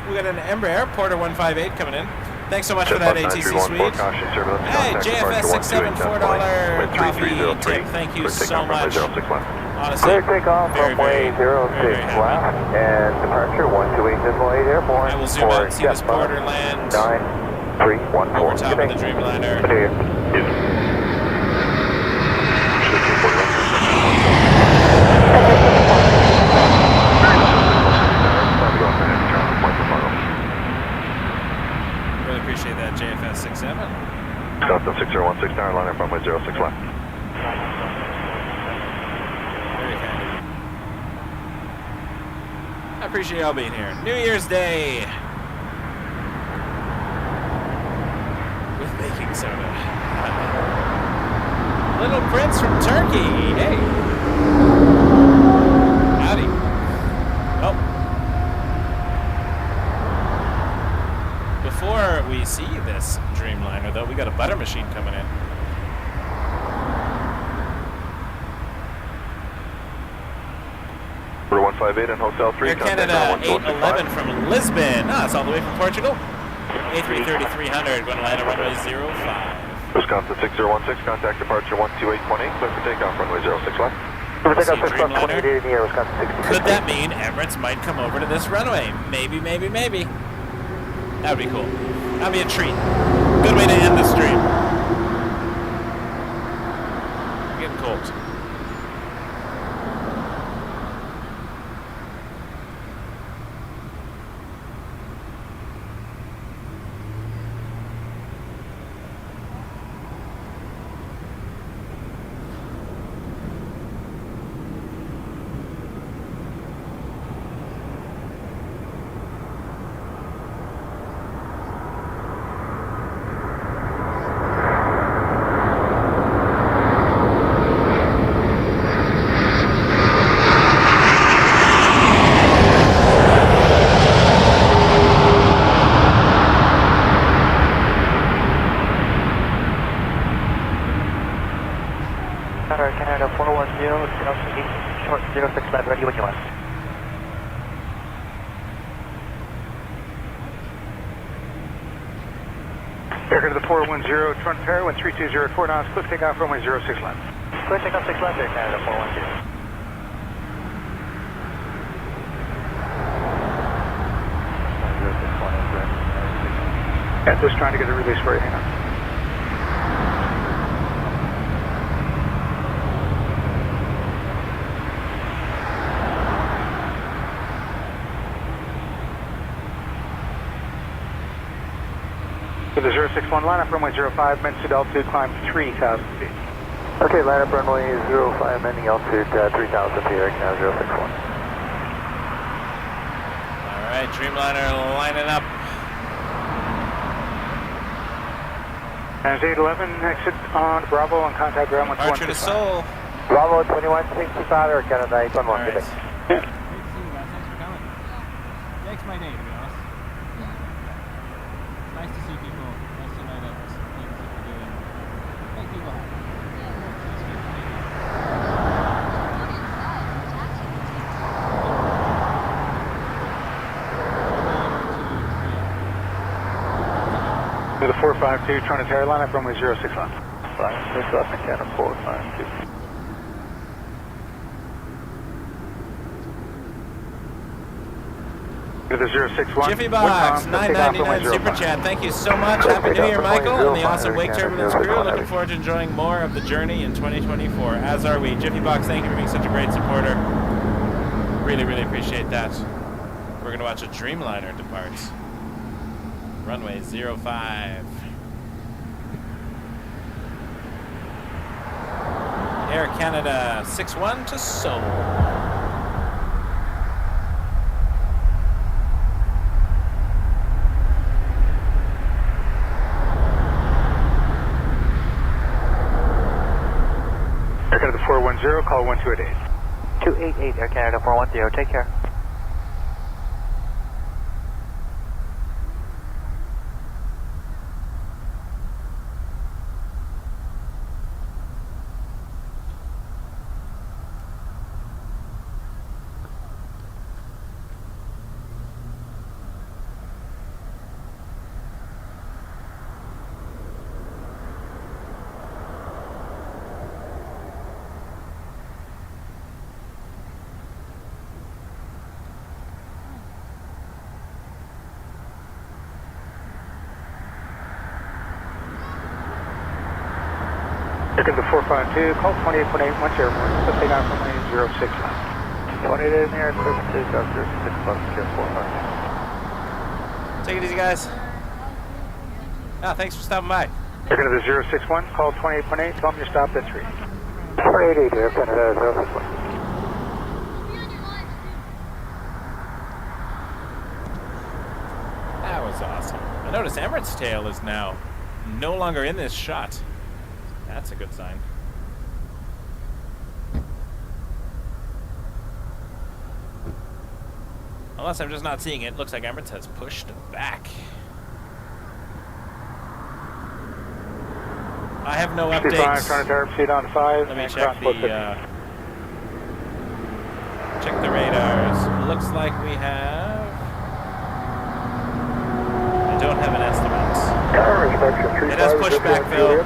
We got an Embraer Porter 158 coming in. Thanks so much for that, ATC Swede. Hey, JFS67 $4 coffee tip. Thank you so much. Honestly, Clear takeoff, runway 06 left, and departure 128.8 airborne. I will zoom out and see this borderland 9314. over top of the Dreamliner. Really appreciate that, JFS67. Delta 6016 Tower, line up runway 06 left. Very appreciate y'all being here. New Year's Day with baking soda. Little Prince from Turkey. Hey. Howdy. Oh. Before we see this Dreamliner, though, we got a butter machine coming in. Order 158 and Hotel 3. Air Canada A380 from Lisbon. Ah, it's all the way from Portugal. A330-300, going to land at runway 05. Wisconsin 6016, contact departure 12820, clear for takeoff, runway 06 left. Could that mean Emirates might come over to this runway? Maybe, maybe, maybe. That would be cool. That would be a treat. Good way to end the stream. Getting cold. Canada 410, short 06 left, ready when you are. Air Canada 410, Toronto Pearson, 132 at 4 knots, quick takeoff, runway 06 left. Quick takeoff 6 left, Air Canada 410. Yeah, just trying to get a release for you, hang on. For the 061 line up runway 05, mending altitude, climb 3,000 feet. Okay, line up runway 05, mending altitude 3,000 feet, Air Canada 061. Alright, Dreamliner lining up. And 811, exit on Bravo and contact ground 121. Departure to Seoul. Bravo 2165, Air Canada 811, good day. Great to see you guys. Thanks for coming. Makes my day, to be honest. It's nice to see people. Nice to know that there's things that we're doing. Make people happy. It's good. To the 452, Toronto Pearson line up runway 06 left. 6 left, Air Canada 452. To the 061. Jiffy Box, 999 Super Chat. Thank you so much. Happy New Year, Michael, and the awesome Wake Turbulence crew. Looking forward to enjoying more of the journey in 2024, as are we. Jiffy Box, thank you for being such a great supporter. Really, really appreciate that. We're going to watch a Dreamliner depart. Runway 05. Air Canada 61 to Seoul. Air Canada 410, call 1288. 288, Air Canada 410, take care. Air Canada 452, call 28.8, once airborne, quick takeoff runway 06 left. 28 in the air, clear for takeoff 06 left, secure 452. Take it easy, guys. Ah, thanks for stopping by. Air Canada 061, call 28.8, tell them you stopped at 3. 488, Air Canada 061. notice Emirates tail is now no longer in this shot. That's a good sign. Unless I'm just not seeing it. Looks like Emirates has pushed back. I have no updates. Let me check the radars. Looks like we have... I don't have an estimate. It has pushed back though.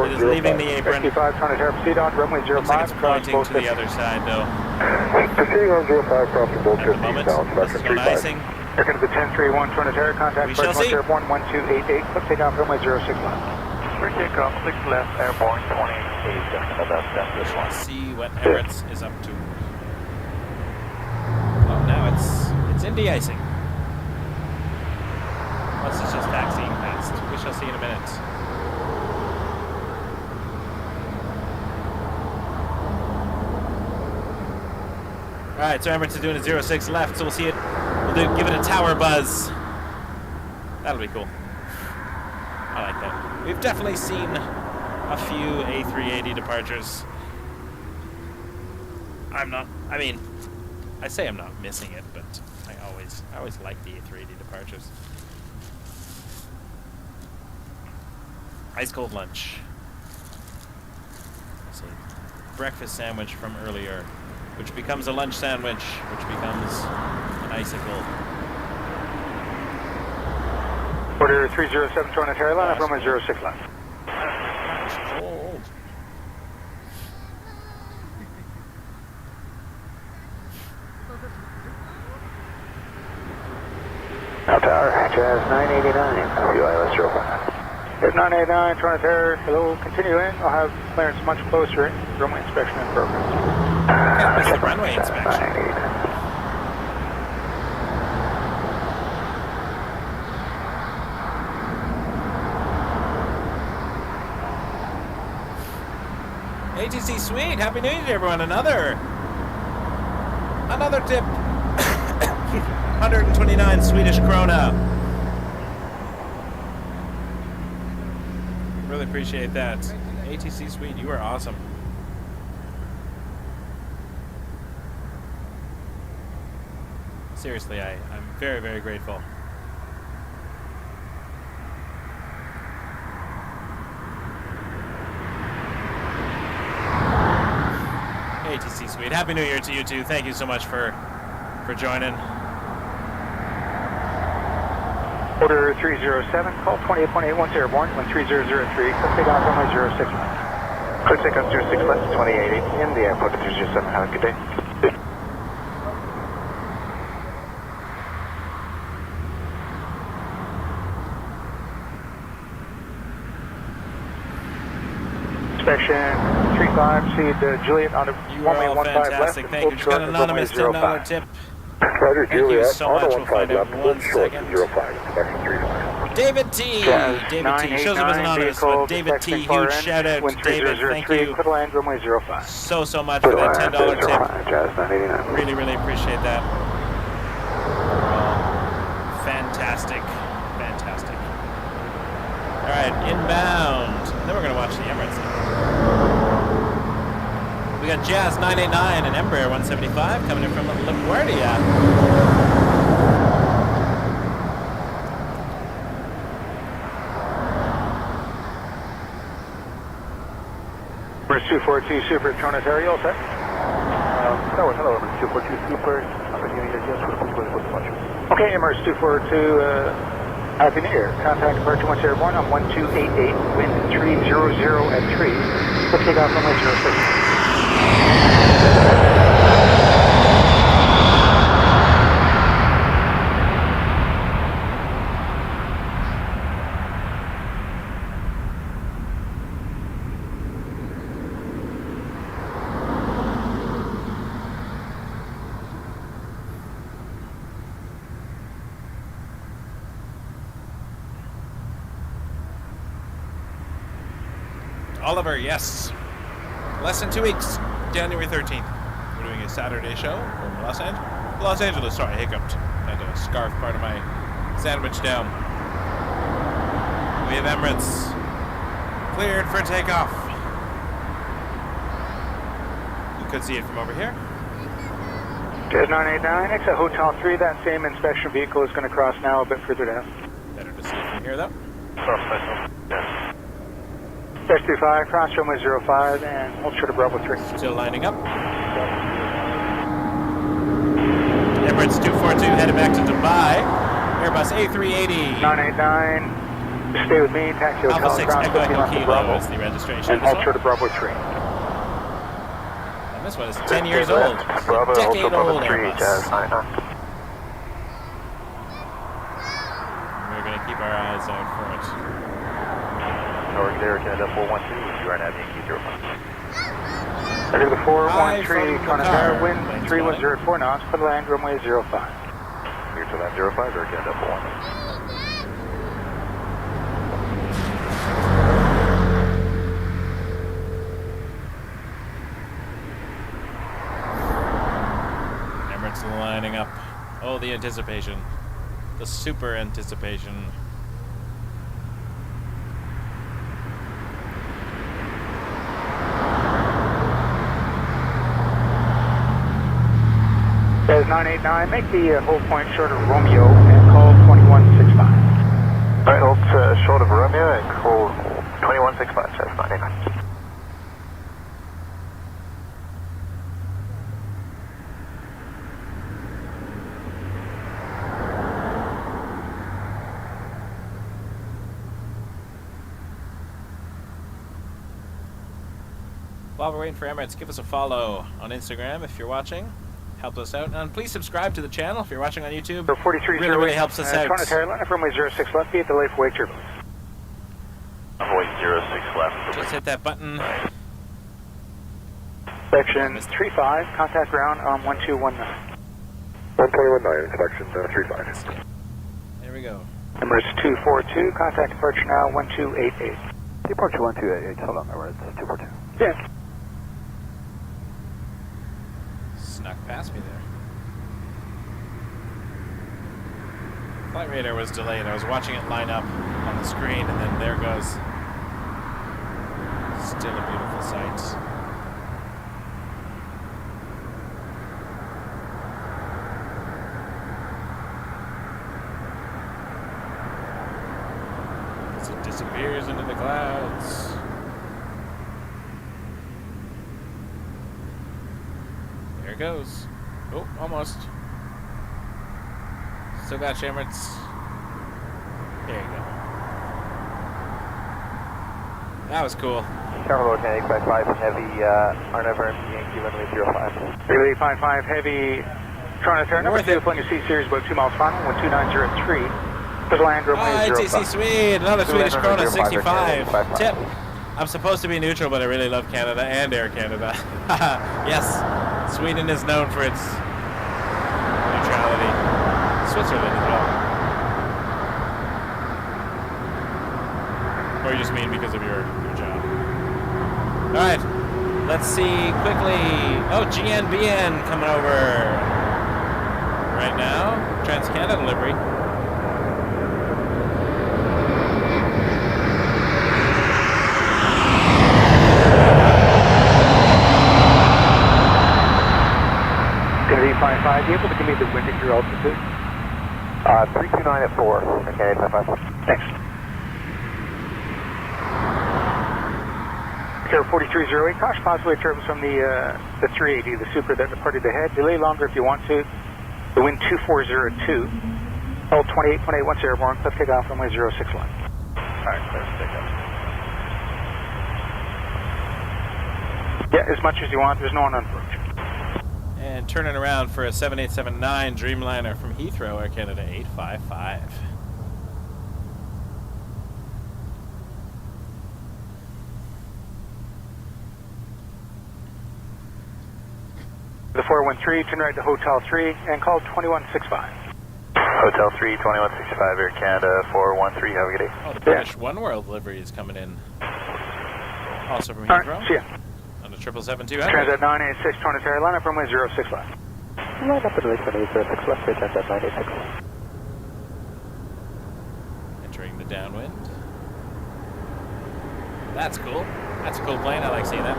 It is leaving the apron. Looks like it's pointing to the other side though. Proceeding on 05, crossing Bolt 15, This is going icing. They're going to the 1031 Trinitaire, contact We shall see. Airborne 1288, clip takeoff runway 06 left. Clear takeoff, 6 left, airborne 28, just about that. We shall see what Emirates is up to. Oh, now it's in de-icing. Unless it's just taxiing past. We shall see in a minute. Alright, so Emirates is doing a 06 left, so we'll see it. We'll give it a tower buzz. That'll be cool. I like that. We've definitely seen a few A380 departures. I say I'm not missing it, but I always like the A380 departures. Ice cold lunch. Let's see. Breakfast sandwich from earlier, which becomes a lunch sandwich, which becomes an icicle. Order 307 Trinitaire, line up runway 06 left. It's cold. Now tower, Jazz 989, CYYZ 05. There's 989 Trinitaire, hello, continue in. I'll have clearance much closer. Runway inspection in progress. That's the runway inspection. ATC Sweet, Happy New Year to everyone. Another tip. 129 Swedish krona. Really appreciate that. ATC Sweet, you are awesome. Seriously, I'm very, very grateful. ATC Sweet, Happy New Year to you too. Thank you so much for joining. Order 307, call 28.81 airborne, 1303, clip takeoff runway 06 left. Clip takeoff 06 left, 2880 in the airport at 307, have a good day. Inspection 35, see the Juliet on the runway 15 left. Fantastic, thank you. Just got an anonymous $10 tip. Roger, Thank Juliet, you so much. We'll find out in 1 short, second. 05, inspection 35. David T. David T. Shows up as anonymous, but David T. Huge shout out to David. Thank you runway 05. so much for that $10 tip. Jazz 989. Really, really appreciate that. Fantastic. Fantastic. All right, inbound. And then we're going to watch the Emirates now. We got Jazz 989 and Embraer 175 coming in from LaGuardia. Emirates 242 Super Trinitaire, all set? Hello, Emirates 242 Super. Okay, Emirates 242, Happy New Year. Contact departure 1 airborne on 1288, wind 300 at 3. Clip takeoff runway 06. Oliver, yes. Less than 2 weeks, January 13th. We're doing a Saturday show from Los Angeles. Sorry, I hiccuped. Had to scarf part of my sandwich down. We have Emirates cleared for takeoff. You could see it from over here. Jazz 989, exit Hotel 3. That same inspection vehicle is going to cross now a bit further down. Better to see it from here, though. Dash 25, cross runway 05, and hold short of Bravo 3. Still lining up. Emirates 242 headed back to Dubai. Airbus A380. 989, stay with me, taxi Hotel, Alpha 6 cross Echo 50 left Kilo of Bravo, is the registration. and hold short of Bravo 3. And this one is 10 years old. Bravo, It's a decade Bravo old 3, Airbus. Jazz 99. We're going to keep our eyes out for it. North Air Canada 412, you are now being Key 05. Under the Hi 413, from Toronto Hangar. wind Plane's 3104 knots, clear to land runway 05. Here to land 05, Air Canada 412. Emirates lining up. Oh, the anticipation. The super anticipation. Jazz 989, make the hold point short of Romeo and call 2165. Alright, hold short of Romeo and call 2165, Jazz 99. While we're waiting for Emirates, give us a follow on Instagram if you're watching. Help us out. And please subscribe to the channel if you're watching on YouTube. For 43 Really helps us out. Toronto Pearson runway 06 left, be at the left wake turbulence. Runway 06 left. Just hit that button. Section 35, contact ground on 1219. 1219, inspection 35. There we go. Emirates 242, contact departure now 1288. Departure 1288, hold on, Emirates 242. Yeah. Snuck past me there. Flight radar was delayed. I was watching it line up on the screen, and then there goes. Still a beautiful sight. As it disappears into the clouds. There it goes. Oh, almost. Still got you, Emirates. There you go. That was cool. Tower Canada expect 5 heavy, Arnover Yankee runway 05. Relay 55 heavy, Toronto Pearson number 2, flying a C series about 2 miles final, 12903. Clear to land runway 05. ITC Swede, another Swedish Krona 65. 55. Tip. I'm supposed to be neutral, but I really love Canada and Air Canada. Yes, Sweden is known for its neutrality. Switzerland as well. Or you just mean because of your job. Alright, let's see quickly. Oh, GNBN coming over right now. Trans-Canada Livery. Kennedy 55, you able to give me the wind at your altitude? 329 at 4, okay, 55. Thanks. Air 4308, caution possibly turbulence from the 380, the Super that departed ahead. Delay longer if you want to. The wind 2402. Hold 28.8 once airborne, cliff takeoff runway 06 left. Alright, clear to take off. Yeah, as much as you want, there's no one on approach. And turning around for a 7879 Dreamliner from Heathrow, Air Canada 855. The 413, turn right to Hotel 3 and call 2165. Hotel 3, 2165, Air Canada 413, have a good day. Oh, the British OneWorld livery is coming in. Also from All Heathrow. right, see ya. On the 777-200. Transat 986, Toronto Terry, line up runway 06 left. Line up at least 06 left, Transat 986. Entering the downwind. That's cool. That's a cool plane. I like seeing that.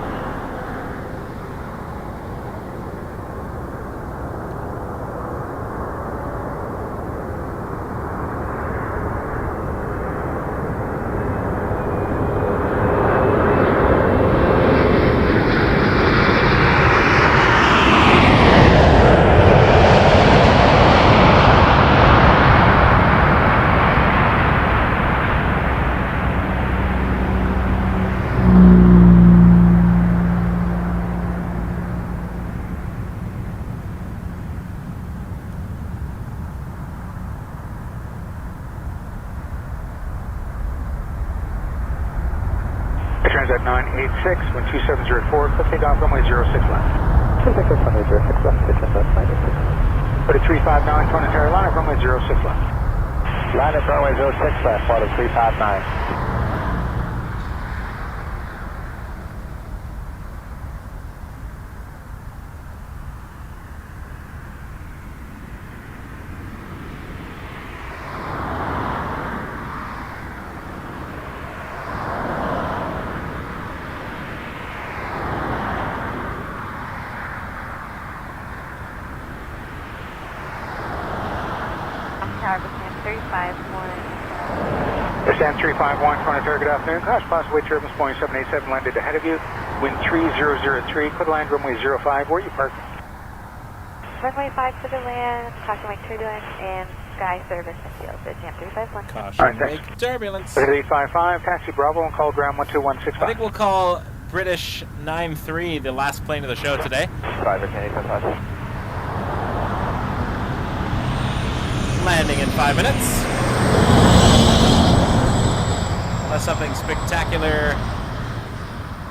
At 986, wind 2704, cliff takeoff, runway 06 left. 26 runway 06 left, pitch up 986. Put a 359, Toronto line up runway 06 left. Line up runway 06 left, water 359. Stand 351, Toronto, good afternoon. Crash possible turbulence Boeing 787 landed ahead of you. Wind 3003, clear land runway 05. Where are you parked? Runway 5 to the land, caution wake turbulence, and sky service in field. So jam 351. Caution wake turbulence. 855, taxi Bravo and call ground 12165. I think we'll call British 93 the last plane of the show today. 5 Landing in 5 minutes. Unless something spectacular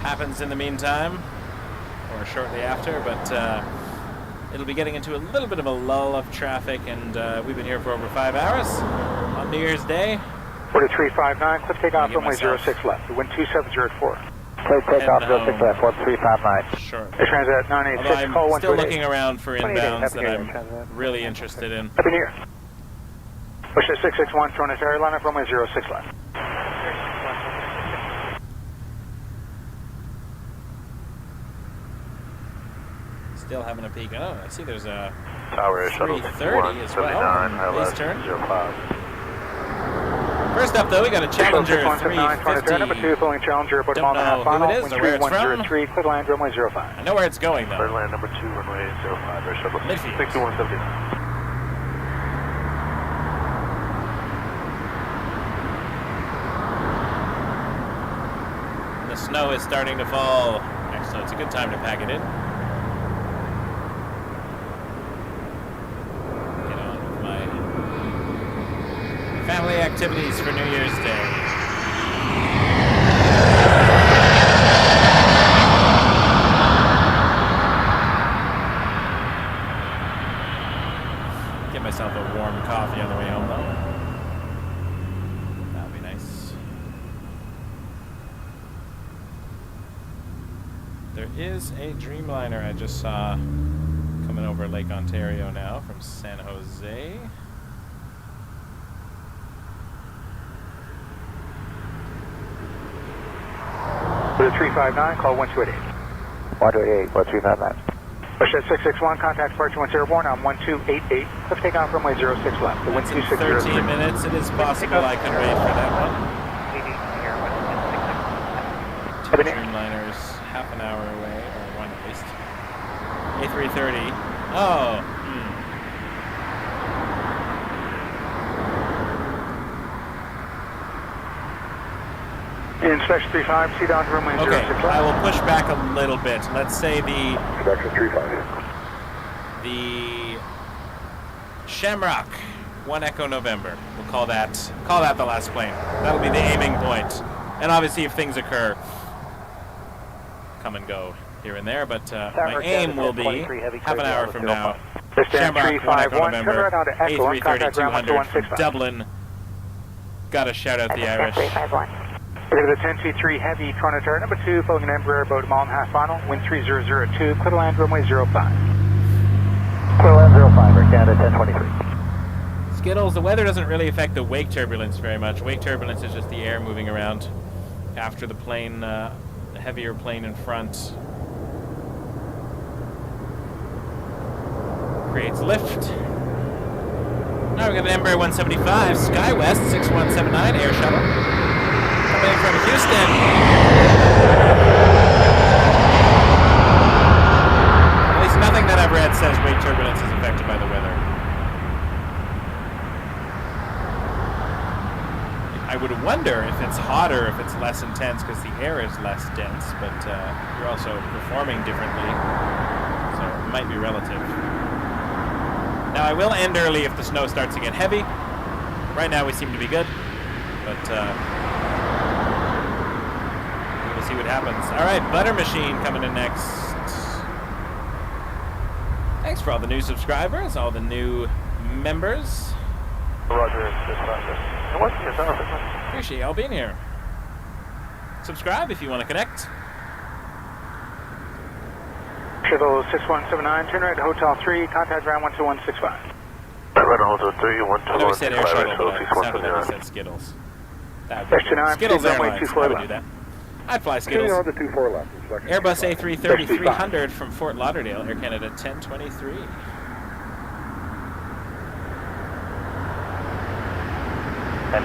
happens in the meantime, or shortly after, but it'll be getting into a little bit of a lull of traffic, and we've been here for over 5 hours on New Year's Day. Order 359, cliff takeoff, runway 06 left, wind 2704. Cliff takeoff, 06 left, order 359. Sure. Transat 986, Although call I'm still 128. looking around for inbounds that I'm really interested in. Happy New Year. Push at 661, Toronto, line up runway 06 left. Still having a peek. Oh, I see there's a Tower shuttle 330 as well. 179, Base turn. 05. First up, though, we got a Challenger 350. Number 2, filling Challenger, about Don't know who it is or where it's from. 3103, clear land runway 05. I know where it's going, though. Clear land number 2, runway 05, air shuttle Midfield. 6179. The snow is starting to fall. So it's a good time to pack it in. Get on with my family activities for New Year's Day. Get myself a warm coffee on the way home, though. That'll be nice. There is a Dreamliner I just saw coming over Lake Ontario now from San Jose. For the 359, call 1288. 1288, 359. Push at 661, contact departure once airborne on 1288. Let's take off runway 06 left. The wind That's in 13 minutes. It is possible I could wait for that one. Two Dreamliners, half an hour away, or one at least. A330. Oh. Inspection 35, see down to runway 06 left. I will push back a little bit. Let's say the Production 35. Shamrock 1 Echo November. We'll call that the last plane. That'll be the aiming point. And obviously if things occur, come and go here and there, but my aim will be half an hour from now. Shamrock 1 Echo November, A330-300 from Dublin. Gotta shout out the Irish. Look at the 1023 Heavy Toronto Tower, number 2, filling an Embraer about a mile and a half final, wind 3002, clear land runway 05. Clear land 05, Air Canada 1023. Skittles, the weather doesn't really affect the wake turbulence very much. Wake turbulence is just the air moving around after the plane, the heavier plane in front creates lift. Now we got an Embraer 175 SkyWest 6179 air shuttle coming in from Houston. At least nothing that I've read says wake turbulence is affected by the weather. I would wonder if it's hotter, if it's less intense because the air is less dense, but you're also performing differently, so it might be relative. Now I will end early if the snow starts to get heavy. Right now we seem to be good, but we'll see what happens. All right, Butter Machine coming in next. Thanks for all the new subscribers, all the new members. Roger, dispatch. And what's your service? Appreciate y'all being here. Subscribe if you want to connect. Shuttle 6179, turn right to Hotel 3, contact ground 12165. Right on Hotel 3, I know we said air shuttle, but it sounded like we said Skittles. That would be good. Skittles Airlines, I would do that. I'd fly Skittles. Airbus A330-300 from Fort Lauderdale, Air Canada 1023. When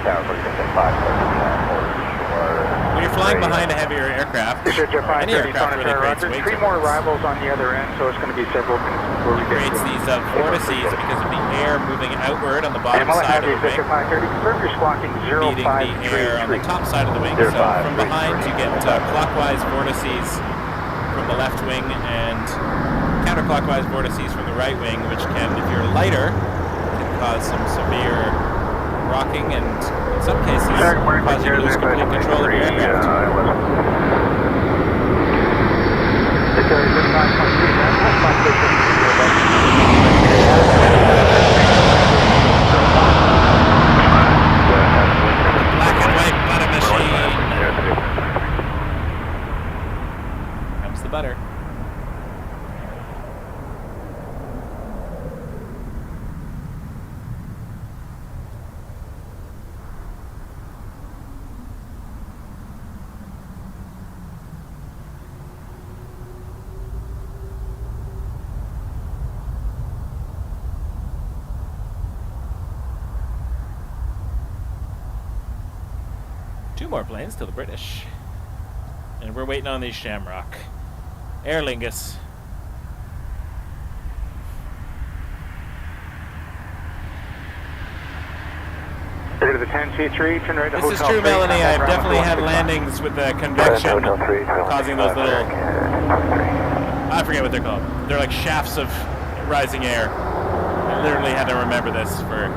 you're flying behind a heavier aircraft, or any aircraft really creates weight three more arrivals on the other end, so it's going to be several minutes before we creates these vortices because of the air moving outward on the bottom side of the wing, meeting the air on the top side of the wing. So from behind you get clockwise vortices from the left wing and counterclockwise vortices from the right wing, which can, if you're lighter, can cause some severe rocking and in some cases cause you to lose complete control of your aircraft. Black and white butter machine. Comes the butter. Two more planes to the British. And we're waiting on these Shamrock. Aer Lingus. Go to the 10C3, turn right to This is true, Melanie. I've definitely had landings with the convection causing those little... I forget what they're called. They're like shafts of rising air. I literally had to remember this for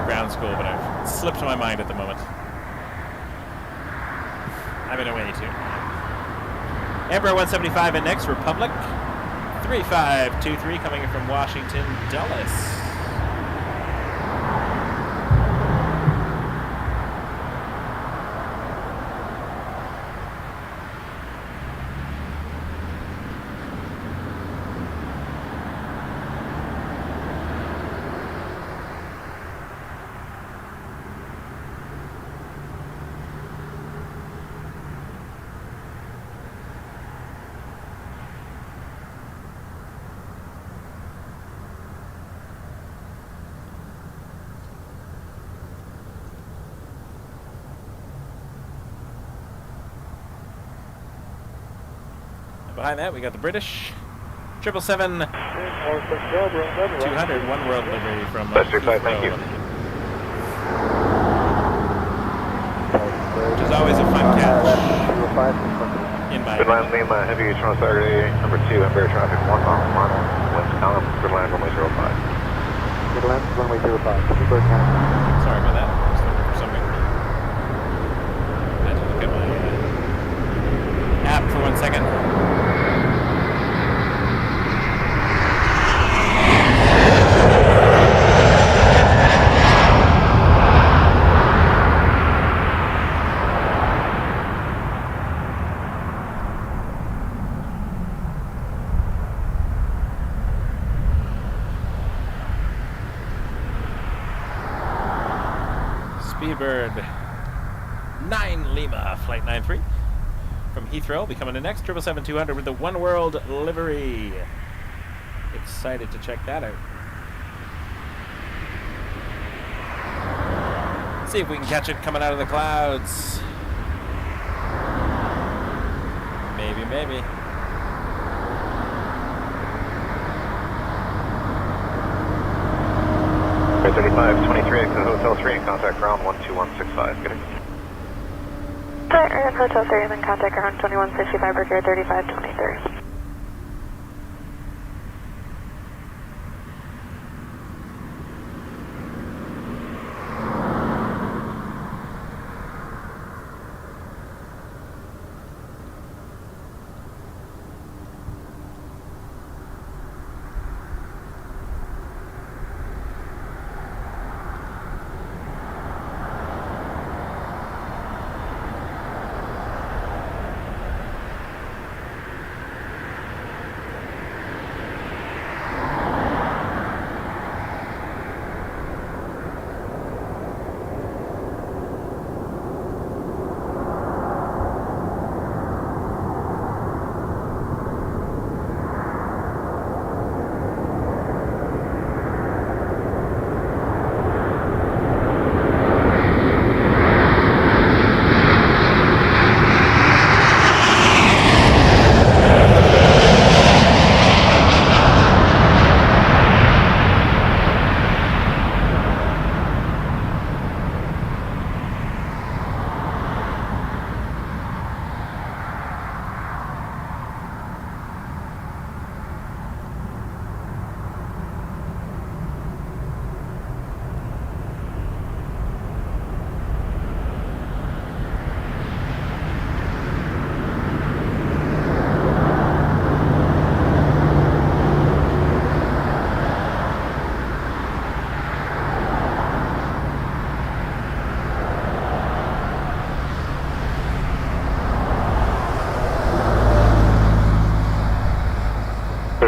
ground school, but it slipped my mind at the moment. I've been away too. Embraer 175 in next, Republic 3523 coming in from Washington Dulles. Behind that, we got the British 777-200 OneWorld livery from Heathrow. Thank you. Which is always a fun catch. In my Good land, name heavy Toronto Saturday, number 2, Embraer traffic 1 mile, winds column, good land, runway 05. Good land, runway 05. Sorry about that. I was looking for something. I had to look at my app for 1 second. Speedbird 9 Lima, Flight 93. From Heathrow, will be coming in next. 777-200 with the OneWorld livery. Excited to check that out. See if we can catch it coming out of the clouds. Maybe, maybe. Air 35, 23, exit Hotel 3 and contact ground 12165. Good. Air Hotel 3 and then contact ground 2165, Brigade 3523.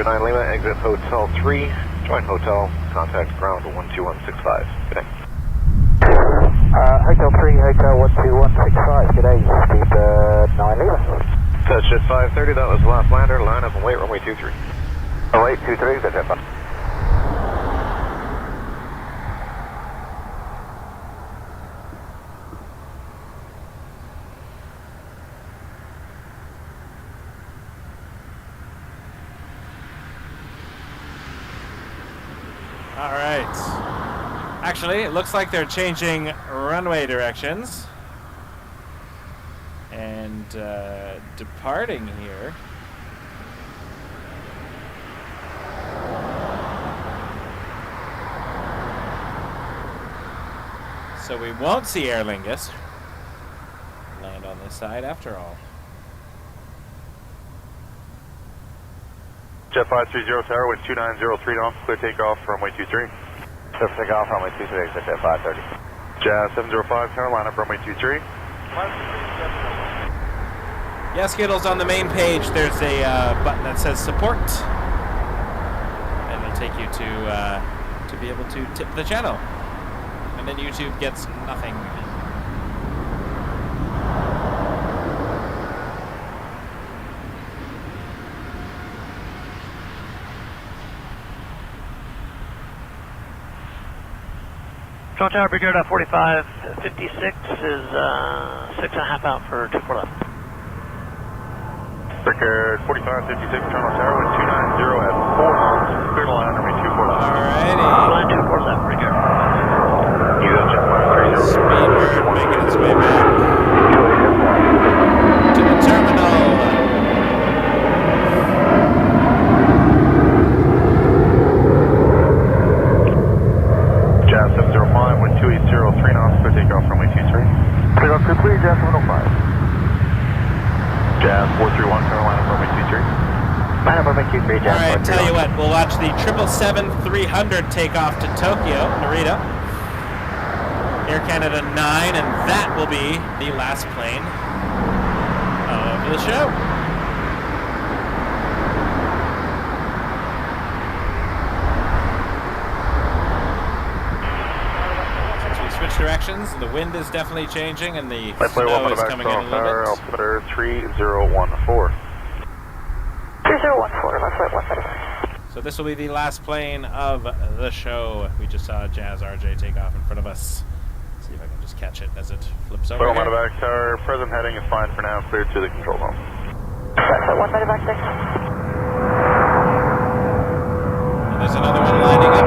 Lima, exit Hotel 3, join Hotel, contact ground 12165. Good day. Hotel 3, Hotel 12165, good day, speed 9 Lima. Touch at 5:30, that was the last lander, line up and wait, runway 23. Runway 23, that's it. All right. Actually, it looks like they're changing runway directions and departing here. So we won't see Aer Lingus land on this side after all. Jet 530 Tower, wind 2903 knots, clear takeoff from runway 23. Clear takeoff, runway 23, exit at 530. Jazz 705 Tower, line up runway 23. Yeah, Skittles, on the main page there's a button that says support, and it'll take you to be able to tip the channel, and then YouTube gets nothing. Toronto Tower, Brigade 4556 is 6.5 out for 24 left. Brigade 4556 Toronto Tower, wind 290 at 4 knots, clear to line runway 24 left. Alrighty. Line 24 left, Brigade. You got Jet 530. Speedbird making its way back to the terminal. Jazz 705, wind 2803 knots, clear takeoff from runway 23. Clear off 23, Jazz 705. Jazz 431 Carolina from runway 23. Line up runway 23, Jazz. Alright, tell you what, we'll watch the 777-300 take off to Tokyo, Narita. Air Canada 9, and that will be the last plane of the show. Since we switched directions, directions. The wind is definitely changing, and the Let's play one snow on the is back coming in a Toronto little Tower, bit. altimeter 3014. 3014, left flight 135. So this will be the last plane of the show. We just saw Jazz RJ take off in front of us. See if I can just catch it as it flips over. Play one on the here. back tower, present heading is fine for now, cleared to the control zone. Left flight 1 back 6. And there's another one lining up.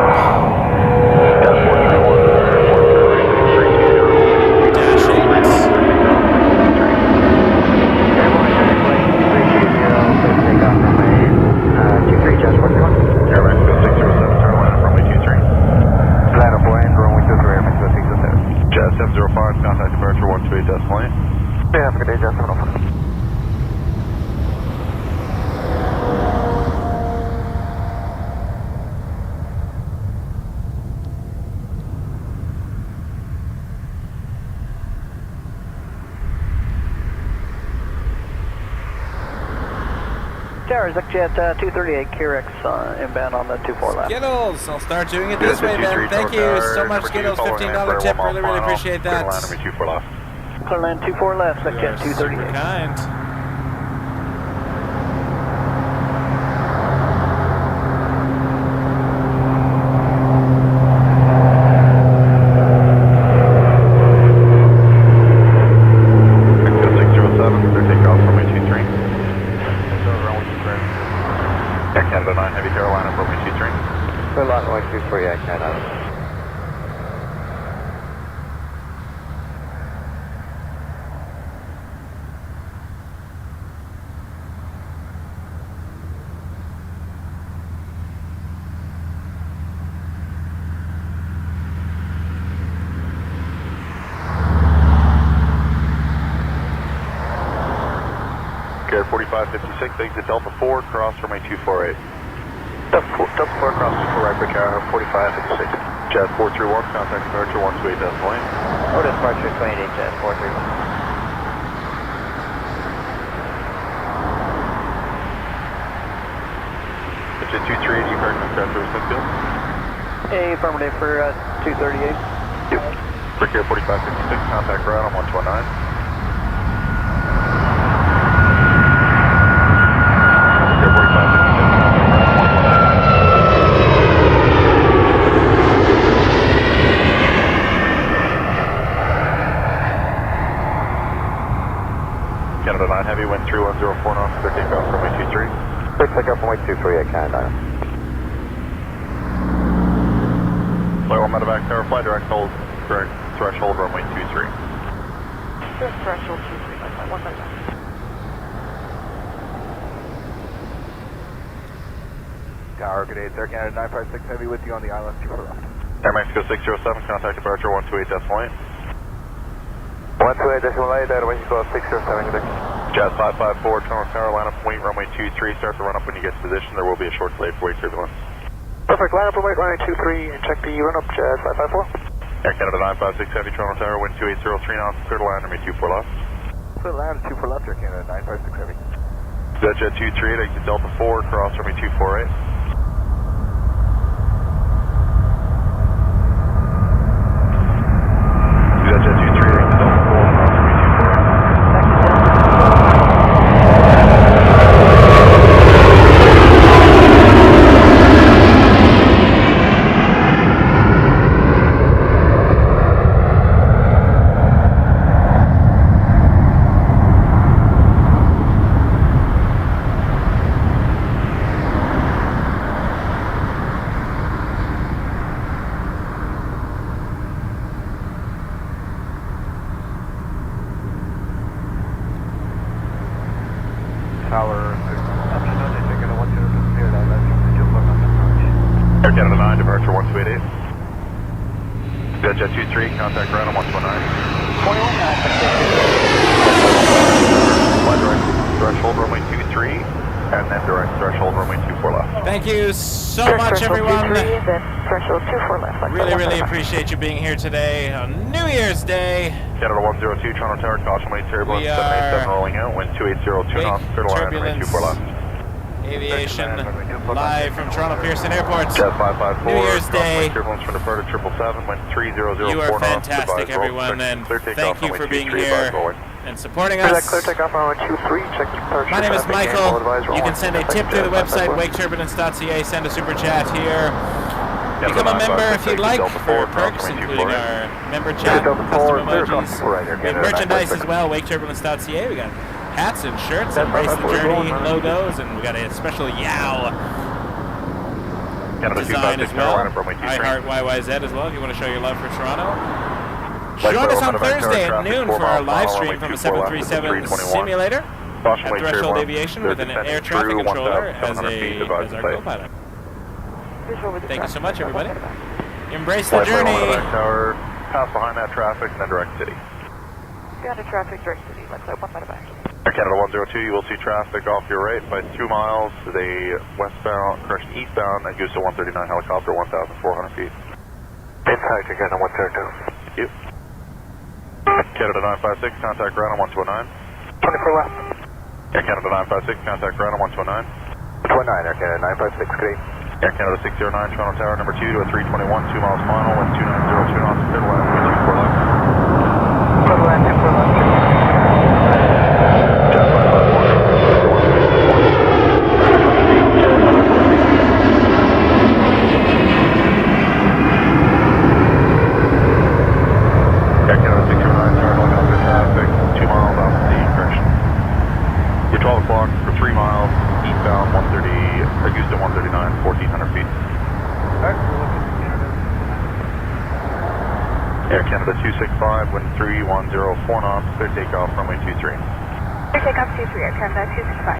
Dash 8. Airlines go 607, Carolina, runway 23. Land of Blaine, runway 23, Airlines go 607. Jazz 705, contact departure 128.8. Yeah, have a good day, Jazz 705. Tower, Jet 238, QRX inbound on the 24 left. Skittles, I'll start doing it this way then. Thank you so much, Skittles. $15 tip. Really, really appreciate that. Clearland 24 left. Clearland 24 left, You are Jet super 238. kind. Go 607, clear takeoff runway 23. Air Canada 9, Heavy Carolina, runway 23. Clear lot runway 23, Air Canada. Air 4556, exit Delta 4, cross runway 248. Delta 4 across for right for car 4556. Jazz 431, contact departure 128.8. Oh, departure 28, Jet 431. Jet 238, American Aircraft Service Smithfield. Affirmative for 238. Brick Air 4556, contact ground on 129. Air 4556, contact ground on 119. Canada 9 Heavy, wind 3104 knots, clear takeoff runway 23. Clear takeoff runway 23 at Canada. Flight 1 medevac tower, fly direct hold, direct threshold runway 23. Threshold 23, left flight 1 back. Tower, good day, it's Air Canada 956 Heavy with you on the island, 2 left. Air Mexico 607, contact departure 128.8. 128.8, Air Mexico 607, good day. Jazz 554, Toronto Tower, line up and wait, runway 23, start the run up when you get to position, there will be a short delay for wait turbulence. Perfect, line up and wait, runway 23, and check the run up, Jazz 554. Air Canada 956 Heavy, Toronto Tower, wind 2803 knots, clear to land, runway 24 left. Clear land, 24 left, Air Canada 956 Heavy. Jet 238, exit Delta 4, cross runway 248. Jet 238, exit Delta 4, cross runway 248. Tower, they're going to want you to disappear that. That's just look on the approach. Air Canada 9, departure 1288. Jet 23, contact ground on 129. 21 knots. Fly direct threshold runway 23, and then direct threshold runway 24 left. Thank you so much, everyone. Then threshold 24 left. Left Really, flight really 155. appreciate you being here today on New Year's Day. Canada 102, Toronto Tower, caution wave turbulence, We are 787 rolling out, wind 2802 knots, clear to land, runway Turbulence, 24 left. Aviation, Live from Toronto Pearson Airport. Jet 554. New Year's Day. Turbulence for departed 777, wind 3004 You are knots. fantastic, everyone, and thank you for being here and supporting us. Clear takeoff on 23, check departure. My name is traffic, Michael. and advisor You on can send a tip through the website, waketurbulence.ca. Send a super chat here. Become a member if you'd like for perks, including our member chat, custom emojis, and merchandise as well, waketurbulence.ca. We got hats and shirts, Embrace the Journey logos, and we got a special YOW design as well. I heart CYYZ as well if you want to show your love for Toronto. Join us on Thursday at noon for our live stream from a 737 simulator at Threshold Aviation with an air traffic controller as our co-pilot. Thank you so much, everybody. Embrace the journey. Tower, pass behind that traffic, and then direct city. Got a traffic direct city, left side 1 medevac. Air Canada 102, you will see traffic off your right by 2 miles. The eastbound, that goes to 139 helicopter, 1,400 feet. Impact again on 102. Thank you. Canada 956, contact ground on 1209. 24 left. Air Canada 956, contact ground on 1209. 29, Air Canada 956, great. Air Canada 609, Toronto Tower, number 2 to a 321, 2 miles final, wind 2902 knots, clear to land, wind 24 left. Clear to land, 24 left. Jet 554. Air Canada 609, turn helicopter traffic, 2 miles off the correction. You're 12 o'clock for 3 miles, eastbound 130, Augusta 139, 1,400 feet. Air Canada 265, wind 3104 knots, clear takeoff, runway 23. Clear takeoff 23, Air Canada 265.